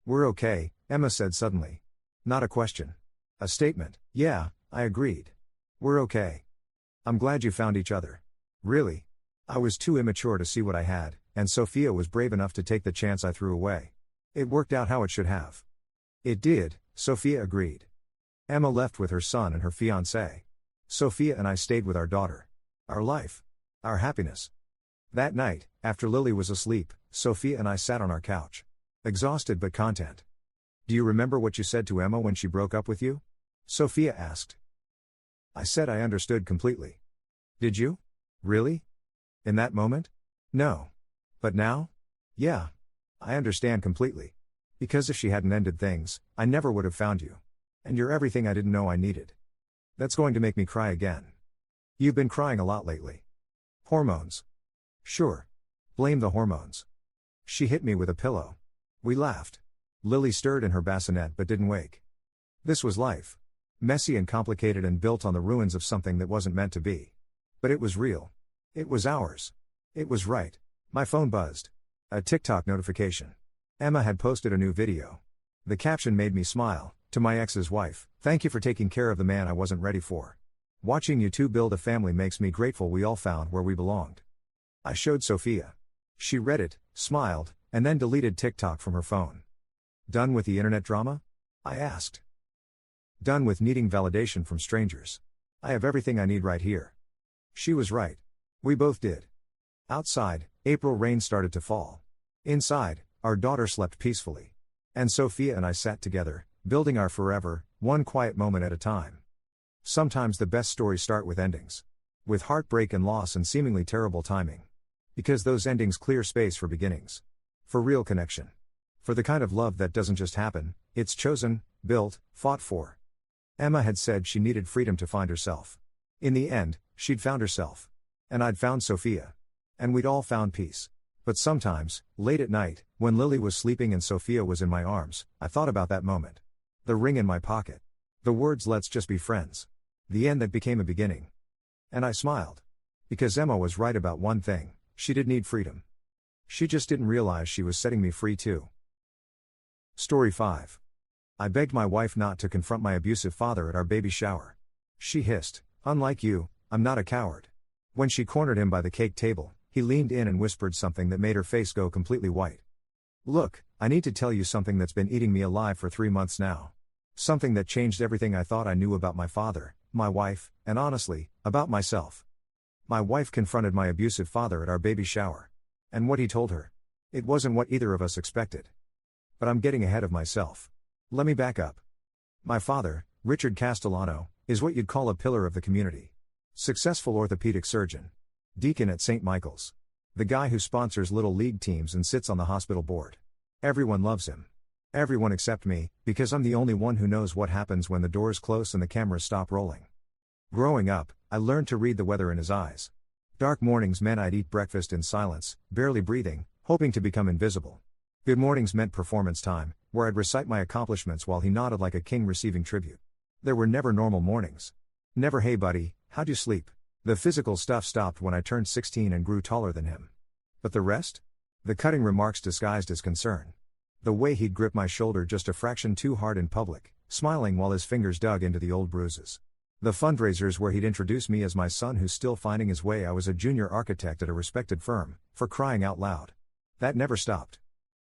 Speaker 1: We're okay, Emma said suddenly. Not a question. A statement. Yeah, I agreed. We're okay. I'm glad you found each other. Really? I was too immature to see what I had, and Sophia was brave enough to take the chance I threw away. It worked out how it should have. It did, Sophia agreed. Emma left with her son and her fiancé. Sophia and I stayed with our daughter. Our life. Our happiness. That night, after Lily was asleep, Sophia and I sat on our couch. Exhausted but content. Do you remember what you said to Emma when she broke up with you? Sophia asked. I said I understood completely. Did you? Really? In that moment? No. But now? Yeah. I understand completely. Because if she hadn't ended things, I never would have found you. And you're everything I didn't know I needed. That's going to make me cry again. You've been crying a lot lately. Hormones. Sure. Blame the hormones. She hit me with a pillow. We laughed. Lily stirred in her bassinet but didn't wake. This was life. Messy and complicated and built on the ruins of something that wasn't meant to be. But it was real. It was ours. It was right. My phone buzzed. A TikTok notification. Emma had posted a new video. The caption made me smile. To my ex's wife, thank you for taking care of the man I wasn't ready for. Watching you two build a family makes me grateful we all found where we belonged. I showed Sophia. She read it, smiled, and then deleted TikTok from her phone. Done with the internet drama? I asked. Done with needing validation from strangers. I have everything I need right here. She was right. We both did. Outside, April rain started to fall. Inside, our daughter slept peacefully. And Sophia and I sat together, building our forever, one quiet moment at a time. Sometimes the best stories start with endings. With heartbreak and loss and seemingly terrible timing. Because those endings clear space for beginnings. For real connection. For the kind of love that doesn't just happen, it's chosen, built, fought for. Emma had said she needed freedom to find herself. In the end, she'd found herself. And I'd found Sophia. And we'd all found peace. But sometimes, late at night, when Lily was sleeping and Sophia was in my arms, I thought about that moment. The ring in my pocket. The words "let's just be friends." The end that became a beginning. And I smiled. Because Emma was right about one thing, she did need freedom. She just didn't realize she was setting me free too. Story 5. I begged my wife not to confront my abusive father at our baby shower. She hissed, "Unlike you, I'm not a coward." When she cornered him by the cake table, he leaned in and whispered something that made her face go completely white. "Look, I need to tell you something that's been eating me alive for 3 months now. Something that changed everything I thought I knew about my father, my wife, and honestly, about myself." My wife confronted my abusive father at our baby shower. And what he told her. It wasn't what either of us expected. But I'm getting ahead of myself. Let me back up. My father, Richard Castellano, is what you'd call a pillar of the community. Successful orthopedic surgeon. Deacon at St. Michael's. The guy who sponsors little league teams and sits on the hospital board. Everyone loves him. Everyone except me, because I'm the only one who knows what happens when the doors close and the cameras stop rolling. Growing up, I learned to read the weather in his eyes. Dark mornings meant I'd eat breakfast in silence, barely breathing, hoping to become invisible. Good mornings meant performance time, where I'd recite my accomplishments while he nodded like a king receiving tribute. There were never normal mornings. Never "Hey buddy, how'd you sleep?" The physical stuff stopped when I turned 16 and grew taller than him. But the rest? The cutting remarks disguised as concern. The way he'd grip my shoulder just a fraction too hard in public, smiling while his fingers dug into the old bruises. The fundraisers where he'd introduce me as my son who's still finding his way. I was a junior architect at a respected firm, for crying out loud. That never stopped.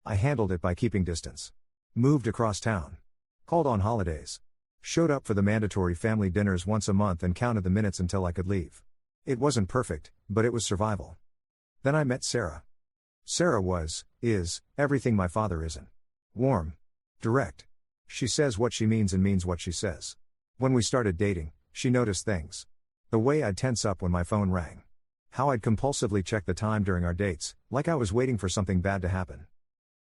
Speaker 1: I handled it by keeping distance. Moved across town. Called on holidays. Showed up for the mandatory family dinners once a month and counted the minutes until I could leave. It wasn't perfect, but it was survival. Then I met Sarah. Sarah is, everything my father isn't. Warm. Direct. She says what she means and means what she says. When we started dating, she noticed things. The way I'd tense up when my phone rang. How I'd compulsively check the time during our dates, like I was waiting for something bad to happen.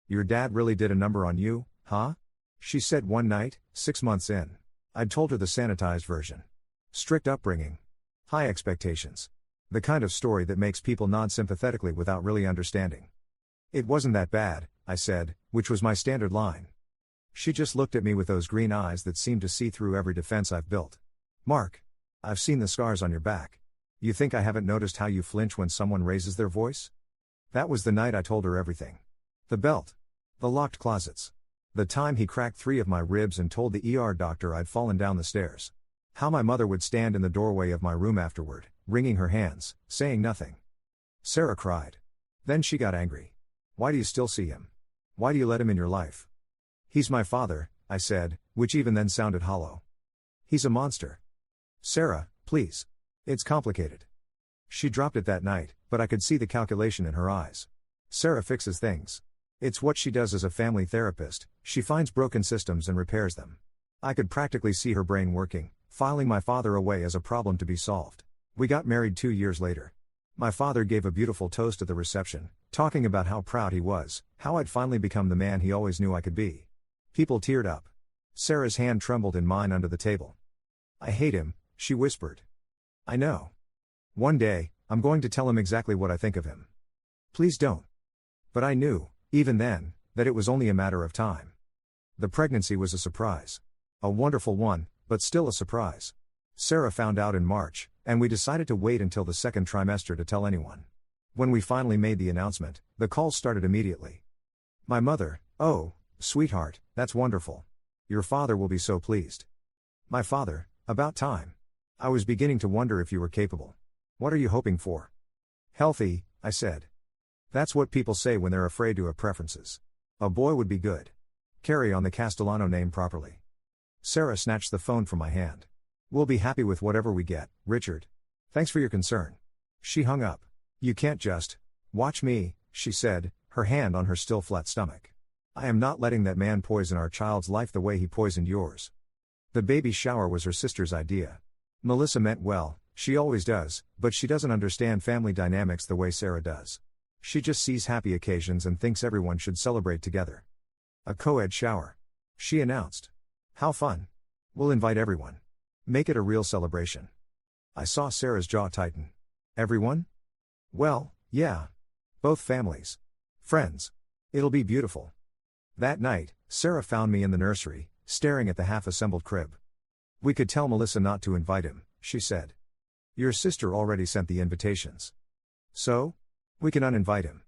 Speaker 1: "Your dad really did a number on you, huh?" she said one night, 6 months in. I'd told her the sanitized version. Strict upbringing. High expectations. The kind of story that makes people nod sympathetically without really understanding. "It wasn't that bad," I said, which was my standard line. She just looked at me with those green eyes that seemed to see through every defense I've built. "Mark, I've seen the scars on your back. You think I haven't noticed how you flinch when someone raises their voice?" That was the night I told her everything. The belt. The locked closets. The time he cracked 3 of my ribs and told the ER doctor I'd fallen down the stairs. How my mother would stand in the doorway of my room afterward, wringing her hands, saying nothing. Sarah cried. Then she got angry. "Why do you still see him? Why do you let him in your life?" "He's my father," I said, which even then sounded hollow. "He's a monster." "Sarah, please. It's complicated." She dropped it that night, but I could see the calculation in her eyes. Sarah fixes things. It's what she does as a family therapist. She finds broken systems and repairs them. I could practically see her brain working, filing my father away as a problem to be solved. We got married 2 years later. My father gave a beautiful toast at the reception, talking about how proud he was, how I'd finally become the man he always knew I could be. People teared up. Sarah's hand trembled in mine under the table. "I hate him," she whispered. "I know. One day, I'm going to tell him exactly what I think of him." "Please don't." But I knew, even then, that it was only a matter of time. The pregnancy was a surprise. A wonderful one, but still a surprise. Sarah found out in March, and we decided to wait until the second trimester to tell anyone. When we finally made the announcement, the calls started immediately. My mother, "Oh, sweetheart, that's wonderful. Your father will be so pleased." My father, "About time. I was beginning to wonder if you were capable. What are you hoping for?" "Healthy," I said. That's what people say when they're afraid to have preferences. A boy would be good. Carry on the Castellano name properly. Sarah snatched the phone from my hand. "We'll be happy with whatever we get, Richard. Thanks for your concern." She hung up. "You can't just watch me," she said, her hand on her still flat stomach. "I am not letting that man poison our child's life the way he poisoned yours." The baby shower was her sister's idea. Melissa meant well, she always does, but she doesn't understand family dynamics the way Sarah does. She just sees happy occasions and thinks everyone should celebrate together. "A co-ed shower," she announced. "How fun. We'll invite everyone. Make it a real celebration." I saw Sarah's jaw tighten. "Everyone?" "Well, yeah. Both families. Friends. It'll be beautiful." That night, Sarah found me in the nursery, staring at the half-assembled crib. "We could tell Melissa not to invite him," she said. "Your sister already sent the invitations. So? We can uninvite him."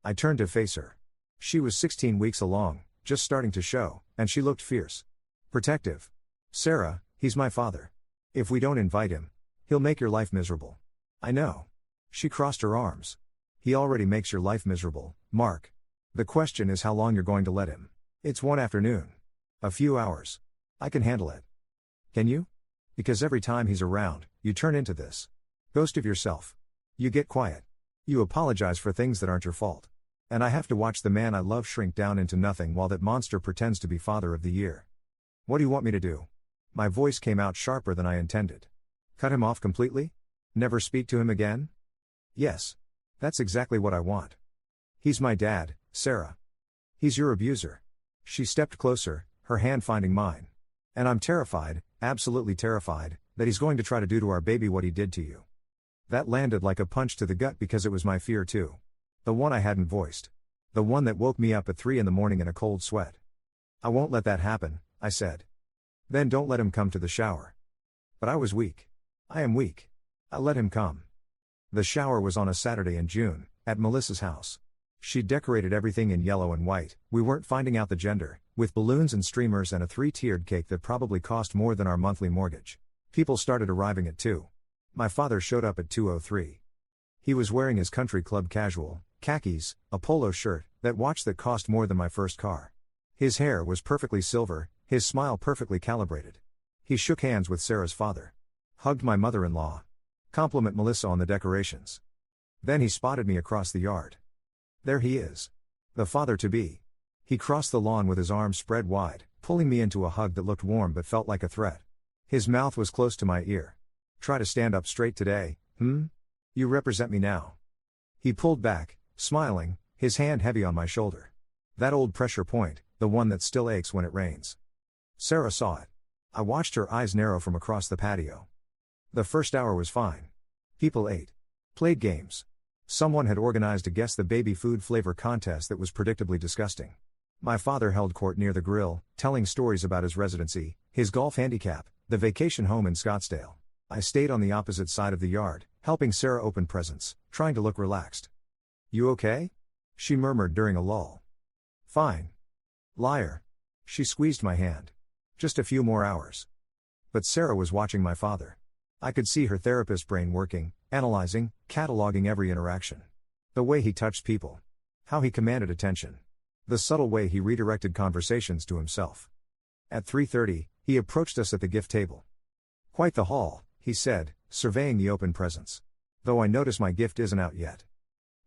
Speaker 1: I turned to face her. She was 16 weeks along, just starting to show, and she looked fierce. Protective. "Sarah, he's my father. If we don't invite him, he'll make your life miserable." "I know." She crossed her arms. "He already makes your life miserable, Mark. The question is how long you're going to let him. It's one afternoon. A few hours. I can handle it." "Can you? Because every time he's around, you turn into this ghost of yourself. You get quiet. You apologize for things that aren't your fault. And I have to watch the man I love shrink down into nothing while that monster pretends to be Father of the Year. What do you want me to do?" My voice came out sharper than I intended. "Cut him off completely? Never speak to him again?" "Yes. That's exactly what I want. He's my dad, Sarah. He's your abuser." She stepped closer, her hand finding mine. "And I'm terrified, absolutely terrified, that he's going to try to do to our baby what he did to you." That landed like a punch to the gut because it was my fear too. The one I hadn't voiced. The one that woke me up at 3 a.m. in a cold sweat. "I won't let that happen," I said. "Then don't let him come to the shower." But I was weak. I am weak. I let him come. The shower was on a Saturday in June, at Melissa's house. She decorated everything in yellow and white, we weren't finding out the gender, with balloons and streamers and a 3-tiered cake that probably cost more than our monthly mortgage. People started arriving at 2. My father showed up at 2:03. He was wearing his country club casual, khakis, a polo shirt, that watch that cost more than my first car. His hair was perfectly silver, his smile perfectly calibrated. He shook hands with Sarah's father. Hugged my mother-in-law. Compliment Melissa on the decorations. Then he spotted me across the yard. There he is. The father-to-be. He crossed the lawn with his arms spread wide, pulling me into a hug that looked warm but felt like a threat. His mouth was close to my ear. "Try to stand up straight today, You represent me now." He pulled back, smiling, his hand heavy on my shoulder. That old pressure point, the one that still aches when it rains. Sarah saw it. I watched her eyes narrow from across the patio. The first hour was fine. People ate. Played games. Someone had organized a guess the baby food flavor contest that was predictably disgusting. My father held court near the grill, telling stories about his residency, his golf handicap, the vacation home in Scottsdale. I stayed on the opposite side of the yard, helping Sarah open presents, trying to look relaxed. "You okay?" she murmured during a lull. "Fine." "Liar." She squeezed my hand. "Just a few more hours." But Sarah was watching my father. I could see her therapist brain working, analyzing, cataloging every interaction. The way he touched people. How he commanded attention. The subtle way he redirected conversations to himself. At 3:30, he approached us at the gift table. "Quite the haul," he said, surveying the open presents. "Though I notice my gift isn't out yet."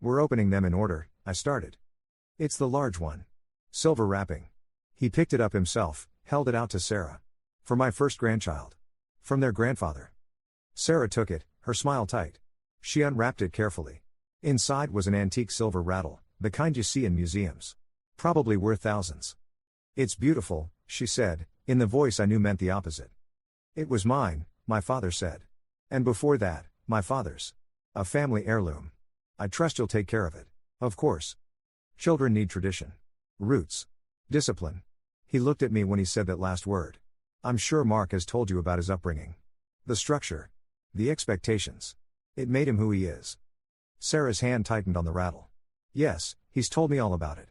Speaker 1: "We're opening them in order," I started. "It's the large one. Silver wrapping." He picked it up himself, held it out to Sarah. "For my first grandchild. From their grandfather." Sarah took it, her smile tight. She unwrapped it carefully. Inside was an antique silver rattle, the kind you see in museums. Probably worth thousands. "It's beautiful," she said, in the voice I knew meant the opposite. "It was mine," my father said. "And before that, my father's. A family heirloom. I trust you'll take care of it." "Of course. Children need tradition." Roots. Discipline. He looked at me when he said that last word. I'm sure Mark has told you about his upbringing. The structure. The expectations. It made him who he is. Sarah's hand tightened on the rattle. Yes, he's told me all about it.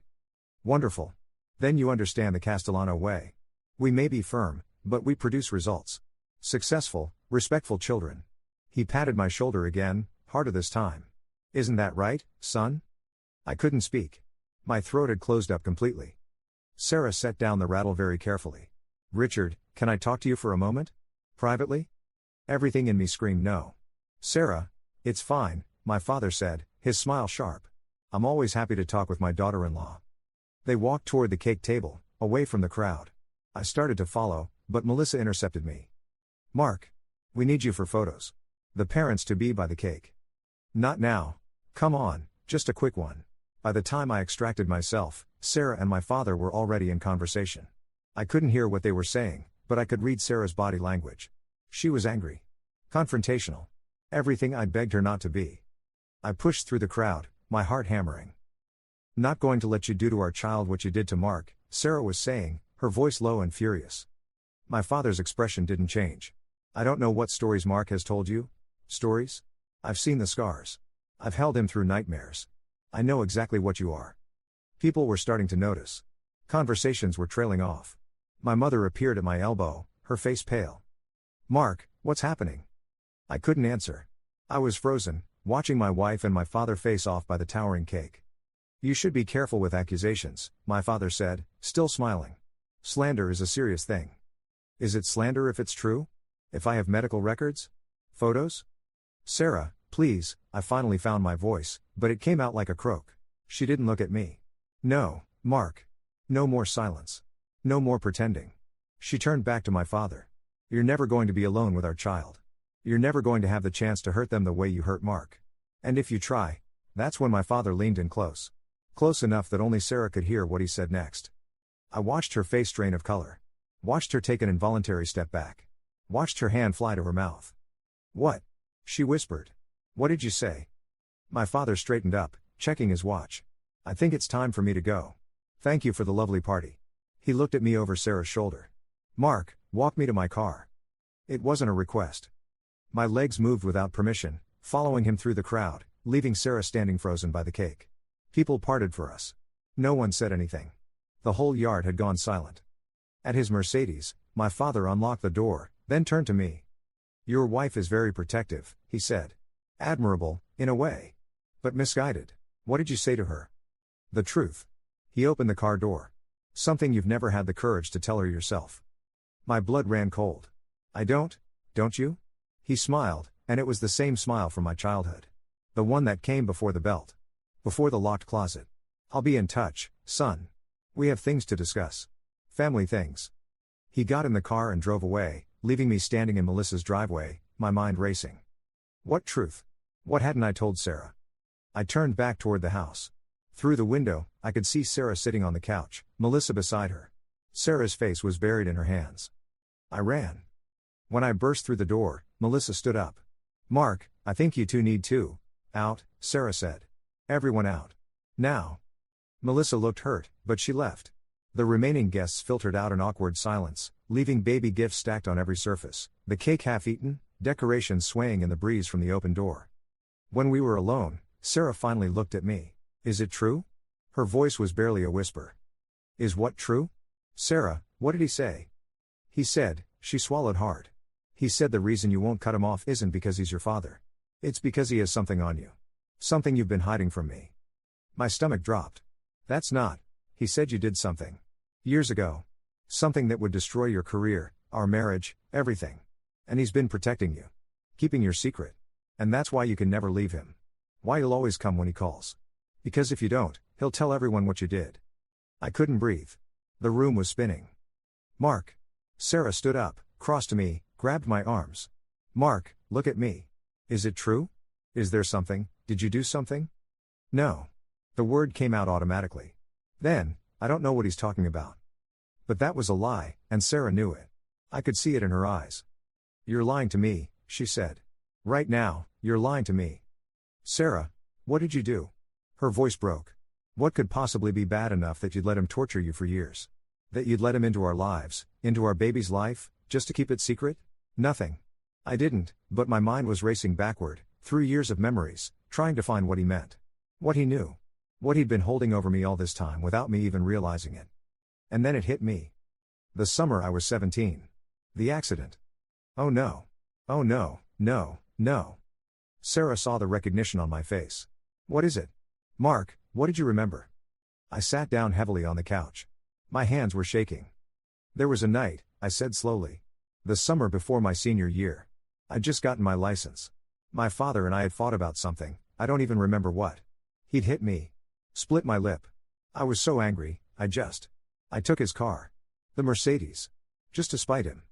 Speaker 1: Wonderful. Then you understand the Castellano way. We may be firm, but we produce results. Successful, respectful children. He patted my shoulder again, harder this time. Isn't that right, son? I couldn't speak. My throat had closed up completely. Sarah set down the rattle very carefully. Richard, can I talk to you for a moment? Privately? Everything in me screamed no. Sarah, it's fine, my father said, his smile sharp. I'm always happy to talk with my daughter-in-law. They walked toward the cake table, away from the crowd. I started to follow, but Melissa intercepted me. Mark. We need you for photos. The parents to be by the cake. Not now. Come on, just a quick one. By the time I extracted myself, Sarah and my father were already in conversation. I couldn't hear what they were saying, but I could read Sarah's body language. She was angry. Confrontational. Everything I'd begged her not to be. I pushed through the crowd, my heart hammering. Not going to let you do to our child what you did to Mark, Sarah was saying, her voice low and furious. My father's expression didn't change. I don't know what stories Mark has told you. Stories? I've seen the scars. I've held him through nightmares. I know exactly what you are. People were starting to notice. Conversations were trailing off. My mother appeared at my elbow, her face pale. Mark, what's happening? I couldn't answer. I was frozen, watching my wife and my father face off by the towering cake. You should be careful with accusations, my father said, still smiling. Slander is a serious thing. Is it slander if it's true? If I have medical records? Photos? Sarah, please, I finally found my voice, but it came out like a croak. She didn't look at me. No, Mark. No more silence. No more pretending. She turned back to my father. You're never going to be alone with our child. You're never going to have the chance to hurt them the way you hurt Mark. And if you try, that's when my father leaned in close. Close enough that only Sarah could hear what he said next. I watched her face drain of color. Watched her take an involuntary step back. Watched her hand fly to her mouth. What? She whispered. What did you say? My father straightened up, checking his watch. I think it's time for me to go. Thank you for the lovely party. He looked at me over Sarah's shoulder. Mark, walk me to my car. It wasn't a request. My legs moved without permission, following him through the crowd, leaving Sarah standing frozen by the cake. People parted for us. No one said anything. The whole yard had gone silent. At his Mercedes, my father unlocked the door, then turned to me. Your wife is very protective, he said. Admirable, in a way. But misguided. What did you say to her? The truth. He opened the car door. Something you've never had the courage to tell her yourself. My blood ran cold. I don't you? He smiled, and it was the same smile from my childhood. The one that came before the belt. Before the locked closet. I'll be in touch, son. We have things to discuss. Family things. He got in the car and drove away, leaving me standing in Melissa's driveway, my mind racing. What truth? What hadn't I told Sarah? I turned back toward the house. Through the window, I could see Sarah sitting on the couch, Melissa beside her. Sarah's face was buried in her hands. I ran. When I burst through the door, Melissa stood up. Mark, I think you two need to. Out, Sarah said. Everyone out. Now. Melissa looked hurt, but she left. The remaining guests filtered out in awkward silence, leaving baby gifts stacked on every surface, the cake half-eaten, decorations swaying in the breeze from the open door. When we were alone, Sarah finally looked at me. Is it true? Her voice was barely a whisper. Is what true? Sarah, what did he say? He said, she swallowed hard. He said the reason you won't cut him off isn't because he's your father. It's because he has something on you. Something you've been hiding from me. My stomach dropped. That's not. He said you did something. Years ago. Something that would destroy your career, our marriage, everything. And he's been protecting you. Keeping your secret. And that's why you can never leave him. Why you'll always come when he calls. Because if you don't, he'll tell everyone what you did. I couldn't breathe. The room was spinning. Mark. Sarah stood up, crossed to me, grabbed my arms. Mark, look at me. Is it true? Is there something? Did you do something? No. The word came out automatically. Then, I don't know what he's talking about. But that was a lie, and Sarah knew it. I could see it in her eyes. You're lying to me, she said. Right now, you're lying to me. Sarah, what did you do? Her voice broke. What could possibly be bad enough that you'd let him torture you for years? That you'd let him into our lives, into our baby's life, just to keep it secret? Nothing. I didn't, but my mind was racing backward, through years of memories, trying to find what he meant. What he knew. What he'd been holding over me all this time without me even realizing it. And then it hit me. The summer I was 17. The accident. Oh no. Oh no, no, no. Sarah saw the recognition on my face. What is it? Mark, what did you remember? I sat down heavily on the couch. My hands were shaking. There was a night, I said slowly. The summer before my senior year. I'd just gotten my license. My father and I had fought about something, I don't even remember what. He'd hit me. Split my lip. I was so angry, I took his car. The Mercedes. Just to spite him.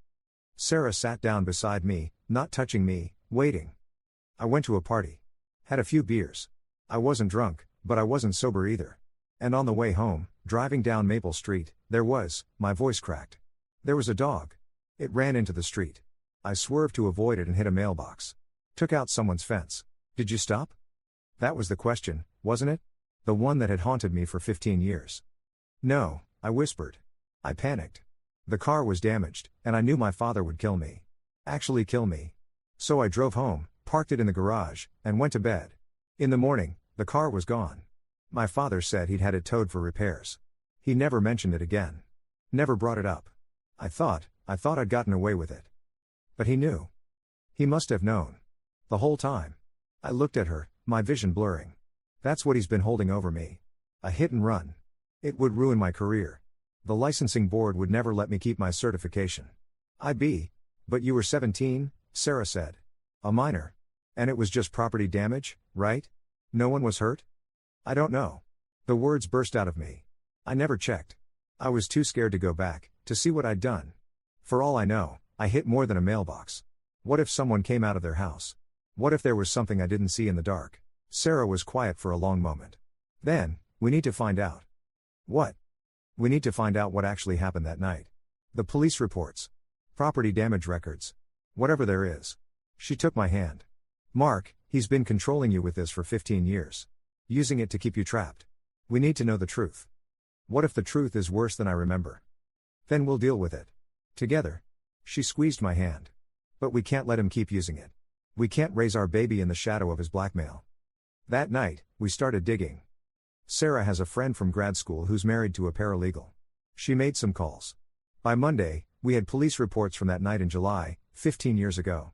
Speaker 1: Sarah sat down beside me, not touching me, waiting. I went to a party. Had a few beers. I wasn't drunk, but I wasn't sober either. And on the way home, driving down Maple Street, my voice cracked. There was a dog. It ran into the street. I swerved to avoid it and hit a mailbox. Took out someone's fence. Did you stop? That was the question, wasn't it? The one that had haunted me for 15 years. No, I whispered. I panicked. The car was damaged, and I knew my father would kill me. Actually kill me. So I drove home, parked it in the garage, and went to bed. In the morning, the car was gone. My father said he'd had it towed for repairs. He never mentioned it again. Never brought it up. I thought I'd gotten away with it. But he knew. He must have known. The whole time. I looked at her, my vision blurring. That's what he's been holding over me. A hit and run. It would ruin my career. The licensing board would never let me keep my certification. But you were 17, Sarah said. A minor. And it was just property damage, right? No one was hurt? I don't know. The words burst out of me. I never checked. I was too scared to go back, to see what I'd done. For all I know, I hit more than a mailbox. What if someone came out of their house? What if there was something I didn't see in the dark? Sarah was quiet for a long moment. Then, we need to find out. What? We need to find out what actually happened that night. The police reports. Property damage records. Whatever there is. She took my hand. Mark, he's been controlling you with this for 15 years. Using it to keep you trapped. We need to know the truth. What if the truth is worse than I remember? Then we'll deal with it. Together. She squeezed my hand. But we can't let him keep using it. We can't raise our baby in the shadow of his blackmail. That night, we started digging. Sarah has a friend from grad school who's married to a paralegal. She made some calls. By Monday, we had police reports from that night in July, 15 years ago.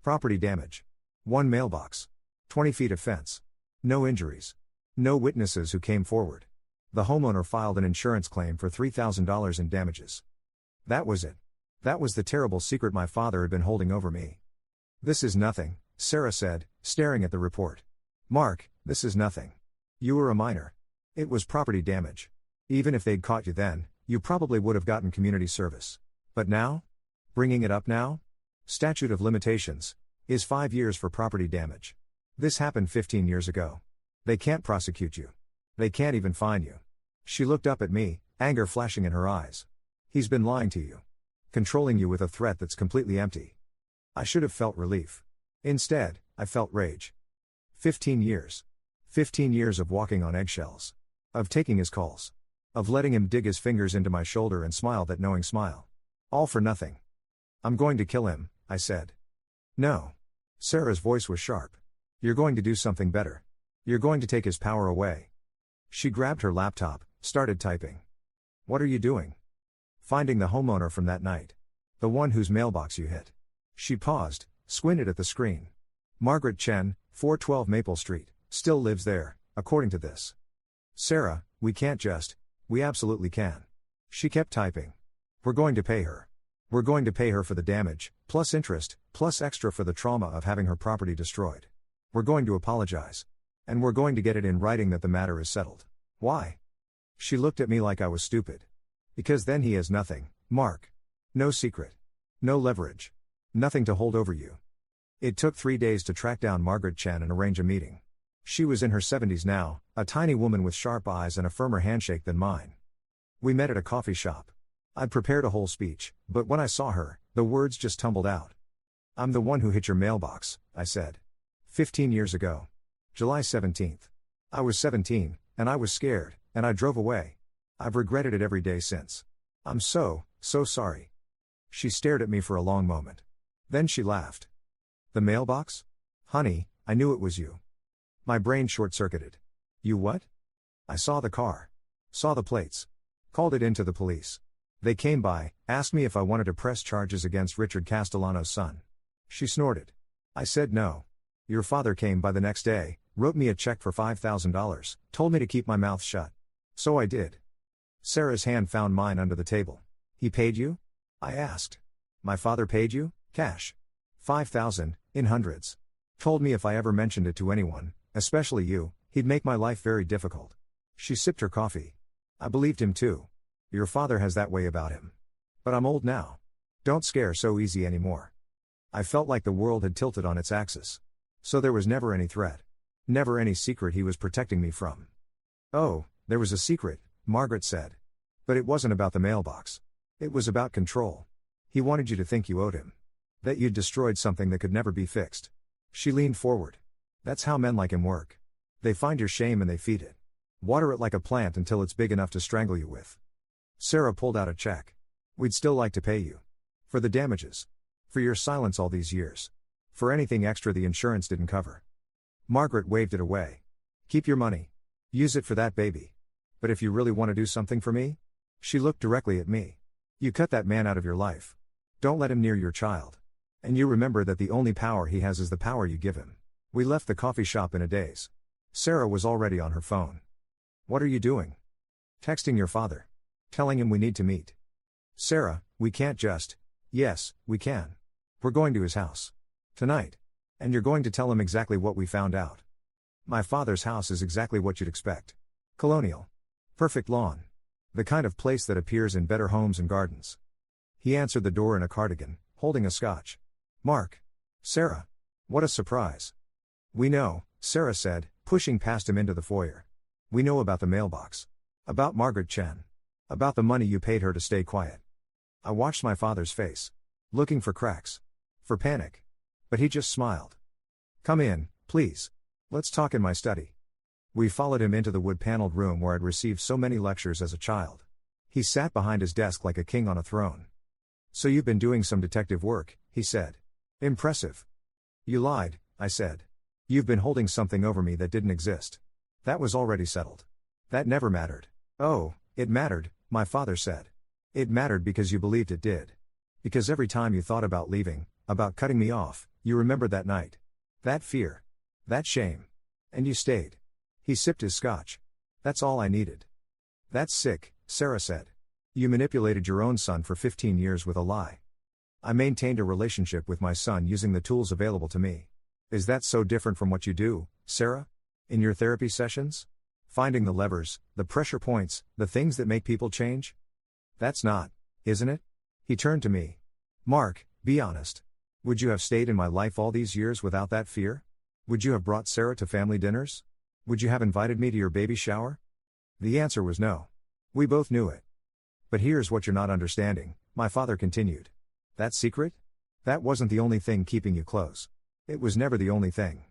Speaker 1: Property damage. 1 mailbox. 20 feet of fence. No injuries. No witnesses who came forward. The homeowner filed an insurance claim for $3,000 in damages. That was it. That was the terrible secret my father had been holding over me. This is nothing, Sarah said, staring at the report. Mark, this is nothing. You were a minor. It was property damage. Even if they'd caught you then, you probably would have gotten community service. But now? Bringing it up now? Statute of limitations is 5 years for property damage. This happened 15 years ago. They can't prosecute you. They can't even fine you. She looked up at me, anger flashing in her eyes. He's been lying to you. Controlling you with a threat that's completely empty. I should have felt relief. Instead, I felt rage. 15 years. 15 years of walking on eggshells. Of taking his calls. Of letting him dig his fingers into my shoulder and smile that knowing smile. All for nothing. I'm going to kill him, I said. No. Sarah's voice was sharp. You're going to do something better. You're going to take his power away. She grabbed her laptop, started typing. What are you doing? Finding the homeowner from that night. The one whose mailbox you hit. She paused, squinted at the screen. Margaret Chen, 412 Maple Street, still lives there, according to this. Sarah, we absolutely can. She kept typing. We're going to pay her. We're going to pay her for the damage, plus interest, plus extra for the trauma of having her property destroyed. We're going to apologize. And we're going to get it in writing that the matter is settled. Why? She looked at me like I was stupid. Because then he has nothing, Mark. No secret. No leverage. Nothing to hold over you. It took 3 days to track down Margaret Chen and arrange a meeting. She was in her 70s now, a tiny woman with sharp eyes and a firmer handshake than mine. We met at a coffee shop. I'd prepared a whole speech, but when I saw her, the words just tumbled out. I'm the one who hit your mailbox, I said. 15 years ago. July 17th. I was 17, And I was scared, and I drove away. I've regretted it every day since. I'm so sorry. She stared at me for a long moment. Then she laughed. The mailbox? Honey, I knew it was you. My brain short-circuited. You what? I saw the car. Saw the plates. Called it in to the police. They came by, asked me if I wanted to press charges against Richard Castellano's son. She snorted. I said no. Your father came by the next day, wrote me a check for $5,000, told me to keep my mouth shut. So I did. Sarah's hand found mine under the table. He paid you? I asked. My father paid you? Cash. 5,000, in hundreds. Told me if I ever mentioned it to anyone, especially you, he'd make my life very difficult. She sipped her coffee. I believed him too. Your father has that way about him. But I'm old now. Don't scare so easy anymore. I felt like the world had tilted on its axis. So there was never any threat. Never any secret he was protecting me from. Oh, there was a secret, Margaret said. But it wasn't about the mailbox. It was about control. He wanted you to think you owed him. That you'd destroyed something that could never be fixed. She leaned forward. That's how men like him work. They find your shame and they feed it. Water it like a plant until it's big enough to strangle you with. Sarah pulled out a check. We'd still like to pay you. For the damages. For your silence all these years. For anything extra the insurance didn't cover. Margaret waved it away. Keep your money. Use it for that baby. But if you really want to do something for me? She looked directly at me. You cut that man out of your life. Don't let him near your child. And you remember that the only power he has is the power you give him. We left the coffee shop in a daze. Sarah was already on her phone. What are you doing? Texting your father. Telling him we need to meet. Sarah, we can't just. Yes, we can. We're going to his house. Tonight. And you're going to tell him exactly what we found out. My father's house is exactly what you'd expect. Colonial. Perfect lawn. The kind of place that appears in Better Homes and Gardens. He answered the door in a cardigan, holding a scotch. Mark. Sarah. What a surprise. We know, Sarah said, pushing past him into the foyer. We know about the mailbox. About Margaret Chen. About the money you paid her to stay quiet. I watched my father's face. Looking for cracks. For panic. But he just smiled. Come in, please. Let's talk in my study. We followed him into the wood-paneled room where I'd received so many lectures as a child. He sat behind his desk like a king on a throne. So you've been doing some detective work, he said. Impressive. You lied, I said. You've been holding something over me that didn't exist. That was already settled. That never mattered. Oh, it mattered, my father said. It mattered because you believed it did. Because every time you thought about leaving, about cutting me off, you remembered that night. That fear. That shame. And you stayed. He sipped his scotch. That's all I needed. That's sick, Sarah said. You manipulated your own son for 15 years with a lie. I maintained a relationship with my son using the tools available to me. Is that so different from what you do, Sarah? In your therapy sessions? Finding the levers, the pressure points, the things that make people change? That's not, isn't it? He turned to me. Mark, be honest. Would you have stayed in my life all these years without that fear? Would you have brought Sarah to family dinners? Would you have invited me to your baby shower? The answer was no. We both knew it. But here's what you're not understanding, my father continued. That secret? That wasn't the only thing keeping you close. It was never the only thing.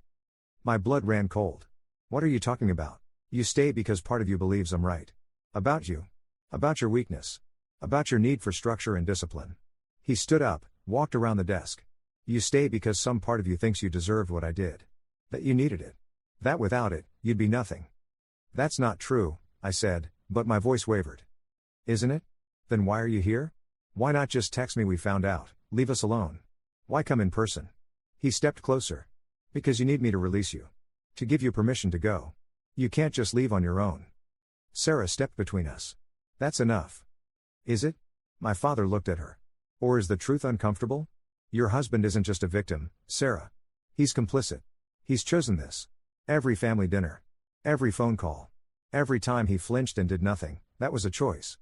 Speaker 1: My blood ran cold. What are you talking about? You stay because part of you believes I'm right. About you. About your weakness. About your need for structure and discipline. He stood up, walked around the desk. You stay because some part of you thinks you deserved what I did. That you needed it. That without it, you'd be nothing. That's not true, I said, but my voice wavered. Isn't it? Then why are you here? Why not just text me we found out, leave us alone? Why come in person? He stepped closer. Because you need me to release you. To give you permission to go. You can't just leave on your own. Sarah stepped between us. That's enough. Is it? My father looked at her. Or is the truth uncomfortable? Your husband isn't just a victim, Sarah. He's complicit. He's chosen this. Every family dinner. Every phone call. Every time he flinched and did nothing, that was a choice.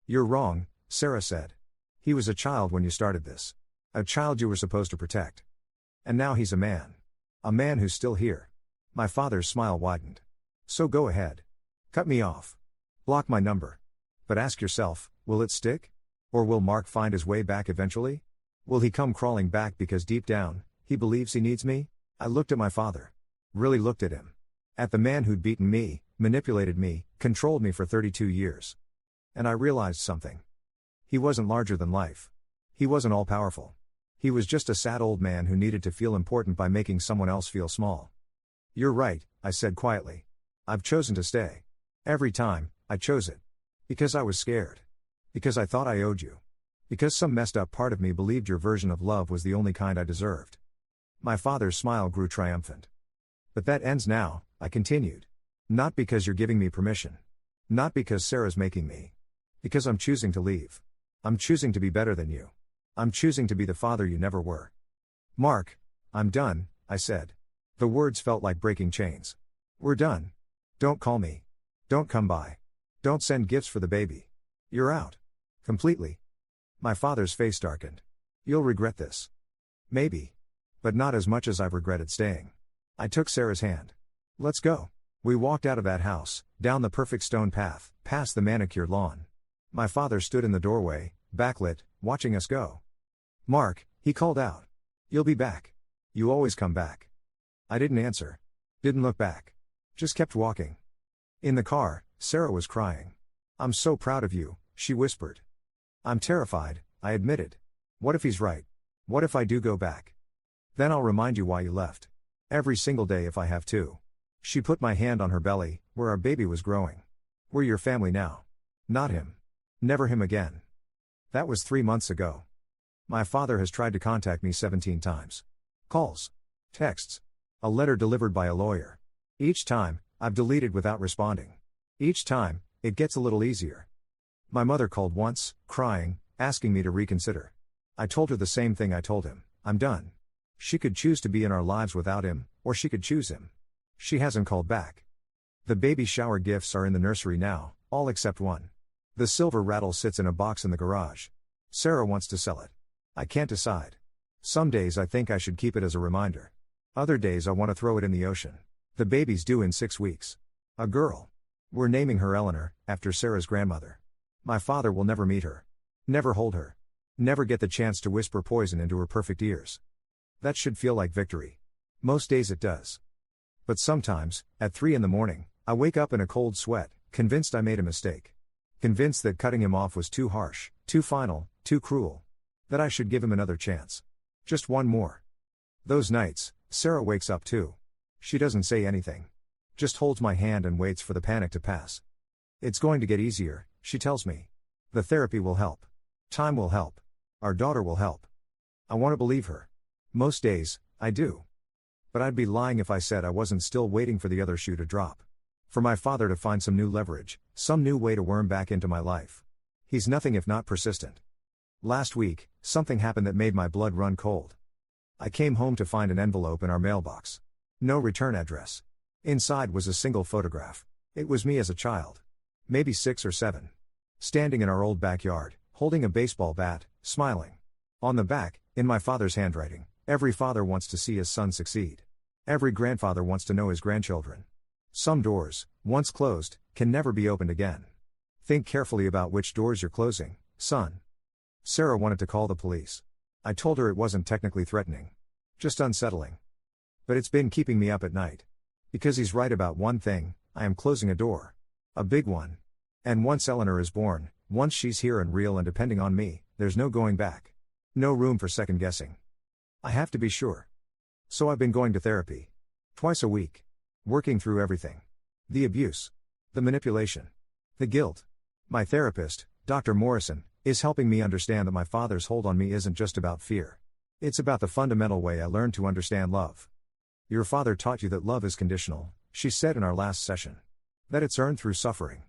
Speaker 1: You're wrong, Sarah said. He was a child when you started this. A child you were supposed to protect. And now he's a man. A man who's still here. My father's smile widened. So go ahead. Cut me off. Block my number. But ask yourself, will it stick? Or will Mark find his way back eventually? Will he come crawling back because deep down, he believes he needs me? I looked at my father. Really looked at him. At the man who'd beaten me, manipulated me, controlled me for 32 years. And I realized something. He wasn't larger than life. He wasn't all-powerful. He was just a sad old man who needed to feel important by making someone else feel small. "You're right," I said quietly. "I've chosen to stay. Every time, I chose it. Because I was scared. Because I thought I owed you. Because some messed up part of me believed your version of love was the only kind I deserved." My father's smile grew triumphant. "But that ends now," I continued. "Not because you're giving me permission. Not because Sarah's making me. Because I'm choosing to leave. I'm choosing to be better than you. I'm choosing to be the father you never were." "Mark, I'm done," I said. The words felt like breaking chains. "We're done. Don't call me. Don't come by. Don't send gifts for the baby. You're out. Completely." My father's face darkened. "You'll regret this." "Maybe. But not as much as I've regretted staying." I took Sarah's hand. "Let's go." We walked out of that house, down the perfect stone path, past the manicured lawn. My father stood in the doorway, backlit, watching us go. "Mark," he called out. "You'll be back. You always come back." I didn't answer. Didn't look back. Just kept walking. In the car, Sarah was crying. "I'm so proud of you," she whispered. "I'm terrified," I admitted. "What if he's right? What if I do go back? Then I'll remind you why you left. Every single day if I have to." She put my hand on her belly, where our baby was growing. "We're your family now. Not him. Never him again." That was 3 months ago. My father has tried to contact me 17 times. Calls. Texts. A letter delivered by a lawyer. Each time, I've deleted without responding. Each time, it gets a little easier. My mother called once, crying, asking me to reconsider. I told her the same thing I told him: I'm done. She could choose to be in our lives without him, or she could choose him. She hasn't called back. The baby shower gifts are in the nursery now, all except one. The silver rattle sits in a box in the garage. Sarah wants to sell it. I can't decide. Some days I think I should keep it as a reminder. Other days I want to throw it in the ocean. The baby's due in 6 weeks. A girl. We're naming her Eleanor, after Sarah's grandmother. My father will never meet her. Never hold her. Never get the chance to whisper poison into her perfect ears. That should feel like victory. Most days it does. But sometimes, at 3 in the morning, I wake up in a cold sweat, convinced I made a mistake. Convinced that cutting him off was too harsh, too final, too cruel. That I should give him another chance. Just one more. Those nights, Sarah wakes up too. She doesn't say anything. Just holds my hand and waits for the panic to pass. It's going to get easier, she tells me. The therapy will help. Time will help. Our daughter will help. I want to believe her. Most days, I do. But I'd be lying if I said I wasn't still waiting for the other shoe to drop. For my father to find some new leverage, some new way to worm back into my life. He's nothing if not persistent. Last week, something happened that made my blood run cold. I came home to find an envelope in our mailbox. No return address. Inside was a single photograph. It was me as a child. Maybe 6 or 7. Standing in our old backyard, holding a baseball bat, smiling. On the back, in my father's handwriting, every father wants to see his son succeed. Every grandfather wants to know his grandchildren. Some doors, once closed, can never be opened again. Think carefully about which doors you're closing, son. Sarah wanted to call the police. I told her it wasn't technically threatening. Just unsettling. But it's been keeping me up at night. Because he's right about one thing, I am closing a door. A big one. And once Eleanor is born, once she's here and real and depending on me, there's no going back. No room for second guessing. I have to be sure. So I've been going to therapy. Twice a week. Working through everything. The abuse. The manipulation. The guilt. My therapist, Dr. Morrison, is helping me understand that my father's hold on me isn't just about fear. It's about the fundamental way I learned to understand love. Your father taught you that love is conditional, she said in our last session. That it's earned through suffering.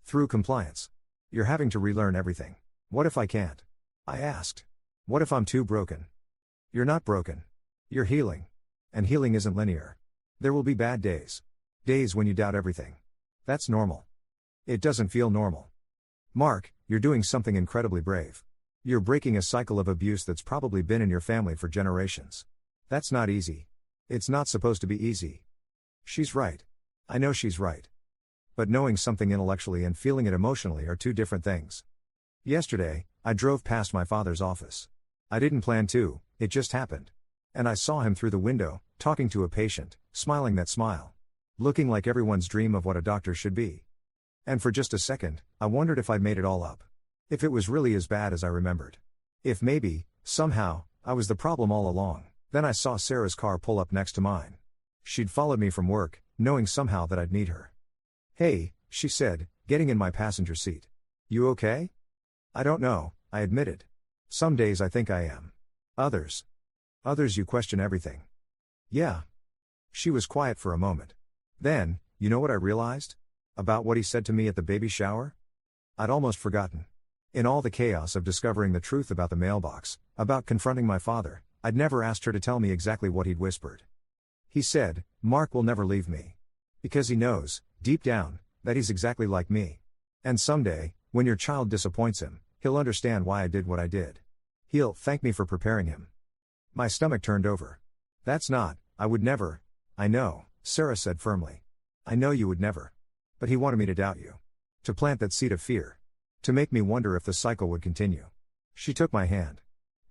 Speaker 1: Through compliance. You're having to relearn everything. What if I can't? I asked. What if I'm too broken? You're not broken. You're healing. And healing isn't linear. There will be bad days. Days when you doubt everything. That's normal. It doesn't feel normal. Mark, you're doing something incredibly brave. You're breaking a cycle of abuse that's probably been in your family for generations. That's not easy. It's not supposed to be easy. She's right. I know she's right. But knowing something intellectually and feeling it emotionally are two different things. Yesterday, I drove past my father's office. I didn't plan to, it just happened. And I saw him through the window, talking to a patient, smiling that smile. looking like everyone's dream of what a doctor should be. And for just a second, I wondered if I'd made it all up. If it was really as bad as I remembered. If maybe, somehow, I was the problem all along. Then I saw Sarah's car pull up next to mine. She'd followed me from work, knowing somehow that I'd need her. "Hey," she said, getting in my passenger seat. "You okay?" "I don't know," I admitted. "Some days I think I am. Others you question everything." "Yeah." She was quiet for a moment. Then, you know what I realized? About what he said to me at the baby shower? I'd almost forgotten. In all the chaos of discovering the truth about the mailbox, about confronting my father, I'd never asked her to tell me exactly what he'd whispered. He said, "Mark will never leave me. Because he knows, deep down, that he's exactly like me. And someday, when your child disappoints him, he'll understand why I did what I did. He'll thank me for preparing him." My stomach turned over. I would never. "I know," Sarah said firmly. "I know you would never. But he wanted me to doubt you. To plant that seed of fear. To make me wonder if the cycle would continue." She took my hand.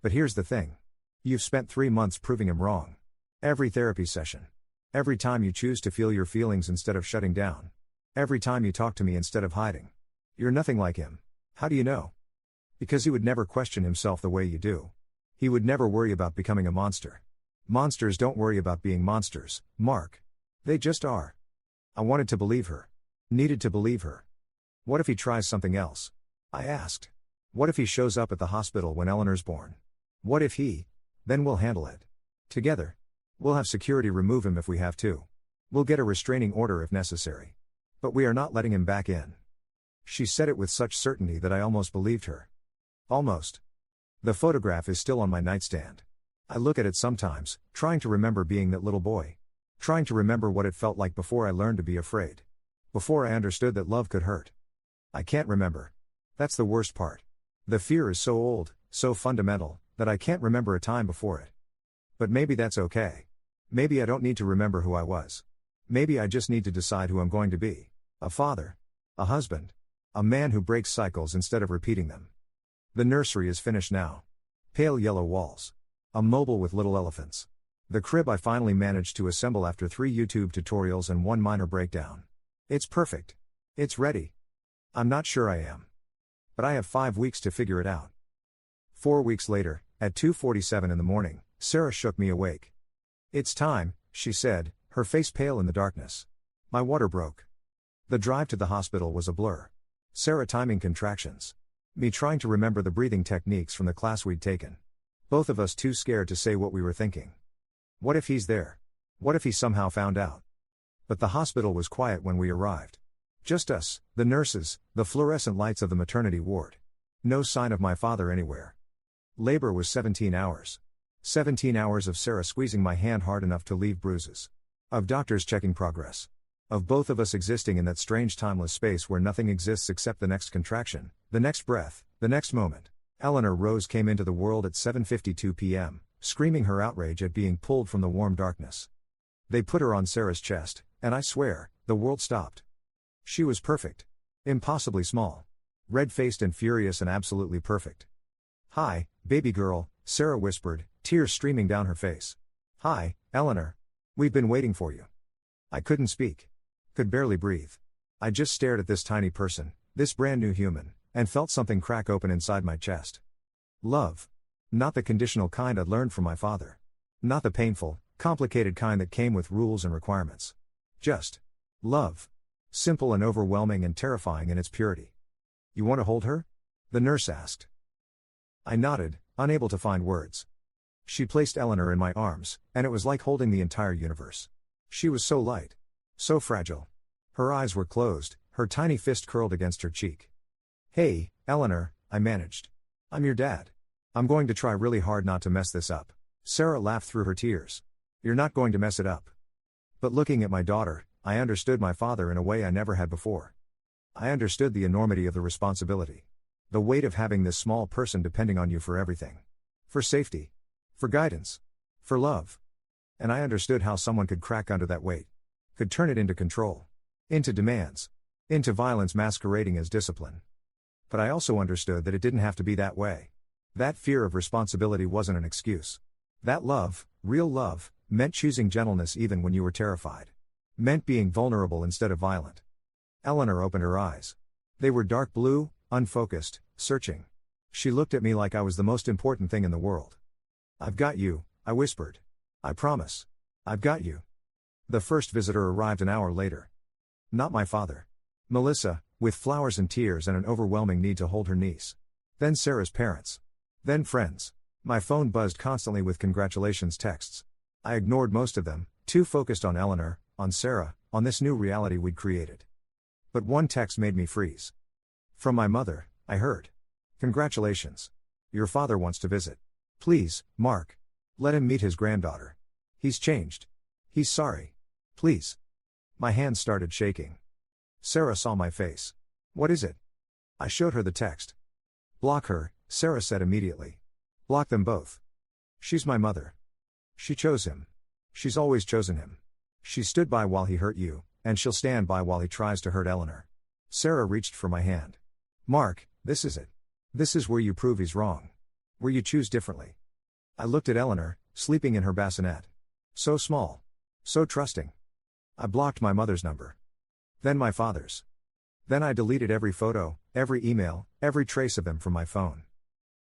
Speaker 1: "But here's the thing. You've spent 3 months proving him wrong. Every therapy session. Every time you choose to feel your feelings instead of shutting down. Every time you talk to me instead of hiding. You're nothing like him. How do you know? Because he would never question himself the way you do. He would never worry about becoming a monster. Monsters don't worry about being monsters, Mark. They just are." I wanted to believe her. Needed to believe her. "What if he tries something else?" I asked. "What if he shows up at the hospital when Eleanor's born? What if he? Then we'll handle it. Together. We'll have security remove him if we have to. We'll get a restraining order if necessary. But we are not letting him back in." She said it with such certainty that I almost believed her. Almost. The photograph is still on my nightstand. I look at it sometimes, trying to remember being that little boy. Trying to remember what it felt like before I learned to be afraid. Before I understood that love could hurt. I can't remember. That's the worst part. The fear is so old, so fundamental, that I can't remember a time before it. But maybe that's okay. Maybe I don't need to remember who I was. Maybe I just need to decide who I'm going to be. A father. A husband. A man who breaks cycles instead of repeating them. The nursery is finished now. Pale yellow walls. A mobile with little elephants. The crib I finally managed to assemble after 3 YouTube tutorials and 1 minor breakdown. It's perfect. It's ready. I'm not sure I am. But I have 5 weeks to figure it out. 4 weeks later, at 2:47 in the morning, Sarah shook me awake. "It's time," she said, her face pale in the darkness. My water broke. The drive to the hospital was a blur. Sarah timing contractions. Me trying to remember the breathing techniques from the class we'd taken. Both of us too scared to say what we were thinking. What if he's there? What if he somehow found out? But the hospital was quiet when we arrived. Just us, the nurses, the fluorescent lights of the maternity ward. No sign of my father anywhere. Labor was 17 hours. 17 hours of Sarah squeezing my hand hard enough to leave bruises. Of doctors checking progress. Of both of us existing in that strange timeless space where nothing exists except the next contraction, the next breath, the next moment. Eleanor Rose came into the world at 7:52 p.m., screaming her outrage at being pulled from the warm darkness. They put her on Sarah's chest, and I swear, the world stopped. She was perfect. Impossibly small. Red-faced and furious and absolutely perfect. "Hi, baby girl," Sarah whispered, tears streaming down her face. "Hi, Eleanor. We've been waiting for you." I couldn't speak. Could barely breathe. I just stared at this tiny person, this brand new human, and felt something crack open inside my chest. Love. Not the conditional kind I'd learned from my father. Not the painful, complicated kind that came with rules and requirements. Just love. Simple and overwhelming and terrifying in its purity. "You want to hold her?" the nurse asked. I nodded, unable to find words. She placed Eleanor in my arms, and it was like holding the entire universe. She was so light. So fragile. Her eyes were closed, her tiny fist curled against her cheek. "Hey, Eleanor," I managed. "I'm your dad. I'm going to try really hard not to mess this up." Sarah laughed through her tears. "You're not going to mess it up." But looking at my daughter, I understood my father in a way I never had before. I understood the enormity of the responsibility. The weight of having this small person depending on you for everything. For safety. For guidance. For love. And I understood how someone could crack under that weight. Could turn it into control. Into demands. Into violence masquerading as discipline. But I also understood that it didn't have to be that way. That fear of responsibility wasn't an excuse. That love, real love, meant choosing gentleness even when you were terrified. meant being vulnerable instead of violent. Eleanor opened her eyes. They were dark blue, unfocused, searching. She looked at me like I was the most important thing in the world. "I've got you," I whispered. "I promise. I've got you." The first visitor arrived an hour later. Not my father. Melissa, with flowers and tears and an overwhelming need to hold her niece. Then Sarah's parents. Then friends. My phone buzzed constantly with congratulations texts. I ignored most of them, too focused on Eleanor, on Sarah, on this new reality we'd created. But one text made me freeze. From my mother, I heard. "Congratulations. Your father wants to visit. Please, Mark. Let him meet his granddaughter. He's changed. He's sorry. Please." My hands started shaking. Sarah saw my face. "What is it?" I showed her the text. "Block her," Sarah said immediately. "Block them both. She's my mother. She chose him. She's always chosen him. She stood by while he hurt you, and she'll stand by while he tries to hurt Eleanor." Sarah reached for my hand. "Mark, this is it. This is where you prove he's wrong. Where you choose differently." I looked at Eleanor, sleeping in her bassinet. So small. So trusting. I blocked my mother's number. Then my father's. Then I deleted every photo, every email, every trace of them from my phone.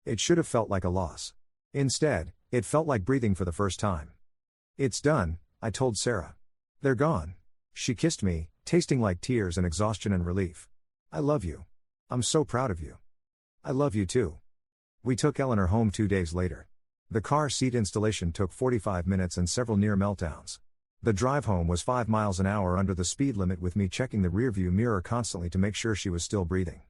Speaker 1: It should have felt like a loss. Instead, it felt like breathing for the first time. "It's done," I told Sarah. "They're gone." She kissed me, tasting like tears and exhaustion and relief. "I love you. I'm so proud of you." "I love you too." We took Eleanor home 2 days later. The car seat installation took 45 minutes and several near meltdowns. The drive home was 5 miles an hour under the speed limit, with me checking the rearview mirror constantly to make sure she was still breathing.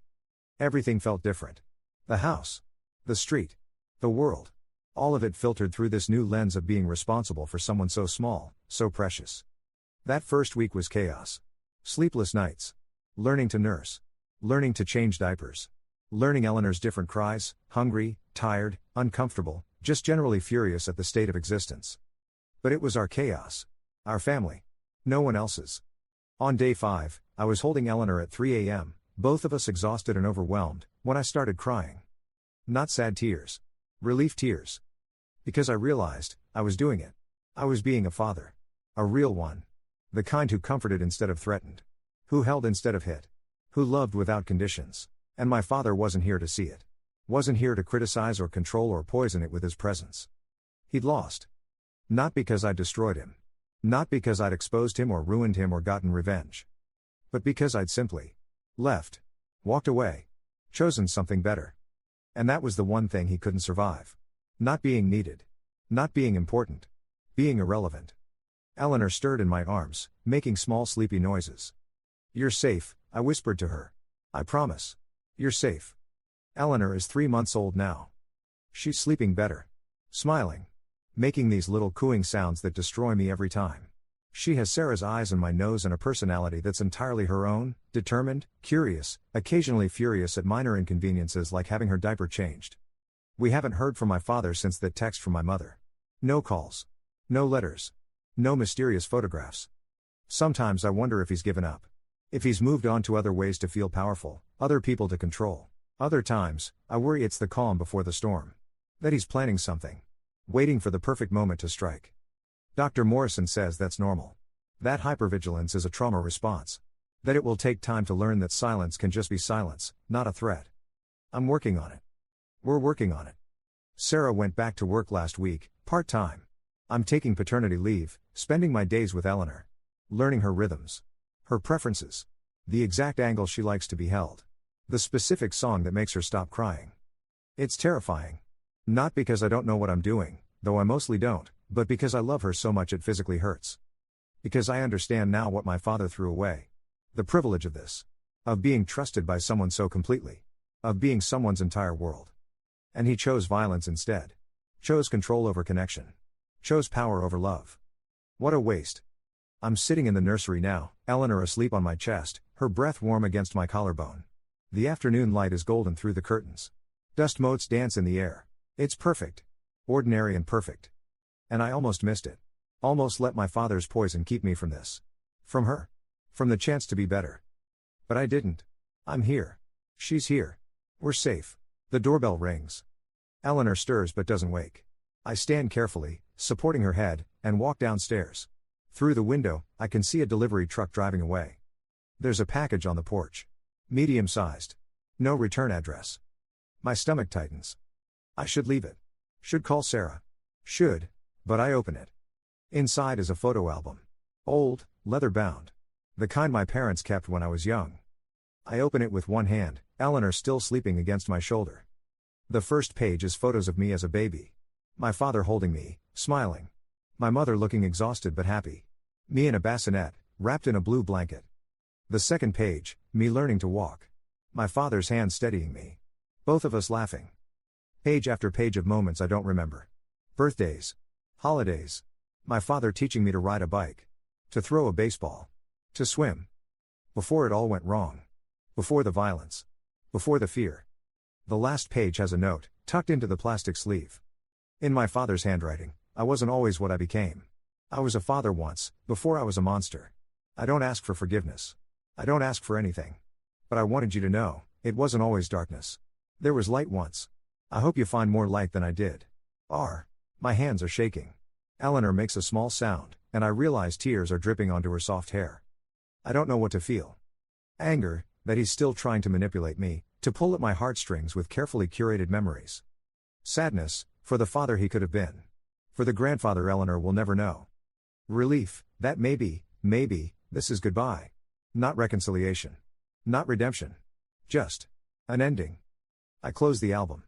Speaker 1: Everything felt different. The house. The street. The world. All of it filtered through this new lens of being responsible for someone so small, so precious. That first week was chaos. Sleepless nights. Learning to nurse. Learning to change diapers. Learning Eleanor's different cries, hungry, tired, uncomfortable, just generally furious at the state of existence. But it was our chaos. Our family. No one else's. On day 5, I was holding Eleanor at 3 a.m., both of us exhausted and overwhelmed, when I started crying. Not sad tears. Relief tears. Because I realized, I was doing it. I was being a father. A real one. The kind who comforted instead of threatened. Who held instead of hit. Who loved without conditions. And my father wasn't here to see it. Wasn't here to criticize or control or poison it with his presence. He'd lost. Not because I'd destroyed him. Not because I'd exposed him or ruined him or gotten revenge. But because I'd simply left. Walked away. Chosen something better. And that was the one thing he couldn't survive. Not being needed. Not being important. Being irrelevant. Eleanor stirred in my arms, making small sleepy noises. "You're safe," I whispered to her. "I promise. You're safe." Eleanor is 3 months old now. She's sleeping better. Smiling. Making these little cooing sounds that destroy me every time. She has Sarah's eyes and my nose and a personality that's entirely her own, determined, curious, occasionally furious at minor inconveniences like having her diaper changed. We haven't heard from my father since that text from my mother. No calls. No letters. No mysterious photographs. Sometimes I wonder if he's given up. If he's moved on to other ways to feel powerful, other people to control. Other times, I worry it's the calm before the storm. That he's planning something. Waiting for the perfect moment to strike. Dr. Morrison says that's normal. That hypervigilance is a trauma response. That it will take time to learn that silence can just be silence, not a threat. I'm working on it. We're working on it. Sarah went back to work last week, part-time. I'm taking paternity leave, spending my days with Eleanor. Learning her rhythms. Her preferences. The exact angle she likes to be held. The specific song that makes her stop crying. It's terrifying. Not because I don't know what I'm doing, though I mostly don't, but because I love her so much it physically hurts. Because I understand now what my father threw away. The privilege of this. Of being trusted by someone so completely. Of being someone's entire world. And he chose violence instead. Chose control over connection. Chose power over love. What a waste. I'm sitting in the nursery now, Eleanor asleep on my chest, her breath warm against my collarbone. The afternoon light is golden through the curtains. Dust motes dance in the air. It's perfect. Ordinary and perfect. And I almost missed it. Almost let my father's poison keep me from this. From her. From the chance to be better. But I didn't. I'm here. She's here. We're safe. The doorbell rings. Eleanor stirs but doesn't wake. I stand carefully, supporting her head, and walk downstairs. Through the window, I can see a delivery truck driving away. There's a package on the porch. Medium-sized. No return address. My stomach tightens. I should leave it. Should call Sarah. Should. But I open it. Inside is a photo album. Old, leather-bound. The kind my parents kept when I was young. I open it with one hand, Eleanor still sleeping against my shoulder. The first page is photos of me as a baby. My father holding me, smiling. My mother looking exhausted but happy. Me in a bassinet, wrapped in a blue blanket. The second page, me learning to walk. My father's hand steadying me. Both of us laughing. Page after page of moments I don't remember. Birthdays. Holidays. My father teaching me to ride a bike. To throw a baseball. To swim. Before it all went wrong. Before the violence. Before the fear. The last page has a note, tucked into the plastic sleeve. In my father's handwriting, I wasn't always what I became. I was a father once, before I was a monster. I don't ask for forgiveness. I don't ask for anything. But I wanted you to know, it wasn't always darkness. There was light once. I hope you find more light than I did. My hands are shaking. Eleanor makes a small sound, and I realize tears are dripping onto her soft hair. I don't know what to feel. Anger, that he's still trying to manipulate me, to pull at my heartstrings with carefully curated memories. Sadness, for the father he could have been. For the grandfather Eleanor will never know. Relief, that maybe, this is goodbye. Not reconciliation. Not redemption. Just an ending. I close the album.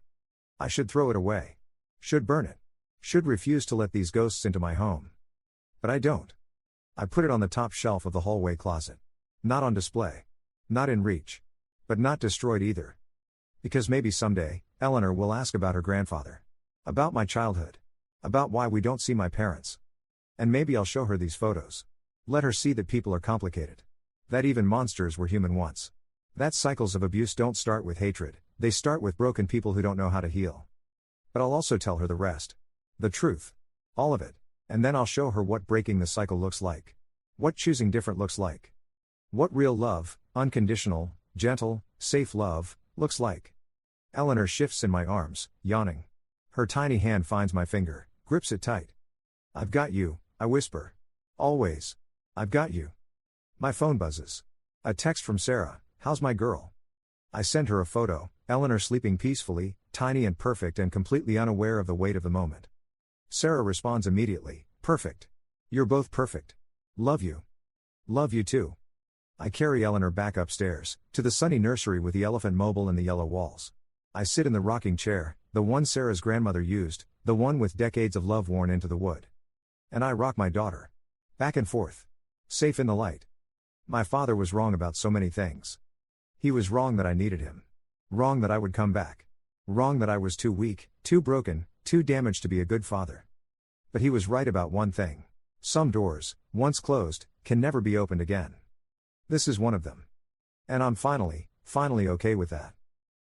Speaker 1: I should throw it away. Should burn it. Should refuse to let these ghosts into my home. But I don't. I put it on the top shelf of the hallway closet. Not on display. Not in reach. But not destroyed either. Because maybe someday, Eleanor will ask about her grandfather. About my childhood. About why we don't see my parents. And maybe I'll show her these photos. Let her see that people are complicated. That even monsters were human once. That cycles of abuse don't start with hatred, they start with broken people who don't know how to heal. But I'll also tell her the rest. The truth. All of it. And then I'll show her what breaking the cycle looks like. What choosing different looks like. What real love, unconditional, gentle, safe love, looks like. Eleanor shifts in my arms, yawning. Her tiny hand finds my finger, grips it tight. I've got you, I whisper. Always. I've got you. My phone buzzes. A text from Sarah, how's my girl? I send her a photo, Eleanor sleeping peacefully, tiny and perfect and completely unaware of the weight of the moment. Sarah responds immediately, perfect. You're both perfect. Love you. Love you too. I carry Eleanor back upstairs, to the sunny nursery with the elephant mobile and the yellow walls. I sit in the rocking chair, the one Sarah's grandmother used, the one with decades of love worn into the wood. And I rock my daughter. Back and forth. Safe in the light. My father was wrong about so many things. He was wrong that I needed him. Wrong that I would come back. Wrong that I was too weak, too broken, too damaged to be a good father. But he was right about one thing. Some doors, once closed, can never be opened again. This is one of them. And I'm finally okay with that.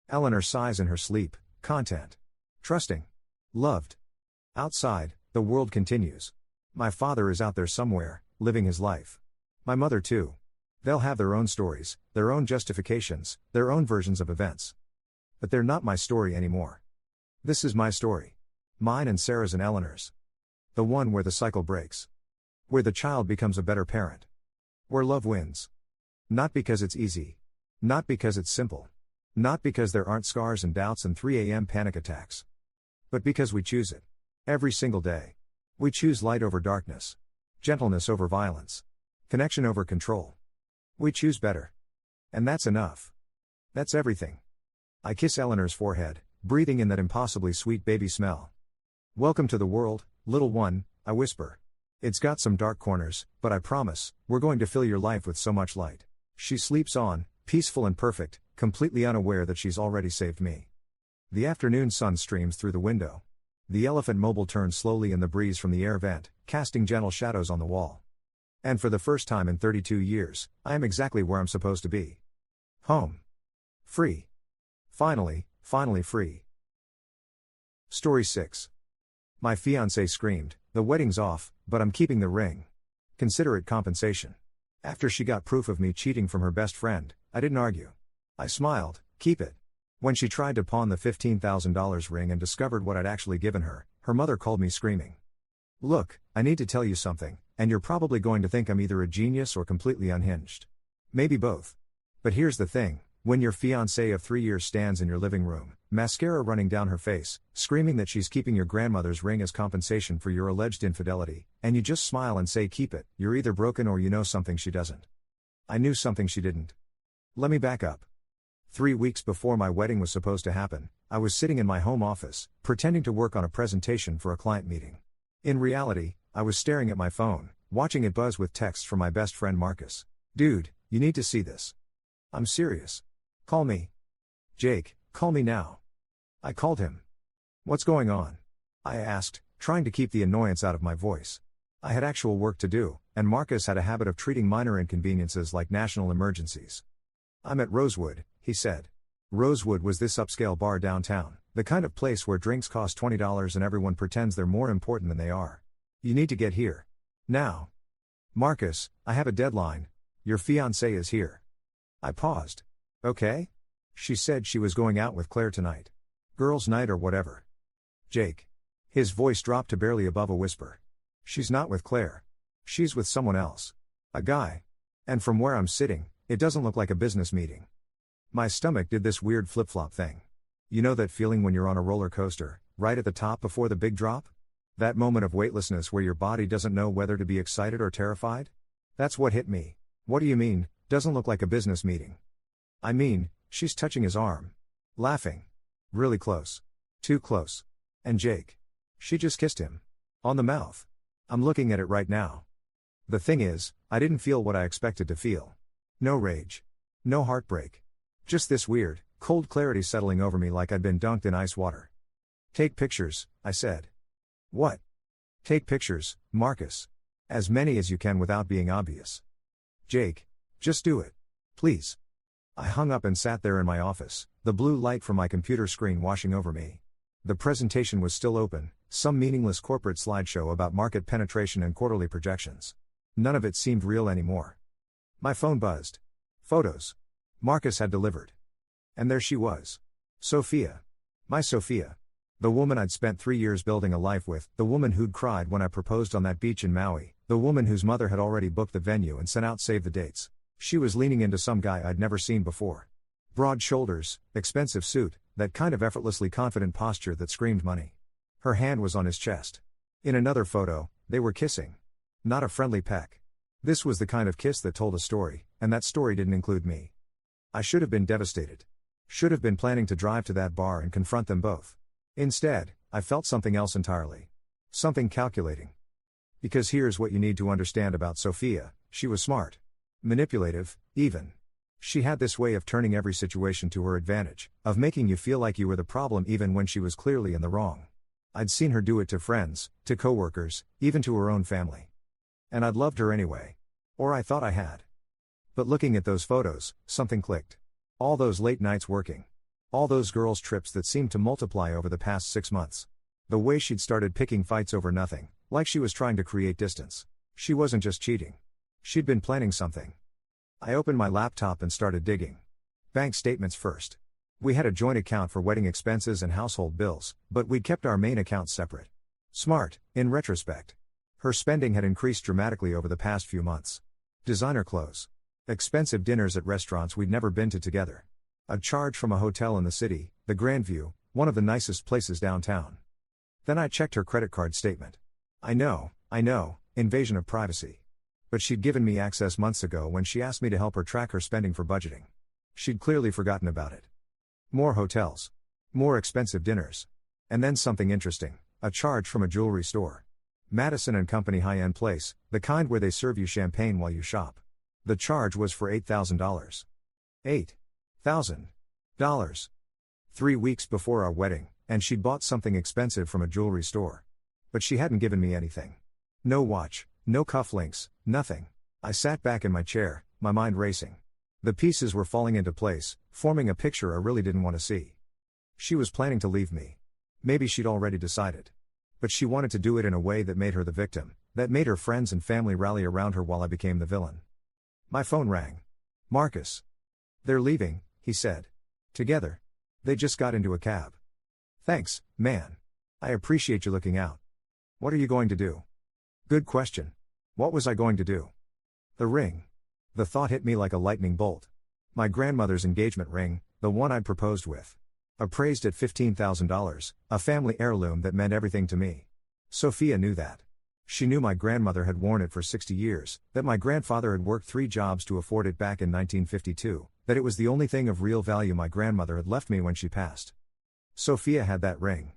Speaker 1: Eleanor sighs in her sleep, content. Trusting. Loved. Outside, the world continues. My father is out there somewhere, living his life. My mother too. They'll have their own stories, their own justifications, their own versions of events. But they're not my story anymore. This is my story. Mine and Sarah's and Eleanor's. The one where the cycle breaks. Where the child becomes a better parent. Where love wins. Not because it's easy. Not because it's simple. Not because there aren't scars and doubts and 3 a.m. panic attacks. But because we choose it. Every single day. We choose light over darkness. Gentleness over violence. Connection over control. We choose better. And that's enough. That's everything. I kiss Eleanor's forehead, breathing in that impossibly sweet baby smell. Welcome to the world, little one, I whisper. It's got some dark corners, but I promise, we're going to fill your life with so much light. She sleeps on, peaceful and perfect, completely unaware that she's already saved me. The afternoon sun streams through the window. The elephant mobile turns slowly in the breeze from the air vent, casting gentle shadows on the wall. And for the first time in 32 years, I am exactly where I'm supposed to be. Home. Free. Finally free. Story 6. My fiancé screamed, the wedding's off, but I'm keeping the ring. Consider it compensation. After she got proof of me cheating from her best friend, I didn't argue. I smiled, keep it. When she tried to pawn the $15,000 ring and discovered what I'd actually given her, her mother called me screaming. Look, I need to tell you something, and you're probably going to think I'm either a genius or completely unhinged. Maybe both. But here's the thing, when your fiancée of 3 years stands in your living room, mascara running down her face, screaming that she's keeping your grandmother's ring as compensation for your alleged infidelity, and you just smile and say keep it, you're either broken or you know something she doesn't. I knew something she didn't. Let me back up. 3 weeks before my wedding was supposed to happen, I was sitting in my home office, pretending to work on a presentation for a client meeting. In reality, I was staring at my phone, watching it buzz with texts from my best friend Marcus. Dude, you need to see this. I'm serious. Call me. Jake, call me now. I called him. What's going on? I asked, trying to keep the annoyance out of my voice. I had actual work to do, and Marcus had a habit of treating minor inconveniences like national emergencies. I'm at Rosewood, he said. Rosewood was this upscale bar downtown, the kind of place where drinks cost $20 and everyone pretends they're more important than they are. You need to get here. Now. Marcus, I have a deadline. Your fiancé is here. I paused. Okay? She said she was going out with Claire tonight. Girls' night or whatever. Jake. His voice dropped to barely above a whisper. She's not with Claire. She's with someone else. A guy. And from where I'm sitting, it doesn't look like a business meeting. My stomach did this weird flip-flop thing. You know that feeling when you're on a roller coaster, right at the top before the big drop? That moment of weightlessness where your body doesn't know whether to be excited or terrified? That's what hit me. What do you mean, doesn't look like a business meeting? I mean, she's touching his arm. Laughing. Really close. Too close. And Jake. She just kissed him. On the mouth. I'm looking at it right now. The thing is, I didn't feel what I expected to feel. No rage. No heartbreak. Just this weird, cold clarity settling over me like I'd been dunked in ice water. Take pictures, I said. What? Take pictures, Marcus. As many as you can without being obvious. Jake. Just do it. Please. I hung up and sat there in my office, the blue light from my computer screen washing over me. The presentation was still open, some meaningless corporate slideshow about market penetration and quarterly projections. None of it seemed real anymore. My phone buzzed. Photos. Marcus had delivered. And there she was. Sophia. My Sophia. The woman I'd spent 3 years building a life with, the woman who'd cried when I proposed on that beach in Maui, the woman whose mother had already booked the venue and sent out save the dates. She was leaning into some guy I'd never seen before. Broad shoulders, expensive suit, that kind of effortlessly confident posture that screamed money. Her hand was on his chest. In another photo, they were kissing. Not a friendly peck. This was the kind of kiss that told a story, and that story didn't include me. I should have been devastated. Should have been planning to drive to that bar and confront them both. Instead, I felt something else entirely. Something calculating. Because here's what you need to understand about Sophia, she was smart. Manipulative, even. She had this way of turning every situation to her advantage, of making you feel like you were the problem even when she was clearly in the wrong. I'd seen her do it to friends, to coworkers, even to her own family. And I'd loved her anyway. Or I thought I had. But looking at those photos, something clicked. All those late nights working. All those girls' trips that seemed to multiply over the past 6 months. The way she'd started picking fights over nothing, like she was trying to create distance. She wasn't just cheating. She'd been planning something. I opened my laptop and started digging. Bank statements first. We had a joint account for wedding expenses and household bills, but we'd kept our main accounts separate. Smart, in retrospect. Her spending had increased dramatically over the past few months. Designer clothes. Expensive dinners at restaurants we'd never been to together. A charge from a hotel in the city, the Grandview, one of the nicest places downtown. Then I checked her credit card statement. I know, invasion of privacy. But she'd given me access months ago when she asked me to help her track her spending for budgeting. She'd clearly forgotten about it. More hotels. More expensive dinners. And then something interesting, a charge from a jewelry store. Madison and Company high-end place, the kind where they serve you champagne while you shop. The charge was for $8,000. $8,000. 3 weeks before our wedding, and she'd bought something expensive from a jewelry store. But she hadn't given me anything. No watch, no cufflinks, nothing. I sat back in my chair, my mind racing. The pieces were falling into place, forming a picture I really didn't want to see. She was planning to leave me. Maybe she'd already decided. But she wanted to do it in a way that made her the victim, that made her friends and family rally around her while I became the villain. My phone rang. Marcus. They're leaving, he said. Together. They just got into a cab. Thanks, man. I appreciate you looking out. What are you going to do? Good question. What was I going to do? The ring. The thought hit me like a lightning bolt. My grandmother's engagement ring, the one I'd proposed with. Appraised at $15,000, a family heirloom that meant everything to me. Sophia knew that. She knew my grandmother had worn it for 60 years, that my grandfather had worked 3 jobs to afford it back in 1952, that it was the only thing of real value my grandmother had left me when she passed. Sophia had that ring.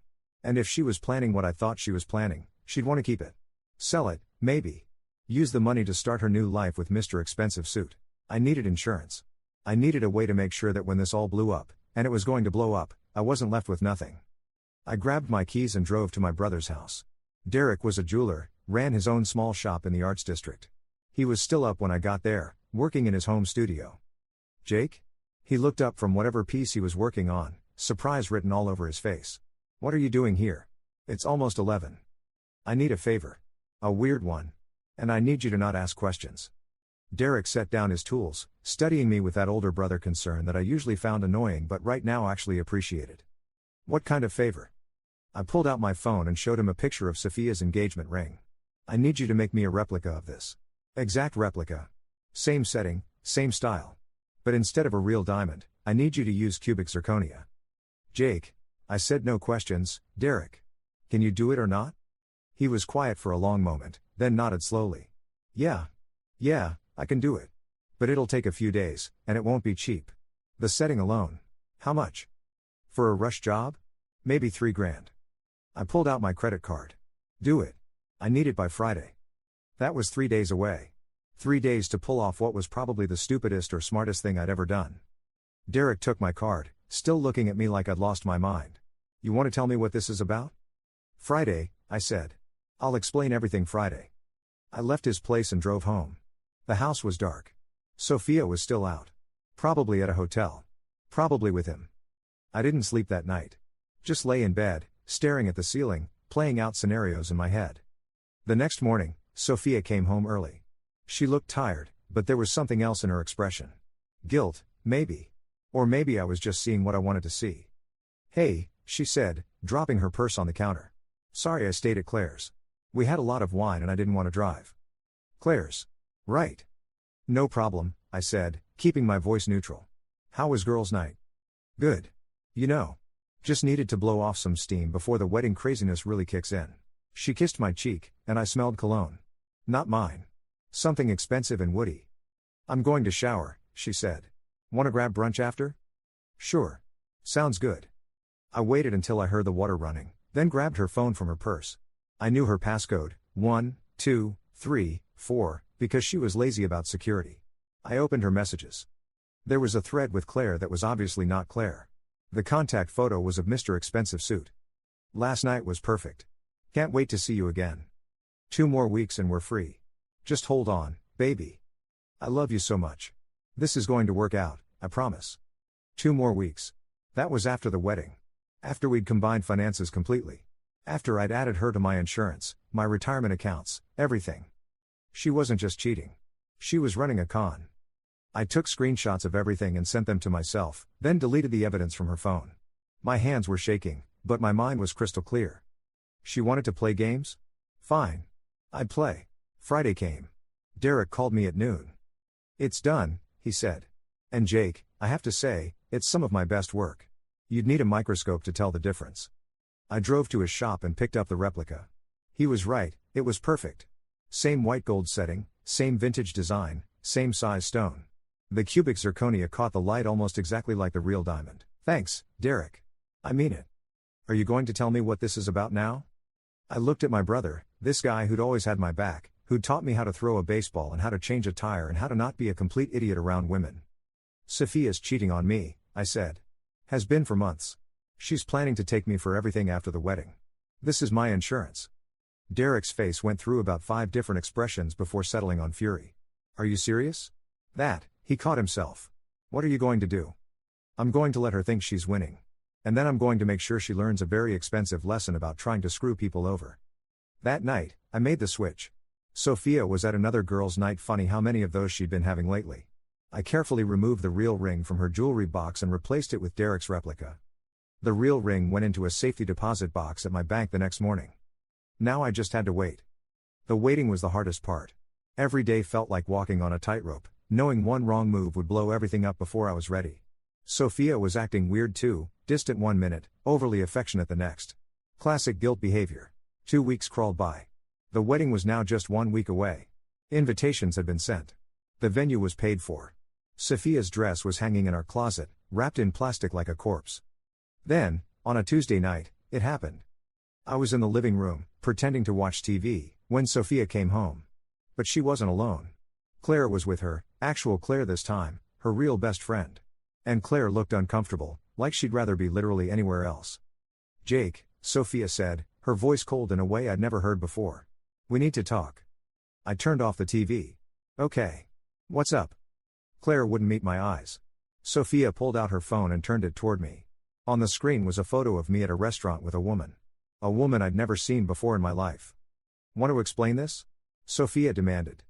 Speaker 1: And if she was planning what I thought she was planning, she'd want to keep it. Sell it, maybe. Use the money to start her new life with Mr. Expensive Suit. I needed insurance. I needed a way to make sure that when this all blew up, and it was going to blow up, I wasn't left with nothing. I grabbed my keys and drove to my brother's house. Derek was a jeweler, ran his own small shop in the Arts District. He was still up when I got there, working in his home studio. Jake? He looked up from whatever piece he was working on, surprise written all over his face. What are you doing here? It's almost 11. I need a favor. A weird one. And I need you to not ask questions. Derek set down his tools, studying me with that older brother concern that I usually found annoying but right now actually appreciated. What kind of favor? I pulled out my phone and showed him a picture of Sophia's engagement ring. I need you to make me a replica of this. Exact replica. Same setting, same style. But instead of a real diamond, I need you to use cubic zirconia. Jake. I said no questions, Derek. Can you do it or not? He was quiet for a long moment, then nodded slowly. Yeah, I can do it. But it'll take a few days, and it won't be cheap. The setting alone. How much? For a rush job? Maybe $3,000. I pulled out my credit card. Do it. I need it by Friday. That was 3 days away. 3 days to pull off what was probably the stupidest or smartest thing I'd ever done. Derek took my card, still looking at me like I'd lost my mind. You want to tell me what this is about? Friday, I said. I'll explain everything Friday. I left his place and drove home. The house was dark. Sophia was still out. Probably at a hotel. Probably with him. I didn't sleep that night. Just lay in bed, staring at the ceiling, playing out scenarios in my head. The next morning, Sophia came home early. She looked tired, but there was something else in her expression. Guilt, maybe. Or maybe I was just seeing what I wanted to see. Hey, she said, dropping her purse on the counter. Sorry I stayed at Claire's. We had a lot of wine and I didn't want to drive. Claire's. Right. No problem, I said, keeping my voice neutral. How was girls' night? Good. You know. Just needed to blow off some steam before the wedding craziness really kicks in. She kissed my cheek, and I smelled cologne. Not mine. Something expensive and woody. I'm going to shower, she said. Want to grab brunch after? Sure. Sounds good. I waited until I heard the water running, then grabbed her phone from her purse. I knew her passcode, 1, 2, 3, 4, because she was lazy about security. I opened her messages. There was a thread with Claire that was obviously not Claire. The contact photo was of Mr. Expensive Suit. Last night was perfect. Can't wait to see you again. 2 more weeks and we're free. Just hold on, baby. I love you so much. This is going to work out, I promise. 2 more weeks. That was after the wedding. After we'd combined finances completely. After I'd added her to my insurance, my retirement accounts, everything. She wasn't just cheating. She was running a con. I took screenshots of everything and sent them to myself, then deleted the evidence from her phone. My hands were shaking, but my mind was crystal clear. She wanted to play games? Fine. I'd play. Friday came. Derek called me at noon. It's done, he said. And Jake, I have to say, it's some of my best work. You'd need a microscope to tell the difference. I drove to his shop and picked up the replica. He was right, it was perfect. Same white gold setting, same vintage design, same size stone. The cubic zirconia caught the light almost exactly like the real diamond. Thanks, Derek. I mean it. Are you going to tell me what this is about now? I looked at my brother, this guy who'd always had my back, who'd taught me how to throw a baseball and how to change a tire and how to not be a complete idiot around women. Sophia's cheating on me, I said. Has been for months. She's planning to take me for everything after the wedding. This is my insurance. Derek's face went through about 5 different expressions before settling on fury. Are you serious? That, he caught himself. What are you going to do? I'm going to let her think she's winning. And then I'm going to make sure she learns a very expensive lesson about trying to screw people over. That night, I made the switch. Sophia was at another girls' night, funny how many of those she'd been having lately. I carefully removed the real ring from her jewelry box and replaced it with Derek's replica. The real ring went into a safety deposit box at my bank the next morning. Now I just had to wait. The waiting was the hardest part. Every day felt like walking on a tightrope, knowing one wrong move would blow everything up before I was ready. Sophia was acting weird too, distant 1 minute, overly affectionate the next. Classic guilt behavior. 2 weeks crawled by. The wedding was now just 1 week away. Invitations had been sent. The venue was paid for. Sophia's dress was hanging in our closet, wrapped in plastic like a corpse. Then, on a Tuesday night, it happened. I was in the living room, pretending to watch TV, when Sophia came home. But she wasn't alone. Claire was with her, actual Claire this time, her real best friend. And Claire looked uncomfortable, like she'd rather be literally anywhere else. "Jake," Sophia said, her voice cold in a way I'd never heard before. "We need to talk." I turned off the TV. "Okay. What's up?" Claire wouldn't meet my eyes. Sophia pulled out her phone and turned it toward me. On the screen was a photo of me at a restaurant with a woman. A woman I'd never seen before in my life. "Want to explain this?" Sophia demanded.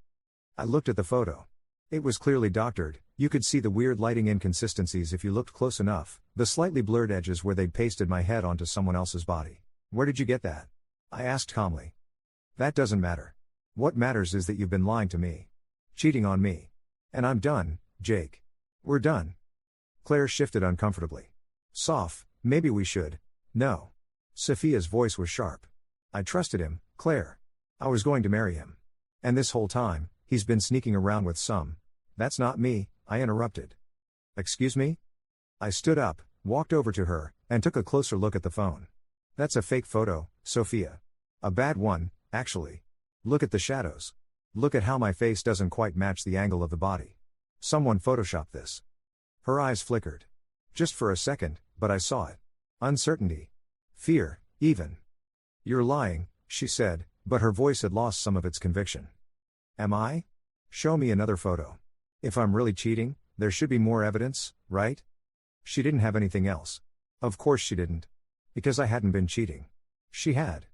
Speaker 1: I looked at the photo. It was clearly doctored. You could see the weird lighting inconsistencies if you looked close enough, the slightly blurred edges where they'd pasted my head onto someone else's body. "Where did you get that?" I asked calmly. "That doesn't matter. What matters is that you've been lying to me. Cheating on me. And I'm done, Jake. We're done." Claire shifted uncomfortably. "Soph, maybe we should." "No." Sophia's voice was sharp. "I trusted him, Claire. I was going to marry him. And this whole time, he's been sneaking around with some." "That's not me," I interrupted. "Excuse me?" I stood up, walked over to her, and took a closer look at the phone. "That's a fake photo, Sophia. A bad one, actually. Look at the shadows. Look at how my face doesn't quite match the angle of the body. Someone photoshopped this." Her eyes flickered. Just for a second, but I saw it. Uncertainty. Fear, even. "You're lying," she said, but her voice had lost some of its conviction. "Am I? Show me another photo. If I'm really cheating, there should be more evidence, right?" She didn't have anything else. Of course she didn't. Because I hadn't been cheating. She had.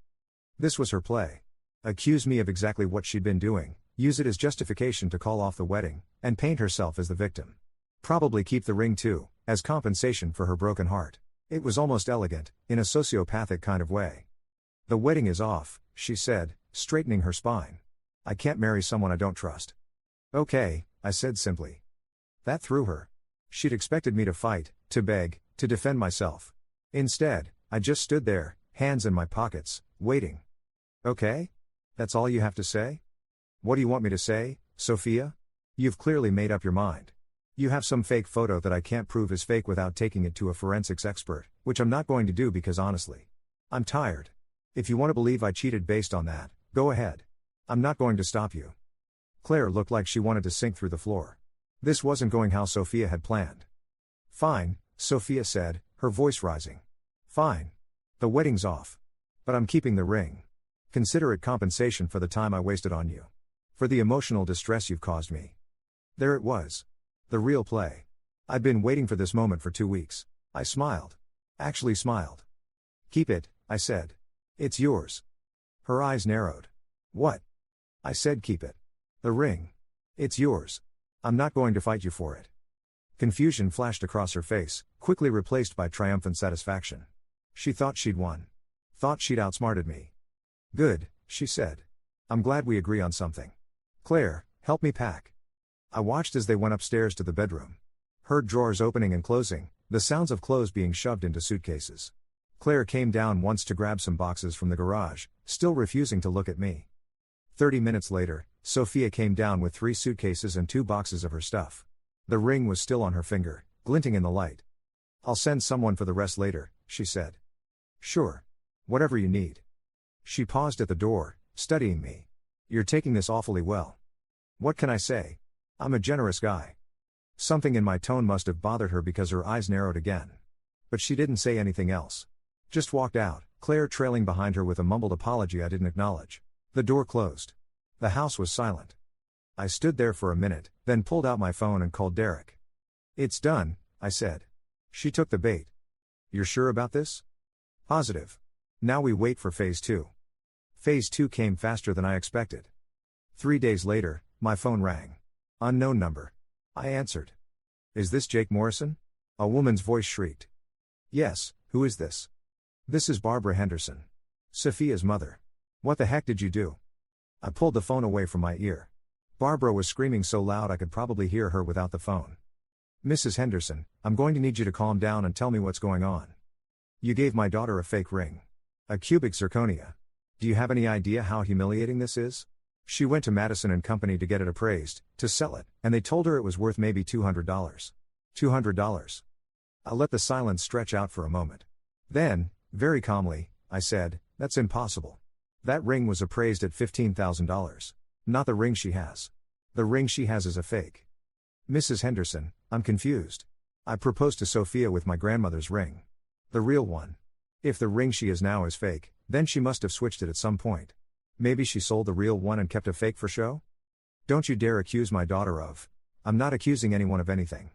Speaker 1: This was her play. Accuse me of exactly what she'd been doing, use it as justification to call off the wedding, and paint herself as the victim. Probably keep the ring too, as compensation for her broken heart. It was almost elegant, in a sociopathic kind of way. "The wedding is off," she said, straightening her spine. "I can't marry someone I don't trust." "Okay," I said simply. That threw her. She'd expected me to fight, to beg, to defend myself. Instead, I just stood there, hands in my pockets, waiting. "Okay? That's all you have to say? What do you want me to say, Sophia? You've clearly made up your mind. You have some fake photo that I can't prove is fake without taking it to a forensics expert, which I'm not going to do because honestly, I'm tired. If you want to believe I cheated based on that, go ahead. I'm not going to stop you." Claire looked like she wanted to sink through the floor. This wasn't going how Sophia had planned. "Fine," Sophia said, her voice rising. "Fine. The wedding's off. But I'm keeping the ring. Consider it compensation for the time I wasted on you. For the emotional distress you've caused me." There it was. The real play. I'd been waiting for this moment for 2 weeks. I smiled. Actually smiled. "Keep it," I said. "It's yours." Her eyes narrowed. "What?" I said, "Keep it. The ring. It's yours. I'm not going to fight you for it." Confusion flashed across her face, quickly replaced by triumphant satisfaction. She thought she'd won. Thought she'd outsmarted me. "Good," she said. "I'm glad we agree on something. Claire, help me pack." I watched as they went upstairs to the bedroom. Heard drawers opening and closing, the sounds of clothes being shoved into suitcases. Claire came down once to grab some boxes from the garage, still refusing to look at me. 30 minutes later, Sophia came down with 3 suitcases and 2 boxes of her stuff. The ring was still on her finger, glinting in the light. "I'll send someone for the rest later," she said. "Sure. Whatever you need." She paused at the door, studying me. "You're taking this awfully well." What can I say? I'm a generous guy. Something in my tone must have bothered her because her eyes narrowed again. But she didn't say anything else. Just walked out, Claire trailing behind her with a mumbled apology I didn't acknowledge. The door closed. The house was silent. I stood there for a minute, then pulled out my phone and called Derek. "It's done," I said. She took the bait. "You're sure about this?" "Positive. Now we wait for phase 2. Phase 2 came faster than I expected. 3 days later, my phone rang. Unknown number. I answered. "Is this Jake Morrison?" A woman's voice shrieked. "Yes, who is this?" "This is Barbara Henderson. Sophia's mother." "What the heck did you do?" I pulled the phone away from my ear. Barbara was screaming so loud I could probably hear her without the phone. Mrs. Henderson, I'm going to need you to calm down and tell me what's going on. You gave my daughter a fake ring. A cubic zirconia. Do you have any idea how humiliating this is? She went to Madison and Company to get it appraised, to sell it, and they told her it was worth maybe $200. $200. I let the silence stretch out for a moment. Then, very calmly, I said, that's impossible. That ring was appraised at $15,000. Not the ring she has. The ring she has is a fake. Mrs. Henderson, I'm confused. I proposed to Sophia with my grandmother's ring. The real one. If the ring she has now is fake, then she must have switched it at some point. Maybe she sold the real one and kept a fake for show? Don't you dare accuse my daughter of. I'm not accusing anyone of anything.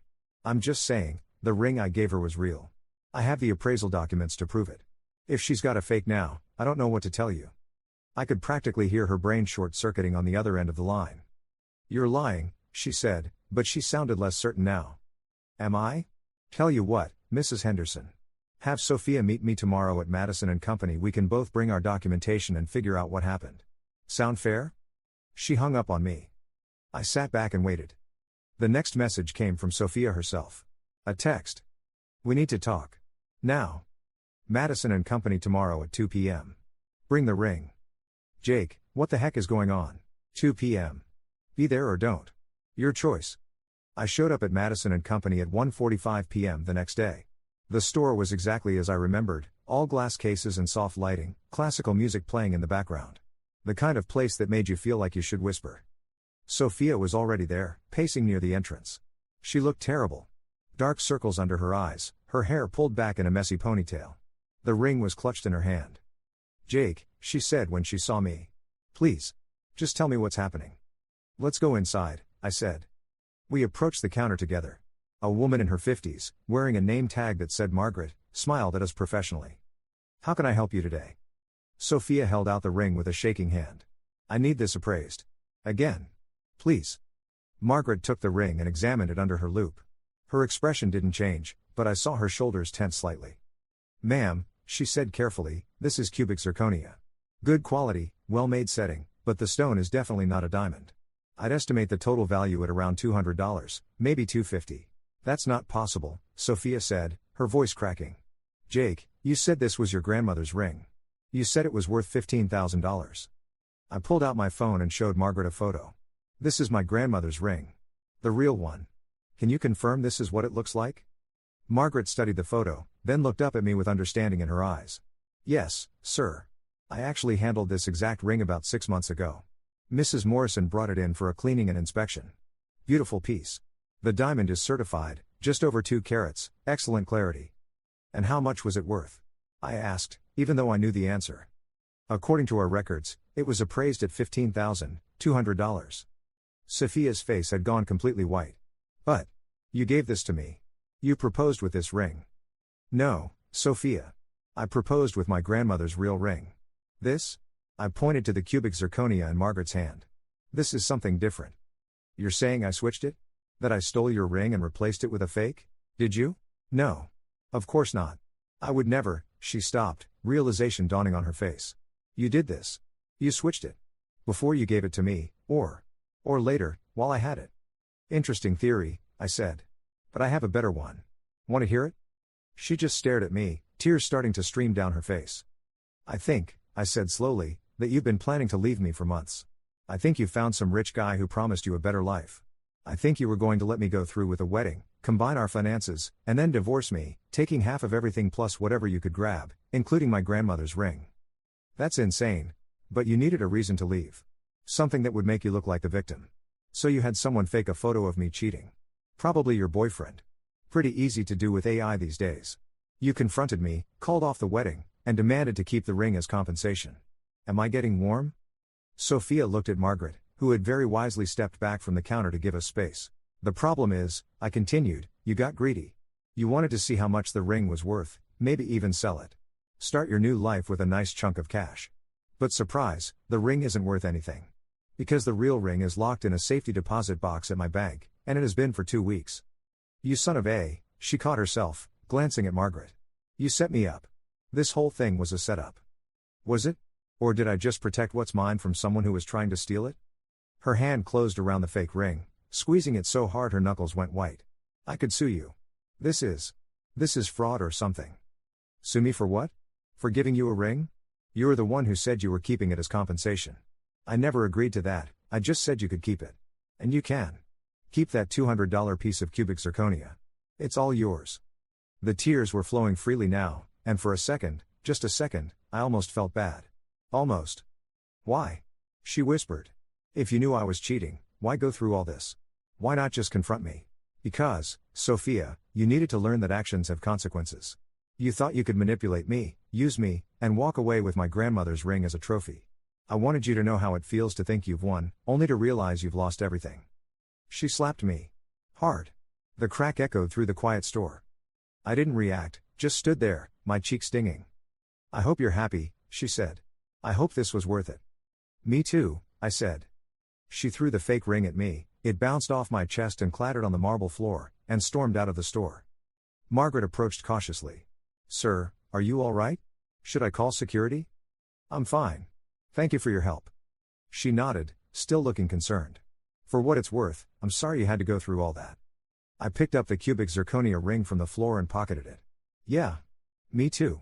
Speaker 1: I'm just saying, the ring I gave her was real. I have the appraisal documents to prove it. If she's got a fake now, I don't know what to tell you. I could practically hear her brain short-circuiting on the other end of the line. You're lying, she said, but she sounded less certain now. Am I? Tell you what, Mrs. Henderson. Have Sophia meet me tomorrow at Madison and Company. We can both bring our documentation and figure out what happened. Sound fair? She hung up on me. I sat back and waited. The next message came from Sophia herself. A text. We need to talk. Now. Madison and Company tomorrow at 2 p.m. Bring the ring. Jake, what the heck is going on? 2 p.m. Be there or don't. Your choice. I showed up at Madison and Company at 1:45 p.m. the next day. The store was exactly as I remembered, all glass cases and soft lighting, classical music playing in the background. The kind of place that made you feel like you should whisper. Sophia was already there, pacing near the entrance. She looked terrible. Dark circles under her eyes, her hair pulled back in a messy ponytail. The ring was clutched in her hand. Jake, she said when she saw me. Please. Just tell me what's happening. Let's go inside, I said. We approached the counter together. A woman in her 50s, wearing a name tag that said Margaret, smiled at us professionally. How can I help you today? Sophia held out the ring with a shaking hand. I need this appraised. Again. Please. Margaret took the ring and examined it under her loupe. Her expression didn't change, but I saw her shoulders tense slightly. Ma'am, she said carefully, this is cubic zirconia. Good quality, well-made setting, but the stone is definitely not a diamond. I'd estimate the total value at around $200, maybe $250. That's not possible, Sophia said, her voice cracking. Jake, you said this was your grandmother's ring. You said it was worth $15,000. I pulled out my phone and showed Margaret a photo. This is my grandmother's ring. The real one. Can you confirm this is what it looks like? Margaret studied the photo, then looked up at me with understanding in her eyes. Yes, sir. I actually handled this exact ring about 6 months ago. Mrs. Morrison brought it in for a cleaning and inspection. Beautiful piece. The diamond is certified, just over 2 carats, excellent clarity. And how much was it worth? I asked, even though I knew the answer. According to our records, it was appraised at $15,200. Sophia's face had gone completely white. But, you gave this to me. You proposed with this ring. No, Sophia. I proposed with my grandmother's real ring. This? I pointed to the cubic zirconia in Margaret's hand. This is something different. You're saying I switched it? That I stole your ring and replaced it with a fake? Did you? No. Of course not. I would never. She stopped, realization dawning on her face. You did this. You switched it. Before you gave it to me, or later, while I had it. Interesting theory, I said. But I have a better one. Want to hear it? She just stared at me, tears starting to stream down her face. I think, I said slowly, that you've been planning to leave me for months. I think you found some rich guy who promised you a better life. I think you were going to let me go through with a wedding, combine our finances, and then divorce me, taking half of everything plus whatever you could grab, including my grandmother's ring. That's insane. But you needed a reason to leave. Something that would make you look like the victim. So you had someone fake a photo of me cheating. Probably your boyfriend. Pretty easy to do with AI these days. You confronted me, called off the wedding, and demanded to keep the ring as compensation. Am I getting warm? Sophia looked at Margaret, who had very wisely stepped back from the counter to give us space. The problem is, I continued, you got greedy. You wanted to see how much the ring was worth, maybe even sell it. Start your new life with a nice chunk of cash. But surprise, the ring isn't worth anything. Because the real ring is locked in a safety deposit box at my bank, and it has been for 2 weeks. You son of a, she caught herself, glancing at Margaret. You set me up. This whole thing was a setup. Was it? Or did I just protect what's mine from someone who was trying to steal it? Her hand closed around the fake ring, squeezing it so hard her knuckles went white. I could sue you. This is fraud or something. Sue me for what? For giving you a ring? You were the one who said you were keeping it as compensation. I never agreed to that, I just said you could keep it. And you can. Keep that $200 piece of cubic zirconia. It's all yours. The tears were flowing freely now, and for a second, just a second, I almost felt bad. Almost. Why? She whispered. If you knew I was cheating, why go through all this? Why not just confront me? Because, Sophia, you needed to learn that actions have consequences. You thought you could manipulate me, use me, and walk away with my grandmother's ring as a trophy. I wanted you to know how it feels to think you've won, only to realize you've lost everything. She slapped me. Hard. The crack echoed through the quiet store. I didn't react, just stood there, my cheek stinging. I hope you're happy, she said. I hope this was worth it. Me too, I said. She threw the fake ring at me, it bounced off my chest and clattered on the marble floor, and stormed out of the store. Margaret approached cautiously. Sir, are you all right? Should I call security? I'm fine. Thank you for your help. She nodded, still looking concerned. For what it's worth, I'm sorry you had to go through all that. I picked up the cubic zirconia ring from the floor and pocketed it. Yeah. Me too.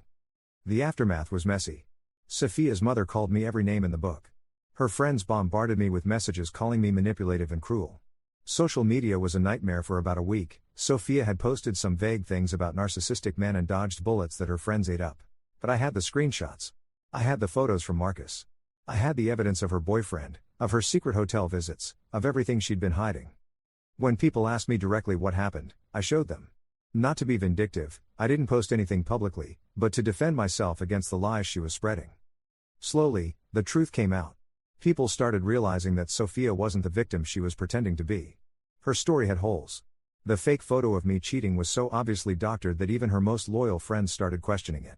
Speaker 1: The aftermath was messy. Sophia's mother called me every name in the book. Her friends bombarded me with messages calling me manipulative and cruel. Social media was a nightmare for about a week. Sophia had posted some vague things about narcissistic men and dodged bullets that her friends ate up. But I had the screenshots. I had the photos from Marcus. I had the evidence of her boyfriend, of her secret hotel visits, of everything she'd been hiding. When people asked me directly what happened, I showed them. Not to be vindictive, I didn't post anything publicly, but to defend myself against the lies she was spreading. Slowly, the truth came out. People started realizing that Sophia wasn't the victim she was pretending to be. Her story had holes. The fake photo of me cheating was so obviously doctored that even her most loyal friends started questioning it.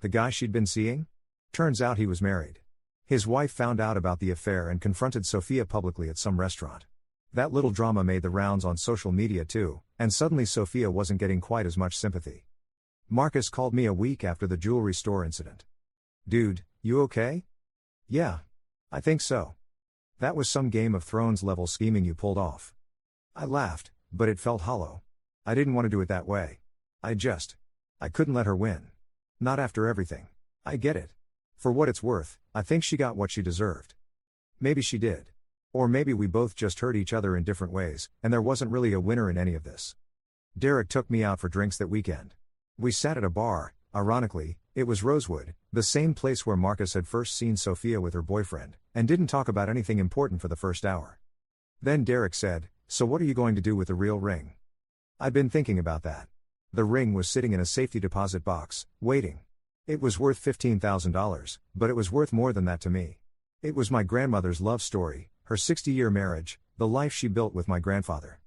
Speaker 1: The guy she'd been seeing? Turns out he was married. His wife found out about the affair and confronted Sophia publicly at some restaurant. That little drama made the rounds on social media too, and suddenly Sophia wasn't getting quite as much sympathy. Marcus called me a week after the jewelry store incident. Dude, you okay? Yeah. I think so. That was some Game of Thrones level scheming you pulled off. I laughed, but it felt hollow. I didn't want to do it that way. I couldn't let her win. Not after everything. I get it. For what it's worth, I think she got what she deserved. Maybe she did. Or maybe we both just hurt each other in different ways, and there wasn't really a winner in any of this. Derek took me out for drinks that weekend. We sat at a bar, ironically, it was Rosewood, the same place where Marcus had first seen Sophia with her boyfriend, and didn't talk about anything important for the first hour. Then Derek said, "So what are you going to do with the real ring?" I'd been thinking about that. The ring was sitting in a safety deposit box, waiting. It was worth $15,000, but it was worth more than that to me. It was my grandmother's love story, her 60-year marriage, the life she built with my grandfather.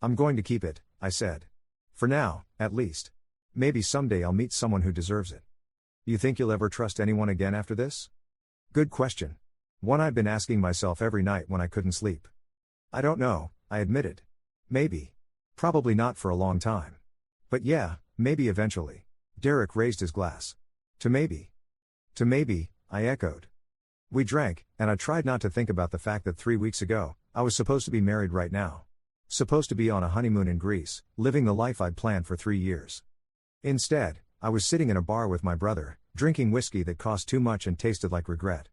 Speaker 1: I'm going to keep it, I said. For now, at least. Maybe someday I'll meet someone who deserves it. You think you'll ever trust anyone again after this? Good question. One I've been asking myself every night when I couldn't sleep. I don't know, I admitted. Maybe. Probably not for a long time. But yeah, maybe eventually. Derek raised his glass. To maybe. To maybe, I echoed. We drank, and I tried not to think about the fact that 3 weeks ago, I was supposed to be married right now. Supposed to be on a honeymoon in Greece, living the life I'd planned for 3 years. Instead, I was sitting in a bar with my brother, drinking whiskey that cost too much and tasted like regret.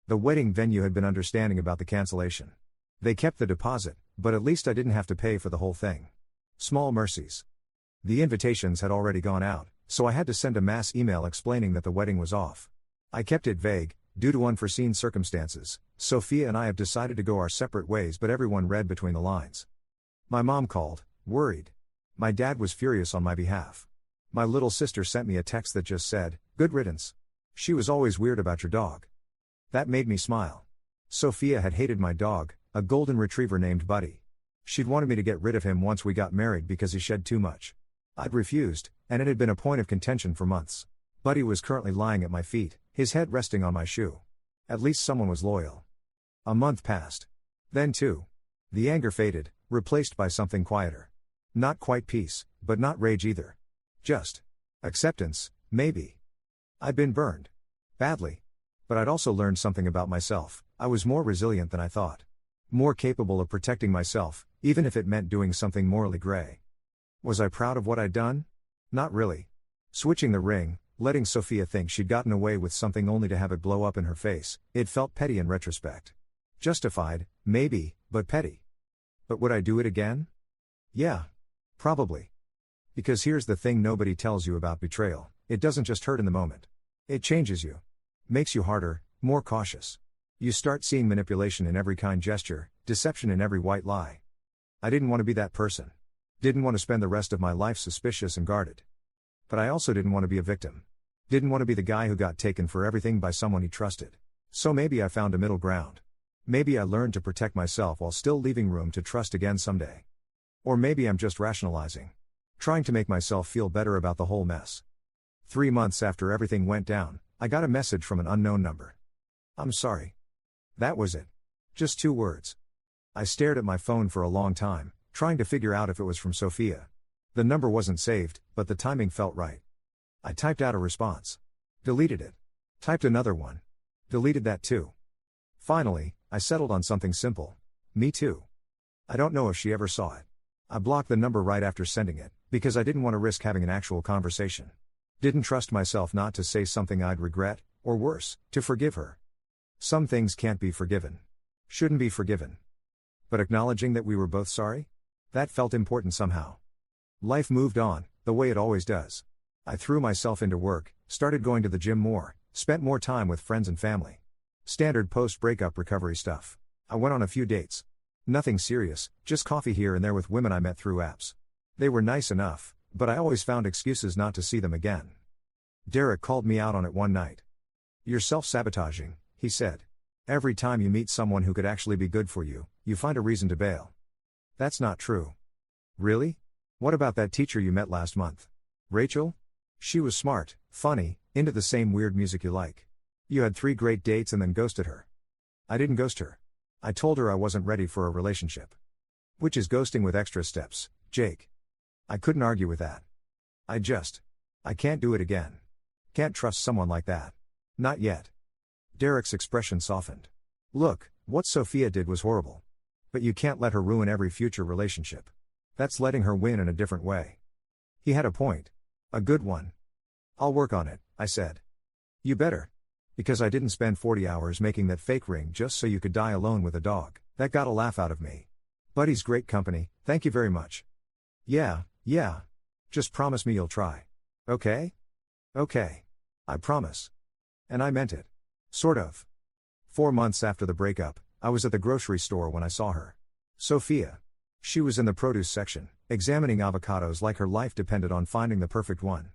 Speaker 1: The wedding venue had been understanding about the cancellation. They kept the deposit, but at least I didn't have to pay for the whole thing. Small mercies. The invitations had already gone out, so I had to send a mass email explaining that the wedding was off. I kept it vague, due to unforeseen circumstances. Sophia and I have decided to go our separate ways, but everyone read between the lines. My mom called, worried. My dad was furious on my behalf. My little sister sent me a text that just said, "Good riddance. She was always weird about your dog." That made me smile. Sophia had hated my dog, a golden retriever named Buddy. She'd wanted me to get rid of him once we got married because he shed too much. I'd refused, and it had been a point of contention for months. Buddy was currently lying at my feet, his head resting on my shoe. At least someone was loyal. A month passed. Then two. The anger faded, replaced by something quieter. Not quite peace, but not rage either. Just acceptance, maybe. I'd been burned. Badly. But I'd also learned something about myself. I was more resilient than I thought. More capable of protecting myself, even if it meant doing something morally gray. Was I proud of what I'd done? Not really. Switching the ring, letting Sophia think she'd gotten away with something only to have it blow up in her face, it felt petty in retrospect. Justified, maybe, but petty. But would I do it again? Yeah. Probably. Because here's the thing nobody tells you about betrayal: it doesn't just hurt in the moment. It changes you. Makes you harder, more cautious. You start seeing manipulation in every kind gesture, deception in every white lie. I didn't want to be that person. Didn't want to spend the rest of my life suspicious and guarded. But I also didn't want to be a victim. Didn't want to be the guy who got taken for everything by someone he trusted. So maybe I found a middle ground. Maybe I learned to protect myself while still leaving room to trust again someday. Or maybe I'm just rationalizing. Trying to make myself feel better about the whole mess. 3 months after everything went down, I got a message from an unknown number. "I'm sorry." That was it. Just 2 words. I stared at my phone for a long time, trying to figure out if it was from Sophia. The number wasn't saved, but the timing felt right. I typed out a response. Deleted it. Typed another one. Deleted that too. Finally, I settled on something simple. Me too. I don't know if she ever saw it. I blocked the number right after sending it, because I didn't want to risk having an actual conversation. Didn't trust myself not to say something I'd regret, or worse, to forgive her. Some things can't be forgiven. Shouldn't be forgiven. But acknowledging that we were both sorry? That felt important somehow. Life moved on, the way it always does. I threw myself into work, started going to the gym more, spent more time with friends and family. Standard post-breakup recovery stuff. I went on a few dates. Nothing serious, just coffee here and there with women I met through apps. They were nice enough, but I always found excuses not to see them again. Derek called me out on it one night. "You're self-sabotaging," he said. "Every time you meet someone who could actually be good for you, you find a reason to bail." That's not true. Really? What about that teacher you met last month? Rachel? She was smart, funny, into the same weird music you like. You had 3 great dates and then ghosted her. I didn't ghost her. I told her I wasn't ready for a relationship. Which is ghosting with extra steps, Jake. I couldn't argue with that. I can't do it again. Can't trust someone like that. Not yet. Derek's expression softened. "Look, what Sophia did was horrible. But you can't let her ruin every future relationship. That's letting her win in a different way." He had a point. A good one. "I'll work on it," I said. "You better. Because I didn't spend 40 hours making that fake ring just so you could die alone with a dog." That got a laugh out of me. "Buddy's great company, thank you very much." Yeah. Just promise me you'll try. Okay? Okay. I promise. And I meant it. Sort of. 4 months after the breakup, I was at the grocery store when I saw her. Sophia. She was in the produce section, examining avocados like her life depended on finding the perfect one.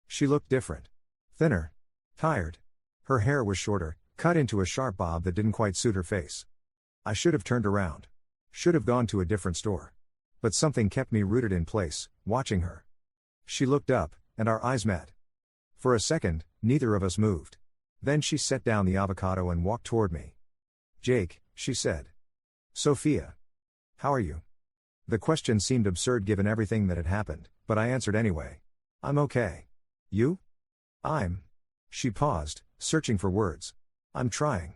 Speaker 1: She looked different. Thinner. Tired. Her hair was shorter, cut into a sharp bob that didn't quite suit her face. I should have turned around. Should have gone to a different store. But something kept me rooted in place, watching her. She looked up, and our eyes met. For a second, neither of us moved. Then she set down the avocado and walked toward me. "Jake," she said. "Sophia. How are you?" The question seemed absurd given everything that had happened, but I answered anyway. "I'm okay. You?" She paused, searching for words. "I'm trying."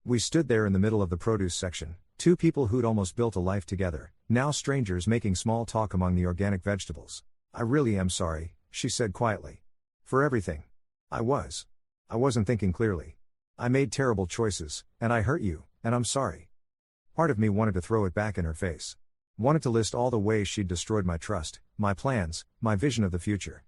Speaker 1: We stood there in the middle of the produce section, 2 people who'd almost built a life together, now strangers making small talk among the organic vegetables. "I really am sorry," she said quietly. "For everything. I wasn't thinking clearly. I made terrible choices, and I hurt you, and I'm sorry." Part of me wanted to throw it back in her face. Wanted to list all the ways she'd destroyed my trust, my plans, my vision of the future.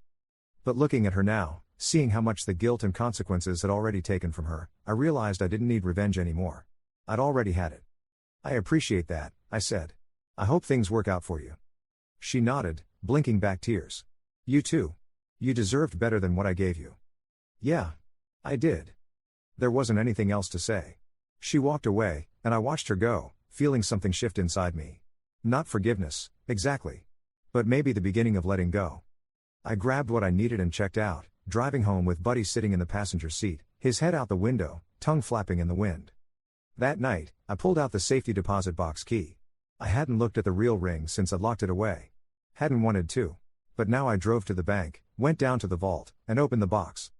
Speaker 1: But looking at her now, seeing how much the guilt and consequences had already taken from her, I realized I didn't need revenge anymore. I'd already had it. "I appreciate that," I said. "I hope things work out for you." She nodded, blinking back tears. "You too. You deserved better than what I gave you." "Yeah. I did." There wasn't anything else to say. She walked away, and I watched her go, feeling something shift inside me. Not forgiveness, exactly. But maybe the beginning of letting go. I grabbed what I needed and checked out, driving home with Buddy sitting in the passenger seat, his head out the window, tongue flapping in the wind. That night, I pulled out the safety deposit box key. I hadn't looked at the real ring since I'd locked it away. Hadn't wanted to. But now I drove to the bank, went down to the vault, and opened the box.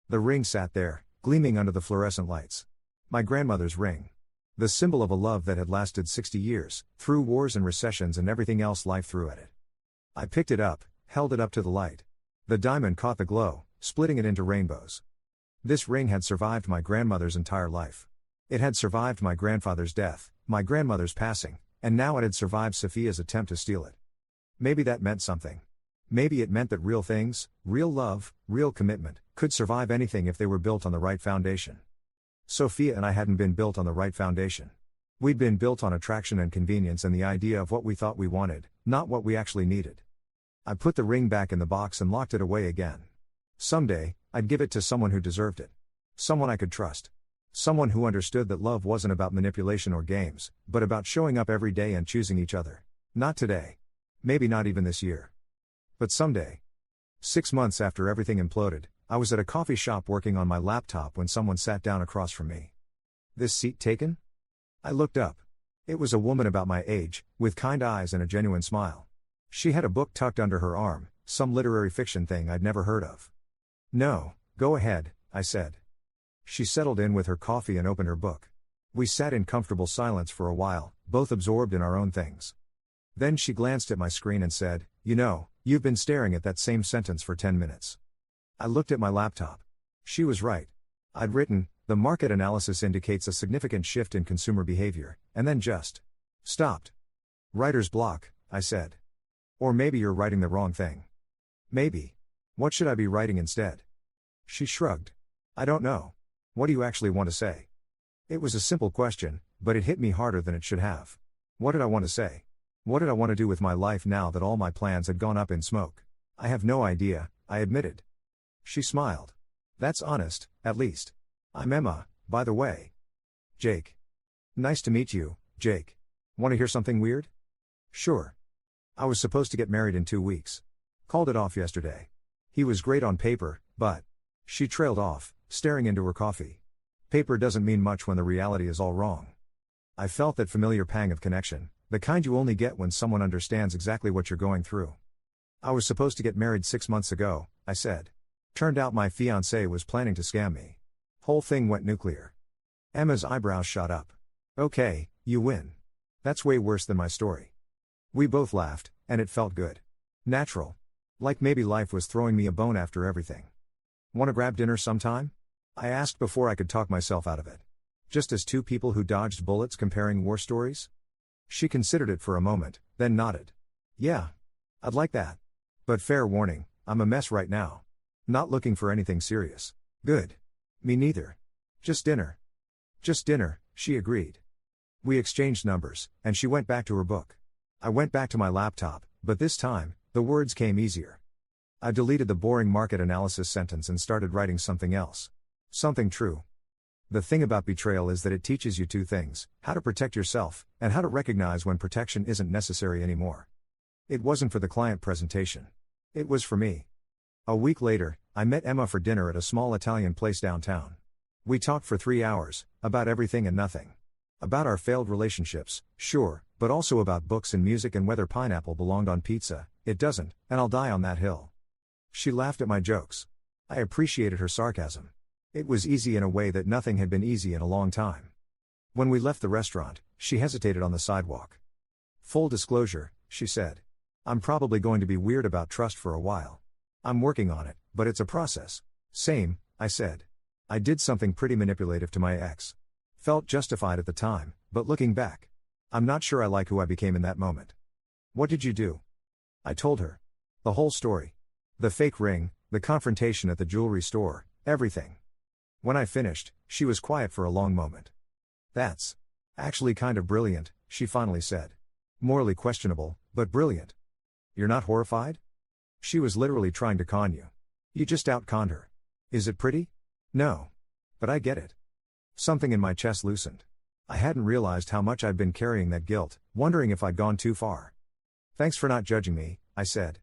Speaker 1: The ring sat there, gleaming under the fluorescent lights. My grandmother's ring. The symbol of a love that had lasted 60 years, through wars and recessions and everything else life threw at it. I picked it up, held it up to the light. The diamond caught the glow, splitting it into rainbows. This ring had survived my grandmother's entire life. It had survived my grandfather's death, my grandmother's passing, and now it had survived Sophia's attempt to steal it. Maybe that meant something. Maybe it meant that real things, real love, real commitment, could survive anything if they were built on the right foundation. Sophia and I hadn't been built on the right foundation. We'd been built on attraction and convenience and the idea of what we thought we wanted, not what we actually needed. I put the ring back in the box and locked it away again. Someday, I'd give it to someone who deserved it. Someone I could trust. Someone who understood that love wasn't about manipulation or games, but about showing up every day and choosing each other. Not today. Maybe not even this year. But someday. 6 months after everything imploded, I was at a coffee shop working on my laptop when someone sat down across from me. "This seat taken?" I looked up. It was a woman about my age, with kind eyes and a genuine smile. She had a book tucked under her arm, some literary fiction thing I'd never heard of. "No, go ahead," I said. She settled in with her coffee and opened her book. We sat in comfortable silence for a while, both absorbed in our own things. Then she glanced at my screen and said, "You know, you've been staring at that same sentence for 10 minutes." I looked at my laptop. She was right. I'd written, "The market analysis indicates a significant shift in consumer behavior," and then just stopped. "Writer's block," I said. "Or maybe you're writing the wrong thing." "Maybe. What should I be writing instead?" She shrugged. "I don't know. What do you actually want to say?" It was a simple question, but it hit me harder than it should have. What did I want to say? What did I want to do with my life now that all my plans had gone up in smoke? "I have no idea," I admitted. She smiled. "That's honest, at least. I'm Emma, by the way." "Jake." "Nice to meet you, Jake. Want to hear something weird?" "Sure." "I was supposed to get married in 2 weeks. Called it off yesterday. He was great on paper, but..." She trailed off, staring into her coffee. Paper doesn't mean much when the reality is all wrong. I felt that familiar pang of connection, the kind you only get when someone understands exactly what you're going through. "I was supposed to get married 6 months ago," I said. "Turned out my fiancé was planning to scam me. Whole thing went nuclear." Emma's eyebrows shot up. "Okay, you win. That's way worse than my story." We both laughed, and it felt good. Natural. Like maybe life was throwing me a bone after everything. "Want to grab dinner sometime?" I asked before I could talk myself out of it. Just as two people who dodged bullets comparing war stories? She considered it for a moment, then nodded. "Yeah. I'd like that. But fair warning, I'm a mess right now. Not looking for anything serious." "Good. Me neither. Just dinner." "Just dinner," she agreed. We exchanged numbers, and she went back to her book. I went back to my laptop, but this time, the words came easier. I deleted the boring market analysis sentence and started writing something else. Something true. The thing about betrayal is that it teaches you two things: how to protect yourself, and how to recognize when protection isn't necessary anymore. It wasn't for the client presentation. It was for me. A week later, I met Emma for dinner at a small Italian place downtown. We talked for 3 hours, about everything and nothing. About our failed relationships, sure, but also about books and music and whether pineapple belonged on pizza. It doesn't, and I'll die on that hill. She laughed at my jokes. I appreciated her sarcasm. It was easy in a way that nothing had been easy in a long time. When we left the restaurant, she hesitated on the sidewalk. "Full disclosure," she said. "I'm probably going to be weird about trust for a while. I'm working on it, but it's a process." "Same," I said. "I did something pretty manipulative to my ex. Felt justified at the time, but looking back, I'm not sure I like who I became in that moment." "What did you do?" I told her. The whole story. The fake ring, the confrontation at the jewelry store, everything. When I finished, she was quiet for a long moment. "That's actually kind of brilliant," she finally said. "Morally questionable, but brilliant." "You're not horrified?" She was literally trying to con you. You just out-conned her. "Is it pretty?" "No. But I get it." Something in my chest loosened. I hadn't realized how much I'd been carrying that guilt, wondering if I'd gone too far. "Thanks for not judging me," I said.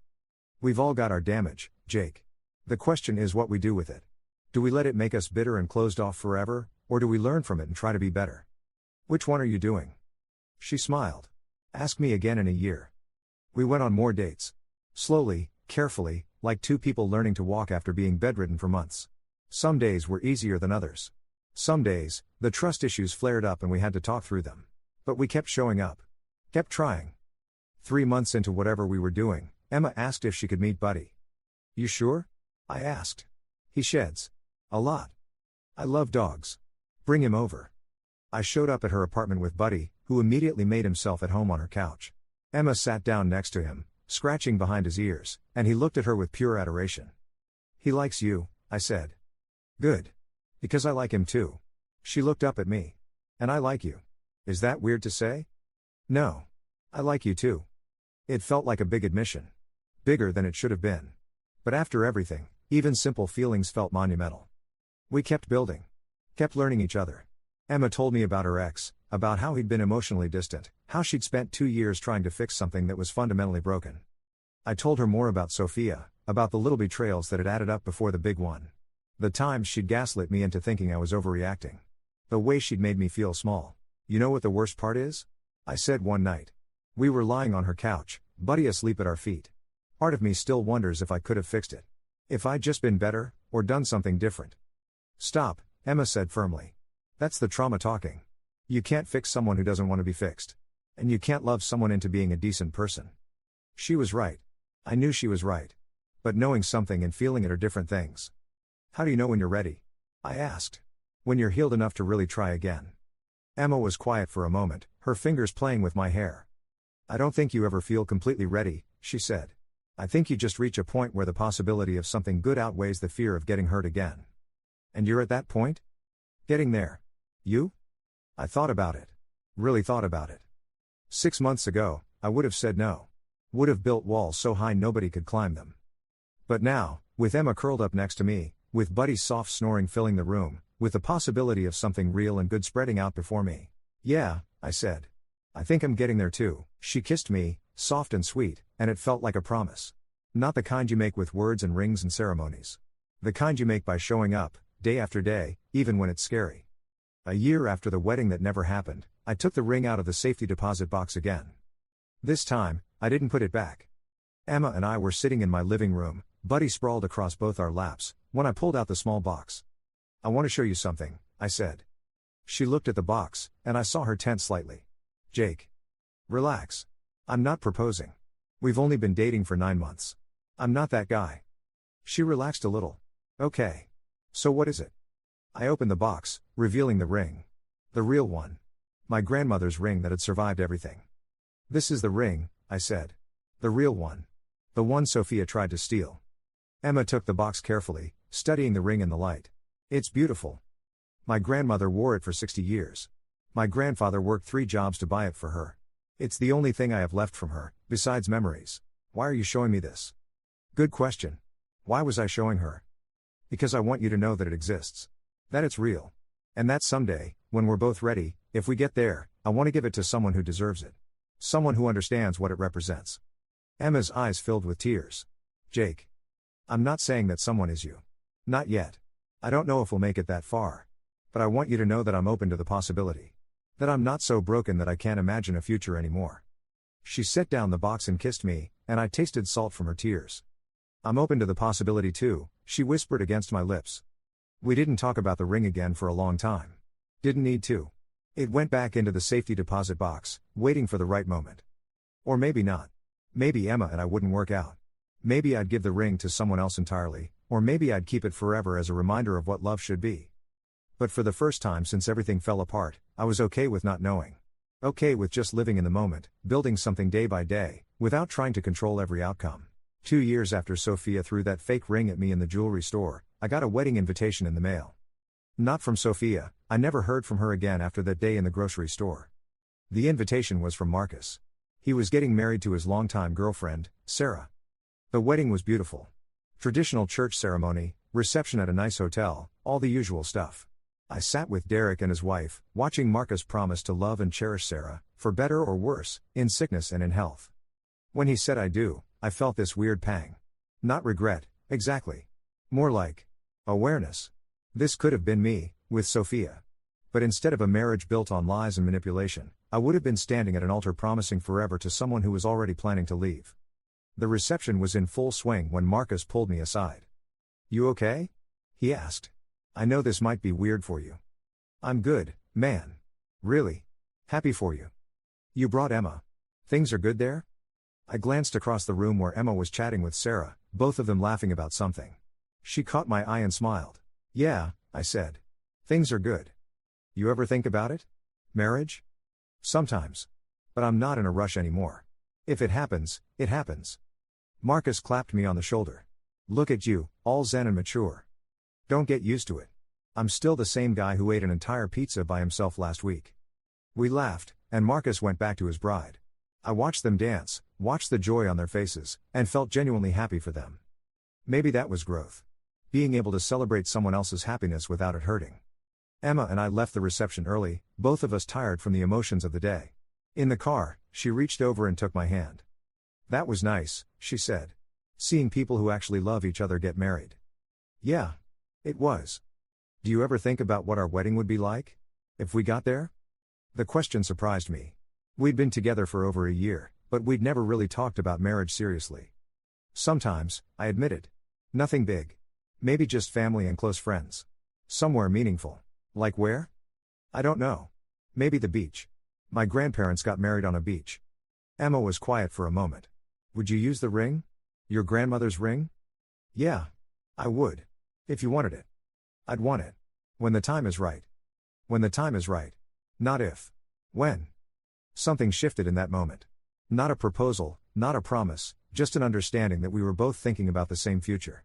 Speaker 1: "We've all got our damage, Jake. The question is what we do with it. Do we let it make us bitter and closed off forever, or do we learn from it and try to be better?" "Which one are you doing?" She smiled. "Ask me again in a year." We went on more dates. Slowly, carefully, like two people learning to walk after being bedridden for months. Some days were easier than others. Some days, the trust issues flared up and we had to talk through them. But we kept showing up. Kept trying. 3 months into whatever we were doing, Emma asked if she could meet Buddy. You sure? I asked. He sheds. A lot. I love dogs. Bring him over. I showed up at her apartment with Buddy, who immediately made himself at home on her couch. Emma sat down next to him, scratching behind his ears, and he looked at her with pure adoration. He likes you, I said. Good. Because I like him too. She looked up at me. And I like you. Is that weird to say? No. I like you too. It felt like a big admission. Bigger than it should have been. But after everything, even simple feelings felt monumental. We kept building. Kept learning each other. Emma told me about her ex, about how he'd been emotionally distant, how she'd spent 2 years trying to fix something that was fundamentally broken. I told her more about Sophia, about the little betrayals that had added up before the big one. The times she'd gaslit me into thinking I was overreacting. The way she'd made me feel small. You know what the worst part is? I said one night. We were lying on her couch, Buddy asleep at our feet. Part of me still wonders if I could have fixed it. If I'd just been better, or done something different. Stop, Emma said firmly. That's the trauma talking. You can't fix someone who doesn't want to be fixed. And you can't love someone into being a decent person. She was right. I knew she was right. But knowing something and feeling it are different things. How do you know when you're ready? I asked. When you're healed enough to really try again. Emma was quiet for a moment, her fingers playing with my hair. I don't think you ever feel completely ready, she said. I think you just reach a point where the possibility of something good outweighs the fear of getting hurt again. And you're at that point? Getting there. You? I thought about it. Really thought about it. 6 months ago, I would have said no. Would have built walls so high nobody could climb them. But now, with Emma curled up next to me, with Buddy's soft snoring filling the room, with the possibility of something real and good spreading out before me. Yeah, I said. I think I'm getting there too. She kissed me, soft and sweet, and it felt like a promise. Not the kind you make with words and rings and ceremonies. The kind you make by showing up, day after day, even when it's scary. A year after the wedding that never happened, I took the ring out of the safety deposit box again. This time, I didn't put it back. Emma and I were sitting in my living room, Buddy sprawled across both our laps, when I pulled out the small box. I want to show you something, I said. She looked at the box, and I saw her tense slightly. Jake. Relax. I'm not proposing. We've only been dating for 9 months. I'm not that guy. She relaxed a little. Okay. So what is it? I opened the box, revealing the ring. The real one. My grandmother's ring that had survived everything. This is the ring, I said. The real one. The one Sophia tried to steal. Emma took the box carefully, studying the ring in the light. It's beautiful. My grandmother wore it for 60 years. My grandfather worked 3 jobs to buy it for her. It's the only thing I have left from her, besides memories. Why are you showing me this? Good question. Why was I showing her? Because I want you to know that it exists. That it's real. And that someday, when we're both ready, if we get there, I want to give it to someone who deserves it. Someone who understands what it represents. Emma's eyes filled with tears. Jake. I'm not saying that someone is you. Not yet. I don't know if we'll make it that far. But I want you to know that I'm open to the possibility. That I'm not so broken that I can't imagine a future anymore. She set down the box and kissed me, and I tasted salt from her tears. I'm open to the possibility too, she whispered against my lips. We didn't talk about the ring again for a long time. Didn't need to. It went back into the safety deposit box, waiting for the right moment. Or maybe not. Maybe Emma and I wouldn't work out. Maybe I'd give the ring to someone else entirely, or maybe I'd keep it forever as a reminder of what love should be. But for the first time since everything fell apart, I was okay with not knowing. Okay with just living in the moment, building something day by day, without trying to control every outcome. 2 years after Sophia threw that fake ring at me in the jewelry store, I got a wedding invitation in the mail. Not from Sophia, I never heard from her again after that day in the grocery store. The invitation was from Marcus. He was getting married to his longtime girlfriend, Sarah. The wedding was beautiful. Traditional church ceremony, reception at a nice hotel, all the usual stuff. I sat with Derek and his wife, watching Marcus promise to love and cherish Sarah, for better or worse, in sickness and in health. When he said I do, I felt this weird pang. Not regret, exactly. More like awareness. This could have been me, with Sophia. But instead of a marriage built on lies and manipulation, I would have been standing at an altar promising forever to someone who was already planning to leave. The reception was in full swing when Marcus pulled me aside. You okay? He asked. I know this might be weird for you. I'm good, man. Really. Happy for you. You brought Emma. Things are good there? I glanced across the room where Emma was chatting with Sarah, both of them laughing about something. She caught my eye and smiled. Yeah, I said. Things are good. You ever think about it? Marriage? Sometimes. But I'm not in a rush anymore. If it happens, it happens. Marcus clapped me on the shoulder. Look at you, all zen and mature. Don't get used to it. I'm still the same guy who ate an entire pizza by himself last week. We laughed, and Marcus went back to his bride. I watched them dance, watched the joy on their faces, and felt genuinely happy for them. Maybe that was growth. Being able to celebrate someone else's happiness without it hurting. Emma and I left the reception early, both of us tired from the emotions of the day. In the car, she reached over and took my hand. That was nice, she said. Seeing people who actually love each other get married. Yeah. It was. Do you ever think about what our wedding would be like? If we got there? The question surprised me. We'd been together for over a year, but we'd never really talked about marriage seriously. Sometimes, I admitted. Nothing big. Maybe just family and close friends. Somewhere meaningful. Like where? I don't know. Maybe the beach. My grandparents got married on a beach. Emma was quiet for a moment. Would you use the ring? Your grandmother's ring? Yeah. I would. If you wanted it. I'd want it. When the time is right. When the time is right. Not if. When. Something shifted in that moment. Not a proposal, not a promise, just an understanding that we were both thinking about the same future.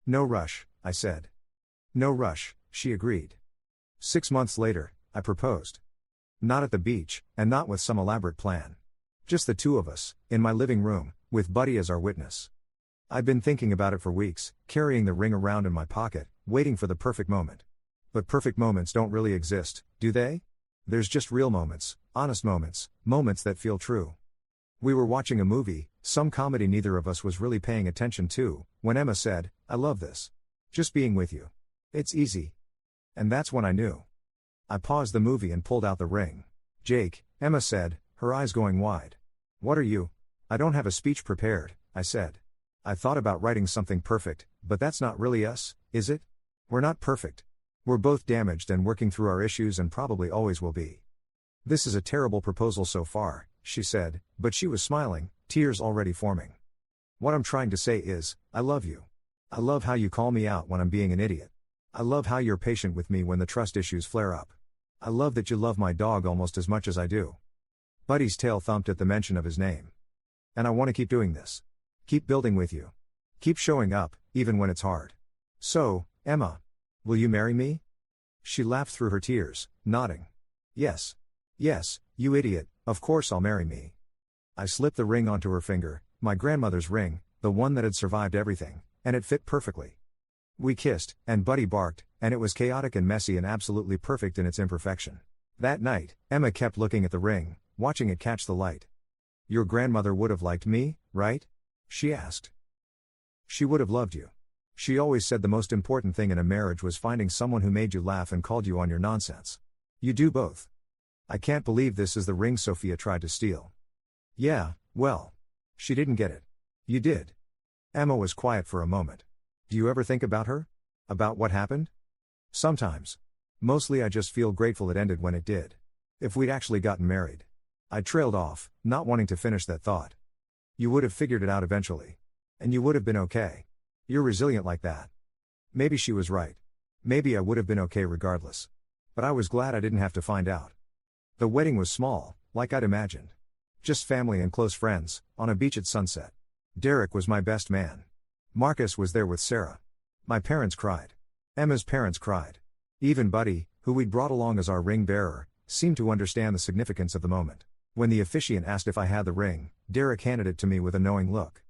Speaker 1: No rush, I said. No rush, she agreed. 6 months later, I proposed. Not at the beach, and not with some elaborate plan. Just the two of us, in my living room, with Buddy as our witness. I'd been thinking about it for weeks, carrying the ring around in my pocket, waiting for the perfect moment. But perfect moments don't really exist, do they? There's just real moments, honest moments, moments that feel true. We were watching a movie, some comedy neither of us was really paying attention to, when Emma said, I love this. Just being with you. It's easy. And that's when I knew. I paused the movie and pulled out the ring. Jake, Emma said, her eyes going wide. What are you? I don't have a speech prepared, I said. I thought about writing something perfect, but that's not really us, is it? We're not perfect. We're both damaged and working through our issues and probably always will be. This is a terrible proposal so far, she said, but she was smiling, tears already forming. What I'm trying to say is, I love you. I love how you call me out when I'm being an idiot. I love how you're patient with me when the trust issues flare up. I love that you love my dog almost as much as I do. Buddy's tail thumped at the mention of his name. And I want to keep doing this. Keep building with you. Keep showing up, even when it's hard. So, Emma. Will you marry me? She laughed through her tears, nodding. Yes. Yes, you idiot, of course I'll marry me. I slipped the ring onto her finger, my grandmother's ring, the one that had survived everything, and it fit perfectly. We kissed, and Buddy barked, and it was chaotic and messy and absolutely perfect in its imperfection. That night, Emma kept looking at the ring, watching it catch the light. Your grandmother would have liked me, right? She asked. She would have loved you. She always said the most important thing in a marriage was finding someone who made you laugh and called you on your nonsense. You do both. I can't believe this is the ring Sophia tried to steal. Yeah, well. She didn't get it. You did. Emma was quiet for a moment. Do you ever think about her? About what happened? Sometimes. Mostly I just feel grateful it ended when it did. If we'd actually gotten married. I trailed off, not wanting to finish that thought. You would have figured it out eventually. And you would have been okay. You're resilient like that. Maybe she was right. Maybe I would have been okay regardless. But I was glad I didn't have to find out. The wedding was small, like I'd imagined. Just family and close friends, on a beach at sunset. Derek was my best man. Marcus was there with Sarah. My parents cried. Emma's parents cried. Even Buddy, who we'd brought along as our ring bearer, seemed to understand the significance of the moment. When the officiant asked if I had the ring, Derek handed it to me with a knowing look.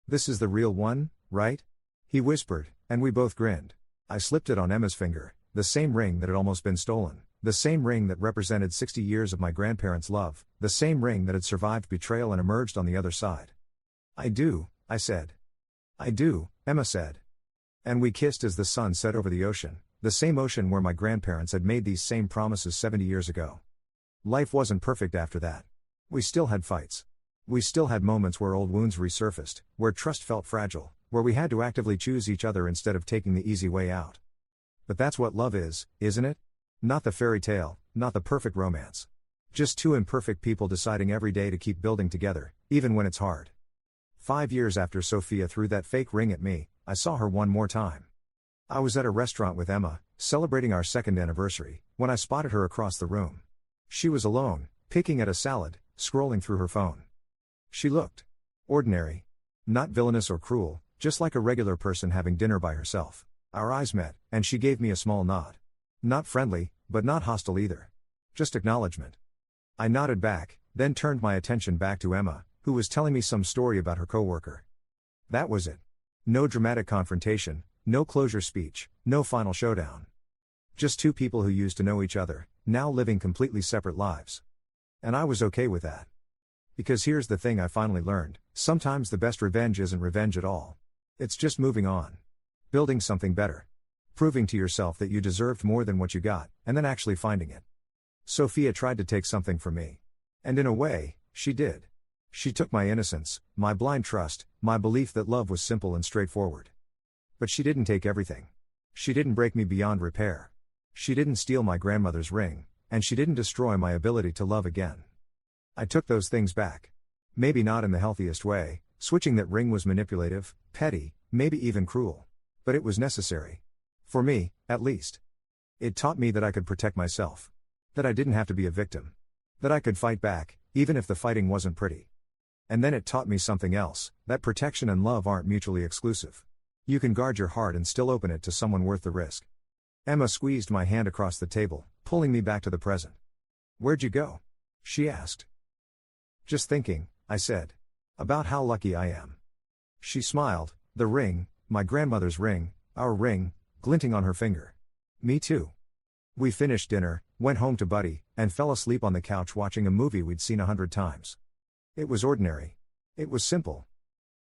Speaker 1: This is the real one, right? He whispered, and we both grinned. I slipped it on Emma's finger, the same ring that had almost been stolen, the same ring that represented 60 years of my grandparents' love, the same ring that had survived betrayal and emerged on the other side. I do, I said. I do, Emma said. And we kissed as the sun set over the ocean, the same ocean where my grandparents had made these same promises 70 years ago. Life wasn't perfect after that. We still had fights. We still had moments where old wounds resurfaced, where trust felt fragile, where we had to actively choose each other instead of taking the easy way out. But that's what love is, isn't it? Not the fairy tale, not the perfect romance. Just two imperfect people deciding every day to keep building together, even when it's hard. 5 years after Sophia threw that fake ring at me, I saw her one more time. I was at a restaurant with Emma, celebrating our second anniversary, when I spotted her across the room. She was alone, picking at a salad, scrolling through her phone. She looked ordinary. Not villainous or cruel, just like a regular person having dinner by herself. Our eyes met, and she gave me a small nod. Not friendly, but not hostile either. Just acknowledgement. I nodded back, then turned my attention back to Emma, who was telling me some story about her coworker. That was it. No dramatic confrontation, no closure speech, no final showdown. Just two people who used to know each other, now living completely separate lives. And I was okay with that. Because here's the thing I finally learned, sometimes the best revenge isn't revenge at all. It's just moving on. Building something better. Proving to yourself that you deserved more than what you got, and then actually finding it. Sophia tried to take something from me. And in a way, she did. She took my innocence, my blind trust, my belief that love was simple and straightforward. But she didn't take everything. She didn't break me beyond repair. She didn't steal my grandmother's ring, and she didn't destroy my ability to love again. I took those things back. Maybe not in the healthiest way, switching that ring was manipulative, petty, maybe even cruel. But it was necessary. For me, at least. It taught me that I could protect myself. That I didn't have to be a victim. That I could fight back, even if the fighting wasn't pretty. And then it taught me something else, that protection and love aren't mutually exclusive. You can guard your heart and still open it to someone worth the risk. Emma squeezed my hand across the table, pulling me back to the present. "Where'd you go?" she asked. "Just thinking," I said. "About how lucky I am." She smiled, the ring, my grandmother's ring, our ring, glinting on her finger. Me too. We finished dinner, went home to Buddy, and fell asleep on the couch watching a movie we'd seen 100 times. It was ordinary. It was simple.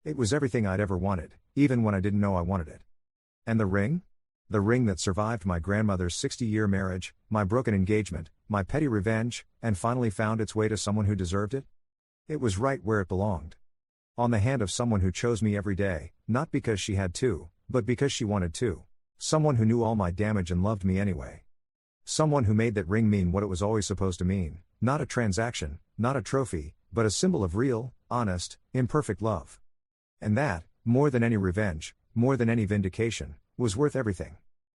Speaker 1: It was everything I'd ever wanted, even when I didn't know I wanted it. And the ring? The ring that survived my grandmother's 60-year marriage, my broken engagement, my petty revenge, and finally found its way to someone who deserved it? It was right where it belonged. On the hand of someone who chose me every day, not because she had to, but because she wanted to. Someone who knew all my damage and loved me anyway. Someone who made that ring mean what it was always supposed to mean, not a transaction, not a trophy, but a symbol of real, honest, imperfect love. And that, more than any revenge, more than any vindication, was worth everything.